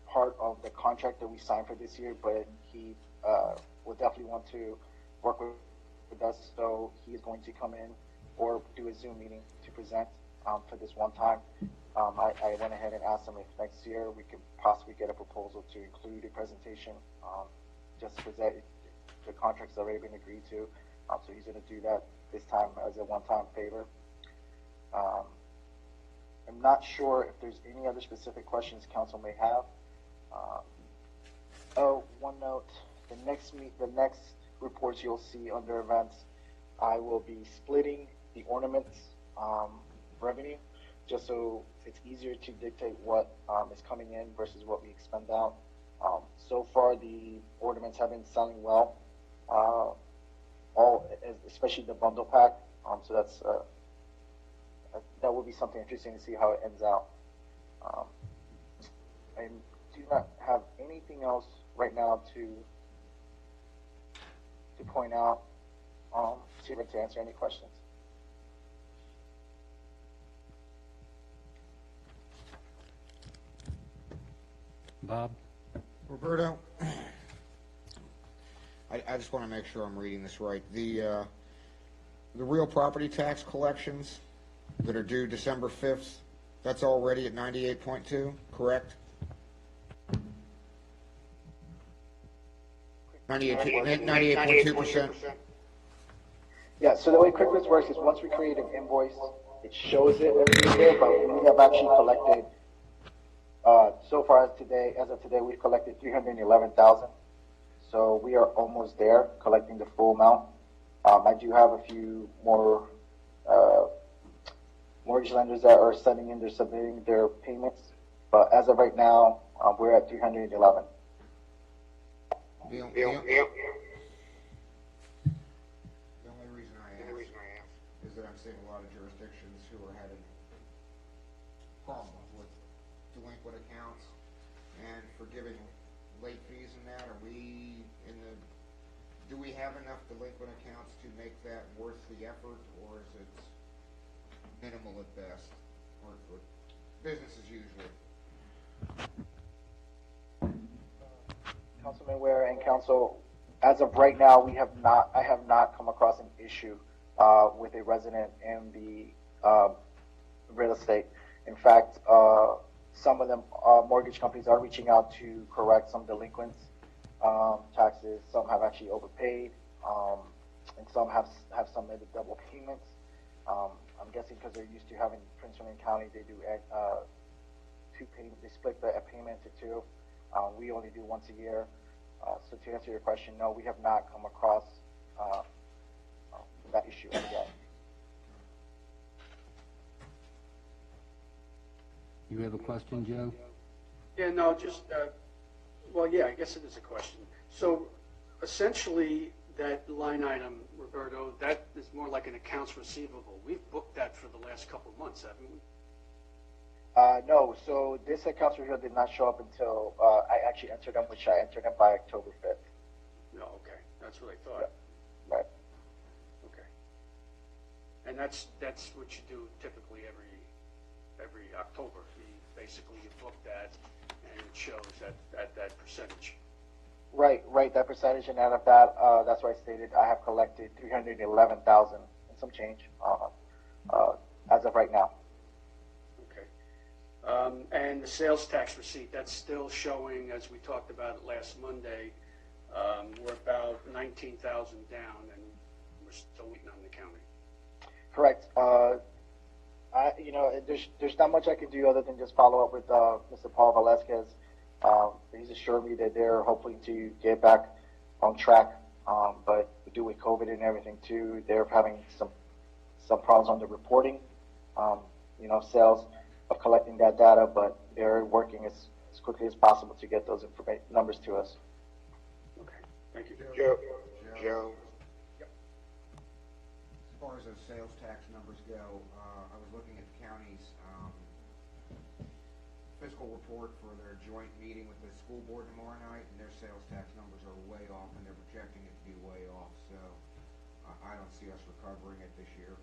part of the contract that we signed for this year, but he will definitely want to work with us. So he is going to come in or do a Zoom meeting to present for this one time. I went ahead and asked him if next year we could possibly get a proposal to include a presentation, just to present the contract's already been agreed to. So he's going to do that this time as a one-time favor. I'm not sure if there's any other specific questions council may have. One note: the next reports you'll see under events, I will be splitting the ornaments revenue, just so it's easier to dictate what is coming in versus what we expend out. So far, the ornaments have been selling well, especially the bundle pack. So that will be something interesting to see how it ends out. I do not have anything else right now to point out. See if I can answer any questions. Bob? Roberto, I just want to make sure I'm reading this right. The real property tax collections that are due December 5th, that's already at 98.2, correct? 98.2%? Yeah, so the way QuickBooks works is once we create an invoice, it shows it every year, but we have actually collected, so far as of today, we've collected $311,000. So we are almost there, collecting the full amount. I do have a few more mortgage lenders that are submitting their payments, but as of right now, we're at 311. The only reason I ask is that I'm seeing a lot of jurisdictions who are having problems with delinquent accounts and forgiving late fees and that. Are we in the do we have enough delinquent accounts to make that worth the effort, or is it minimal at best, or business as usual? Councilman Ware and Council, as of right now, I have not come across an issue with a resident in the real estate. In fact, some of them mortgage companies are reaching out to correct some delinquents taxes. Some have actually overpaid, and some have submitted double payments. I'm guessing because they're used to having Prince William County, they do two payments. They split the payment into two. We only do once a year. So to answer your question, no, we have not come across that issue yet. You have a question, Joe? Yeah, no, just, well, yeah, I guess it is a question. So essentially, that line item, Roberto, that is more like an accounts receivable. We've booked that for the last couple of months, haven't we? No, so this accounts receivable did not show up until I actually entered them, which I entered them by October 5th. No, okay, that's what I thought. Yeah. Right. Okay. And that's what you do typically every October. Basically, you book that, and it shows that percentage. Right, that percentage, and out of that, that's why I stated I have collected $311,000 and some change as of right now. Okay. And the sales tax receipt, that's still showing, as we talked about it last Monday, we're about 19,000 down, and we're still waiting on the county. Correct. There's not much I can do other than just follow up with Mr. Paul Velasquez. He's assured me that they're hoping to get back on track, but due with COVID and everything too, they're having some problems on the reporting, sales of collecting that data, but they're working as quickly as possible to get those numbers to us. Okay, thank you. Joe? Yep. As far as those sales tax numbers go, I was looking at the county's fiscal report for their joint meeting with the school board tomorrow night, and their sales tax numbers are way off, and they're projecting it to be way off, so I don't see us recovering it this year.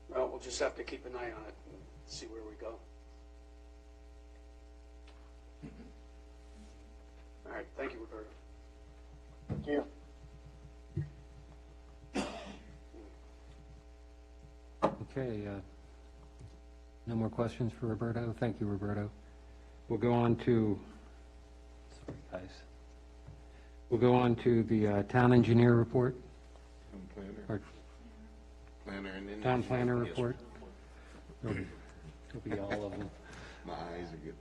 Well, we'll just have to keep an eye on it and see where we go. All right, thank you, Roberto. Thank you. Okay, no more questions for Roberto? Thank you, Roberto. We'll go on to, sorry, guys. We'll go on to the town engineer report. Planner and then Town planner report. It'll be all of them. My eyes are getting.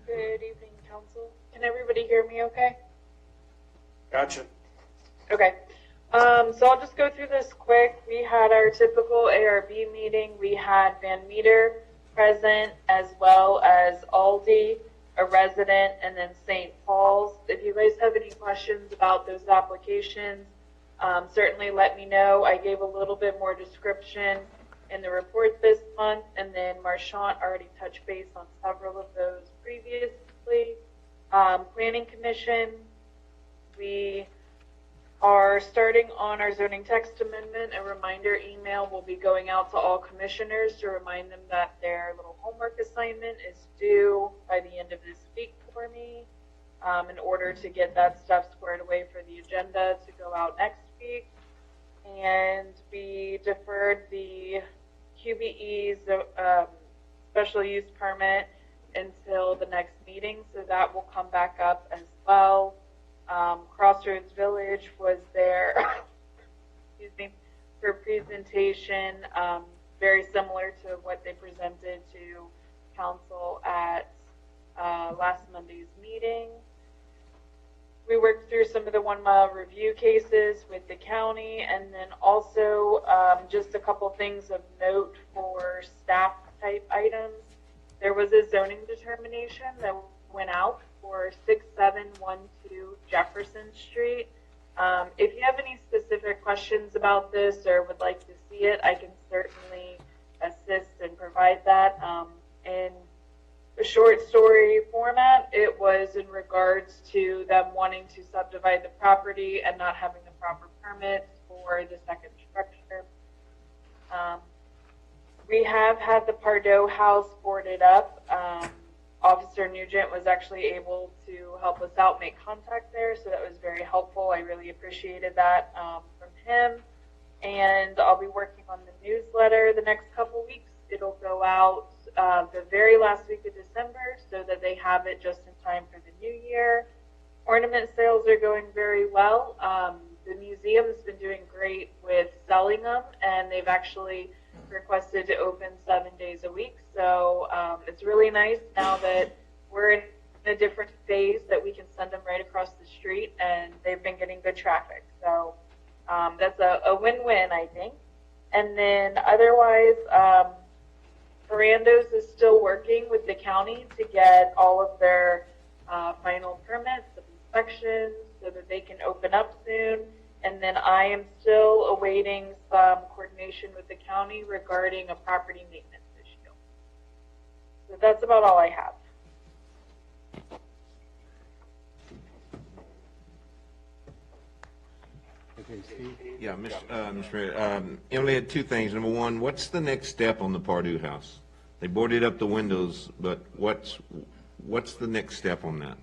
Good evening, council. Can everybody hear me okay? Gotcha. Okay. So I'll just go through this quick. We had our typical ARB meeting. We had Van Meter present, as well as Aldi, a resident, and then St. Paul's. If you guys have any questions about those applications, certainly let me know. I gave a little bit more description in the report this month, and then Marchant already touched base on several of those previously. Planning Commission, we are starting on our zoning text amendment. A reminder email will be going out to all commissioners to remind them that their little homework assignment is due by the end of this week for me, in order to get that stuff squared away for the agenda to go out next week. And we deferred the QBE's special use permit until the next meeting, so that will come back up as well. Crossroads Village was there excuse me, for presentation, very similar to what they presented to council at last Monday's meeting. We worked through some of the 1 mile review cases with the county, and then also just a couple things of note for staff type items. There was a zoning determination that went out for 6712 Jefferson Street. If you have any specific questions about this or would like to see it, I can certainly assist and provide that. And a short story format. It was in regards to them wanting to subdivide the property and not having the proper permits for the second structure. We have had the Pardo house boarded up. Officer Nugent was actually able to help us out, make contact there, so that was very helpful. I really appreciated that from him. And I'll be working on the newsletter the next couple weeks. It'll go out the very last week of December so that they have it just in time for the new year. Ornament sales are going very well. The museum's been doing great with selling them, and they've actually requested to open 7 days a week. So it's really nice now that we're in a different phase that we can send them right across the street, and they've been getting good traffic. So that's a win-win, I think. And then otherwise, Mirando's is still working with the county to get all of their final permits and inspections so that they can open up soon. And then I am still awaiting some coordination with the county regarding a property maintenance issue. So that's about all I have. Okay, Steve? Yeah, Mr. Mayor, Emily had two things. Number one, what's the next step on the Pardue house? They boarded up the windows, but what's the next step on that?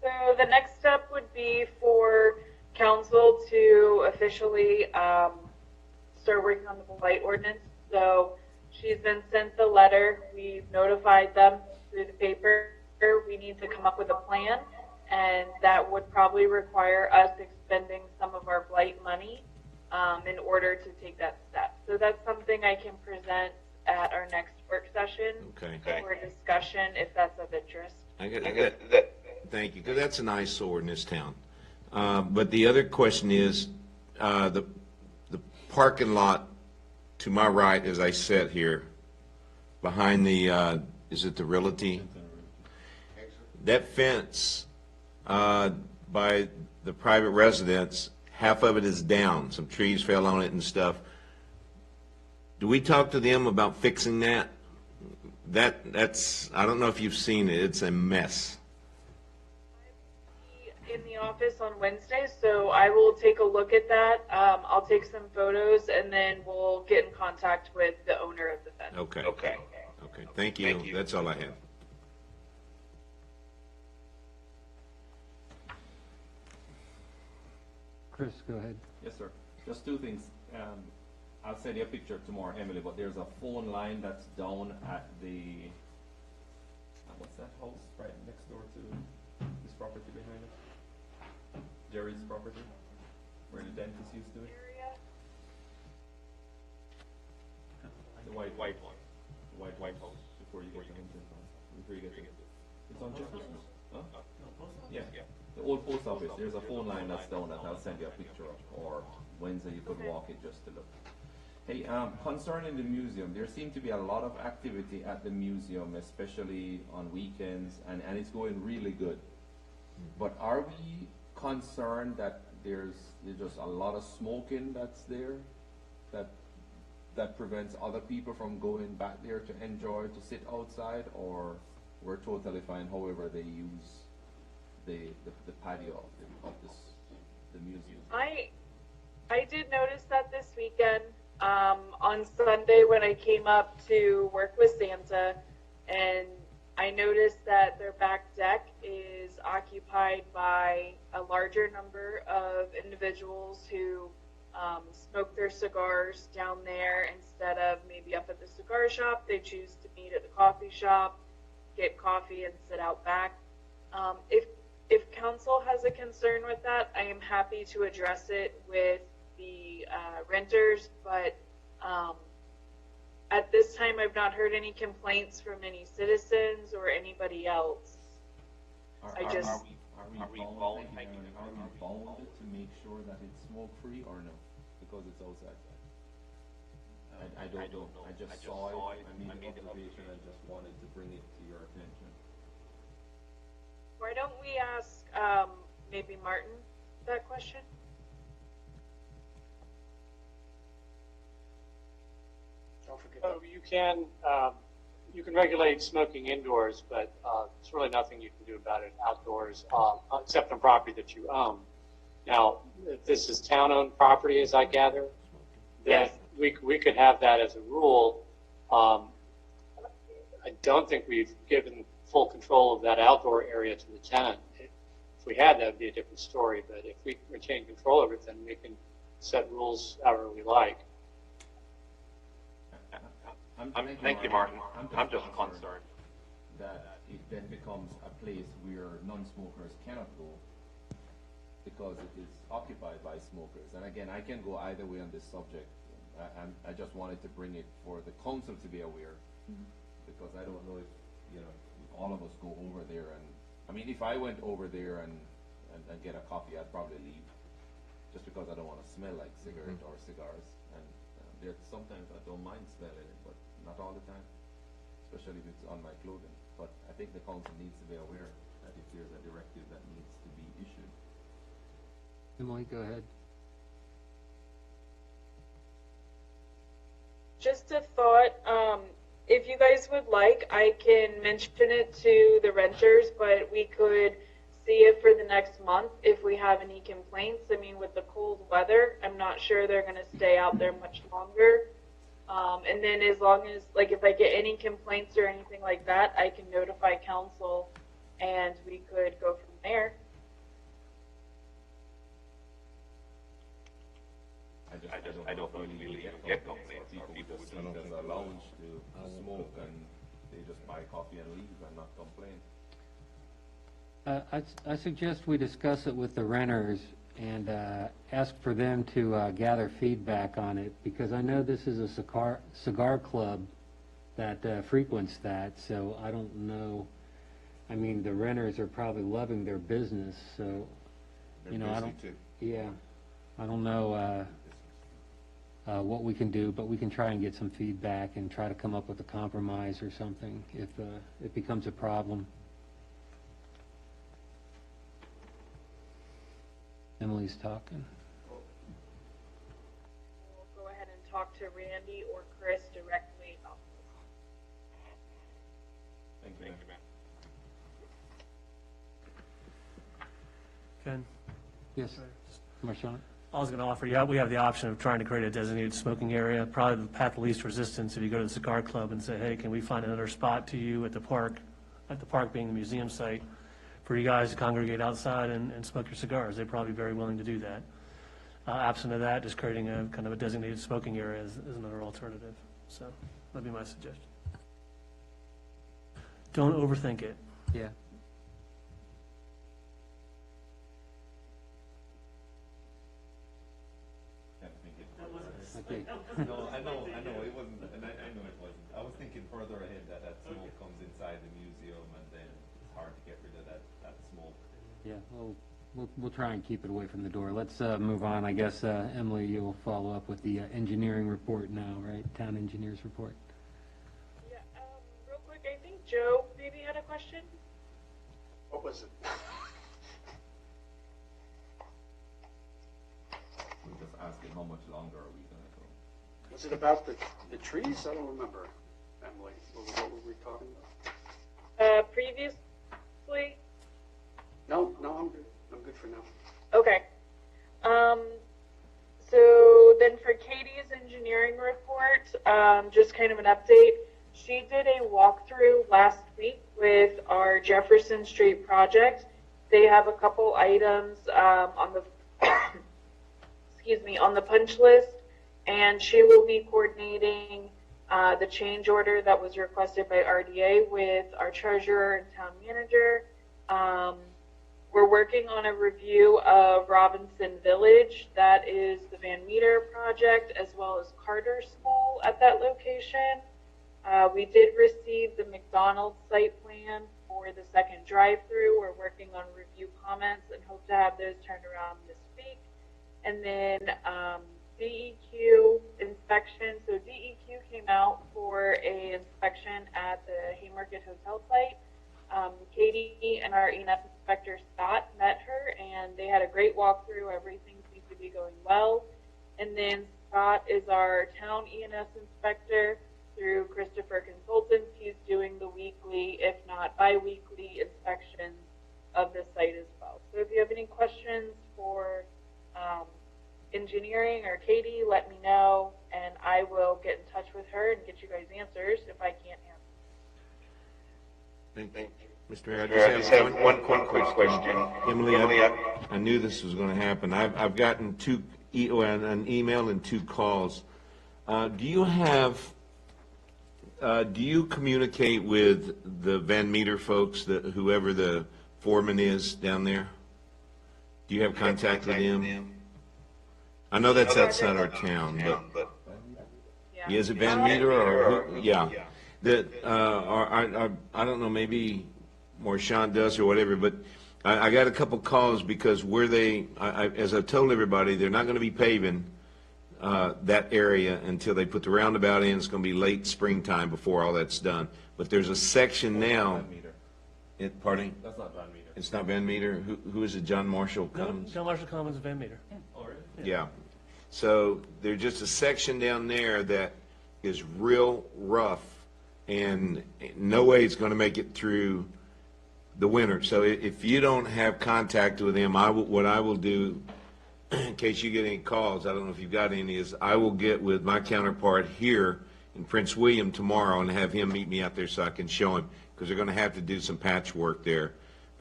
So the next step would be for council to officially start working on the blight ordinance. So she's been sent the letter. We've notified them through the paper. We need to come up with a plan, and that would probably require us expending some of our blight money in order to take that step. So that's something I can present at our next work session for discussion if that's of interest. I get that. Thank you, because that's an eyesore in this town. But the other question is, the parking lot to my right as I sit here, behind the, is it the Realty? That fence by the private residence, half of it is down. Some trees fell on it and stuff. Do we talk to them about fixing that? That's, I don't know if you've seen it, it's a mess. In the office on Wednesday, so I will take a look at that. I'll take some photos, and then we'll get in contact with the owner of the fence. Okay. Thank you. That's all I have. Chris, go ahead. Yes, sir. Just two things. I'll send you a picture tomorrow, Emily, but there's a phone line that's down at the, what's that house right next door to this property behind it? Jerry's property, where the dentist used to be. The white one. The white house before you get to Hinton. Before you get to it's on Jefferson. Huh? Yeah. The old post office. There's a phone line that's down that I'll send you a picture of, or Wednesday you could walk it just to look. Hey, concerning the museum, there seems to be a lot of activity at the museum, especially on weekends, and it's going really good. But are we concerned that there's just a lot of smoking that's there, that prevents other people from going back there to enjoy, to sit outside, or we're totally fine however they use the patio of the museum? I did notice that this weekend. On Sunday when I came up to work with Santa, and I noticed that their back deck is occupied by a larger number of individuals who smoke their cigars down there instead of maybe up at the cigar shop. They choose to meet at the coffee shop, get coffee, and sit out back. If council has a concern with that, I am happy to address it with the renters, but at this time I've not heard any complaints from any citizens or anybody else. Are we bound to make sure that it's smoke-free or no? Because it's outside. I don't know. I just saw it. I made the observation. I just wanted to bring it to your attention. Why don't we ask maybe Martin that question? So you can you can regulate smoking indoors, but there's really nothing you can do about it outdoors, except on property that you own. Now, if this is town-owned property, as I gather, then we could have that as a rule. I don't think we've given full control of that outdoor area to the tenant. If we had, that would be a different story. But if we retain control of it, then we can set rules however we like. Thank you, Martin. I'm just concerned that it then becomes a place where non-smokers cannot go because it is occupied by smokers. And again, I can go either way on this subject. I just wanted to bring it for the council to be aware, because I don't know if, you know, if all of us go over there and, I mean, if I went over there and get a coffee, I'd probably leave, just because I don't want to smell like cigarette or cigars. And there sometimes I don't mind smelling it, but not all the time, especially if it's on my clothing. But I think the council needs to be aware that if there's a directive that needs to be issued. Emily, go ahead. Just a thought, if you guys would like, I can mention it to the renters, but we could see it for the next month if we have any complaints. I mean, with the cold weather, I'm not sure they're going to stay out there much longer. And then as long as, like, if I get any complaints or anything like that, I can notify council and we could go from there. I don't believe you get complaints. People would just use as a lounge to smoke, and they just buy coffee and leave and not complain. I suggest we discuss it with the renters and ask for them to gather feedback on it, because I know this is a cigar club that frequents that, so I don't know. I mean, the renters are probably loving their business, so, you know, I don't. Yeah, I don't know what we can do, but we can try and get some feedback and try to come up with a compromise or something if it becomes a problem. Emily's talking. We'll go ahead and talk to Randy or Chris directly about this. Thank you, ma'am. Ken? Yes, Marshawn? I was going to offer, we have the option of trying to create a designated smoking area, probably the path of least resistance if you go to the cigar club and say, hey, can we find another spot to you at the park being the museum site, for you guys to congregate outside and smoke your cigars. They'd probably be very willing to do that. Absent of that, just creating a kind of a designated smoking area is another alternative. So that'd be my suggestion. Don't overthink it. Yeah. Okay. No, I know, it wasn't, and I know it wasn't. I was thinking further ahead that smoke comes inside the museum, and then it's hard to get rid of that smoke. Yeah, we'll try and keep it away from the door. Let's move on. I guess, Emily, you'll follow up with the engineering report now, right? Town engineers report. Yeah, real quick, I think Joe maybe had a question. What was it? We're just asking how much longer are we gonna go? Was it about the trees? I don't remember, Emily. What were we talking about? Previously? No, I'm good. I'm good for now. Okay. So then for Katie's engineering report, just kind of an update. She did a walkthrough last week with our Jefferson Street project. They have a couple items on the on the punch list, and she will be coordinating the change order that was requested by RDA with our treasurer and town manager. We're working on a review of Robinson Village. That is the Van Meter project, as well as Carter School at that location. We did receive the McDonald's site plan for the second drive-through. We're working on review comments and hope to have those turned around this week. And then DEQ inspection. So DEQ came out for an inspection at the Haymarket Hotel site. Katie and our E&S inspector, Scott, met her, and they had a great walkthrough. Everything seems to be going well. And then Scott is our town E&S inspector. through Christopher Consultants. He's doing the weekly, if not bi-weekly, inspections of the site as well. So if you have any questions for engineering or Katie, let me know, and I will get in touch with her and get you guys answers if I can't answer. Thank you. Mr. Mayor, I just have one quick question. Emily, I knew this was going to happen. I've gotten an email and 2 calls. Do you communicate with the Van Meter folks, whoever the foreman is down there? Do you have contact with them? I know that's outside our town, but is it Van Meter or who? Yeah. I don't know, maybe Marshawn does or whatever, but I got a couple calls because as I've told everybody, they're not going to be paving that area until they put the roundabout in. It's going to be late springtime before all that's done. But there's a section now. Pardon? That's not Van Meter. It's not Van Meter. Who is it? John Marshall No, Commons? John Marshall Commons, Van Meter. Oh, really? Yeah. So there's just a section down there that is real rough, and no way it's going to make it through the winter. So if you don't have contact with them, what I will do, in case you get any calls, I don't know if you've got any, is I will get with my counterpart here in Prince William tomorrow and have him meet me out there so I can show him, because they're going to have to do some patchwork there,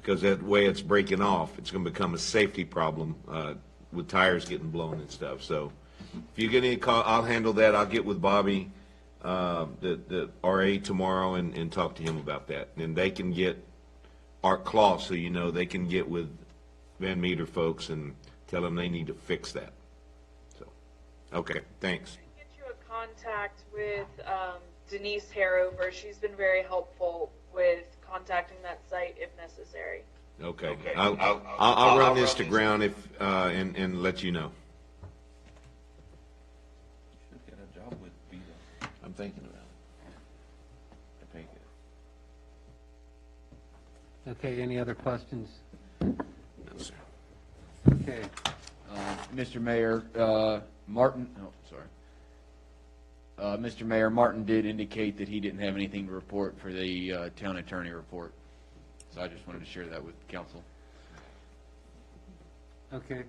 because that way it's breaking off, it's going to become a safety problem with tires getting blown and stuff. So if you get any call, I'll handle that. I'll get with Bobby, the RA, tomorrow and talk to him about that. And they can get Art Claw, so you know, they can get with Van Meter folks and tell them they need to fix that. So, okay, thanks. Get you a contact with Denise Harover. She's been very helpful with contacting that site if necessary. Okay. I'll run this to ground and let you know. You should get a job with Visa. I'm thinking about it. I think it. Okay, any other questions? No, sir. Okay. Mr. Mayor, Mr. Mayor, Martin did indicate that he didn't have anything to report for the town attorney report. So I just wanted to share that with council. Okay.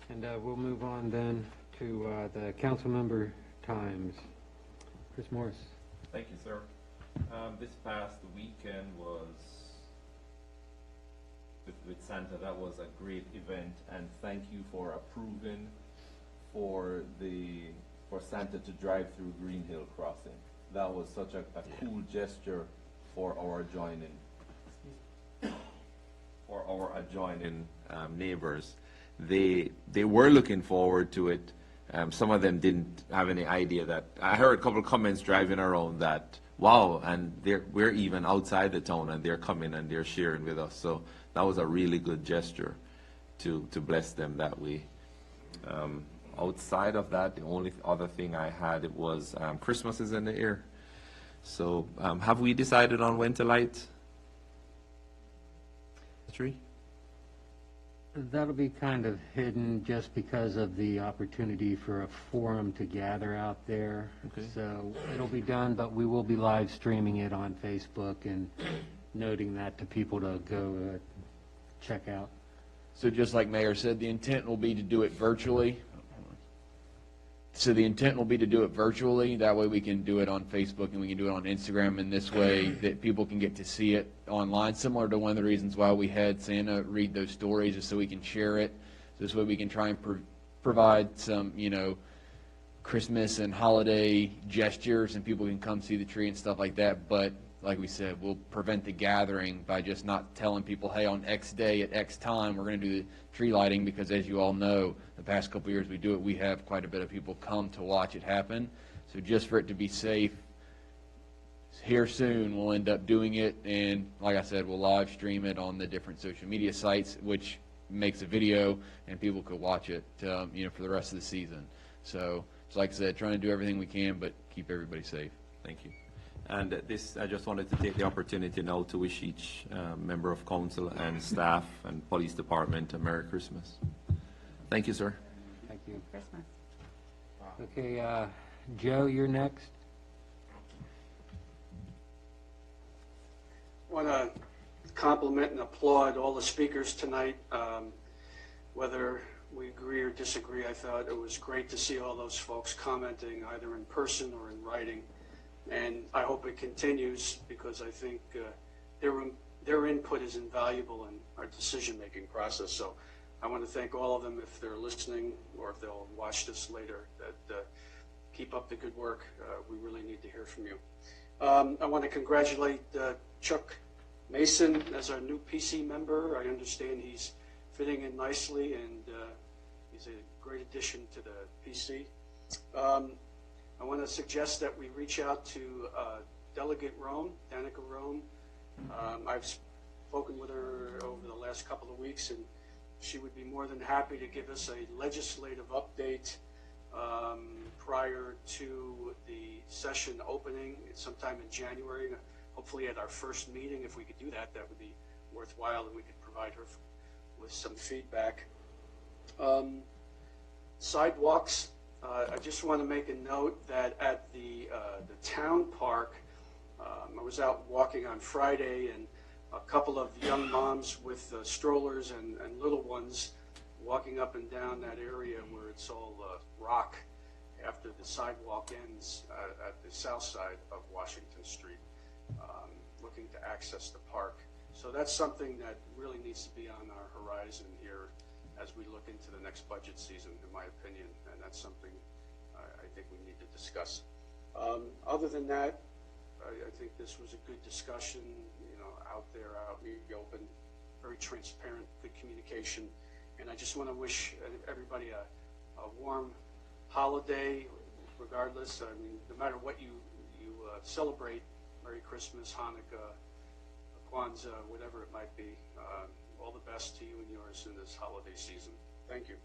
And we'll move on then to the council member times. Chris Morris. Thank you, sir. This past weekend was with Santa. That was a great event, and thank you for approving for Santa to drive through Green Hill Crossing. That was such a cool gesture for our adjoining neighbors. They were looking forward to it. Some of them didn't have any idea that. I heard a couple of comments driving around that, wow, and we're even outside the town and they're coming and they're sharing with us. So that was a really good gesture to bless them that way. Outside of that, the only other thing I had was Christmas is in the air. So have we decided on when to light the tree? That'll be kind of hidden just because of the opportunity for a forum to gather out there. Okay. So it'll be done, but we will be live streaming it on Facebook and noting that to people to go check out. So just like Mayor said, the intent will be to do it virtually. That way we can do it on Facebook and we can do it on Instagram, and this way that people can get to see it online, similar to one of the reasons why we had Santa read those stories, is so we can share it. So this way we can try and provide some, Christmas and holiday gestures, and people can come see the tree and stuff like that. But like we said, we'll prevent the gathering by just not telling people, hey, on X day at X time, we're going to do the tree lighting, because as you all know, the past couple of years we do it, we have quite a bit of people come to watch it happen. So just for it to be safe, here soon we'll end up doing it, and like I said, we'll live stream it on the different social media sites, which makes a video, and people could watch it, for the rest of the season. So like I said, trying to do everything we can, but keep everybody safe. Thank you. And I just wanted to take the opportunity now to wish each member of council and staff and police department a Merry Christmas. Thank you, sir. Thank you. Christmas. Okay, Joe, you're next. want to compliment and applaud all the speakers tonight. Whether we agree or disagree, I thought it was great to see all those folks commenting either in person or in writing. And I hope it continues because I think their input is invaluable in our decision-making process. So I want to thank all of them if they're listening or if they'll watch this later, that keep up the good work. We really need to hear from you. I want to congratulate Chuck Mason as our new PC member. I understand he's fitting in nicely and he's a great addition to the PC. I want to suggest that we reach out to Delegate Rome, Danica Rome. I've spoken with her over the last couple of weeks, and she would be more than happy to give us a legislative update prior to the session opening sometime in January. Hopefully at our first meeting, if we could do that, that would be worthwhile, and we could provide her with some feedback. Sidewalks. I just want to make a note that at the town park, I was out walking on Friday, and a couple of young moms with strollers and little ones walking up and down that area where it's all rock after the sidewalk ends at the south side of Washington Street, looking to access the park. So that's something that really needs to be on our horizon here as we look into the next budget season, in my opinion, and that's something I think we need to discuss. Other than that, I think this was a good discussion, out there, out in the open, very transparent, good communication, and I just want to wish everybody a warm holiday, regardless. I mean, no matter what you celebrate, Merry Christmas, Hanukkah, Kwanzaa, whatever it might be. All the best to you and yours in this holiday season. Thank you.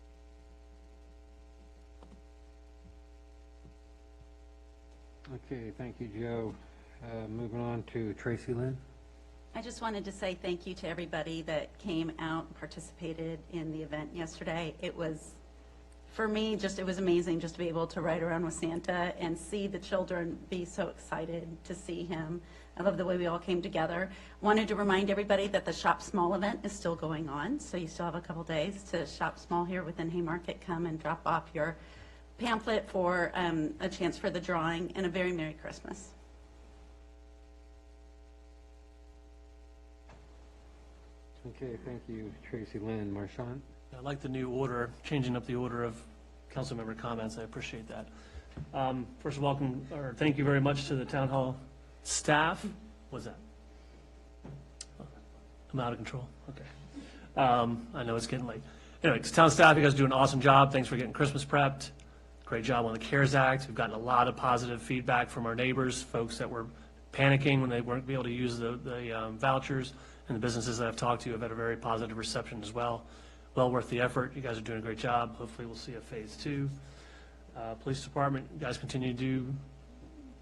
Okay, thank you, Joe. Moving on to Tracy Lynn. I just wanted to say thank you to everybody that came out and participated in the event yesterday. It was, for me, it was amazing just to be able to ride around with Santa and see the children be so excited to see him. I love the way we all came together. Wanted to remind everybody that the Shop Small event is still going on, so you still have a couple days to shop small here within Haymarket. Come and drop off your pamphlet for a chance for the drawing, and a very Merry Christmas. Okay, thank you, Tracy Lynn. Marchand? I like the new order, changing up the order of council member comments. I appreciate that. First, thank you very much to the town hall staff. What's that? I'm out of control. Okay. I know it's getting late. Anyway, town staff, you guys do an awesome job. Thanks for getting Christmas prepped. Great job on the CARES Act. We've gotten a lot of positive feedback from our neighbors, folks that were panicking when they weren't able to use the vouchers, and the businesses that I've talked to have had a very positive reception as well. Well worth the effort. You guys are doing a great job. Hopefully we'll see a phase 2. Police department, you guys continue to do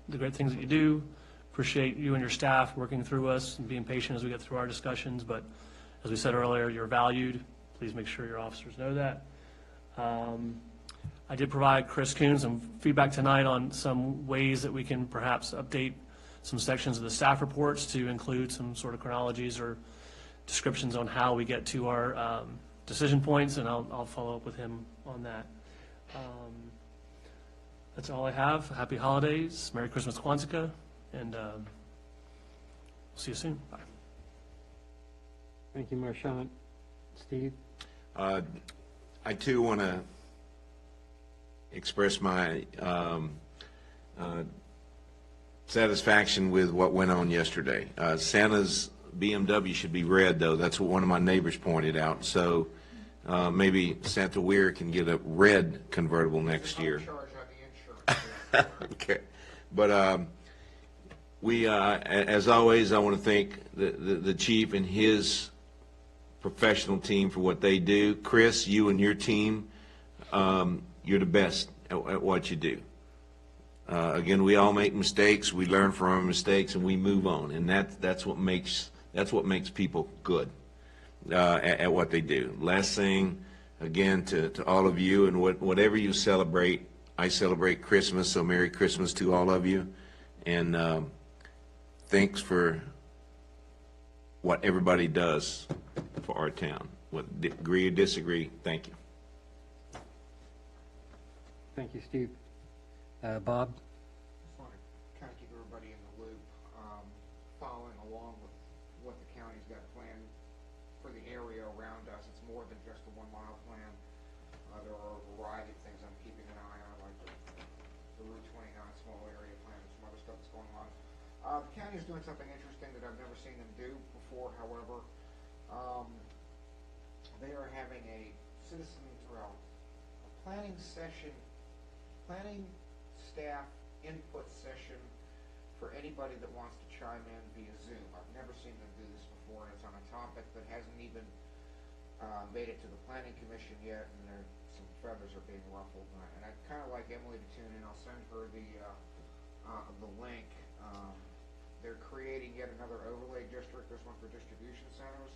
the great things that you do. Appreciate you and your staff working through us and being patient as we get through our discussions, but as we said earlier, you're valued. Please make sure your officers know that. I did provide Chris Coon some feedback tonight on some ways that we can perhaps update some sections of the staff reports to include some sort of chronologies or descriptions on how we get to our decision points, and I'll follow up with him on that. That's all I have. Happy holidays, Merry Christmas, Kwanzaa, and we'll see you soon. Bye. Thank you, Marchand. Steve? I too want to express my satisfaction with what went on yesterday. Santa's BMW should be red, though. That's what one of my neighbors pointed out. So maybe Santa Weir can get a red convertible next year. Okay. But we, as always, I want to thank the chief and his professional team for what they do. Chris, you and your team, you're the best at what you do. Again, we all make mistakes. We learn from our mistakes and we move on, and that's what makes people good at what they do. Last thing, again, to all of you, and whatever you celebrate, I celebrate Christmas, so Merry Christmas to all of you, and thanks for what everybody does for our town. Agree or disagree, thank you. Thank you, Steve. Bob? Just want to kind of keep everybody in the loop, following along with what the county's got planned for the area around us. It's more than just a 1 mile plan. There are a variety of things I'm keeping an eye on, like the Route 29 small area plan and some other stuff that's going on. The county is doing something interesting that I've never seen them do before, however. They are having a planning staff input session for anybody that wants to chime in via Zoom. I've never seen them do this before, and it's on a topic that hasn't even made it to the planning commission yet, and some feathers are being ruffled. And I'd kind of like Emily to tune in. I'll send her the link. They're creating yet another overlay district, this one for distribution centers.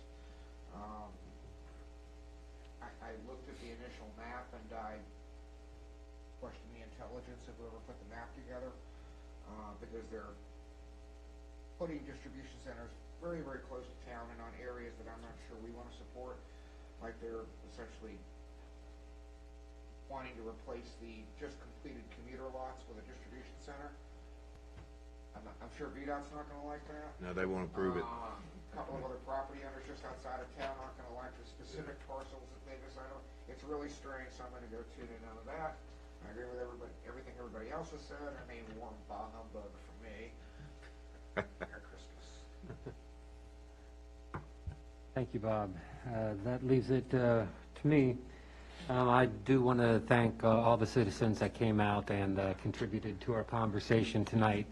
I looked at the initial map and I questioned the intelligence of whoever put the map together, because they're putting distribution centers very, very close to town and on areas that I'm not sure we want to support. Like they're essentially wanting to replace the just completed commuter lots with a distribution center. I'm sure VDOT's not going to like that. No, they won't approve it. A couple of other property owners just outside of town aren't going to like the specific parcels that they decide on. It's really strange, so I'm going to go tune in on that. I agree with everything everybody else has said. I mean, warm bah humbug for me. Merry Christmas. Thank you, Bob. That leaves it to me. I do want to thank all the citizens that came out and contributed to our conversation tonight.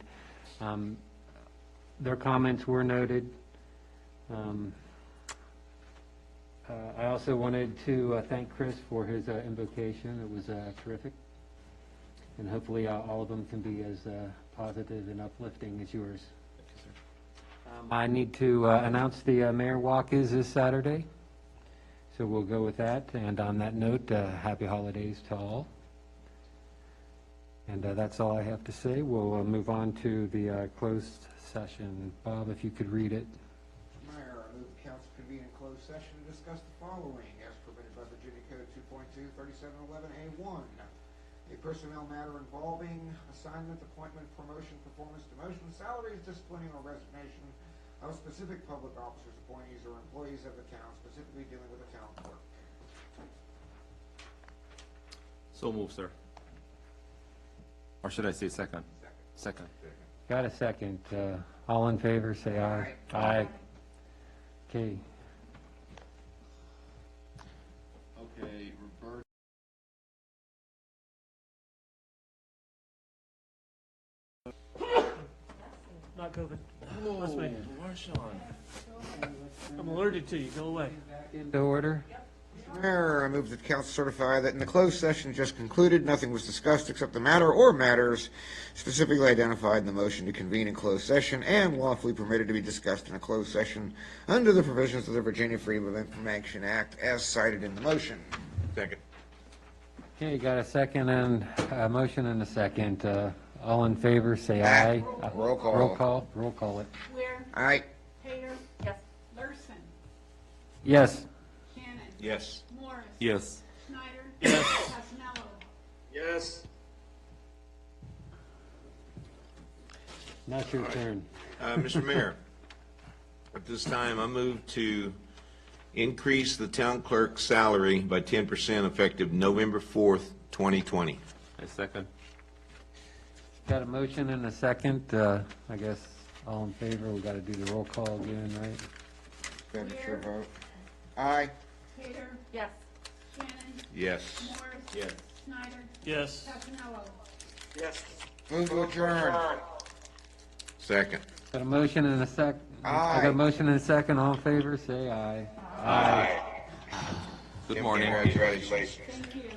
Their comments were noted. I also wanted to thank Chris for his invocation. It was terrific. And hopefully all of them can be as positive and uplifting as yours. I need to announce the Mayor Walk is this Saturday. So we'll go with that. And on that note, happy holidays to all. And that's all I have to say. We'll move on to the closed session. Bob, if you could read it. Mayor, I move the council convene in closed session to discuss the following as permitted by Virginia Code 2.2, 3711A1. A personnel matter involving assignment, appointment, promotion, performance, demotion, salaries, disciplining, or resignation of specific public officers, appointees, or employees of the town, specifically dealing with the town clerk. So move, sir. Or should I say second? Second. Got a second. All in favor, say aye. Aye. Okay. Okay, Roberta. Not COVID. Whoa, Must be. Marshawn. I'm allergic to you. Go away. Into order. Mayor, I move that the council certify that in the closed session just concluded, nothing was discussed except the matter or matters specifically identified in the motion to convene in closed session and lawfully permitted to be discussed in a closed session under the provisions of the Virginia Freedom of Information Act as cited in the motion. Second. Okay, got a second and a motion and a second. All in favor, say aye. Roll call. Roll call. Roll call it. Ware. Aye. Tater. Yes. Larson. Yes. Shannon. Yes. Morris. Yes. Snyder. Yes. Casanello. Yes. Now it's your turn. Mr. Mayor, at this time, I move to increase the town clerk's salary by 10% effective November 4th, 2020. I second. Got a motion and a second. I guess all in favor. We got to do the roll call again, right? Expenditure vote. Aye. Tater. Yes. Shannon. Yes. Morris. Yes. Snyder. Yes. Casanello. Yes. Move to adjourn. Second. Got a motion and a sec. I got a motion and a second. All in favor, say aye. Aye. Good morning. Congratulations. Thank you.